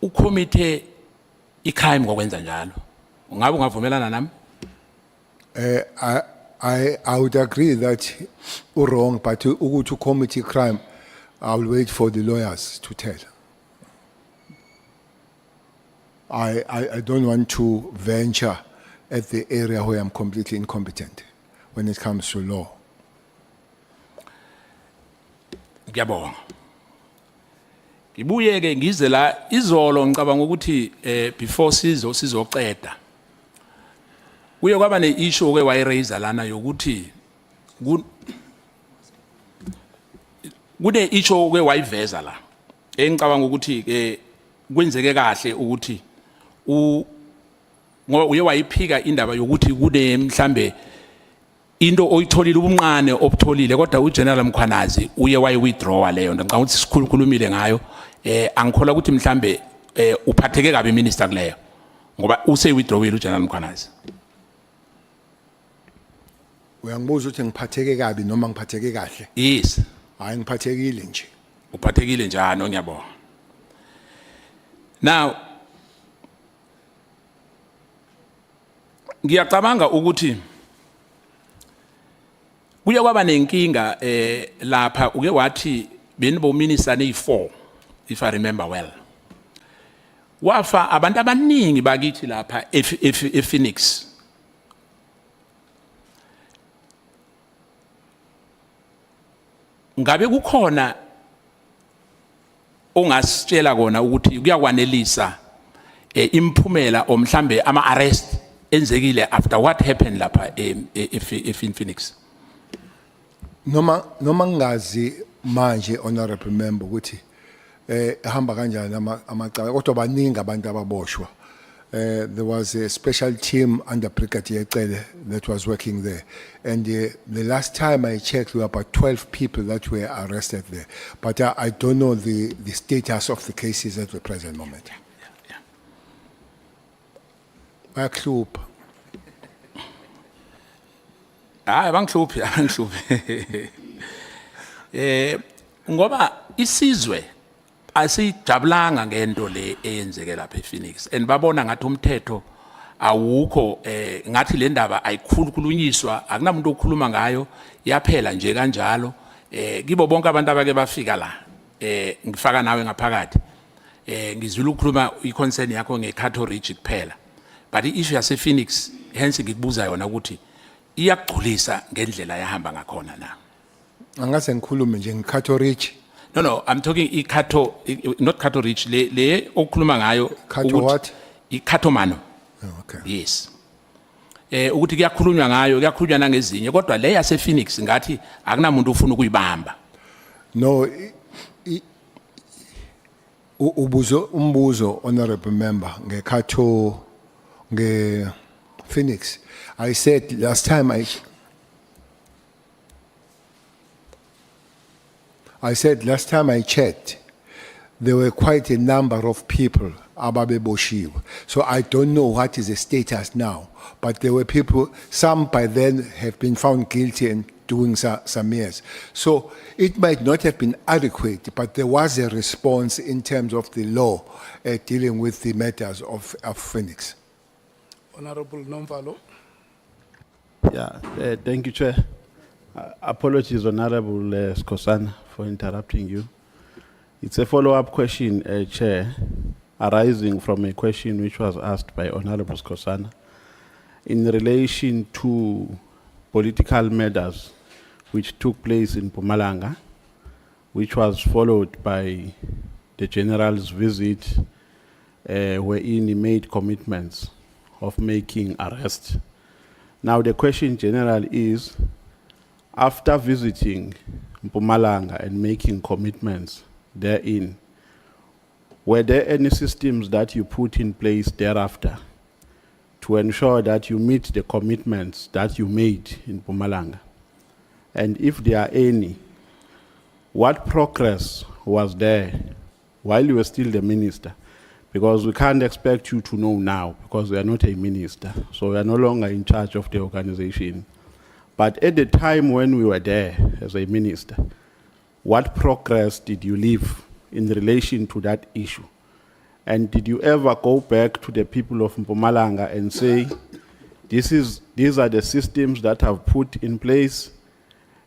ukomite icrime ngokwenza njalo ungabe ungavumelana nami? I would agree that wrong, but to commit crime, I will wait for the lawyers to tell. I don't want to venture at the area where I'm completely incompetent when it comes to law. Ngiyabonga. Ngibuye ke ngize la izolo ngicabanga ukuthi before sizoceda kuye kwaba ne-issue ke wayiraise lana yokuthi kune-issue ke wayiveza la engicabanga ukuthi ke kwenzeke kahle ukuthi uye wayiphika indaba yokuthi kune mhlambe into oyitholile ubunqane obutholile kodwa uGeneral Mkhwanazi uye wayi-withdraw leyo nto ngicabanga ukuthi sikhulumile ngayo angikhola ukuthi mhlambe uphatheke kabi minister kuleyo ngoba use-withdrawile uGeneral Mkhwanazi. Uyangibuza ukuthi ngiphatheke kabi noma ngiphatheke kahle? Yes. Hayi ngiphathekile nje. Uphathekile njani ngiyabonga. Now ngiyacabanga ukuthi kuye kwaba nenkinga lapha uke wathi benibo minister ne4 if I remember well. Wafa abantu abaningi bakithi lapha ePhoenix. Ngabe kukhona ongasitshela kona ukuthi kuyakwanelisa imphumela omhlambe ama arrest enzekile after what happened lapha ePhoenix? Noma ngazi manje honorable member ukuthi hamba kanjani amacala kodwa baningi abantu ababoshwa. There was a special team under Brigadier Cele that was working there, and the last time I checked, there were about 12 people that were arrested there. But I don't know the status of the cases at the present moment. Bayakuhlupha. Bangihluphi. Ngoba isizwe asijabulanga ngento le eyenzeke lapha ePhoenix and babona ngathi umthetho awukho ngathi le ndaba ayikhulunyiswa akunamuntu okhuluma ngayo yaphela nje kanjalo kibo bonke abantu abake bafika la ngifaka nawe ngaphakathi ngizwile ukukhuluma iconcern yakho ngeCato Ridge kuphela but iissue yase Phoenix hence ngikubuza yona ukuthi iyagculisa ngendlela yahamba ngakhona na angase ngikhulume nje ngeCato Ridge. No, I'm talking Cato, not Cato Ridge. Le okhuluma ngayo. Cato what? Cato Mano. Oh, okay. Yes. Ukuthi kuyakhulunywa ngayo, kuyakhulunywa nangezinye kodwa le yase Phoenix ngathi akunamuntu ufuna ukuyibamba. No, umbuzo honorable member ngeCato Phoenix. I said last time I checked, there were quite a number of people ababeboshiwe. So I don't know what is the status now, but there were people, some by then have been found guilty and doing some years. So it might not have been adequate, but there was a response in terms of the law dealing with the matters of Phoenix. Honorable Nomvalo. Yeah, thank you, Chair. Apologies, Honorable Skosana, for interrupting you. It's a follow-up question, Chair, arising from a question which was asked by Honorable Skosana in relation to political matters which took place in Mpumalanga, which was followed by the general's visit, wherein he made commitments of making arrests. Now the question, General, is, after visiting Mpumalanga and making commitments therein, were there any systems that you put in place thereafter to ensure that you meet the commitments that you made in Mpumalanga? And if there are any, what progress was there while you were still the minister? Because we can't expect you to know now, because we are not a minister, so we are no longer in charge of the organization. But at the time when we were there as a minister, what progress did you leave in relation to that issue? And did you ever go back to the people of Mpumalanga and say, these are the systems that I've put in place,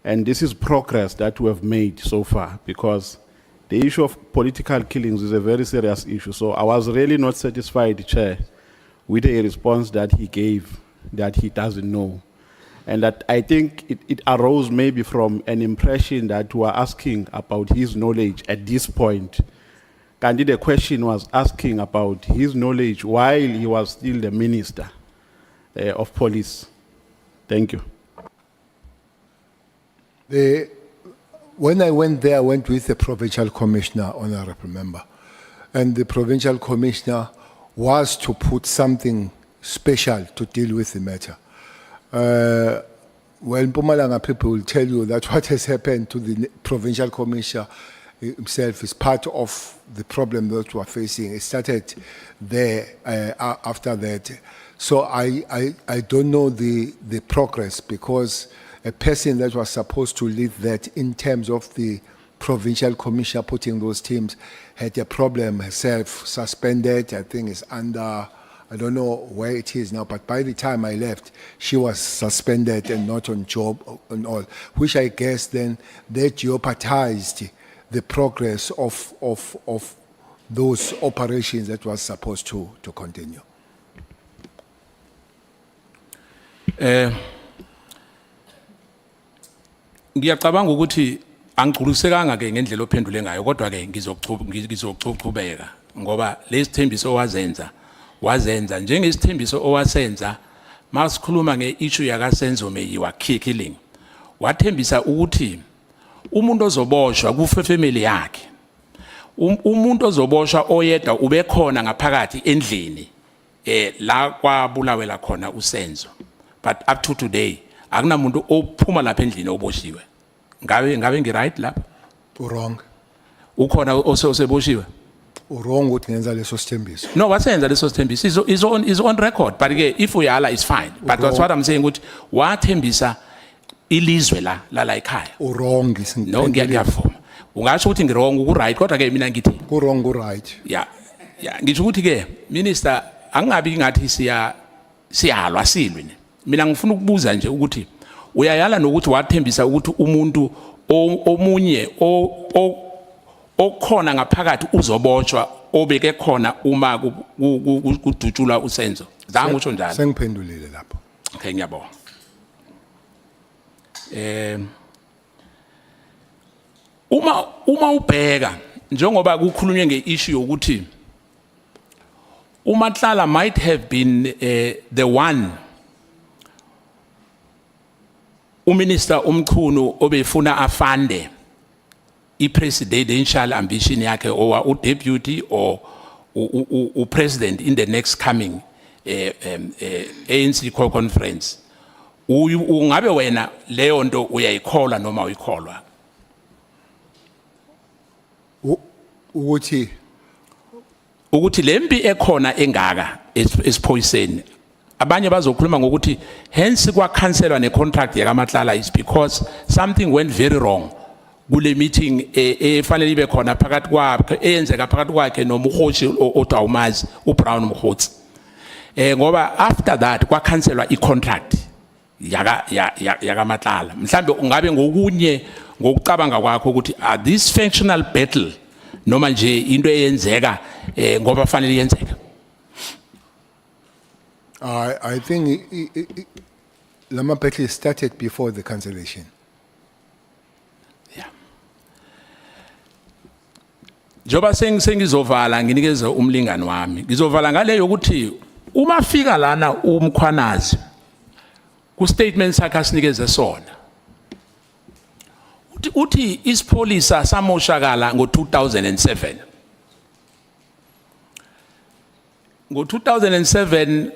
and this is progress that we have made so far? Because the issue of political killings is a very serious issue. So I was really not satisfied, Chair, with a response that he gave that he doesn't know. And that I think it arose maybe from an impression that we are asking about his knowledge at this point. And the question was asking about his knowledge while he was still the Minister of Police. Thank you. When I went there, I went with the Provincial Commissioner, Honorable Member. And the Provincial Commissioner was to put something special to deal with the matter. Well, Mpumalanga people will tell you that what has happened to the Provincial Commissioner himself is part of the problem that we are facing. It started there after that. So I don't know the progress, because a person that was supposed to lead that in terms of the Provincial Commissioner putting those teams had a problem herself, suspended. I think it's under, I don't know where it is now, but by the time I left, she was suspended and not on job and all, which I guess then that jeopardized the progress of those operations that was supposed to continue. Ngiyacabanga ukuthi angigculisekanga ke ngendlela ophendule ngayo, kodwa ke ngizochubeka ngoba lesithembiso wazenza njengesithembiso owasenza masikhuluma ngeissue yakaSenzo Meyiwa killing. Wathembisa ukuthi umuntu ozoboshwa kufefemeli yakhe, umuntu ozoboshwa oyedwa ubekhona ngaphakathi endlini la kwabulawela khona uSenzo. But up to today akunamuntu ophuma lapha endlini oboshiwe. Ngabe ngiright lapha? Wrong. Ukhona oseboshiwe? Wrong ukuthi ngenza leso sithembiso. No, wasenza leso sithembiso is on record, but again, if uyala is fine. But that's what I'm saying, ukuthi wathembisa ilizwe la ekhaya. Wrong. No, ngiyavuma. Ungasho ukuthi ngirong ukuright, kodwa ke mina ngithi wrong right. Yeah. Ngisho ukuthi ke minister angabi ngathi siyalwa silwe. Mina ngifuna ukubuza nje ukuthi uyayala nokuthi wathembisa ukuthi umuntu omunye okhona ngaphakathi uzoboshwa obeke khona uma kudutshulwa uSenzo. Zange usho njalo. Sengiphendulile lapho. Okay, ngiyabonga. Uma ubheka njengoba kukhulunywe ngeissue yokuthi uMatlala might have been the one uMinister Mkhunu obefuna afande i-presidential ambition yakhe or u-deputy or u-president in the next coming ANC conference. Ungabe wena leyo nto uyayikholwa noma uyikholwa? Ukuthi lempi ekhona engaka esiphoyiseni abanye bazokhuluma ngokuthi hence kwakhanselwa necontract yakaMatlala is because something went very wrong kule meeting efanele ibe khona phakathi kwakhe eyenzeka phakathi kwakhe nomhotshi odawumazi uBrown Mkhotsi. Ngoba after that kwakhanselwa icontract yakaMatlala. Mhlambe ungabe ngokunye ngokucabanga kwakho ukuthi this functional battle noma nje into eyenzeka ngoba fanele yenzeka. I think Lama battle started before the cancellation. Njoba sengizovala nginikeze umlingani wami. Ngizovala ngale yokuthi uma fika lana uMkhwanazi ku statement sakhe asinikeze sona. Uthi isipholisa samoshakala ngo2007. Ngo2007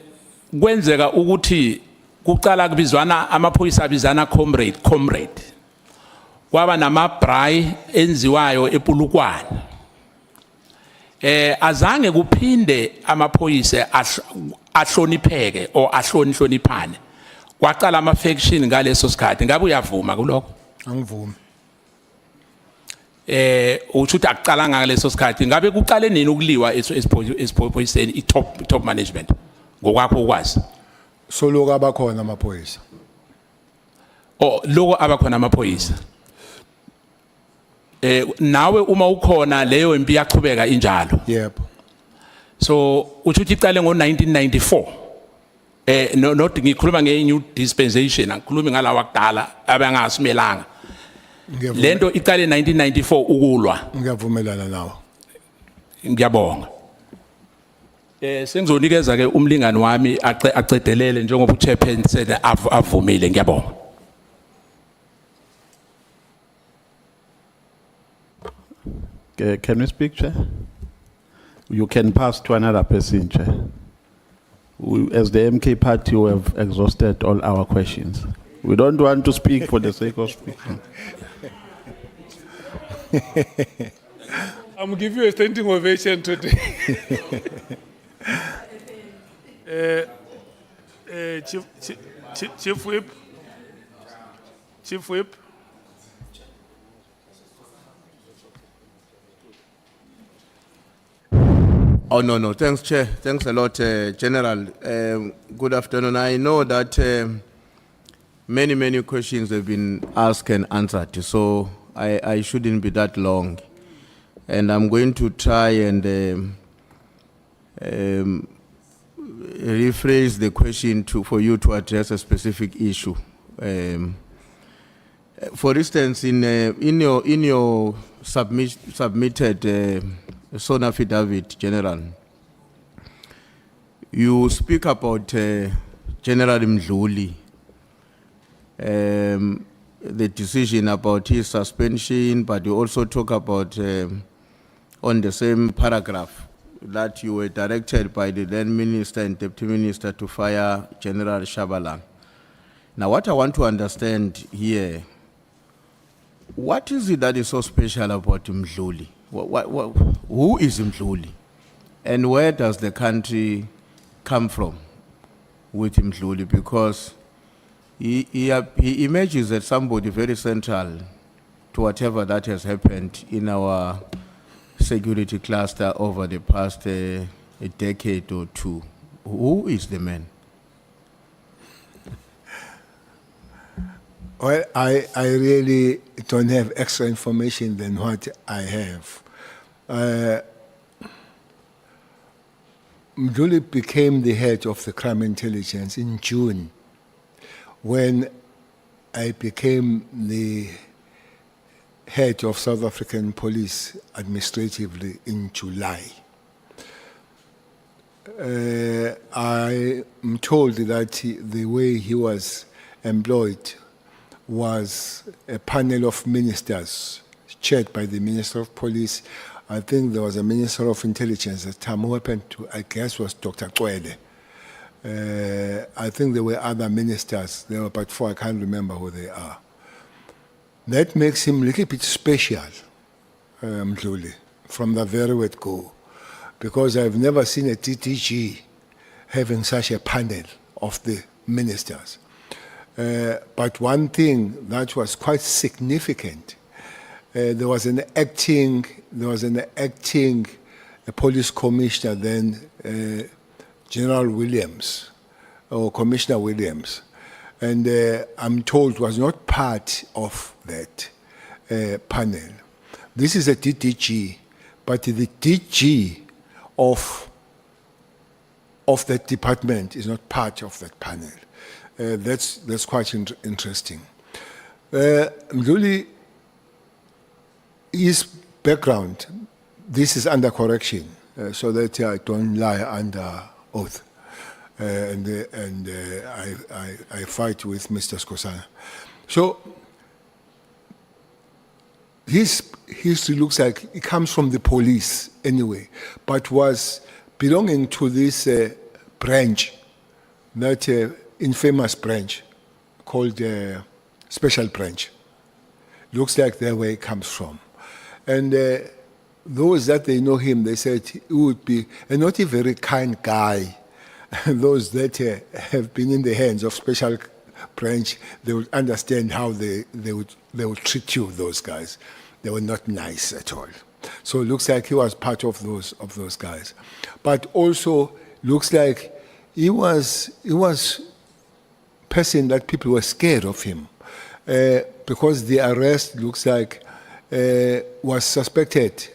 kwenzeka ukuthi kuqala kubizwana amaphoyisa abizana comrade. Kwaba namabray enziwayo ePulukwane. Azange kuphinde amaphoyisa ahlonipheke or ahloniphane. Kwaqala ama-faction ngaleso sikhathi. Ngabe uyavuma kuloko? Angivumi. Uthi akuqala ngaleso sikhathi. Ngabe kuqale nini ukuliwa esiphoyiseni i-top management? Ngokwakho ukwazi. So lokho abakhona amaphoyisa. Oh, lokho abakhona amaphoyisa. Nawe uma ukhona leyo impi yaqhubeka injalo. Yebo. So uthi iqale ngo1994. Not ngikhuluma nge-new dispensation, ngikhuluma ngalawa kudala abangasimelanga. Lento iqale 1994 ukulwa. Ngiyavumelana nawe. Ngiyabonga. Sengizonikeza ke umlingani wami aqedelele njengoba uchairman said avumile. Ngiyabonga. Can we speak, Chair? You can pass to another person, Chair. As the MK party, we have exhausted all our questions. We don't want to speak for the sake of speaking. I'm giving you a standing ovation today. Chief Whip. Chief Whip. Oh, no. Thanks, Chair. Thanks a lot, General. Good afternoon. I know that many questions have been asked and answered, so I shouldn't be that long. And I'm going to try and rephrase the question for you to address a specific issue. For instance, in your submitted SON affidavit, General, you speak about General Mdluli, the decision about his suspension, but you also talk about, on the same paragraph, that you were directed by the then Minister and Deputy Minister to fire General Shabalala. Now, what I want to understand here, what is it that is so special about Mdluli? Who is Mdluli? And where does the country come from with Mdluli? Because he emerges as somebody very central to whatever that has happened in our security cluster over the past a decade or two. Who is the man? Well, I really don't have extra information than what I have. Mdluli became the head of the crime intelligence in June, when I became the head of South African police administratively in July. I am told that the way he was employed was a panel of ministers chaired by the Minister of Police. I think there was a Minister of Intelligence at the time who happened to, I guess, was Dr. Cele. I think there were other ministers. There were about 4, I can't remember who they are. That makes him a little bit special, Mdluli, from the very word go, because I've never seen a TTG having such a panel of the ministers. But one thing that was quite significant, there was an acting police commissioner then, General Williams, or Commissioner Williams, and I'm told was not part of that panel. This is a DDG, but the DG of that department is not part of that panel. That's quite interesting. Mdluli, his background, this is under correction, so that I don't lie under oath. I fight with Mr. Skosana. So his history looks like it comes from the police anyway, but was belonging to this branch, that infamous branch called Special Branch. Looks like that's where it comes from. And those that they know him, they said he would be a not a very kind guy. Those that have been in the hands of Special Branch, they would understand how they would treat you, those guys. They were not nice at all. So it looks like he was part of those guys. But also looks like he was person that people were scared of him. Because the arrest looks like was suspected,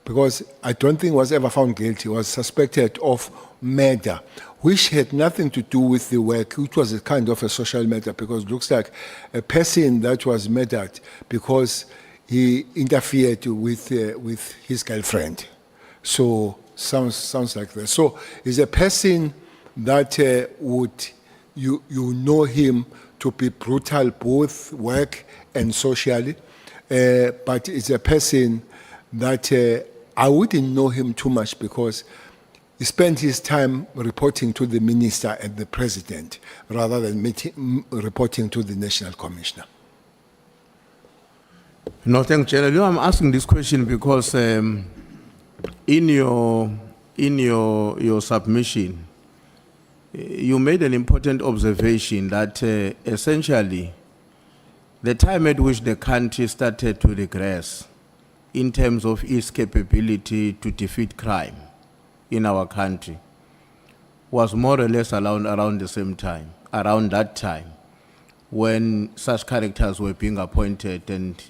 because I don't think was ever found guilty, was suspected of murder, which had nothing to do with the work, which was a kind of a social matter, because it looks like a person that was murdered because he interfered with his girlfriend. So sounds like that. So it's a person that would you know him to be brutal both work and socially, but it's a person that I wouldn't know him too much because he spent his time reporting to the minister and the president rather than reporting to the national commissioner. No, thank you, General. I'm asking this question because in your submission, you made an important observation that essentially the time at which the country started to regress in terms of its capability to defeat crime in our country was more or less around the same time, around that time, when such characters were being appointed, and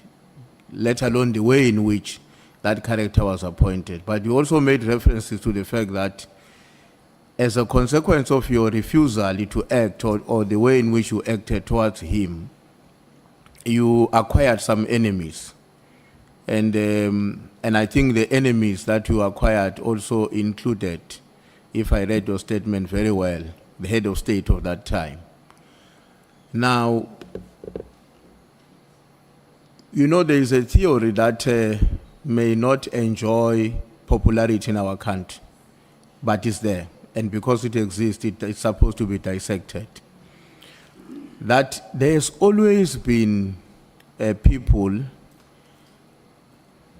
let alone the way in which that character was appointed. But you also made references to the fact that as a consequence of your refusal to act or the way in which you acted towards him, you acquired some enemies. And I think the enemies that you acquired also included, if I read your statement very well, the head of state of that time. Now, you know, there is a theory that may not enjoy popularity in our country, but it's there. And because it exists, it's supposed to be dissected. That there's always been people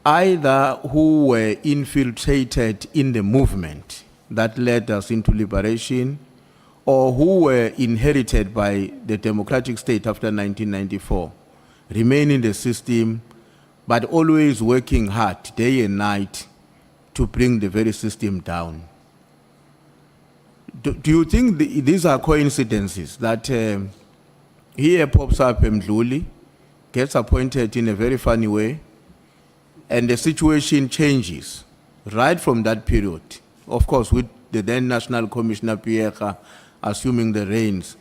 either who were infiltrated in the movement that led us into liberation, or who were inherited by the democratic state after 1994, remain in the system, but always working hard day and night to bring the very system down. Do you think these are coincidences that here pops up Mdluli, gets appointed in a very funny way, and the situation changes right from that period? Of course, with the then National Commissioner Pierre assuming the reins,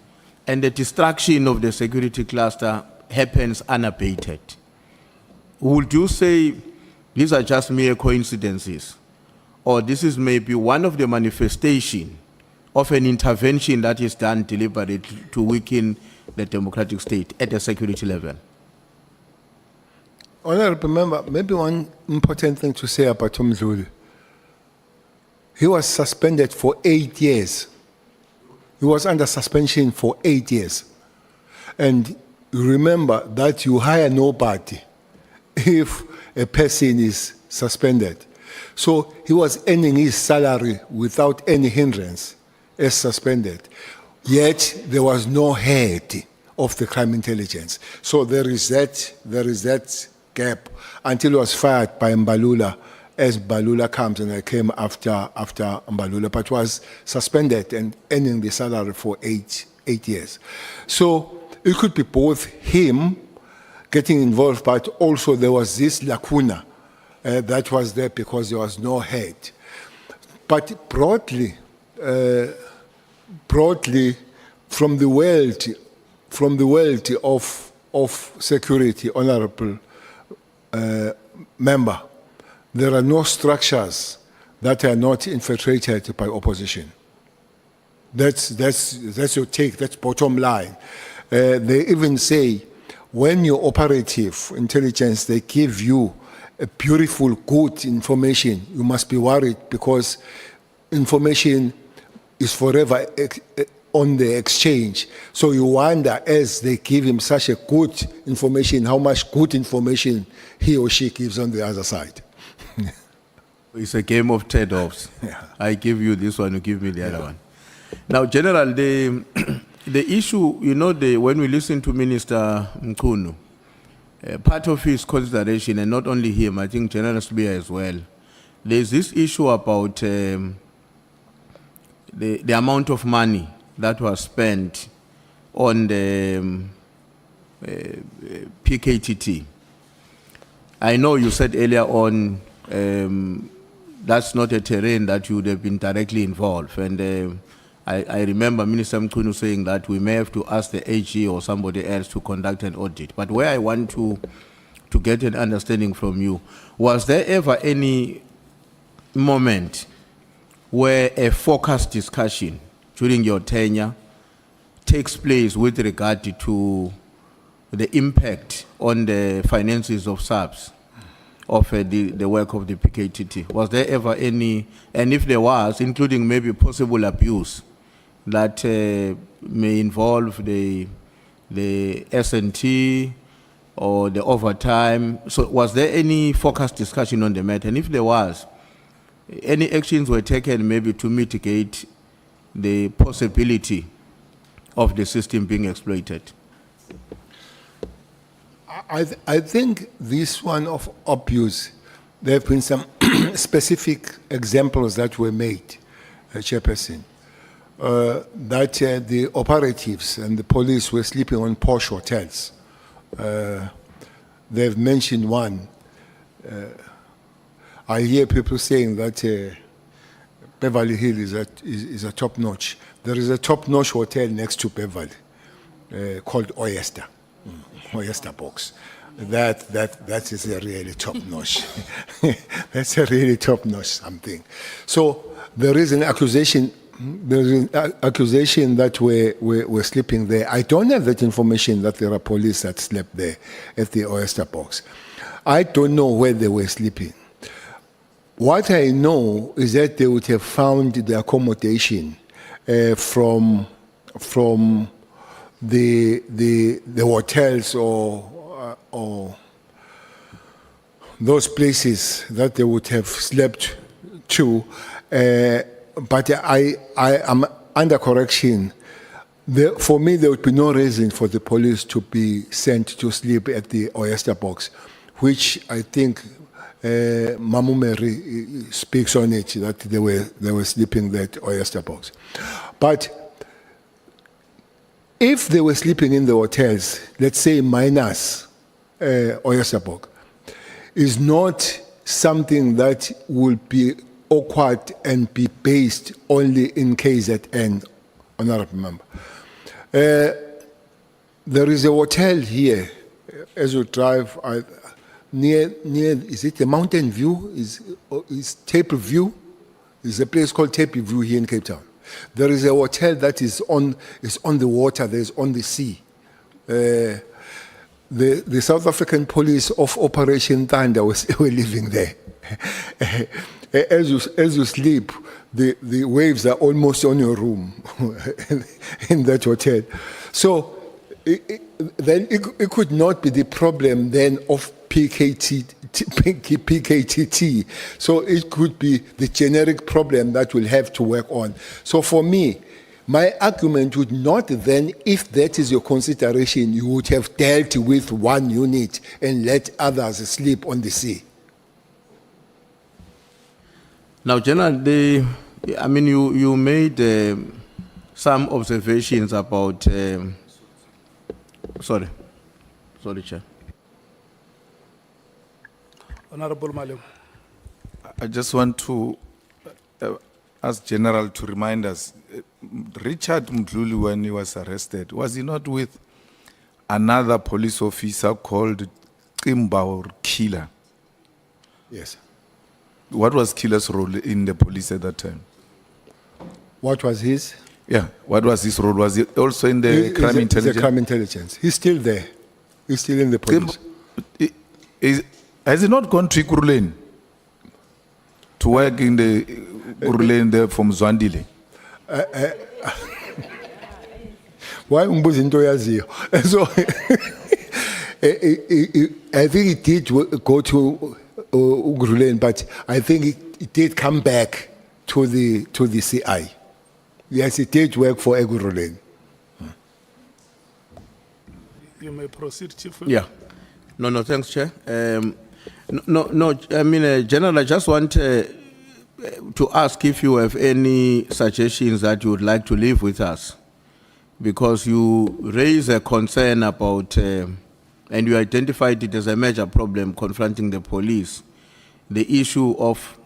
and the destruction of the security cluster happens unabated. Would you say these are just mere coincidences, or this is maybe one of the manifestations of an intervention that is done deliberately to weaken the democratic state at the security level? Honorable Member, maybe one important thing to say about Mdluli. He was suspended for 8 years. He was under suspension for 8 years. And remember that you hire nobody if a person is suspended. So he was earning his salary without any hindrance as suspended. Yet there was no head of the crime intelligence. So there is that gap until he was fired by Mbalula, as Mbalula comes, and I came after Mbalula, but was suspended and earning the salary for eight years. So it could be both him getting involved, but also there was this lacuna that was there because there was no head. But broadly, from the world of security, Honorable Member, there are no structures that are not infiltrated by opposition. That's your take, that's bottom line. They even say, when you're operative intelligence, they give you a beautiful, good information, you must be worried because information is forever on the exchange. So you wonder, as they give him such a good information, how much good information he or she gives on the other side. It's a game of trade-offs. I give you this one, you give me the other one. Now, General, the issue, you know, when we listen to Minister Mkhunu, part of his consideration, and not only him, I think General Sbia as well, there's this issue about the amount of money that was spent on the PKTT. I know you said earlier on that's not a terrain that you would have been directly involved. And I remember Minister Mkhunu saying that we may have to ask the AG or somebody else to conduct an audit. But where I want to get an understanding from you, was there ever any moment where a focused discussion during your tenure takes place with regard to the impact on the finances of SAPS of the work of the PKTT? Was there ever any, and if there was, including maybe possible abuse that may involve the S&T or the overtime? So was there any focused discussion on the matter? And if there was, any actions were taken maybe to mitigate the possibility of the system being exploited? I think this one of abuse, there have been some specific examples that were made, Chairperson, that the operatives and the police were sleeping on posh hotels. They've mentioned one. I hear people saying that Beverly Hills is a top-notch. There is a top-notch hotel next to Beverly called Oyster. Oyster Box. That is a really top-notch. That's a really top-notch something. So there is an accusation. There is an accusation that we're sleeping there. I don't have that information that there are police that slept there at the Oyster Box. I don't know where they were sleeping. What I know is that they would have found the accommodation from the hotels or those places that they would have slept to. But I am under correction. For me, there would be no reason for the police to be sent to sleep at the Oyster Box, which I think Mamu Mary speaks on it, that they were sleeping there at Oyster Box. But if they were sleeping in the hotels, let's say minus Oyster Box, is not something that will be awkward and be based only in KZN, honorable member. There is a hotel here, as you drive, near, is it the Mountain View? Is Tape View? There's a place called Tape View here in Cape Town. There is a hotel that is on the water, there's on the sea. The South African Police of Operation Thunder were living there. As you sleep, the waves are almost on your room in that hotel. So then it could not be the problem then of PKTT. So it could be the generic problem that we'll have to work on. So for me, my argument would not then, if that is your consideration, you would have dealt with one unit and let others sleep on the sea. Now, General, you made some observations about. Sorry, Chair. Honorable Malem. I just want to ask General to remind us, Richard Mdluli, when he was arrested, was he not with another police officer called Kimba or Killer? Yes. what was Killer's role in the police at that time? What was his? Yeah, what was his role? Was he also in the He's crime a intelligence? crime intelligence. He's still there. He's still in the police. Has he not gone to Kuruleni to work in the Kuruleni there from Zwandile? Why ungibuza into oyaziyo? So I think he did go to Ugruleni, but I think he did come back to the CI. Yes, he did work for Ugruleni. You may proceed, Chief. Yeah. No, thanks, Chair. No, I mean, General, I just want to ask if you have any suggestions that you would like to leave with us. Because you raise a concern about, and you identified it as a major problem confronting the police, the issue of,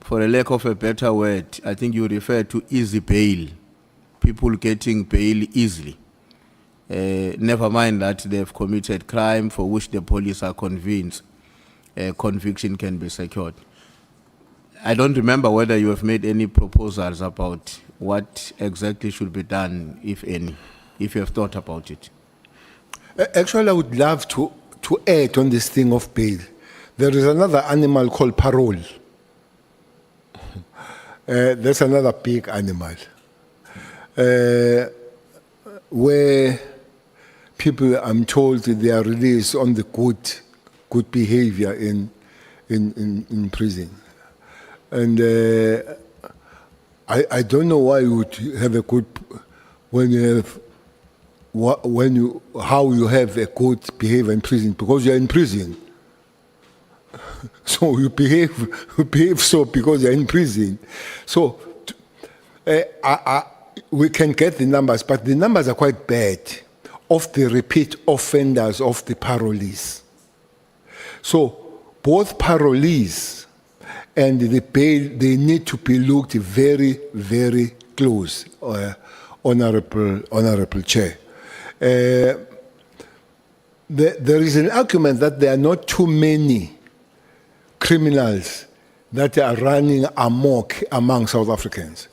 for a lack of a better word, I think you refer to easy bail, people getting bail easily. Never mind that they've committed crime for which the police are convinced a conviction can be secured. I don't remember whether you have made any proposals about what exactly should be done, if any, if you have thought about it. Actually, I would love to add on this thing of bail. There is another animal called parole. That's another big animal. Where people, I'm told, they are released on the good behavior in prison. And I don't know why you would have a good, how you have a good behavior in prison, because you're in prison. So you behave so because you're in prison. So we can get the numbers, but the numbers are quite bad of the repeat offenders of the parolees. So both parolees and the bail, they need to be looked very, very close, Honorable Chair. There is an argument that there are not too many criminals that are running amok among South Africans.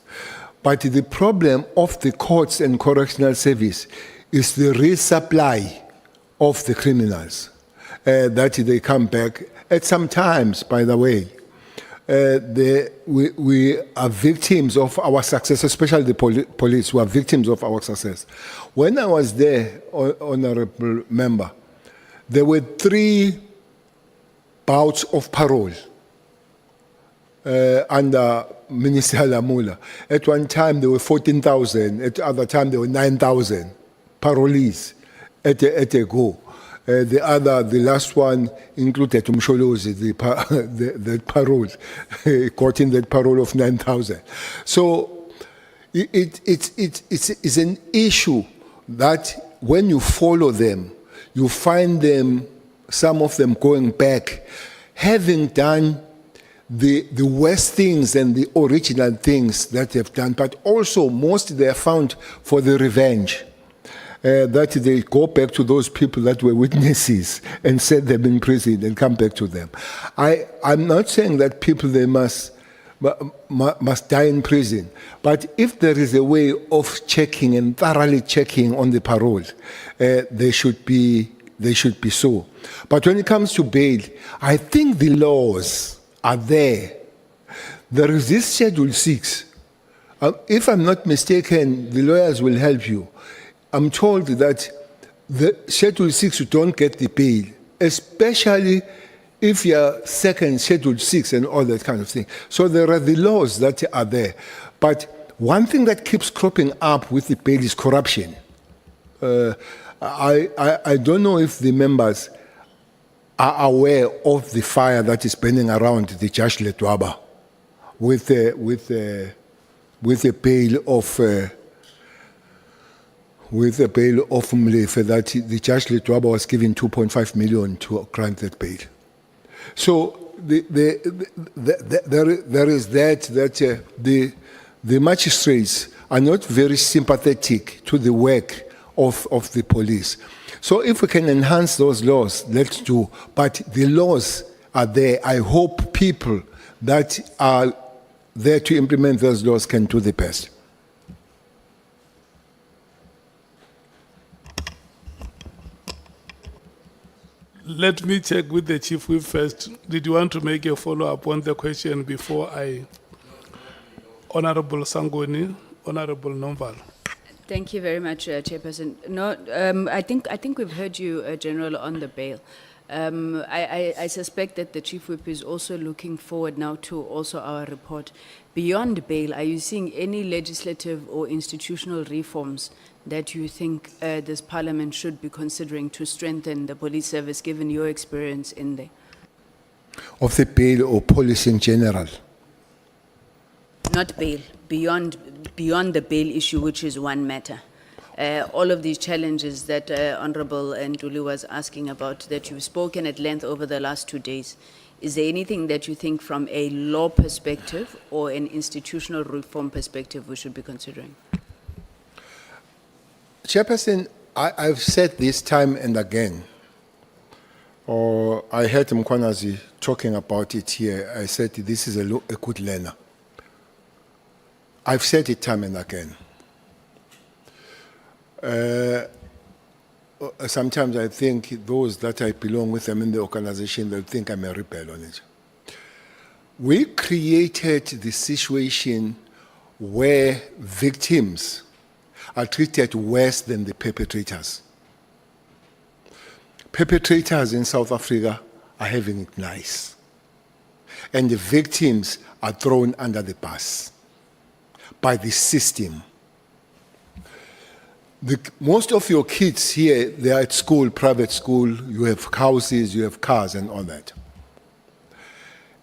But the problem of the courts and correctional service is the resupply of the criminals, that they come back. At some times, by the way, we are victims of our success, especially the police who are victims of our success. When I was there, Honorable Member, there were 3 bouts of parole under Minister Lamula. At one time, there were 14,000. At the other time, there were 9,000 parolees at a go. The last one included Umsholozi, the parole, quoting that parole of 9,000. So it's an issue that when you follow them, you find them, some of them going back, having done the worst things and the original things that they've done, but also most they are found for the revenge. That they go back to those people that were witnesses and set them in prison and come back to them. I'm not saying that people, they must die in prison, but if there is a way of checking and thoroughly checking on the parole, they should be so. But when it comes to bail, I think the laws are there. There is this Schedule 6. If I'm not mistaken, the lawyers will help you. I'm told that the Schedule 6, you don't get the bail, especially if you're second Schedule 6 and all that kind of thing. So there are the laws that are there. But one thing that keeps cropping up with the bail is corruption. I don't know if the members are aware of the fire that is burning around the Judge Letwaba with a bail of Mlefe, that the Judge Letwaba was given 2.5 million to grant that bail. So there is that the magistrates are not very sympathetic to the work of the police. So if we can enhance those laws, let's do. But the laws are there. I hope people that are there to implement those laws can do the best. Let me check with the Chief Whip first. Did you want to make a follow-up on the question before I... Honorable Sangoni, Honorable Nomval. Thank you very much, Chairperson. No, I think we've heard you, General, on the bail. I suspect that the Chief Whip is also looking forward now to also our report. Beyond bail, are you seeing any legislative or institutional reforms that you think this Parliament should be considering to strengthen the police service, given your experience in there? Of the bail or policy in general? Not bail, beyond the bail issue, which is one matter. All of these challenges that Honorable Ntuli was asking about, that you've spoken at length over the last 2 days, is there anything that you think from a law perspective or an institutional reform perspective we should be considering? Chairperson, I've said this time and again, or I heard Mkhwanazi talking about it here. I said this is a good learner. I've said it time and again. Sometimes I think those that I belong with them in the organization, they'll think I'm a rebel on it. We created the situation where victims are treated worse than the perpetrators. Perpetrators in South Africa are having it nice. And the victims are thrown under the bus by the system. Most of your kids here, they are at school, private school, you have houses, you have cars and all that.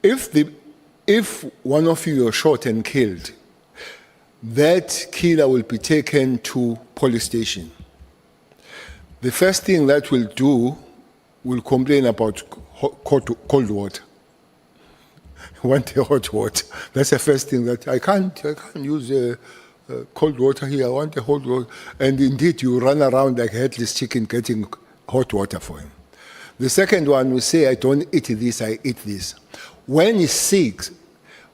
If one of you are shot and killed, that killer will be taken to police station. The first thing that will do will complain about cold water. Want a hot water. That's the first thing that I can't use cold water here. I want a hot water. And indeed, you run around like a headless chicken getting hot water for him. The second one will say, I don't eat this, I eat this. When he's sick,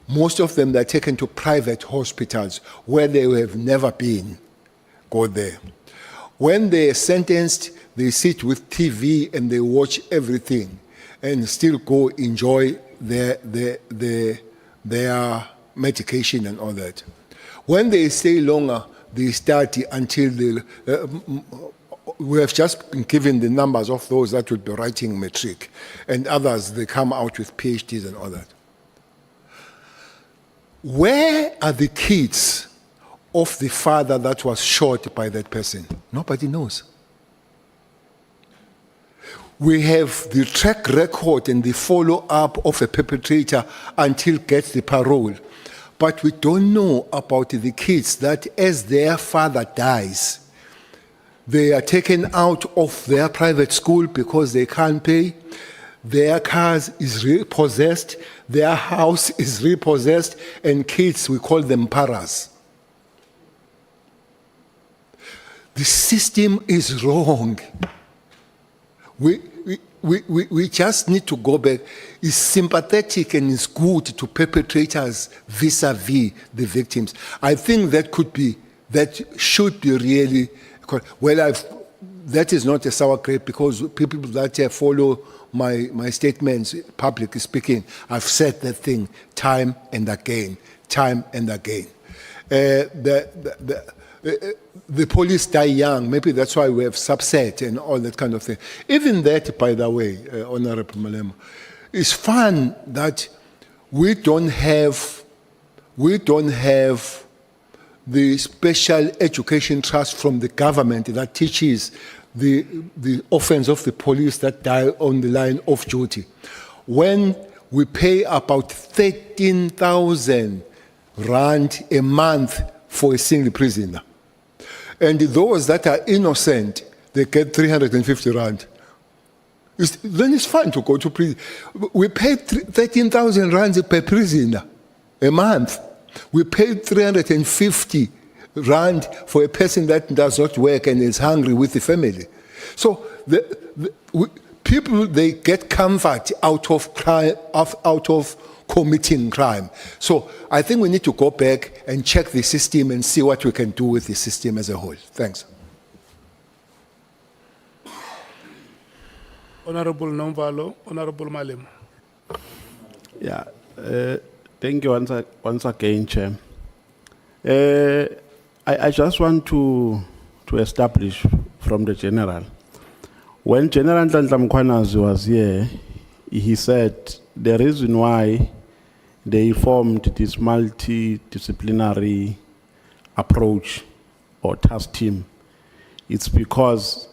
most of them are taken to private hospitals where they have never been. Go there. When they are sentenced, they sit with TV and they watch everything and still go enjoy their medication and all that. When they stay longer, they study until we have just been given the numbers of those that will be writing matric, and others, they come out with PhDs and all that. Where are the kids of the father that was shot by that person? Nobody knows. We have the track record and the follow-up of a perpetrator until gets the parole. But we don't know about the kids that as their father dies, they are taken out of their private school because they can't pay. Their cars is repossessed, their house is repossessed, and kids, we call them paras. The system is wrong. We just need to go back. It's sympathetic and it's good to perpetrators vis-a-vis the victims. I think that should be really, well, that is not a sour grape because people that follow my statements, public speaking, I've said that thing time and again. The police die young, maybe that's why we have subset and all that kind of thing. Even that, by the way, Honorable Malema, it's fun that we don't have the special education trust from the government that teaches the offense of the police that die on the line of duty. When we pay about 13,000 rand a month for a single prisoner. And those that are innocent, they get 350 rand. Then it's fine to go to prison. We pay 13,000 rand per prisoner a month. We pay 350 rand for a person that does not work and is hungry with the family. So people, they get comfort out of committing crime. So I think we need to go back and check the system and see what we can do with the system as a whole. Thanks. Honorable Nomvalo, Honorable Malem. Yeah, thank you once again, Chair. I just want to establish from the General. When General Nhlanhla Mkhwanazi was here, he said the reason why they formed this multidisciplinary approach or task team, it's because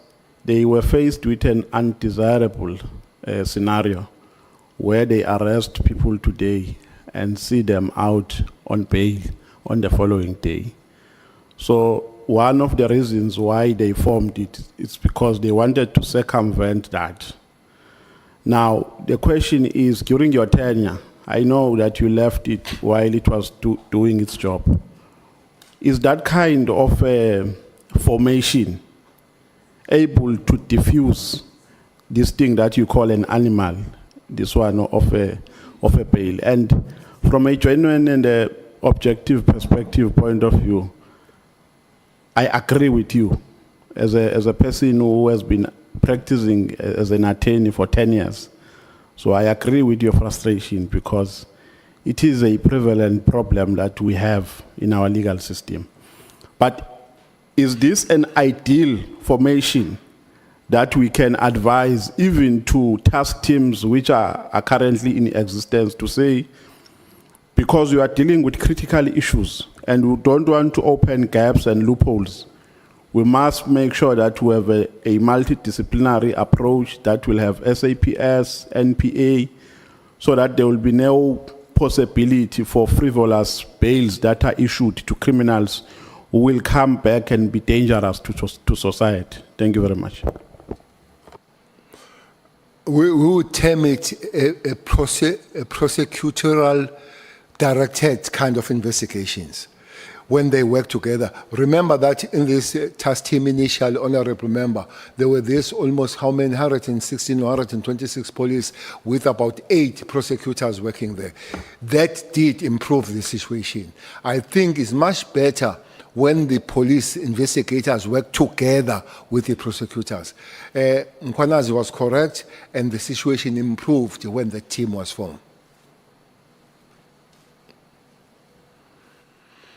they were faced with an undesirable scenario where they arrest people today and see them out on bail on the following day. So one of the reasons why they formed it is because they wanted to circumvent that. Now, the question is, during your tenure, I know that you left it while it was doing its job. Is that kind of formation able to diffuse this thing that you call an animal, this one of a bail? And from a genuine and objective perspective point of view, I agree with you as a person who has been practicing as an attorney for 10 years. So I agree with your frustration because it is a prevalent problem that we have in our legal system. But is this an ideal formation that we can advise even to task teams which are currently in existence to say, because you are dealing with critical issues and we don't want to open gaps and loopholes, we must make sure that we have a multidisciplinary approach that will have SAPS, NPA, so that there will be no possibility for frivolous bails that are issued to criminals who will come back and be dangerous to society. Thank you very much. We would term it a prosecutorial directed kind of investigations when they work together. Remember that in this task team initial, honorable member, there were this almost how many, 116 or 126 police with about 8 prosecutors working there. That did improve the situation. I think it's much better when the police investigators work together with the prosecutors. Mkhwanazi was correct, and the situation improved when the team was formed.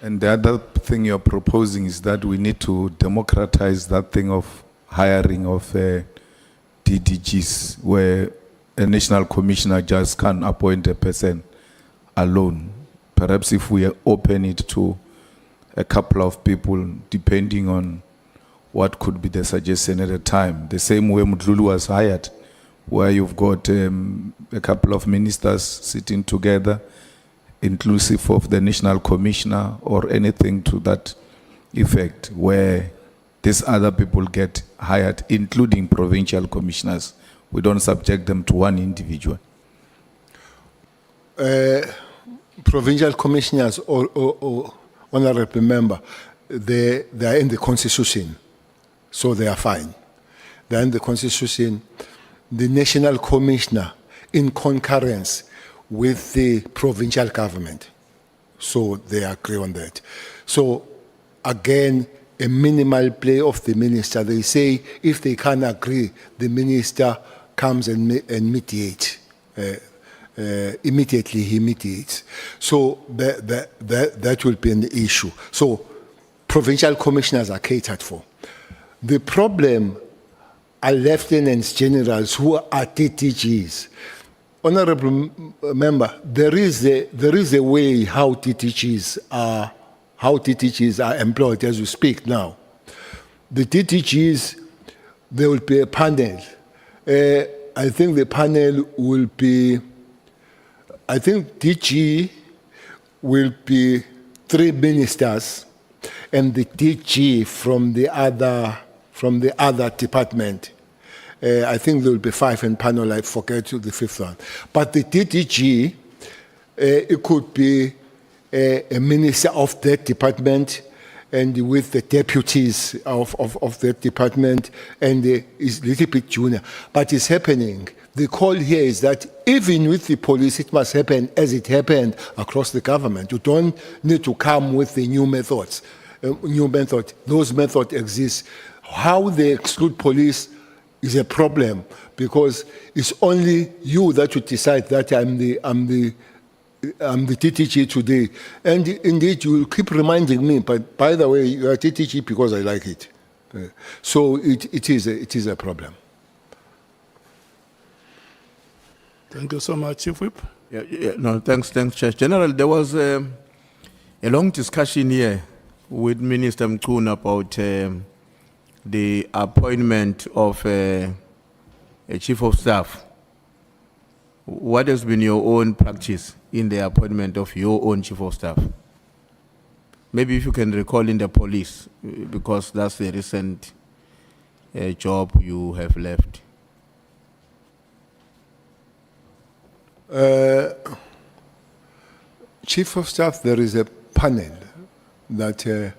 And the other thing you're proposing is that we need to democratize that thing of hiring of DDGs, where a national commissioner just can't appoint a person alone. Perhaps if we open it to a couple of people, depending on what could be the suggestion at the time. The same way Mdlulu was hired, where you've got a couple of ministers sitting together, inclusive of the national commissioner or anything to that effect, where these other people get hired, including provincial commissioners. We don't subject them to one individual. Provincial commissioners or honorable member, they are in the constitution, so they are fine. They are in the constitution. The national commissioner in concurrence with the provincial government, so they agree on that. So again, a minimal play of the minister. They say if they can't agree, the minister comes and mediates. Immediately he mediates. So that will be an issue. So provincial commissioners are catered for. The problem are lieutenants generals who are DTGs. Honorable member, there is a way how DTGs are employed as we speak now. The DTGs, there will be a panel. I think the panel will be, I think DG will be 3 ministers and the DG from the other department. I think there will be 5 in panel, I forget the 5th one. But the DTG, it could be a minister of that department and with the deputies of that department, and is a little bit junior. But it's happening. the call here is that even with the police, it must happen as it happened across the government. You don't need to come with the new methods. New method. Those methods exist. How they exclude police is a problem because it's only you that you decide that I'm the TTG today. And indeed, you keep reminding me, but by the way, you are TTG because I like it. So it is a problem. Thank you so much, Chief Whip. No, thanks, Chair. General, there was a long discussion here with Minister Mkhwanazi about the appointment of a Chief of Staff. What has been your own practice in the appointment of your own Chief of Staff? Maybe if you can recall in the police, because that's the recent job you have left. Chief of Staff, there is a panel that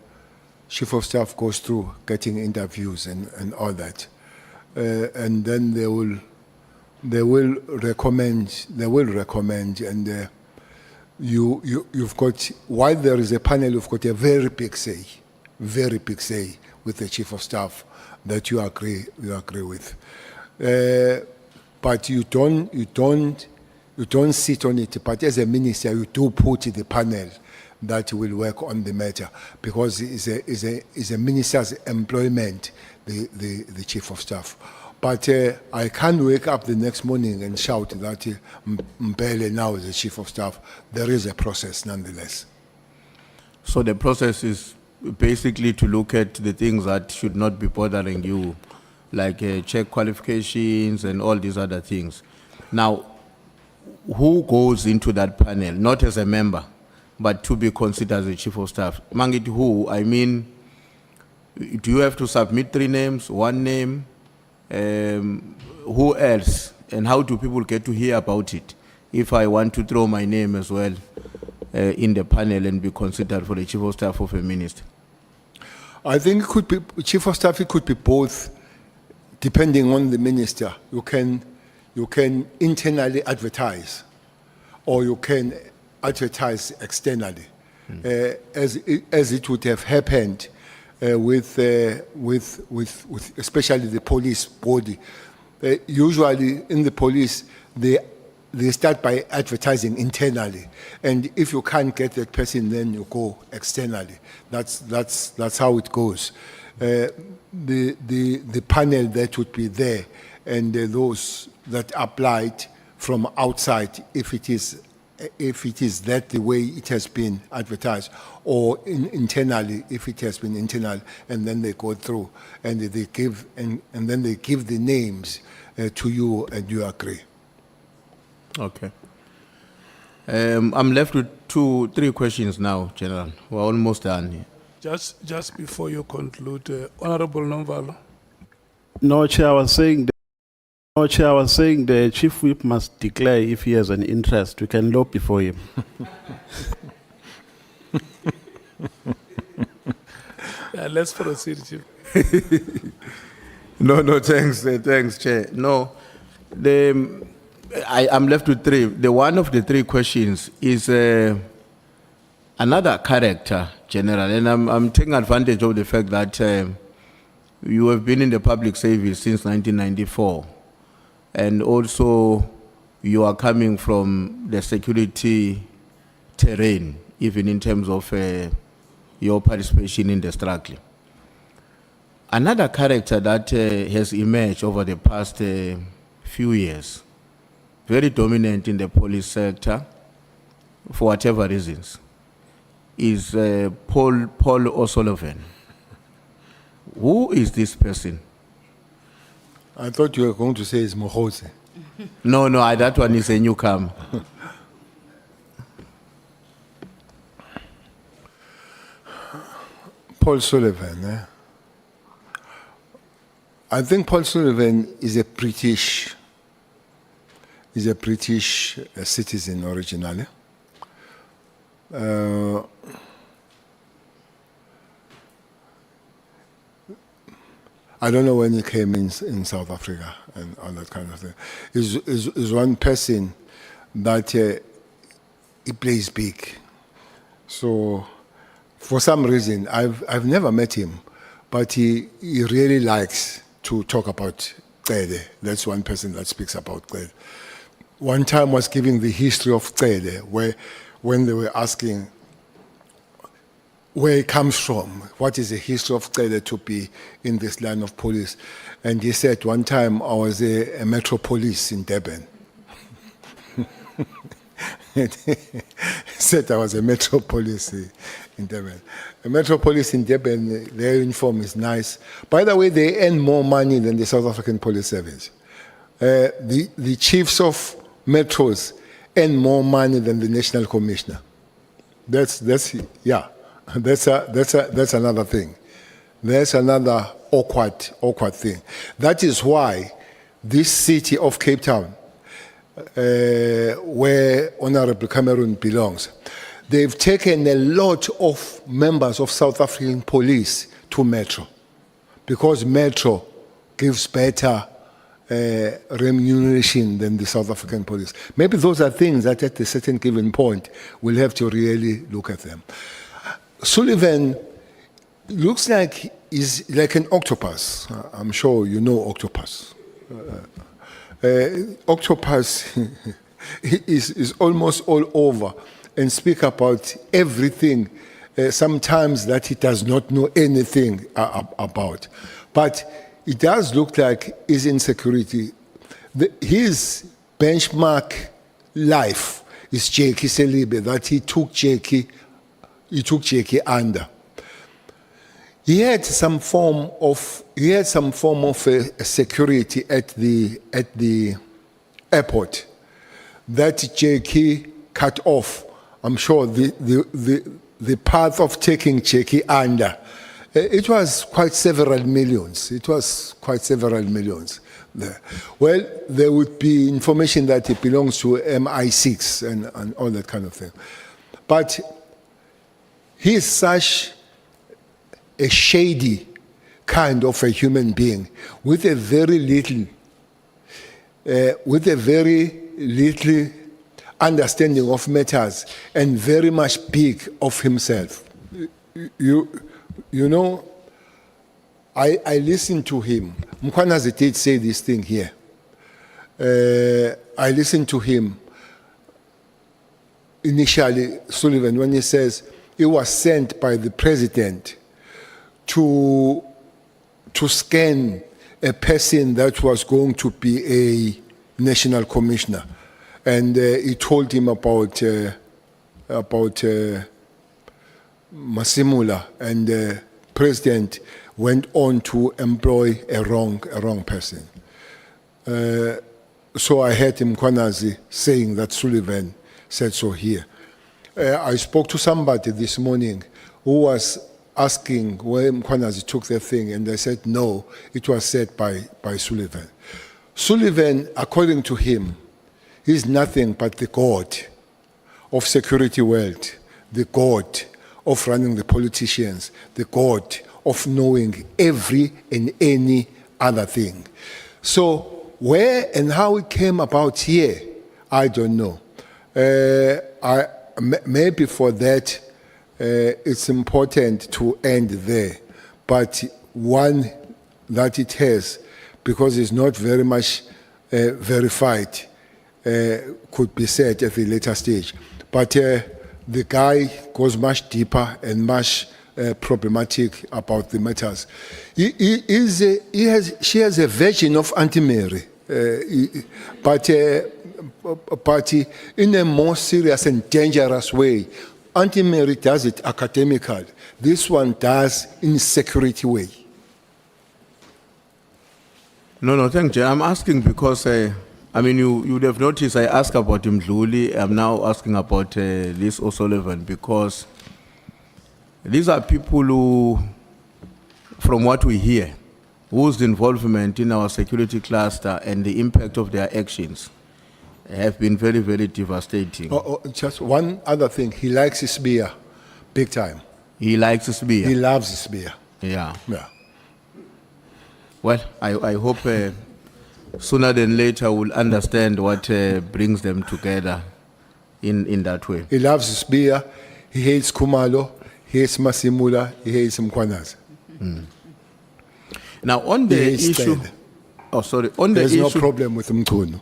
Chief of Staff goes through, getting interviews and all that. And then they will recommend, and you've got, while there is a panel, you've got a very big say with the Chief of Staff that you agree with. But you don't sit on it, but as a minister, you do put the panel that will work on the matter because it's a minister's employment, the Chief of Staff. But I can't wake up the next morning and shout that Mbele now is the Chief of Staff. There is a process nonetheless. So the process is basically to look at the things that should not be bothering you, like check qualifications and all these other things. Now, who goes into that panel, not as a member, but to be considered as a Chief of Staff? Mangit who, I mean, do you have to submit 3 names, 1 name? Who else? And how do people get to hear about it if I want to throw my name as well in the panel and be considered for the Chief of Staff of a minister? I think it could be, Chief of Staff, it could be both, depending on the minister. You can internally advertise, or you can advertise externally, as it would have happened with especially the police body. Usually in the police, they start by advertising internally, and if you can't get that person, then you go externally. That's how it goes. The panel that would be there, and those that applied from outside, if it is that the way it has been advertised, or internally, if it has been internal, and then they go through and they give and then they give the names to you, and you agree. Okay. I'm left with 3 questions now, General. We're almost done here. Just before you conclude, Honorable Nomvalo. No, Chair, I was saying the Chief Whip must declare if he has an interest. We can lobby for him. Let's proceed, Chief. No, thanks, Chair. No, I'm left with 3. The one of the 3 questions is another character, General, and I'm taking advantage of the fact that you have been in the public service since 1994, and also you are coming from the security terrain, even in terms of your participation in the struggle. Another character that has emerged over the past few years, very dominant in the police sector, for whatever reasons, is Paul O'Sullivan. Who is this person? I thought you were going to say it's Mkhwanazi. No, that one is a newcomer. Paul Sullivan. I think Paul Sullivan is a British citizen originally. I don't know when he came in South Africa and all that kind of thing. Is one person that he plays big. So for some reason, I've never met him, but he really likes to talk about Cele. That's one person that speaks about Cele. One time was giving the history of Cele, where when they were asking where it comes from, what is the history of Cele to be in this line of police. And he said, one time I was a metro police in Durban. He said I was a metro police in Durban. A metro police in Durban, their uniform is nice. By the way, they earn more money than the South African Police Service. The chiefs of metros earn more money than the National Commissioner. That's another thing. That's another awkward thing. That is why this city of Cape Town, where Honorable Cameron belongs, they've taken a lot of members of South African police to Metro, because Metro gives better remuneration than the South African police. Maybe those are things that at a certain given point we'll have to really look at them. Sullivan looks like he's like an octopus. I'm sure you know octopus. Octopus is almost all over and speak about everything, sometimes that he does not know anything about. But it does look like his insecurity. His benchmark life is Bheki Cele, that he took Bheki under. He had some form of security at the airport that Bheki cut off. I'm sure the path of taking Bheki under, it was quite several millions. There. Well, there would be information that it belongs to MI6 and all that kind of thing. But he is such a shady kind of a human being with a very little understanding of matters and very much big of himself. You know, I listened to him. Mkhwanazi did say this thing here. I listened to him initially, Sullivan, when he says he was sent by the president to scan a person that was going to be a national commissioner. And he told him about Masimula, and the president went on to employ a wrong person. So I heard Mkhwanazi saying that Sullivan said so here. I spoke to somebody this morning who was asking where Mkhwanazi took the thing, and I said, no, it was said by Sullivan. Sullivan, according to him, is nothing but the god of security world, the god of running the politicians, the god of knowing every and any other thing. So where and how it came about here, I don't know. Maybe for that, it's important to end there. But one that it has, because it's not very much verified, could be said at a later stage. But the guy goes much deeper and much problematic about the matters. She has a version of Auntie Mary, but in a more serious and dangerous way. Auntie Mary does it academical. This one does in security way. No, thank you. I'm asking because, you would have noticed I asked about Mdluli. I'm now asking about Liz O'Sullivan, because these are people who, from what we hear, whose involvement in our security cluster and the impact of their actions have been very, very devastating. Just one other thing. He likes his beer, big time. He likes his beer. He loves his beer. Yeah. Yeah. Well, I hope sooner than later we'll understand what brings them together in that way. He loves his beer, he hates Kumalo, he hates Masimula, he hates Mkhwanazi. Now, on He the hates issue, Cele. oh sorry, on the There's issue, no problem with Mkhunu.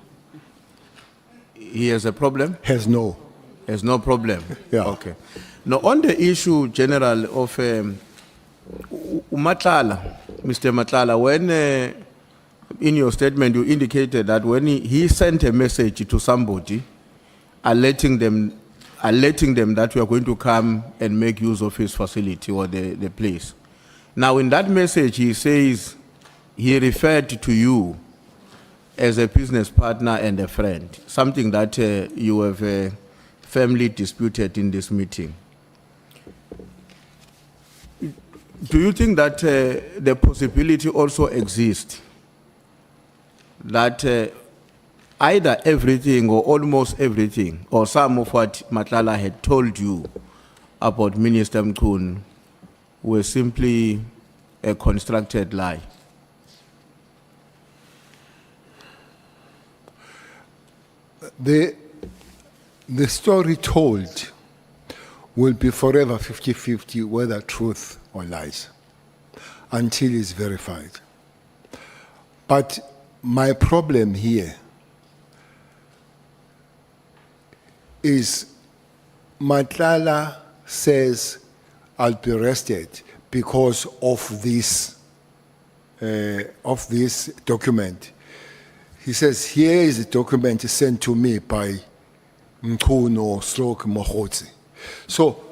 he has a problem? Has no. There's no problem? Yeah. Okay. Now, on the issue, General, of Matlala, Mr. Matlala, when in your statement you indicated that when he sent a message to somebody alerting them that we are going to come and make use of his facility or the place. Now, in that message, he says he referred to you as a business partner and a friend, something that you have firmly disputed in this meeting. Do you think that the possibility also exists that either everything or almost everything or some of what Matlala had told you about Minister Mkhunu were simply a constructed lie? The story told will be forever 50-50 whether truth or lies until it's verified. But my problem here is Matlala says I'll be arrested because of this document. He says, here is a document sent to me by Mkhwanazi. So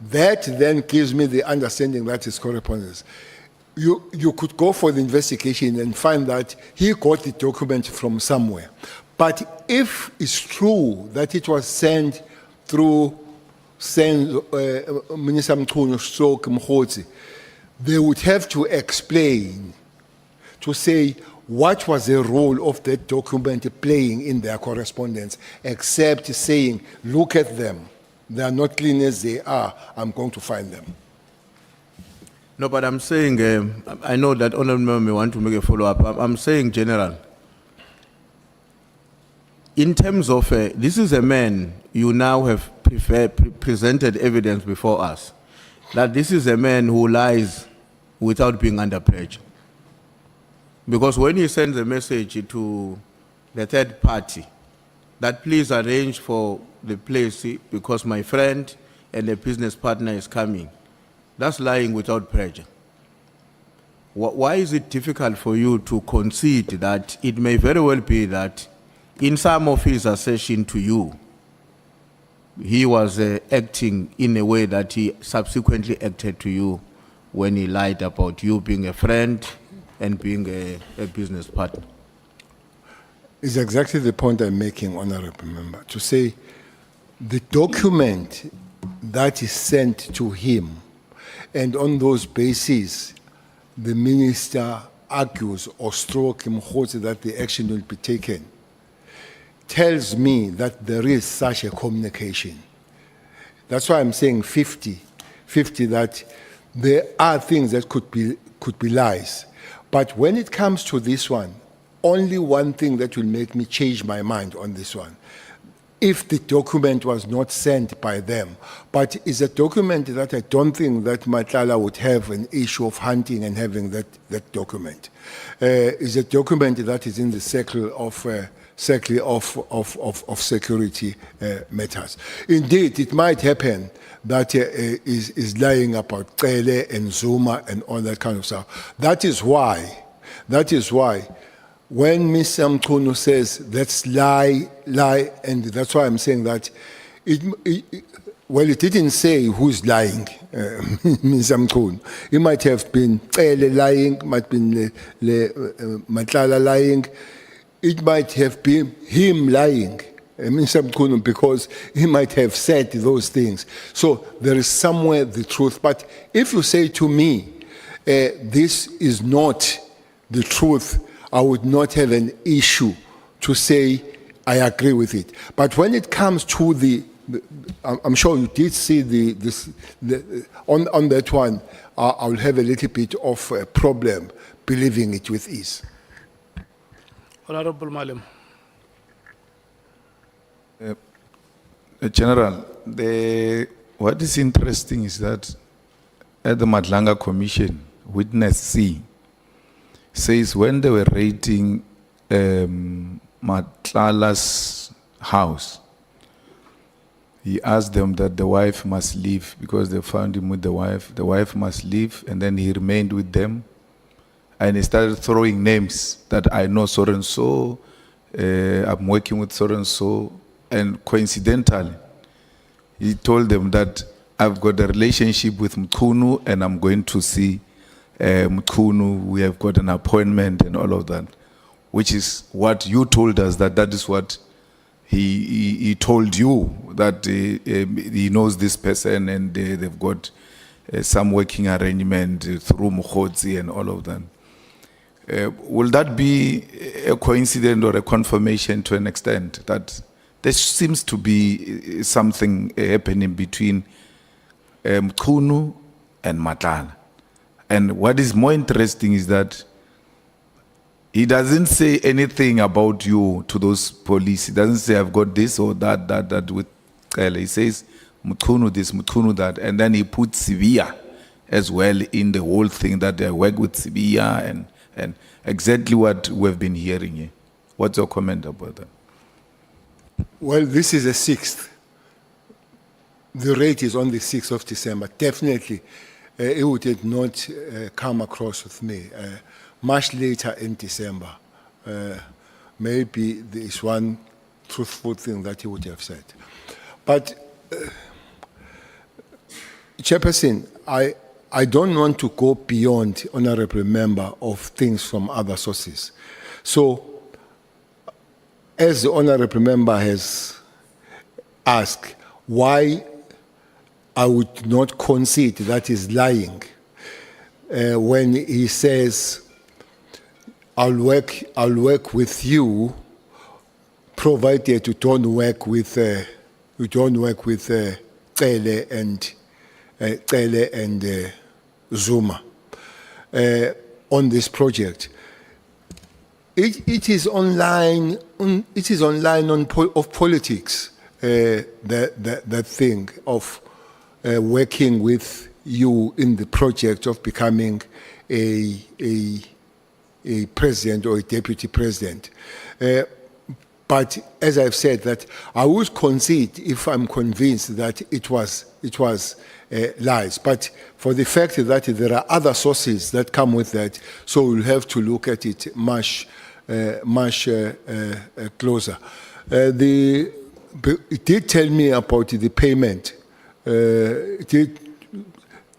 that then gives me the understanding that is correspondence. You could go for the investigation and find that he got the document from somewhere. But if it's true that it was sent through Minister Mkhwanazi, they would have to explain, to say what was the role of that document playing in their correspondence, except saying, look at them. They are not clean as they are. I'm going to find them. No, but I'm saying, I know that Honorable Member may want to make a follow-up. I'm saying, General, in terms of, this is a man you now have presented evidence before us, that this is a man who lies without being under pressure. Because when he sends a message to the third party, that please arrange for the place because my friend and a business partner is coming, that's lying without pressure. Why is it difficult for you to concede that it may very well be that in some of his assertion to you, he was acting in a way that he subsequently acted to you when he lied about you being a friend and being a business partner? It's exactly the point I'm making, Honorable Member, to say the document that is sent to him, and on those bases, the minister argues or stroke Mkhwanazi that the action will be taken, tells me that there is such a communication. That's why I'm saying 50-50, that there are things that could be lies. But when it comes to this one, only one thing that will make me change my mind on this one, if the document was not sent by them, but it's a document that I don't think that Matlala would have an issue of hunting and having that document. It's a document that is in the circle of security matters. Indeed, it might happen that is lying about Cele and Zuma and all that kind of stuff. That is why, when Mr. Mkhwanazi says, let's lie, and that's why I'm saying that, it didn't say who's lying, Mr. Mkhwanazi. It might have been Cele lying, might have been Matlala lying, it might have been him lying, Mr. Mkhwanazi, because he might have said those things. So there is somewhere the truth. But if you say to me, this is not the truth, I would not have an issue to say I agree with it. But when it comes to I'm sure you did see on that one, I'll have a little bit of a problem believing it with ease. Honorable Malim. General, what is interesting is that at the Madlanga Commission, Witness C says when they were raiding Matlala's house, he asked them that the wife must leave because they found him with the wife. The wife must leave, and then he remained with them. And he started throwing names that I know so and so, I'm working with so and so. And coincidentally, he told them that I've got a relationship with Mkhunu and I'm going to see Mkhunu. We have got an appointment and all of that, which is what you told us that is what he told you, that he knows this person and they've got some working arrangement through Mkhwanazi and all of that. Will that be a coincidence or a confirmation to an extent that there seems to be something happening between Mkhunu and Matlala? And what is more interesting is that he doesn't say anything about you to those police. He doesn't say, I've got this or that with Cele. He says, Mkhunu this, Mkhunu that. And then he puts Sibiya as well in the whole thing, that they work with Sibiya and exactly what we've been hearing here. What's your comment about that? Well, this is the 6th. The rate is on the 6th of December. Definitely, it would have not come across with me. Much later in December, maybe there is one truthful thing that he would have said. But, Chairperson, I don't want to go beyond honorable member of things from other sources. So, as the honorable member has asked, why I would not concede that is lying when he says, I'll work with you, provided you don't work with Cele and Zuma on this project. It is online. It is online of politics. That thing of working with you in the project of becoming a president or a deputy president. But as I've said, that I would concede if I'm convinced that it was lies. But for the fact that there are other sources that come with that, so we'll have to look at it much closer. It did tell me about the payment. It did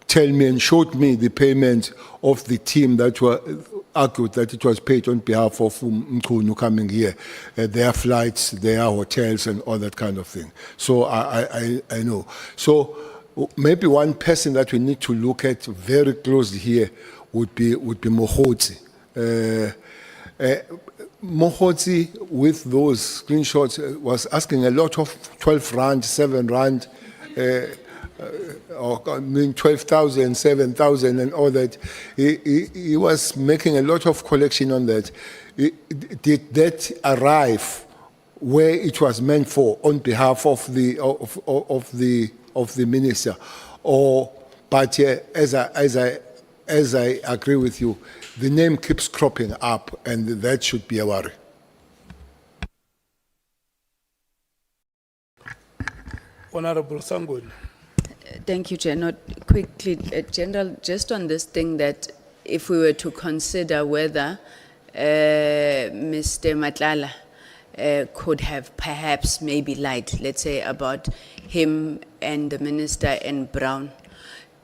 tell me and showed me the payment of the team that were argued that it was paid on behalf of Mkhunu coming here, their flights, their hotels, and all that kind of thing. So I know. So maybe one person that we need to look at very closely here would be Mkhwanazi. Mkhwanazi, with those screenshots, was asking a lot of 12 rand, 7 rand, or I mean 12,000, 7,000 and all that. He was making a lot of collection on that. Did that arrive where it was meant for on behalf of the minister? Or, but as I agree with you, the name keeps cropping up, and that should be a worry. Honorable Sangun. Thank you, Chair. Not quickly, General, just on this thing that if we were to consider whether Mr. Matlala could have perhaps maybe lied, let's say, about him and the minister and Brown,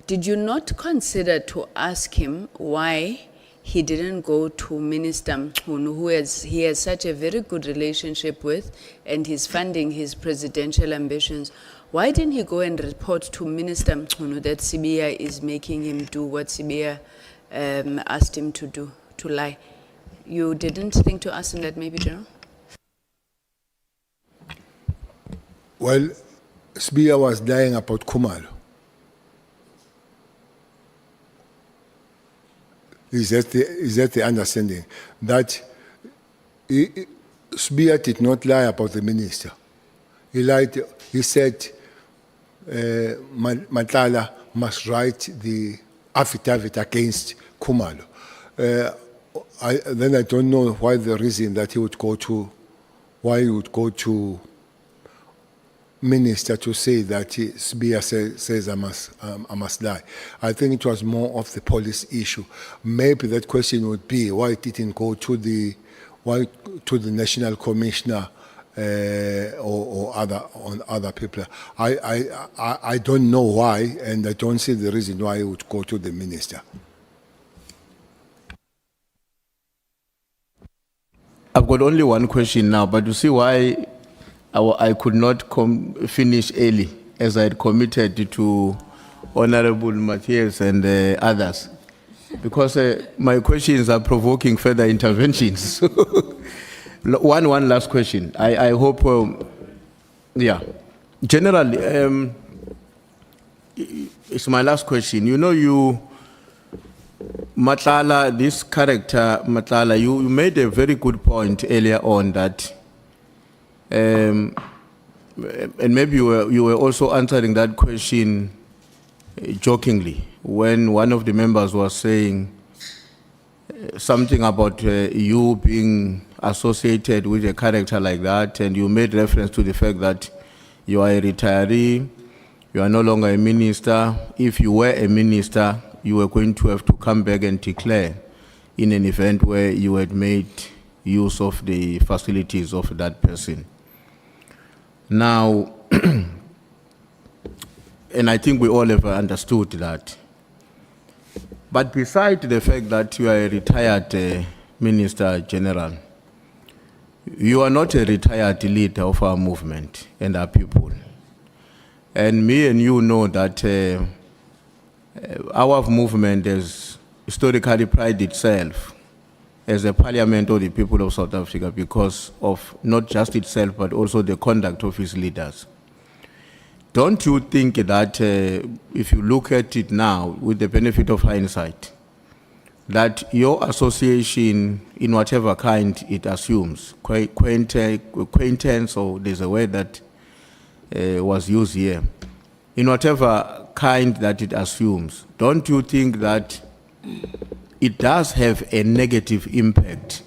did you not consider to ask him why he didn't go to Minister Mkhunu, who he has such a very good relationship with, and he's funding his presidential ambitions? Why didn't he go and report to Minister Mkhunu that Sibiya is making him do what Sibiya asked him to do, to lie? You didn't think to ask him that maybe, General? Well, Sibiya was lying about Khumalo. Is that the understanding? That Spear did not lie about the minister. He lied, he said Nhlanhla must write the affidavit against Khumalo. Then I don't know why the reason that he would go to, why he would go to minister to say that Spear says I must lie. I think it was more of the police issue. Maybe that question would be why it didn't go to the national commissioner or other people. I don't know why, and I don't see the reason why it would go to the minister. I've got only one question now, but you see why I could not finish early, as I had committed to Honorable Matthias and others, because my questions are provoking further interventions. One last question. I hope, yeah. General, it's my last question. You know, Nhlanhla, this character, Nhlanhla, you made a very good point earlier on that, and maybe you were also answering that question jokingly when one of the members was saying something about you being associated with a character like that, and you made reference to the fact that you are a retiree, you are no longer a minister. If you were a minister, you were going to have to come back and declare in an event where you had made use of the facilities of that person. Now, and I think we all have understood that. But besides the fact that you are a retired Minister General, you are not a retired leader of our movement and our people. And me and you know that our movement has historically prided itself as a parliament of the people of South Africa because of not just itself, but also the conduct of its leaders. Don't you think that if you look at it now with the benefit of hindsight, that your association in whatever kind it assumes, acquaintance, or there's a word that was used here, in whatever kind that it assumes, don't you think that it does have a negative impact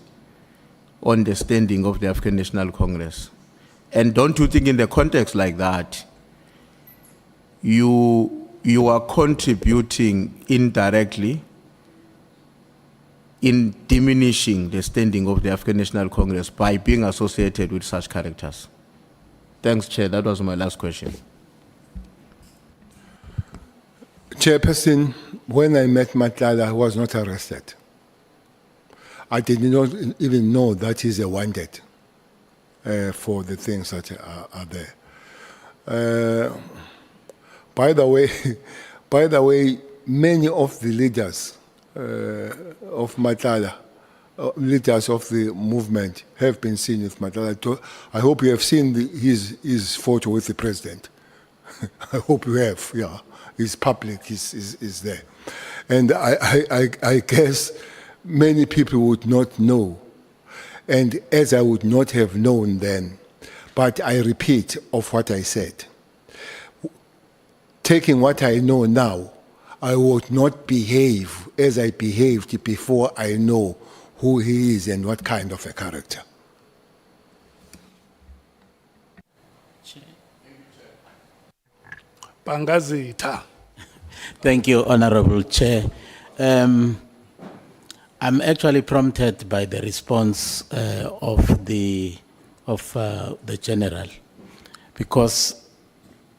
on the standing of the African National Congress? And don't you think in the context like that, you are contributing indirectly in diminishing the standing of the African National Congress by being associated with such characters? Thanks, Chair. That was my last question. Chairperson, when I met Nhlanhla, I was not arrested. I did not even know that he's a wanted for the things that are there. By the way, many of the leaders of Nhlanhla, leaders of the movement, have been seen with Nhlanhla. I hope you have seen his photo with the president. I hope you have, yeah. It's public, is there. And I guess many people would not know, and as I would not have known then, but I repeat of what I said. Taking what I know now, I would not behave as I behaved before I know who he is and what kind of a character. Pangazita. Thank you, Honorable Chair. I'm actually prompted by the response of the General, because,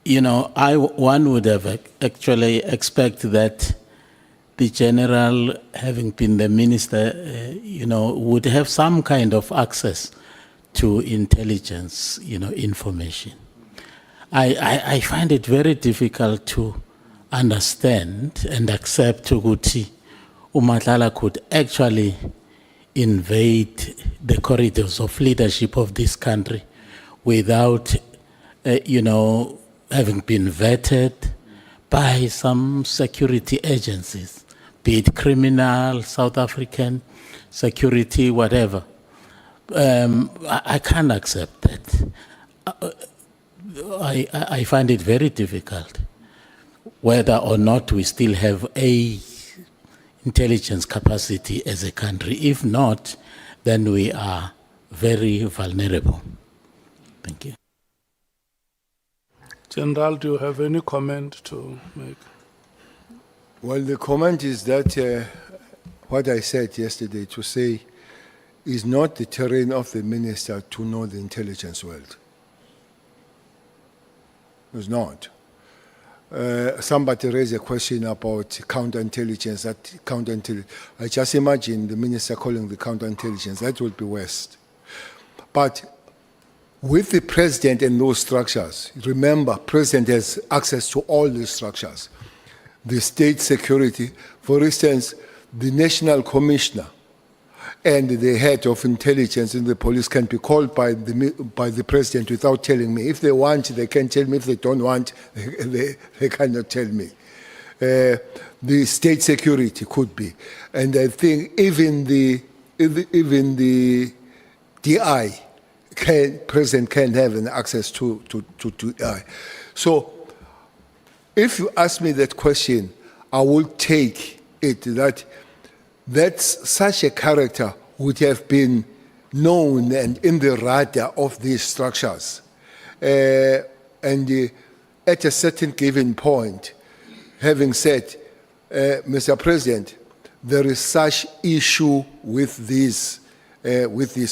you know, one would have actually expect that the General, having been the Minister, you know, would have some kind of access to intelligence, you know, information. I find it very difficult to understand and accept ukuthi uMahlatla could actually invade the corridors of leadership of this country without, you know, having been vetted by some security agencies be it criminal, South African, security, whatever. I can't accept that. I find it very difficult whether or not we still have a intelligence capacity as a country. If not, then we are very vulnerable. Thank you. General, do you have any comment to make? Well, the comment is that what I said yesterday to say is not the terrain of the minister to know the intelligence world. It's not. Somebody raised a question about counterintelligence. I just imagine the minister calling the counterintelligence. That would be worst. But with the president and those structures, remember, president has access to all these structures. The state security, for instance, the national commissioner and the head of intelligence in the police can be called by the president without telling me. If they want, they can tell me. If they don't want, they cannot tell me. The state security could be. And I think even the DI, president can have an access to DI. So if you ask me that question, I will take it that such a character would have been known and in the radar of these structures. And at a certain given point, having said, Mr. President, there is such issue with this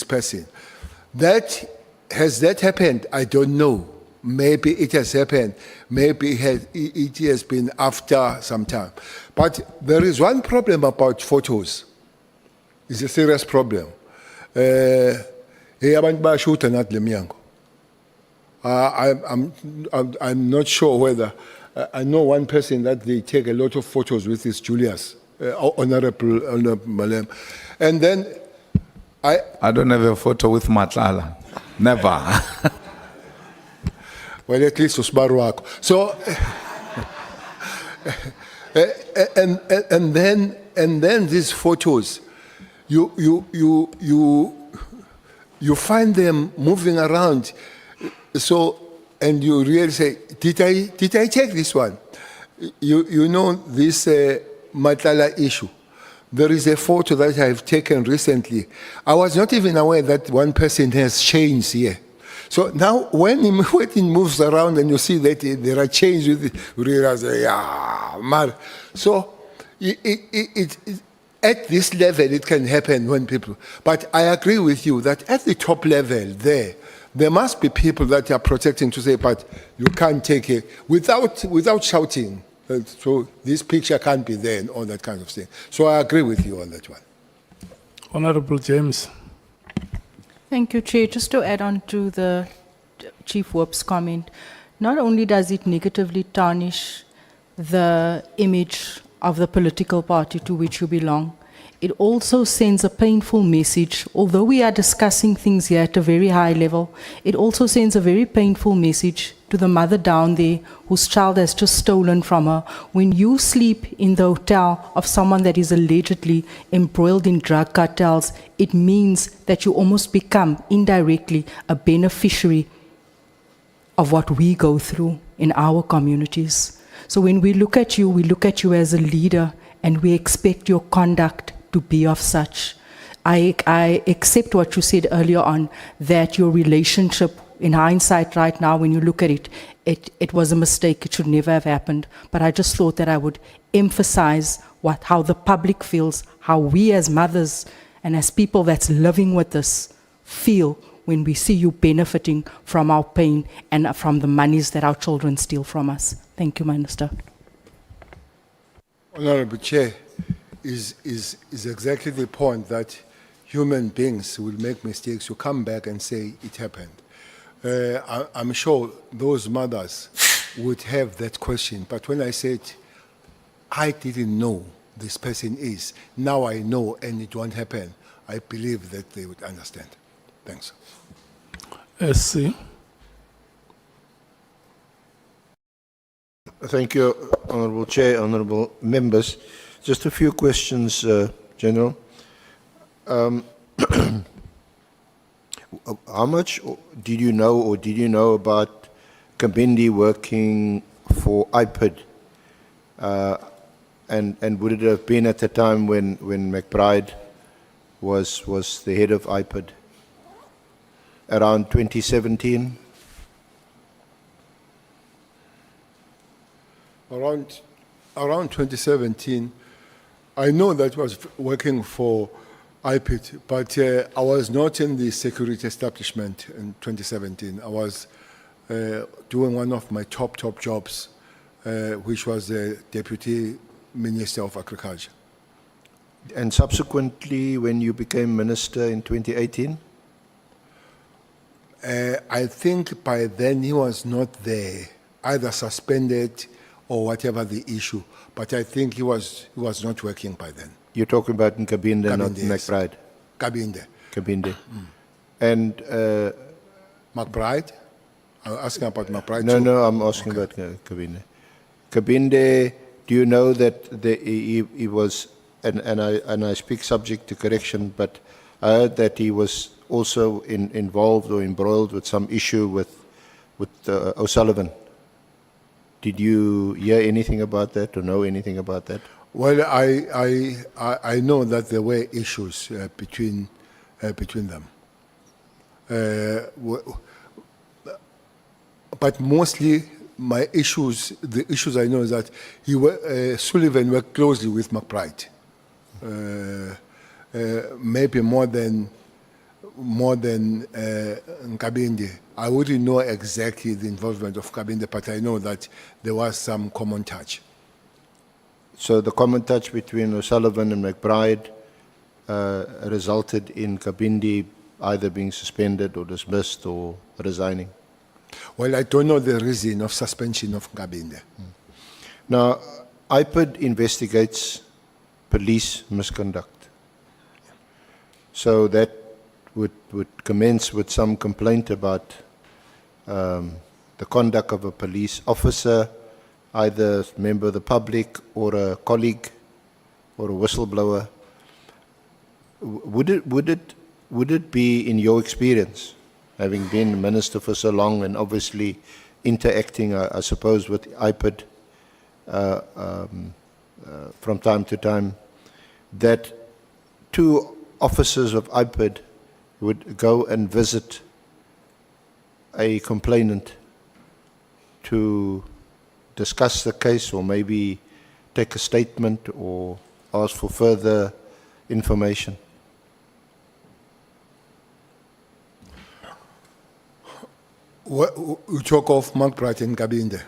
person. Has that happened? I don't know. Maybe it has happened. Maybe it has been after some time. But there is one problem about photos. It's a serious problem. I'm not sure whether, I know one person that they take a lot of photos with his Julius, Honorable Malem. And then I don't have a photo with Matlala. Never. Well, at least Usbaru wako. So, and then these photos, you find them moving around. So, and you really say, did I take this one? You know this Matlala issue. There is a photo that I've taken recently. I was not even aware that one person has changed here. So now, when he moves around and you see that there are changes, you realize, yeah, man. So at this level, it can happen when people. But I agree with you that at the top level, there must be people that are protecting to say, but you can't take it without shouting. So this picture can't be there and all that kind of thing. So I agree with you on that one. Honorable James. Thank you, Chair. Just to add on to the Chief Whip's comment, not only does it negatively tarnish the image of the political party to which you belong, it also sends a painful message. Although we are discussing things here at a very high level, it also sends a very painful message to the mother down there whose child has just stolen from her. When you sleep in the hotel of someone that is allegedly embroiled in drug cartels, it means that you almost become indirectly a beneficiary of what we go through in our communities. So when we look at you as a leader, and we expect your conduct to be of such. I accept what you said earlier on, that your relationship, in hindsight right now, when you look at it, it was a mistake. It should never have happened. But I just thought that I would emphasize how the public feels, how we as mothers and as people that's living with this feel when we see you benefiting from our pain and from the monies that our children steal from us. Thank you, Minister. Honorable Chair, is exactly the point that human beings will make mistakes. You come back and say it happened. I'm sure those mothers would have that question. But when I said, I didn't know this person is, now I know and it won't happen, I believe that they would understand. Thanks. SC. Thank you, Honourable Chair, honourable members. Just a few questions, General. How much did you know about Kabindi working for IPID? And would it have been at the time when McBride was the head of IPID? Around 2017? Around 2017, I know that I was working for IPID, but I was not in the security establishment in 2017. I was doing one of my top jobs, which was the Deputy Minister of Agriculture. And subsequently, when you became minister in 2018? I think by then he was not there, either suspended or whatever the issue. But I think he was not working by then. You're talking about in Kabinde, not Kabinde, yes. McBride? Kabinde. Kabinde. And McBride? I'm asking about McBride. no, too. no, I'm asking about Kabinde. Kabinde, do you know that he was, and I speak subject to correction, but I heard that he was also involved or embroiled with some issue with O'Sullivan. Did you hear anything about that or know anything about that? Well, I know that there were issues between them. But mostly the issues I know is that Sullivan worked closely with McBride. Maybe more than Nkabinde. I wouldn't know exactly the involvement of Nkabinde, but I know that there was some common touch. So the common touch between O'Sullivan and McBride resulted in Kabindi either being suspended or dismissed or resigning? Well, I don't know the reason of suspension of Nkabinde. Now, IPID investigates police misconduct. So that would commence with some complaint about the conduct of a police officer, either a member of the public or a colleague or a whistleblower. Would it be, in your experience, having been minister for so long and obviously interacting, I suppose, with IPID from time to time, that two officers of IPID would go and visit a complainant to discuss the case or maybe take a statement or ask for further information? We talk of McBride and Nkabinde.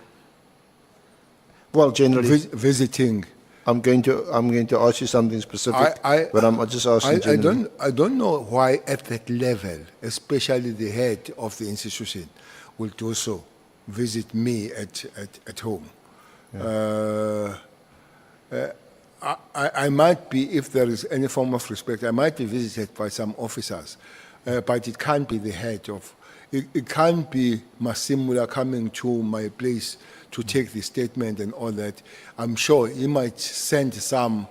Well, generally, visiting. I'm going to ask you something specific, but I'm just asking generally. I don't know why at that level, especially the head of the institution, will do so, visit me at home. Yeah. I might be, if there is any form of respect, I might be visited by some officers, but it can't be the head of. It can't be Masimula coming to my place to take the statement and all that. I'm sure he might send some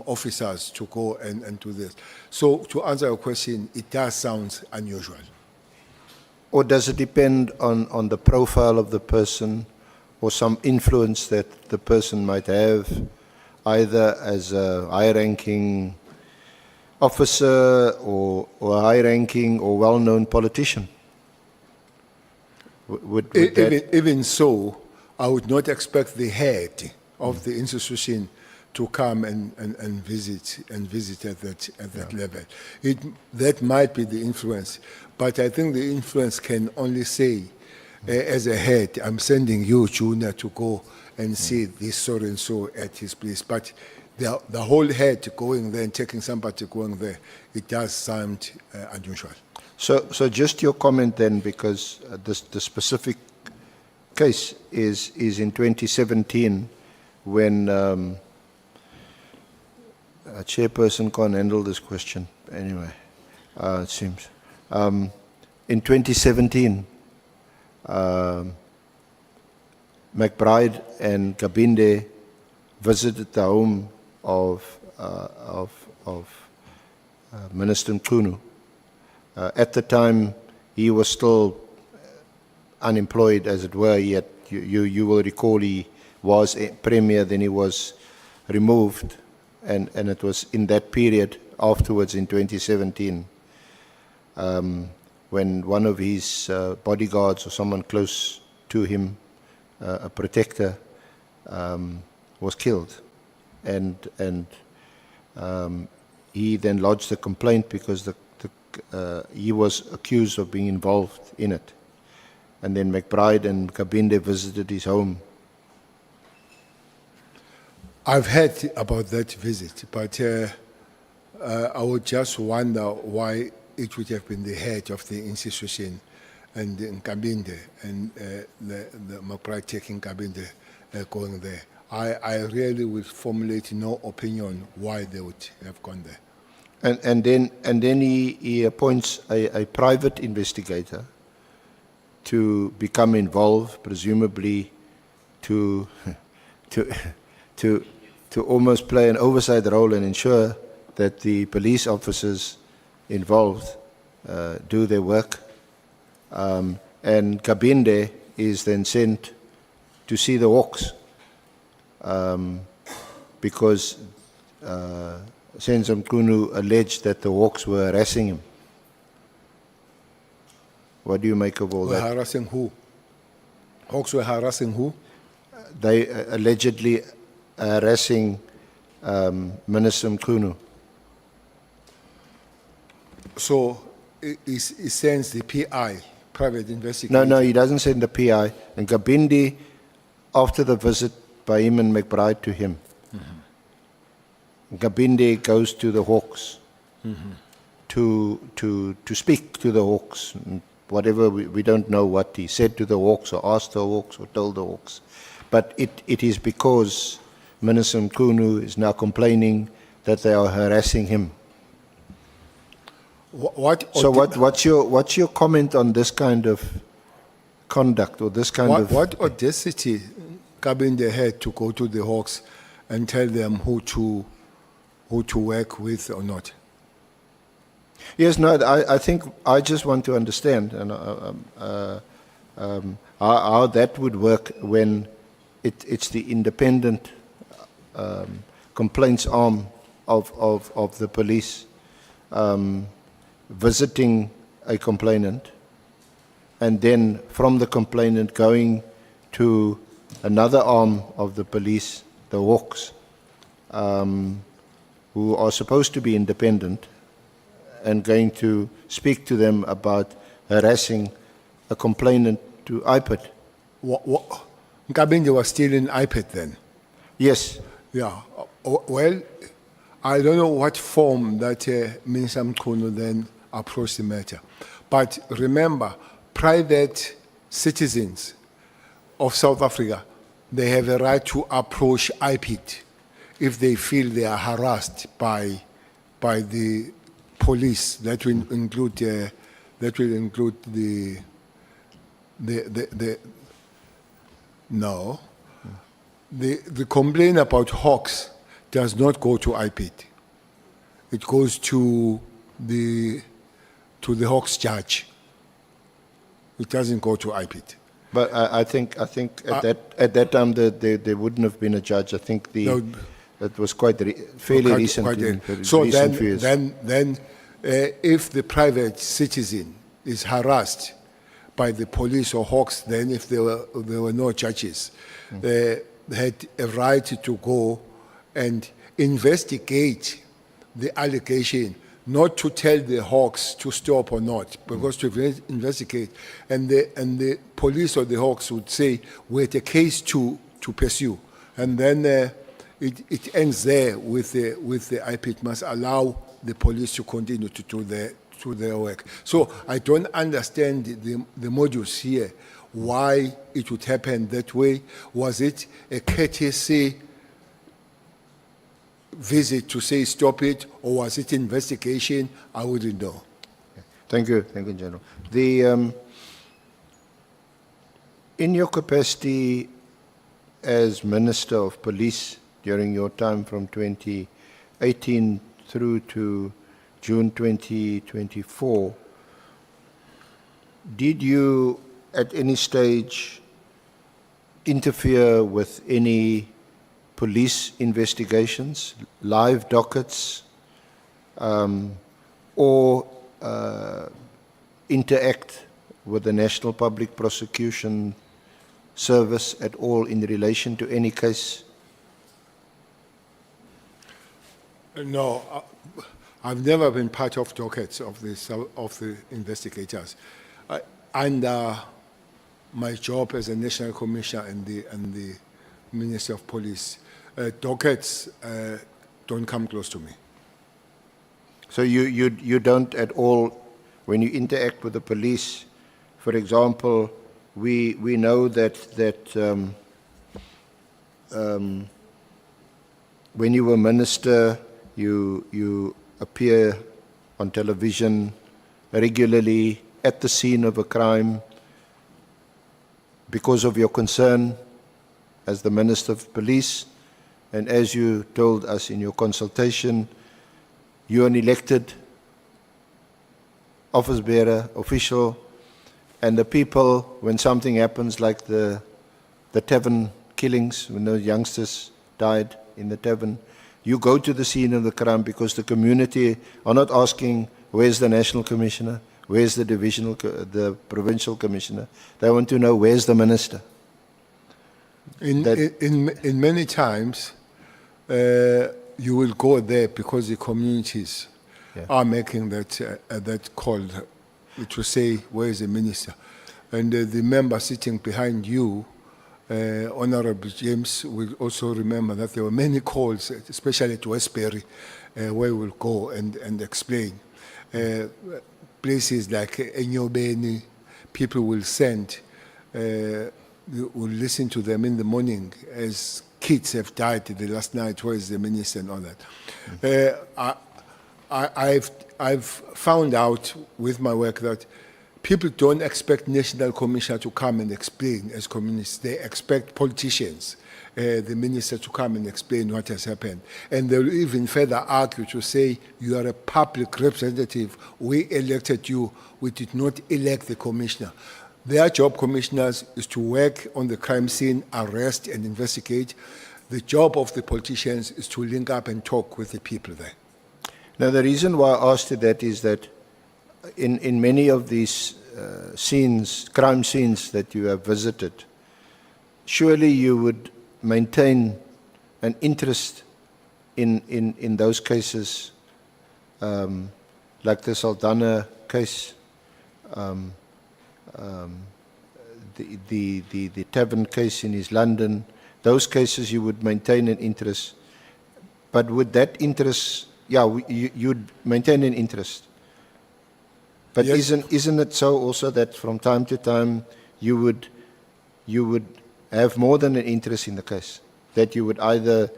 officers to go and do this. So to answer your question, it does sound unusual. Or does it depend on the profile of the person or some influence that the person might have, either as a high-ranking officer or a high-ranking or well-known politician? Would that Even so, I would not expect the head of the institution to come and visit at that level. That might be the influence, but I think the influence can only say, as a head, I'm sending you, Junior, to go and see this so and so at his place. But the whole head going there and taking somebody going there, it does sound unusual. So just your comment then, because the specific case is in 2017 when a chairperson can't handle this question anyway, it seems. In 2017, McBride and Kabinde visited the home of Minister Mkhunu. At the time, he was still unemployed, as it were. Yet you will recall he was a premier, then he was removed, and it was in that period afterwards in 2017 when one of his bodyguards or someone close to him, a protector, was killed, and he then lodged a complaint because he was accused of being involved in it. And then McBride and Kabinde visited his home. I've heard about that visit, but I would just wonder why it would have been the head of the institution and Kabinde and the McBride taking Kabinde going there. I really would formulate no opinion why they would have gone there. And then he appoints a private investigator to become involved, presumably to almost play an oversight role and ensure that the police officers involved do their work. And Kabinde is then sent to see the Hawks because Senzo Mkhunu alleged that the Hawks were harassing him. What do you make of all that? Harassing who? Hawks were harassing who? They allegedly harassing Minister Mkhunu. So he sends the PI, private investigator. No, he doesn't send the PI. And Kabinde, after the visit by him and McBride to him, Kabinde goes to the Hawks to speak to the Hawks. Whatever, we don't know what he said to the Hawks or asked the Hawks or told the Hawks. But it is because Minister Mkhunu is now complaining that they are harassing him. What's your comment on this kind of conduct or this kind of... What audacity Kabinde had to go to the Hawks and tell them who to work with or not? Yes, no, I think I just want to understand how that would work when it's the independent complaints arm of the police visiting a complainant, and then from the complainant going to another arm of the police, the Hawks, who are supposed to be independent, and going to speak to them about harassing a complainant to IPID. Kabinde was still in IPID then? Yes. Yeah. Well, I don't know what form that Minister Mkhunu then approached the matter. But remember, private citizens of South Africa, they have a right to approach IPID if they feel they are harassed by the police. That will include the complaint about Hawks does not go to IPID. It goes to the Hawks judge. It doesn't go to IPID. But I think at that time there wouldn't have been a judge. I think it was fairly recent. So then, if the private citizen is harassed by the police or Hawks, then if there were no judges, they had a right to go and investigate the allegation, not to tell the Hawks to stop or not, because to investigate, and the police or the Hawks would say we had a case to pursue, and then it ends there with the IPID must allow the police to continue to do their work. So I don't understand the modules here, why it would happen that way. Was it a courtesy visit to say stop it, or was it investigation? I wouldn't know. Thank you, General. In your capacity as Minister of Police during your time from 2018 through to June 2024, did you at any stage interfere with any police investigations, live dockets, or interact with the National Public Prosecution Service at all in relation to any case? No, I've never been part of dockets of the investigators. Under my job as a National Commissioner and the Minister of Police, dockets don't come close to me. So you don't at all, when you interact with the police, for example, we know that when you were minister, you appear on television regularly at the scene of a crime because of your concern as the Minister of Police, and as you told us in your consultation, you're an elected office bearer, official, and the people, when something happens like the tavern killings, when those youngsters died in the tavern, you go to the scene of the crime because the community are not asking, where's the National Commissioner, where's the the Provincial Commissioner? They want to know, where's the Minister? In many times, you will go there because the communities are making that call to say, where is the minister? And the member sitting behind you, Honorable James, will also remember that there were many calls, especially at Westbury, where we'll go and explain. Places like Enyobeni, people will send, will listen to them in the morning as kids have died the last night, where is the minister and all that. I've found out with my work that people don't expect National Commissioner to come and explain as communists. They expect politicians, the minister, to come and explain what has happened. And they'll even further argue to say, you are a public representative. We elected you. We did not elect the commissioner. Their job, commissioners, is to work on the crime scene, arrest and investigate. The job of the politicians is to link up and talk with the people there. Now, the reason why I asked you that is that in many of these scenes, crime scenes that you have visited, surely you would maintain an interest in those cases, like the Saldanha case, the tavern case in East London. Those cases you would maintain an interest. But with that interest, you'd maintain an interest. But Yes. isn't it so also that from time to time you would have more than an interest in the case? That you would either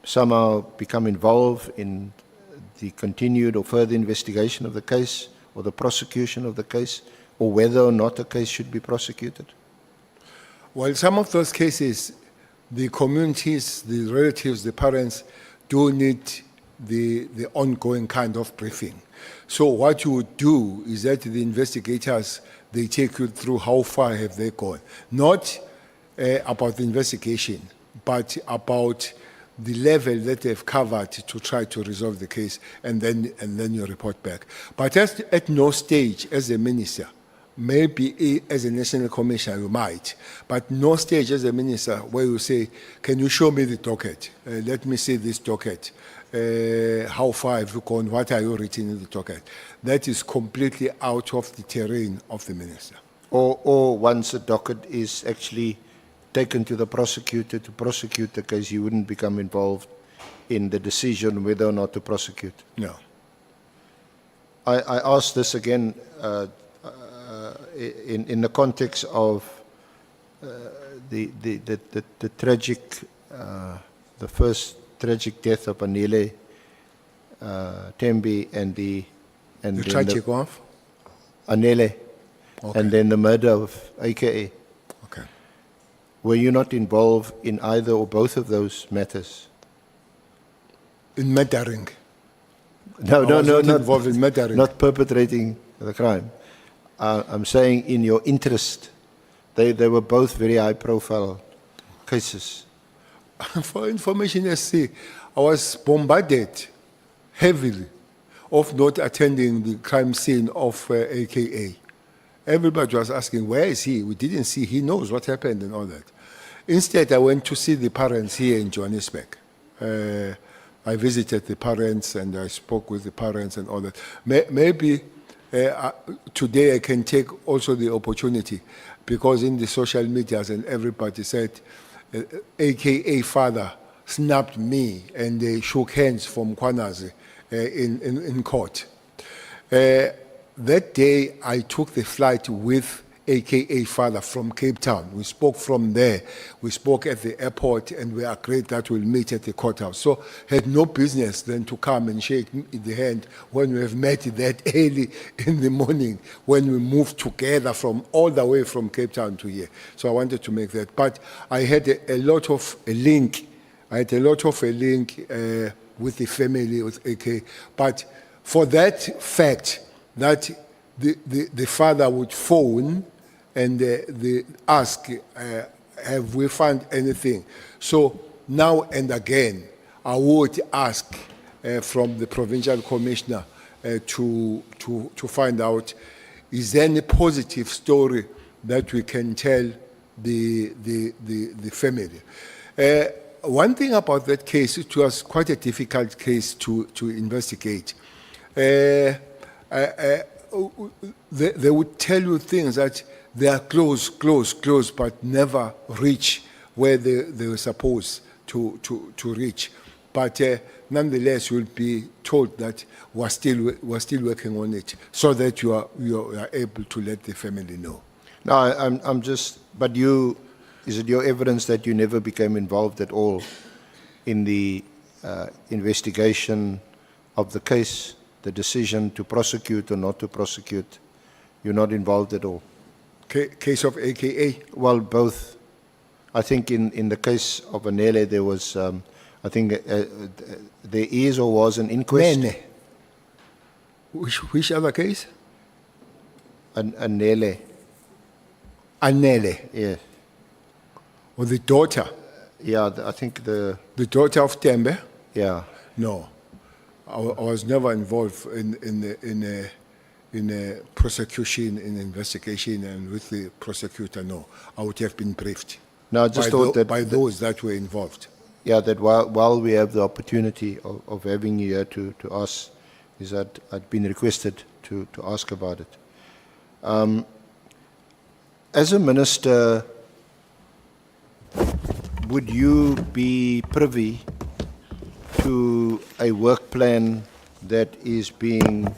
somehow become involved in the continued or further investigation of the case or the prosecution of the case, or whether or not a case should be prosecuted? Well, some of those cases, the communities, the relatives, the parents do need the ongoing kind of briefing. So what you would do is that the investigators, they take you through how far have they gone. Not about the investigation, but about the level that they've covered to try to resolve the case, and then you report back. But at no stage as a minister, maybe as a national commissioner you might, but no stage as a minister where you say, can you show me the docket? Let me see this docket. How far have you gone? What are you written in the docket? That is completely out of the terrain of the minister. Or once a docket is actually taken to the prosecutor to prosecute the case, you wouldn't become involved in the decision whether or not to prosecute? No. I ask this again in the context of the tragic, the first tragic death of Anele Tembi and the tragic of Anele, Okay. and then the murder of AKA. Okay. Were you not involved in either or both of those matters? In murdering. No, I no, was no, not not involved in murdering. Not perpetrating the crime. I'm saying in your interest, they were both very high-profile cases. For information, SC, I was bombarded heavily of not attending the crime scene of AKA. Everybody was asking, where is he? We didn't see, he knows what happened and all that. Instead, I went to see the parents here in Johannesburg. I visited the parents and I spoke with the parents and all that. Maybe today I can take also the opportunity, because in the social medias and everybody said, AKA father snapped me and they shook hands from Mkhwanazi in court. That day I took the flight with AKA father from Cape Town. We spoke from there. We spoke at the airport and we agreed that we'll meet at the courthouse. So had no business then to come and shake the hand when we have met that early in the morning, when we moved together from all the way from Cape Town to here. So I wanted to make that. But I had a lot of a link. I had a lot of a link with the family, with AK. But for that fact that the father would phone and ask, have we found anything? So now and again, I would ask from the provincial commissioner to find out, is there any positive story that we can tell the family? One thing about that case, it was quite a difficult case to investigate. They would tell you things that they are close, but never reach where they were supposed to reach. But nonetheless, you'll be told that we're still working on it, so that you are able to let the family know. No, I'm just, but you, is it your evidence that you never became involved at all in the investigation of the case, the decision to prosecute or not to prosecute? You're not involved at all? Case of AKA? Well, both. I think in the case of Anele, there was, I think there is or was an inquest. Nene. Which other case? Anele. Anele? Yes. Or the daughter? Yeah, I think the daughter of Tembe? Yeah. No. I was never involved in a prosecution, in investigation, and with the prosecutor, no. I would have been briefed. No, I just thought that by those that were involved. Yeah, that while we have the opportunity of having you here to ask, is that I'd been requested to ask about it. As a minister, would you be privy to a work plan that is being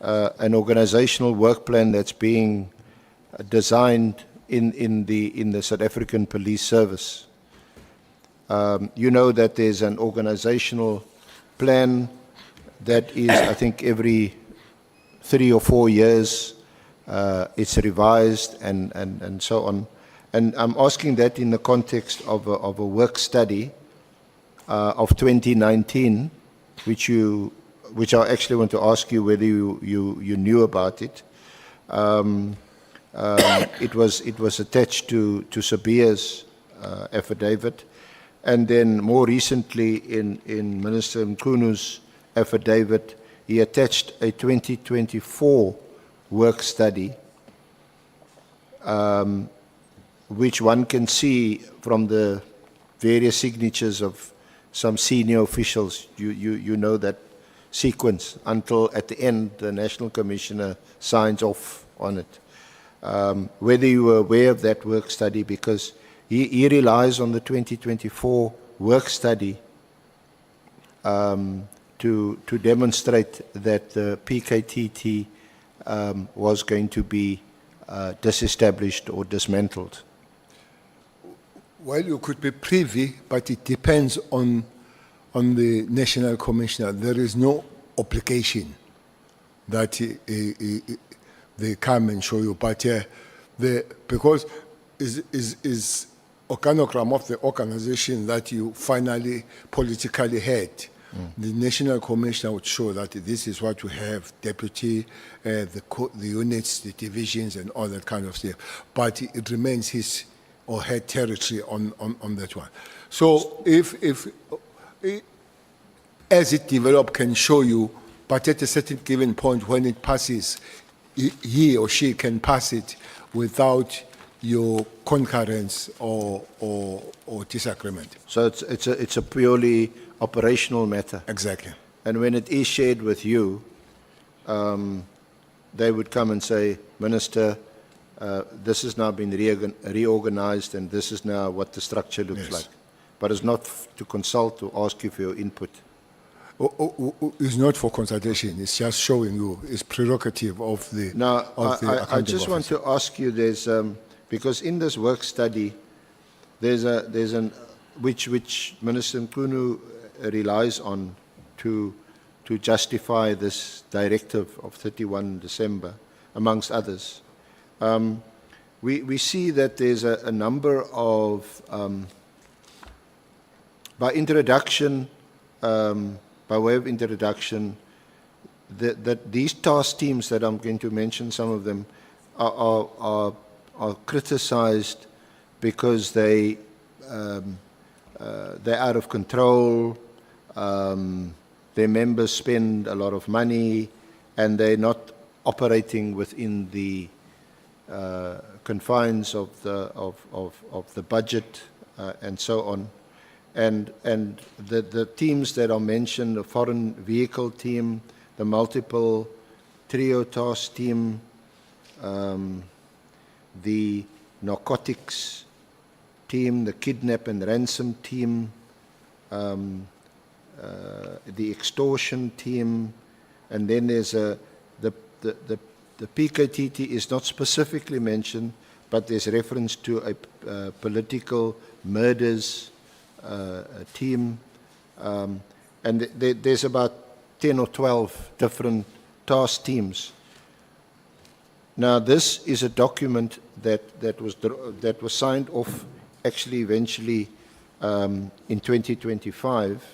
an organizational work plan that's being designed in the South African Police Service? You know that there's an organizational plan that is, I think, every 3 or 4 years it's revised and so on. And I'm asking that in the context of a work study of 2019, which I actually want to ask you whether you knew about it. It was attached to Sabia's affidavit, and then more recently in Minister Mkhwanazi's affidavit, he attached a 2024 work study, which one can see from the various signatures of some senior officials. You know that sequence until at the end the National Commissioner signs off on it. Whether you were aware of that work study, because he relies on the 2024 work study to demonstrate that the PKTT was going to be disestablished or dismantled. Well, you could be privy, but it depends on the National Commissioner. There is no obligation that they come and show you, but because is organogram of the organization that you finally politically had, the national commissioner would show that this is what we have, deputy, the units, the divisions, and all that kind of stuff. But it remains his or her territory on that one. So if as it develops, can show you, but at a certain given point when it passes, he or she can pass it without your concurrence or disagreement. So it's a purely operational matter. Exactly. And when it is shared with you, they would come and say, Minister, this has now been reorganized and this is now what the structure looks like. But it's not to consult or ask you for your input. It's not for consultation, it's just showing you, it's prerogative of the Now, I accounting just want officer. to ask you, there's, because in this work study, there's an, which Minister Mkhwanazi relies on to justify this directive of 31 December, amongst others. We see that there's a number of, by introduction, by way of introduction, that these task teams that I'm going to mention, some of them, are criticized because they're out of control, their members spend a lot of money, and they're not operating within the confines of the budget and so on. And the teams that are mentioned, the foreign vehicle team, the multiple trio task team, the narcotics team, the kidnap and ransom team, the extortion team, and then there's the PKTT is not specifically mentioned, but there's reference to a political murders team, and there's about 10 or 12 different task teams. Now, this is a document that was signed off actually eventually in 2025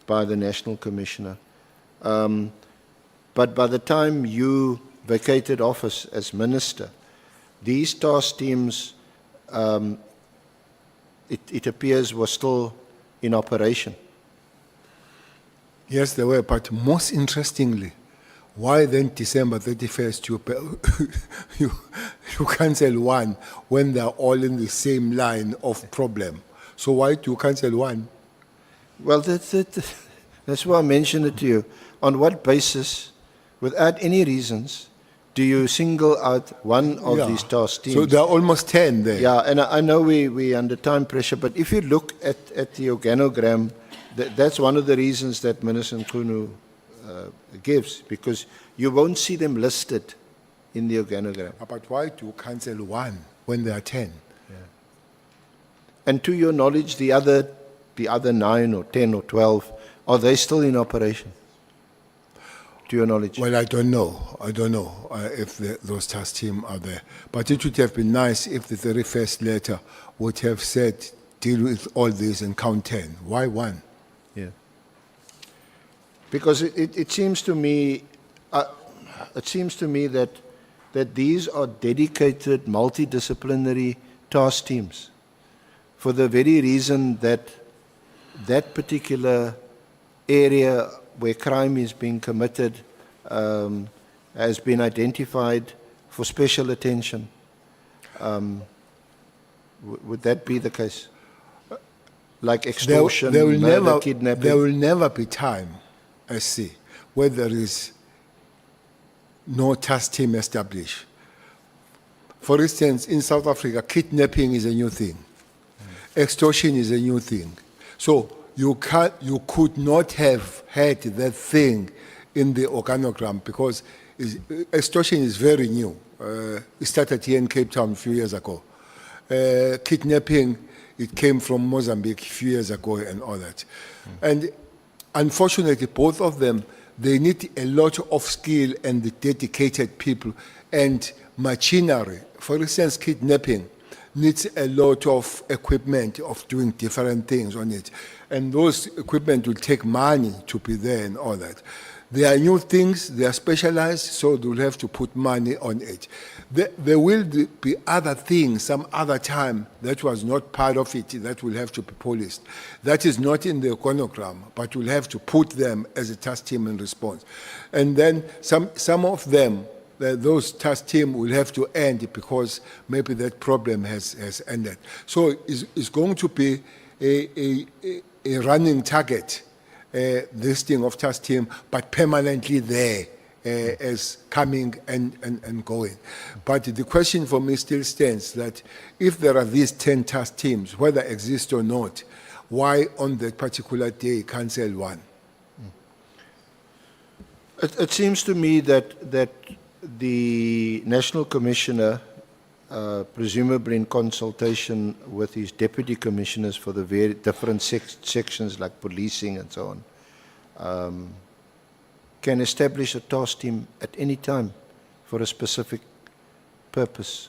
by the National Commissioner. But by the time you vacated office as minister, these task teams, it appears, were still in operation. Yes, they were, but most interestingly, why then December 31st you cancel one when they're all in the same line of problem? So why do you cancel one? Well, that's why I mentioned it to you. On what basis, without any reasons, do you single out one of these task teams? So there are almost 10 there. Yeah, and I know we're under time pressure, but if you look at the organogram, that's one of the reasons that Minister Mkhwanazi gives, because you won't see them listed in the organogram. But why do you cancel one when there are 10? And to your knowledge, the other 9 or 10 or 12, are they still in operation? To your knowledge? Well, I don't know. I don't know if those task teams are there. But it would have been nice if the 31st letter would have said, deal with all these and count 10. Why one? Yeah. Because it seems to me, that these are dedicated multidisciplinary task teams, for the very reason that that particular area where crime is being committed has been identified for special attention. Would that be the case? Like extortion, murder, kidnapping? There will never be time, I see, where there is no task team established. For instance, in South Africa, kidnapping is a new thing. Extortion is a new thing. So you could not have had that thing in the organogram because extortion is very new. It started here in Cape Town a few years ago. Kidnapping, it came from Mozambique a few years ago and all that. And unfortunately, both of them, they need a lot of skill and dedicated people and machinery. For instance, kidnapping, needs a lot of equipment of doing different things on it. And those equipment will take money to be there and all that. There are new things, they are specialized, so they'll have to put money on it. There will be other things some other time that was not part of it that will have to be policed. That is not in the chronogram, but we'll have to put them as a task team in response. And then some of them, those task team will have to end because maybe that problem has ended. So it's going to be a running target, this thing of task team, but permanently there as coming and going. But the question for me still stands that if there are these 10 task teams, whether exist or not, why on that particular day cancel one? It seems to me that the National Commissioner, presumably in consultation with his deputy commissioners for the very different sections like policing and so on, can establish a task team at any time for a specific purpose.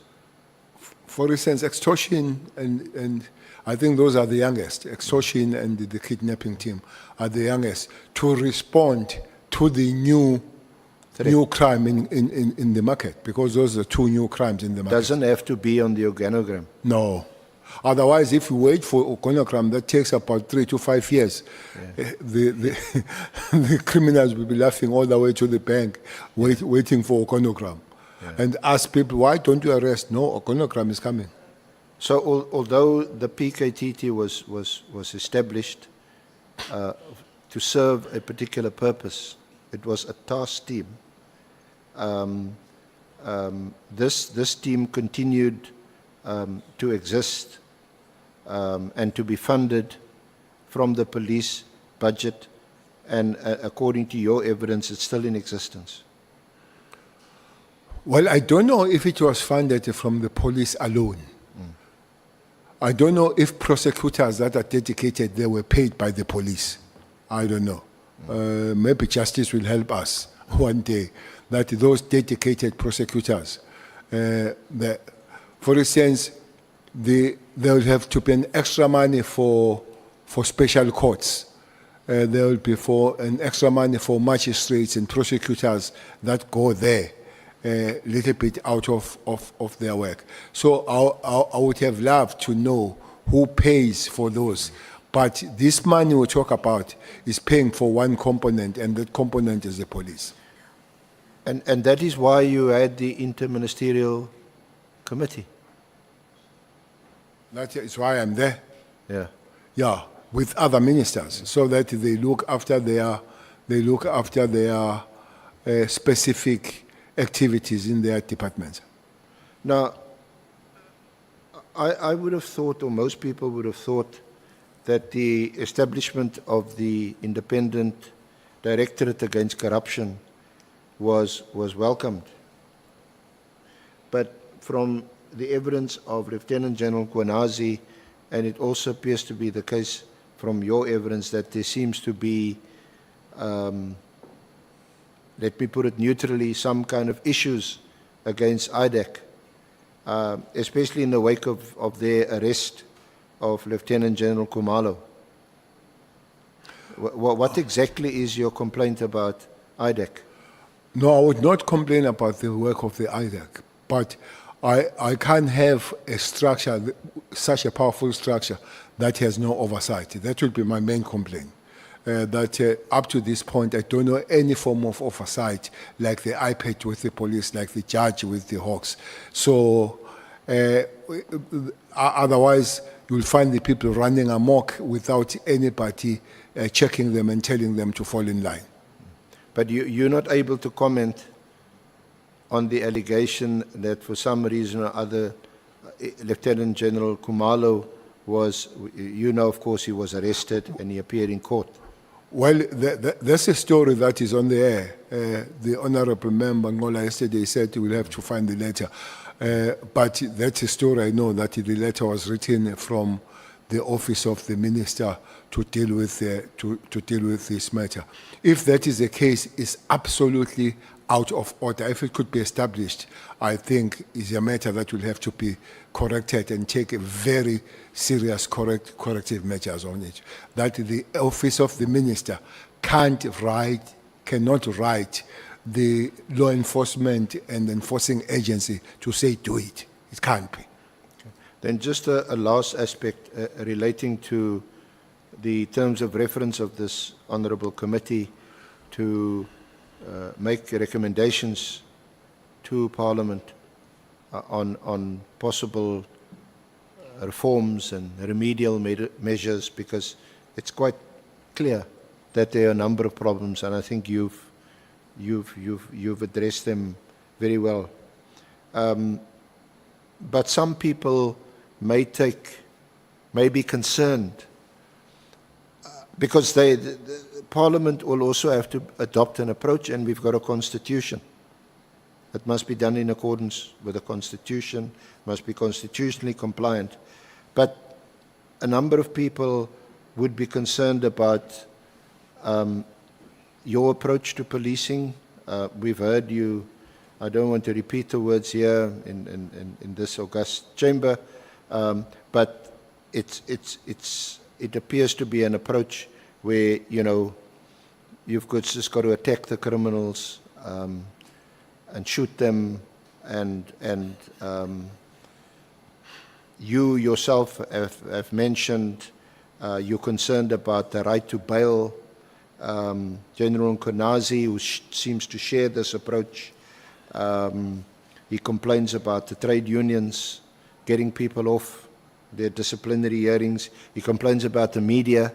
For instance, extortion and I think those are the youngest. Extortion and the kidnapping team are the youngest to respond to the new crime in the market, because those are two new crimes in the market. Doesn't have to be on the organogram. No. Otherwise, if you wait for organogram, that takes about 3 to 5 years. The criminals will be laughing all the way to the bank, waiting for organogram. And ask people, why don't you arrest? No, organogram is coming. So although the PKTT was established to serve a particular purpose, it was a task team. This team continued to exist and to be funded from the police budget, and according to your evidence, it's still in existence. Well, I don't know if it was funded from the police alone. I don't know if prosecutors that are dedicated, they were paid by the police. I don't know. Maybe justice will help us one day, that those dedicated prosecutors, for instance, they will have to pay an extra money for special courts. There will be an extra money for magistrates and prosecutors that go there a little bit out of their work. So I would have loved to know who pays for those. But this money we talk about is paying for one component, and that component is the police. And that is why you had the interministerial committee. That is why I'm there. Yeah. Yeah, with other ministers, so that they look after their specific activities in their departments. Now, I would have thought, or most people would have thought, that the establishment of the Independent Directorate Against Corruption was welcomed. But from the evidence of Lieutenant General Mkhwanazi, and it also appears to be the case from your evidence, that there seems to be, let me put it neutrally, some kind of issues against IDEC, especially in the wake of their arrest of Lieutenant General Khumalo. What exactly is your complaint about IDEC? No, I would not complain about the work of the IDEC, but I can't have a structure, such a powerful structure, that has no oversight. That would be my main complaint. That up to this point, I don't know any form of oversight, like the iPad with the police, like the judge with the HOCs. So otherwise, you'll find the people running amok without anybody checking them and telling them to fall in line. But you're not able to comment on the allegation that for some reason or other, Lieutenant General Khumalo was, you know, of course, he was arrested and he appeared in court. Well, that's a story that is on the air. The Honorable Member Ngola yesterday said we'll have to find the letter. But that's a story I know, that the letter was written from the office of the minister to deal with this matter. If that is the case, it's absolutely out of order. If it could be established, I think is a matter that will have to be corrected and take a very serious corrective measures on it. That the office of the minister cannot write the law enforcement and enforcing agency to say do it. It can't be. Then just a last aspect relating to the terms of reference of this honourable committee to make recommendations to Parliament on possible reforms and remedial measures, because it's quite clear that there are a number of problems, and I think you've addressed them very well. But some people may be concerned because the Parliament will also have to adopt an approach, and we've got a constitution. It must be done in accordance with the constitution, must be constitutionally compliant. But a number of people would be concerned about your approach to policing. We've heard you, I don't want to repeat the words here in this august chamber, but it appears to be an approach where, you know, you've just got to attack the criminals and shoot them, and you yourself have mentioned you're concerned about the right to bail. General Mkhwanazi, who seems to share this approach, he complains about the trade unions getting people off their disciplinary hearings. He complains about the media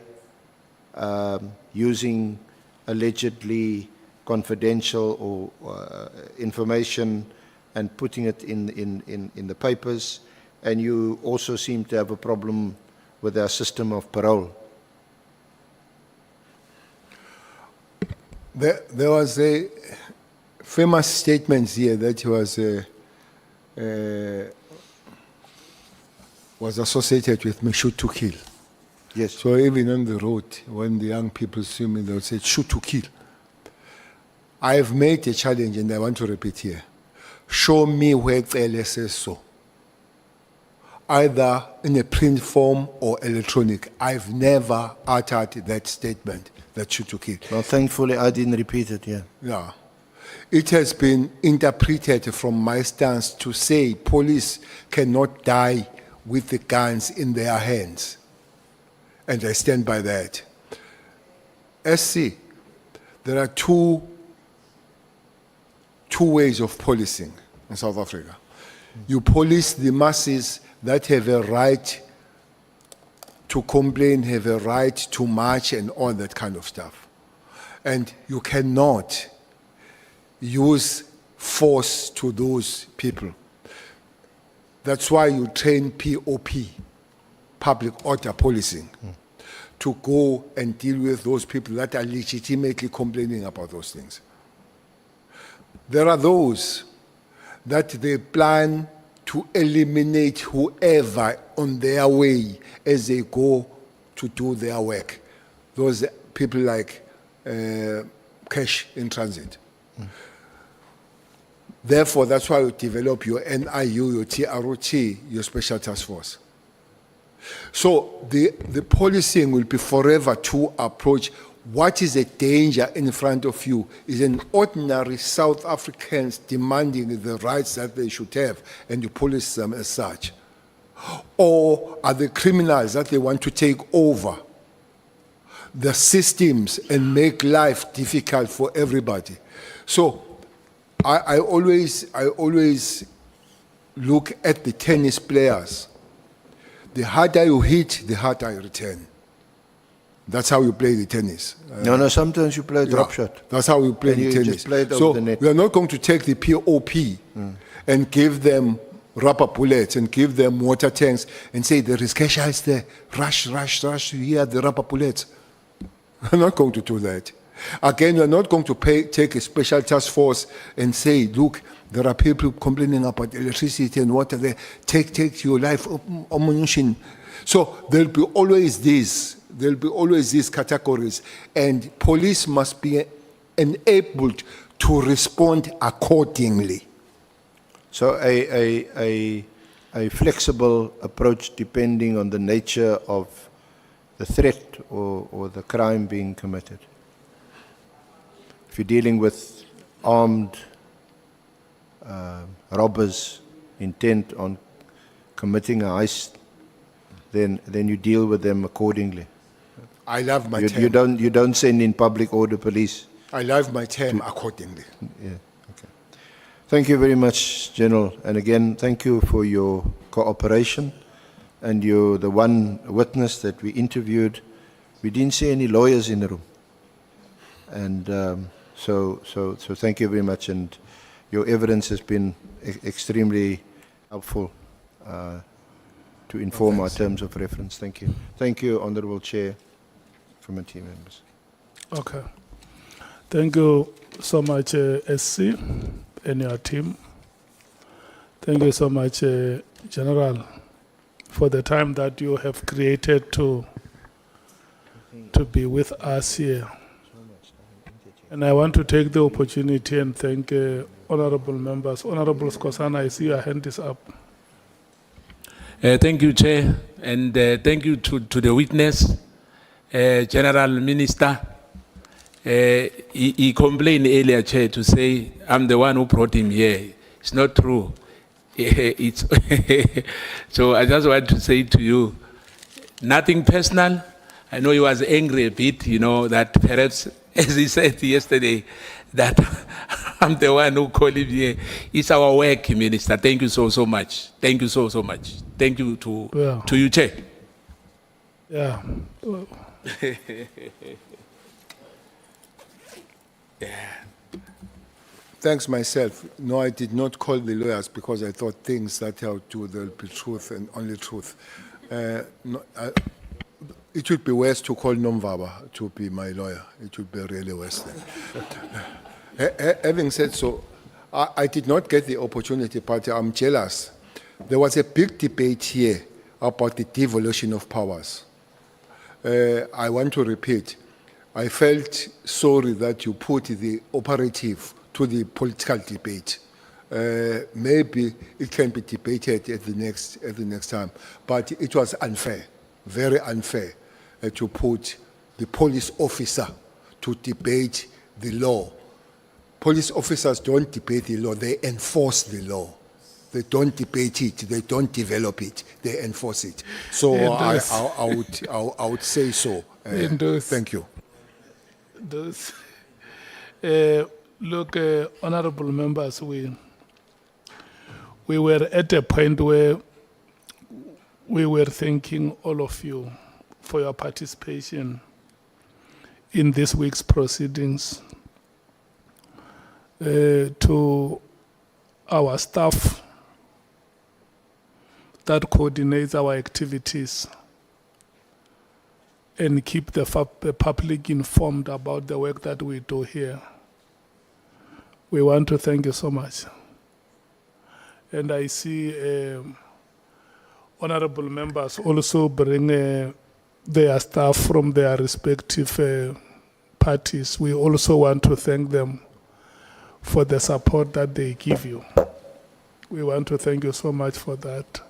using allegedly confidential or information and putting it in the papers. And you also seem to have a problem with our system of parole. There was a famous statement here that was associated with me, shoot to kill. Yes. So even on the road, when the young people see me, they'll say, shoot to kill. I have made a challenge, and I want to repeat here. Show me where Cele says so. Either in a print form or electronic. I've never uttered that statement, that shoot to kill. Well, thankfully, I didn't repeat it, yeah. Yeah. It has been interpreted from my stance to say police cannot die with the guns in their hands. And I stand by that. SC, there are two ways of policing in South Africa. You police the masses that have a right to complain, have a right to march and all that kind of stuff. And you cannot use force to those people. That's why you train POP, public order policing, to go and deal with those people that are legitimately complaining about those things. There are those that they plan to eliminate whoever on their way as they go to do their work. Those people like cash in transit. Therefore, that's why you develop your NIU, your TROT, your special task force. So the policing will be forever to approach what is a danger in front of you is an ordinary South Africans demanding the rights that they should have, and you police them as such. Or are the criminals that they want to take over the systems and make life difficult for everybody? So I always look at the tennis players. The harder you hit, the harder you return. That's how you play the tennis. No, sometimes you play drop shot. That's how you play And the you tennis. just play it over So the net. we are not going to take the POP and give them rubber bullets and give them water tanks and say there is cash ice there. Rush, here are the rubber bullets. We're not going to do that. Again, we're not going to take a special task force and say, look, there are people complaining about electricity and water there. Take your life ammunition. So there'll be always these categories, and police must be enabled to respond accordingly. So a flexible approach depending on the nature of the threat or the crime being committed. If you're dealing with armed robbers intent on committing a heist, then you deal with them accordingly. I love my You term. don't send in public order police. I love my term accordingly. Yeah. Okay. Thank you very much, General. And again, thank you for your cooperation. And you're the one witness that we interviewed. We didn't see any lawyers in the room. And so thank you very much. And your evidence has been extremely helpful to inform our terms of reference. Thank you. Thank you, Honorable Chair, committee members. Okay. Thank you so much, SC and your team. Thank you so much, General, for the time that you have created to be with us here. And I want to take the opportunity and thank honorable members. Honorable Skosana, I see your hand is up. Thank you, Chair, and thank you to the witness, General Minister. He complained earlier, Chair, to say I'm the one who brought him here. It's not true. It's so I just want to say to you, nothing personal. I know he was angry a bit, you know, that perhaps, as he said yesterday, that I'm the one who called him here. It's our work, Minister. Thank you so much. Thank you so much. Thank you to you, Chair. Yeah. Thanks myself. No, I did not call the lawyers because I thought things that have to do with the truth and only truth. It would be worse to call Nomvaba to be my lawyer. It would be really worse then. Having said so, I did not get the opportunity, but I'm jealous. There was a big debate here about the devolution of powers. I want to repeat, I felt sorry that you put the operative to the political debate. Maybe it can be debated at the next time, but it was unfair, very unfair, to put the police officer to debate the law. Police officers don't debate the law, they enforce the law. They don't debate it, they don't develop it, they enforce it. So I would say so. Thank you. Look, honorable members, we were at a point where we were thanking all of you for your participation in this week's proceedings. To our staff that coordinates our activities and keep the public informed about the work that we do here. We want to thank you so much. And I see honorable members also bring their staff from their respective parties. We also want to thank them for the support that they give you. We want to thank you so much for that.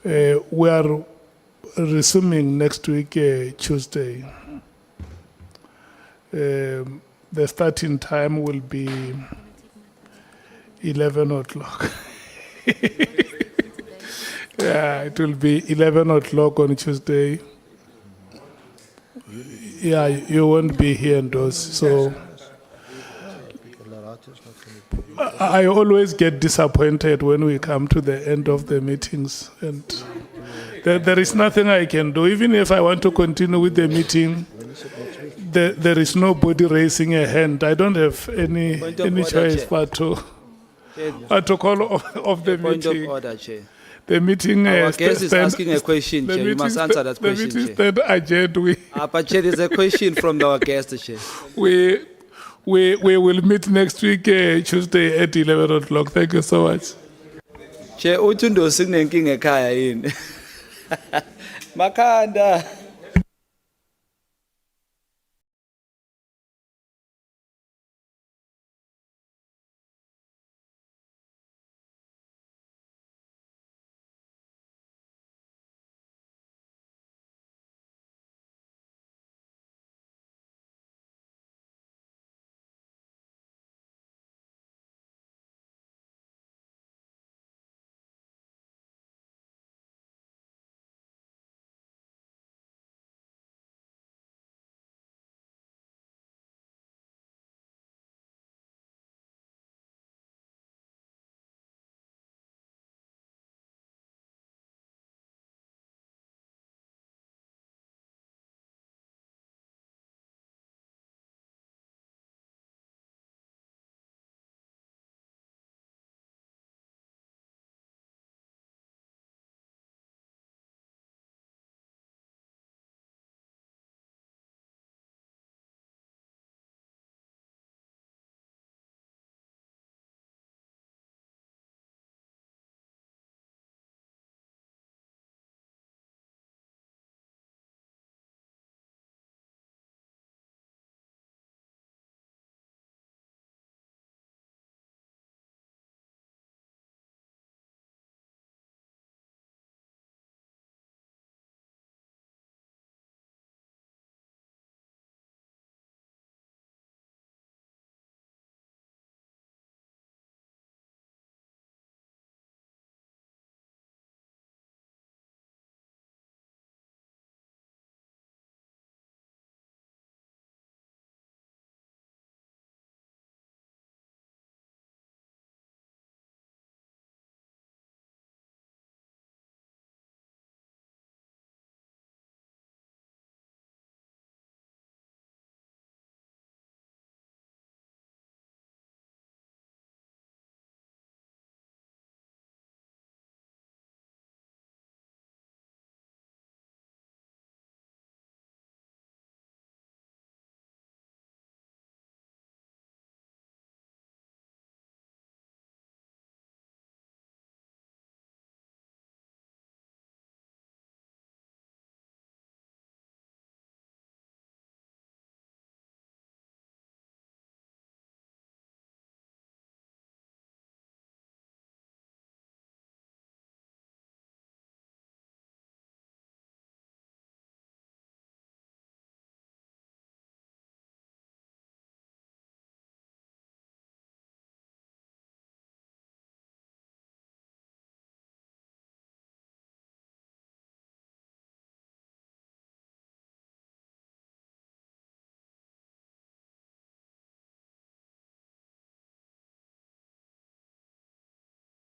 We are resuming next week, Tuesday. The starting time will be 11 o'clock. Yeah, it will be 11 o'clock on Tuesday. Yeah, you won't be here in those, so I always get disappointed when we come to the end of the meetings, and there is nothing I can do. Even if I want to continue with the meeting, there is nobody raising a hand. I don't have any choice but to call off the Point meeting. of order, Chair. The meeting. Our guest is asking a question, the Chair. You must meeting answer that the question, meeting Chair. stand adjourned. But Chair, there's a question from our guest, Chair. We will meet next week, Tuesday at 11 o'clock. Thank you so much. Chair, uthi ndo sinenkinga ekhaya yini? Makhanda.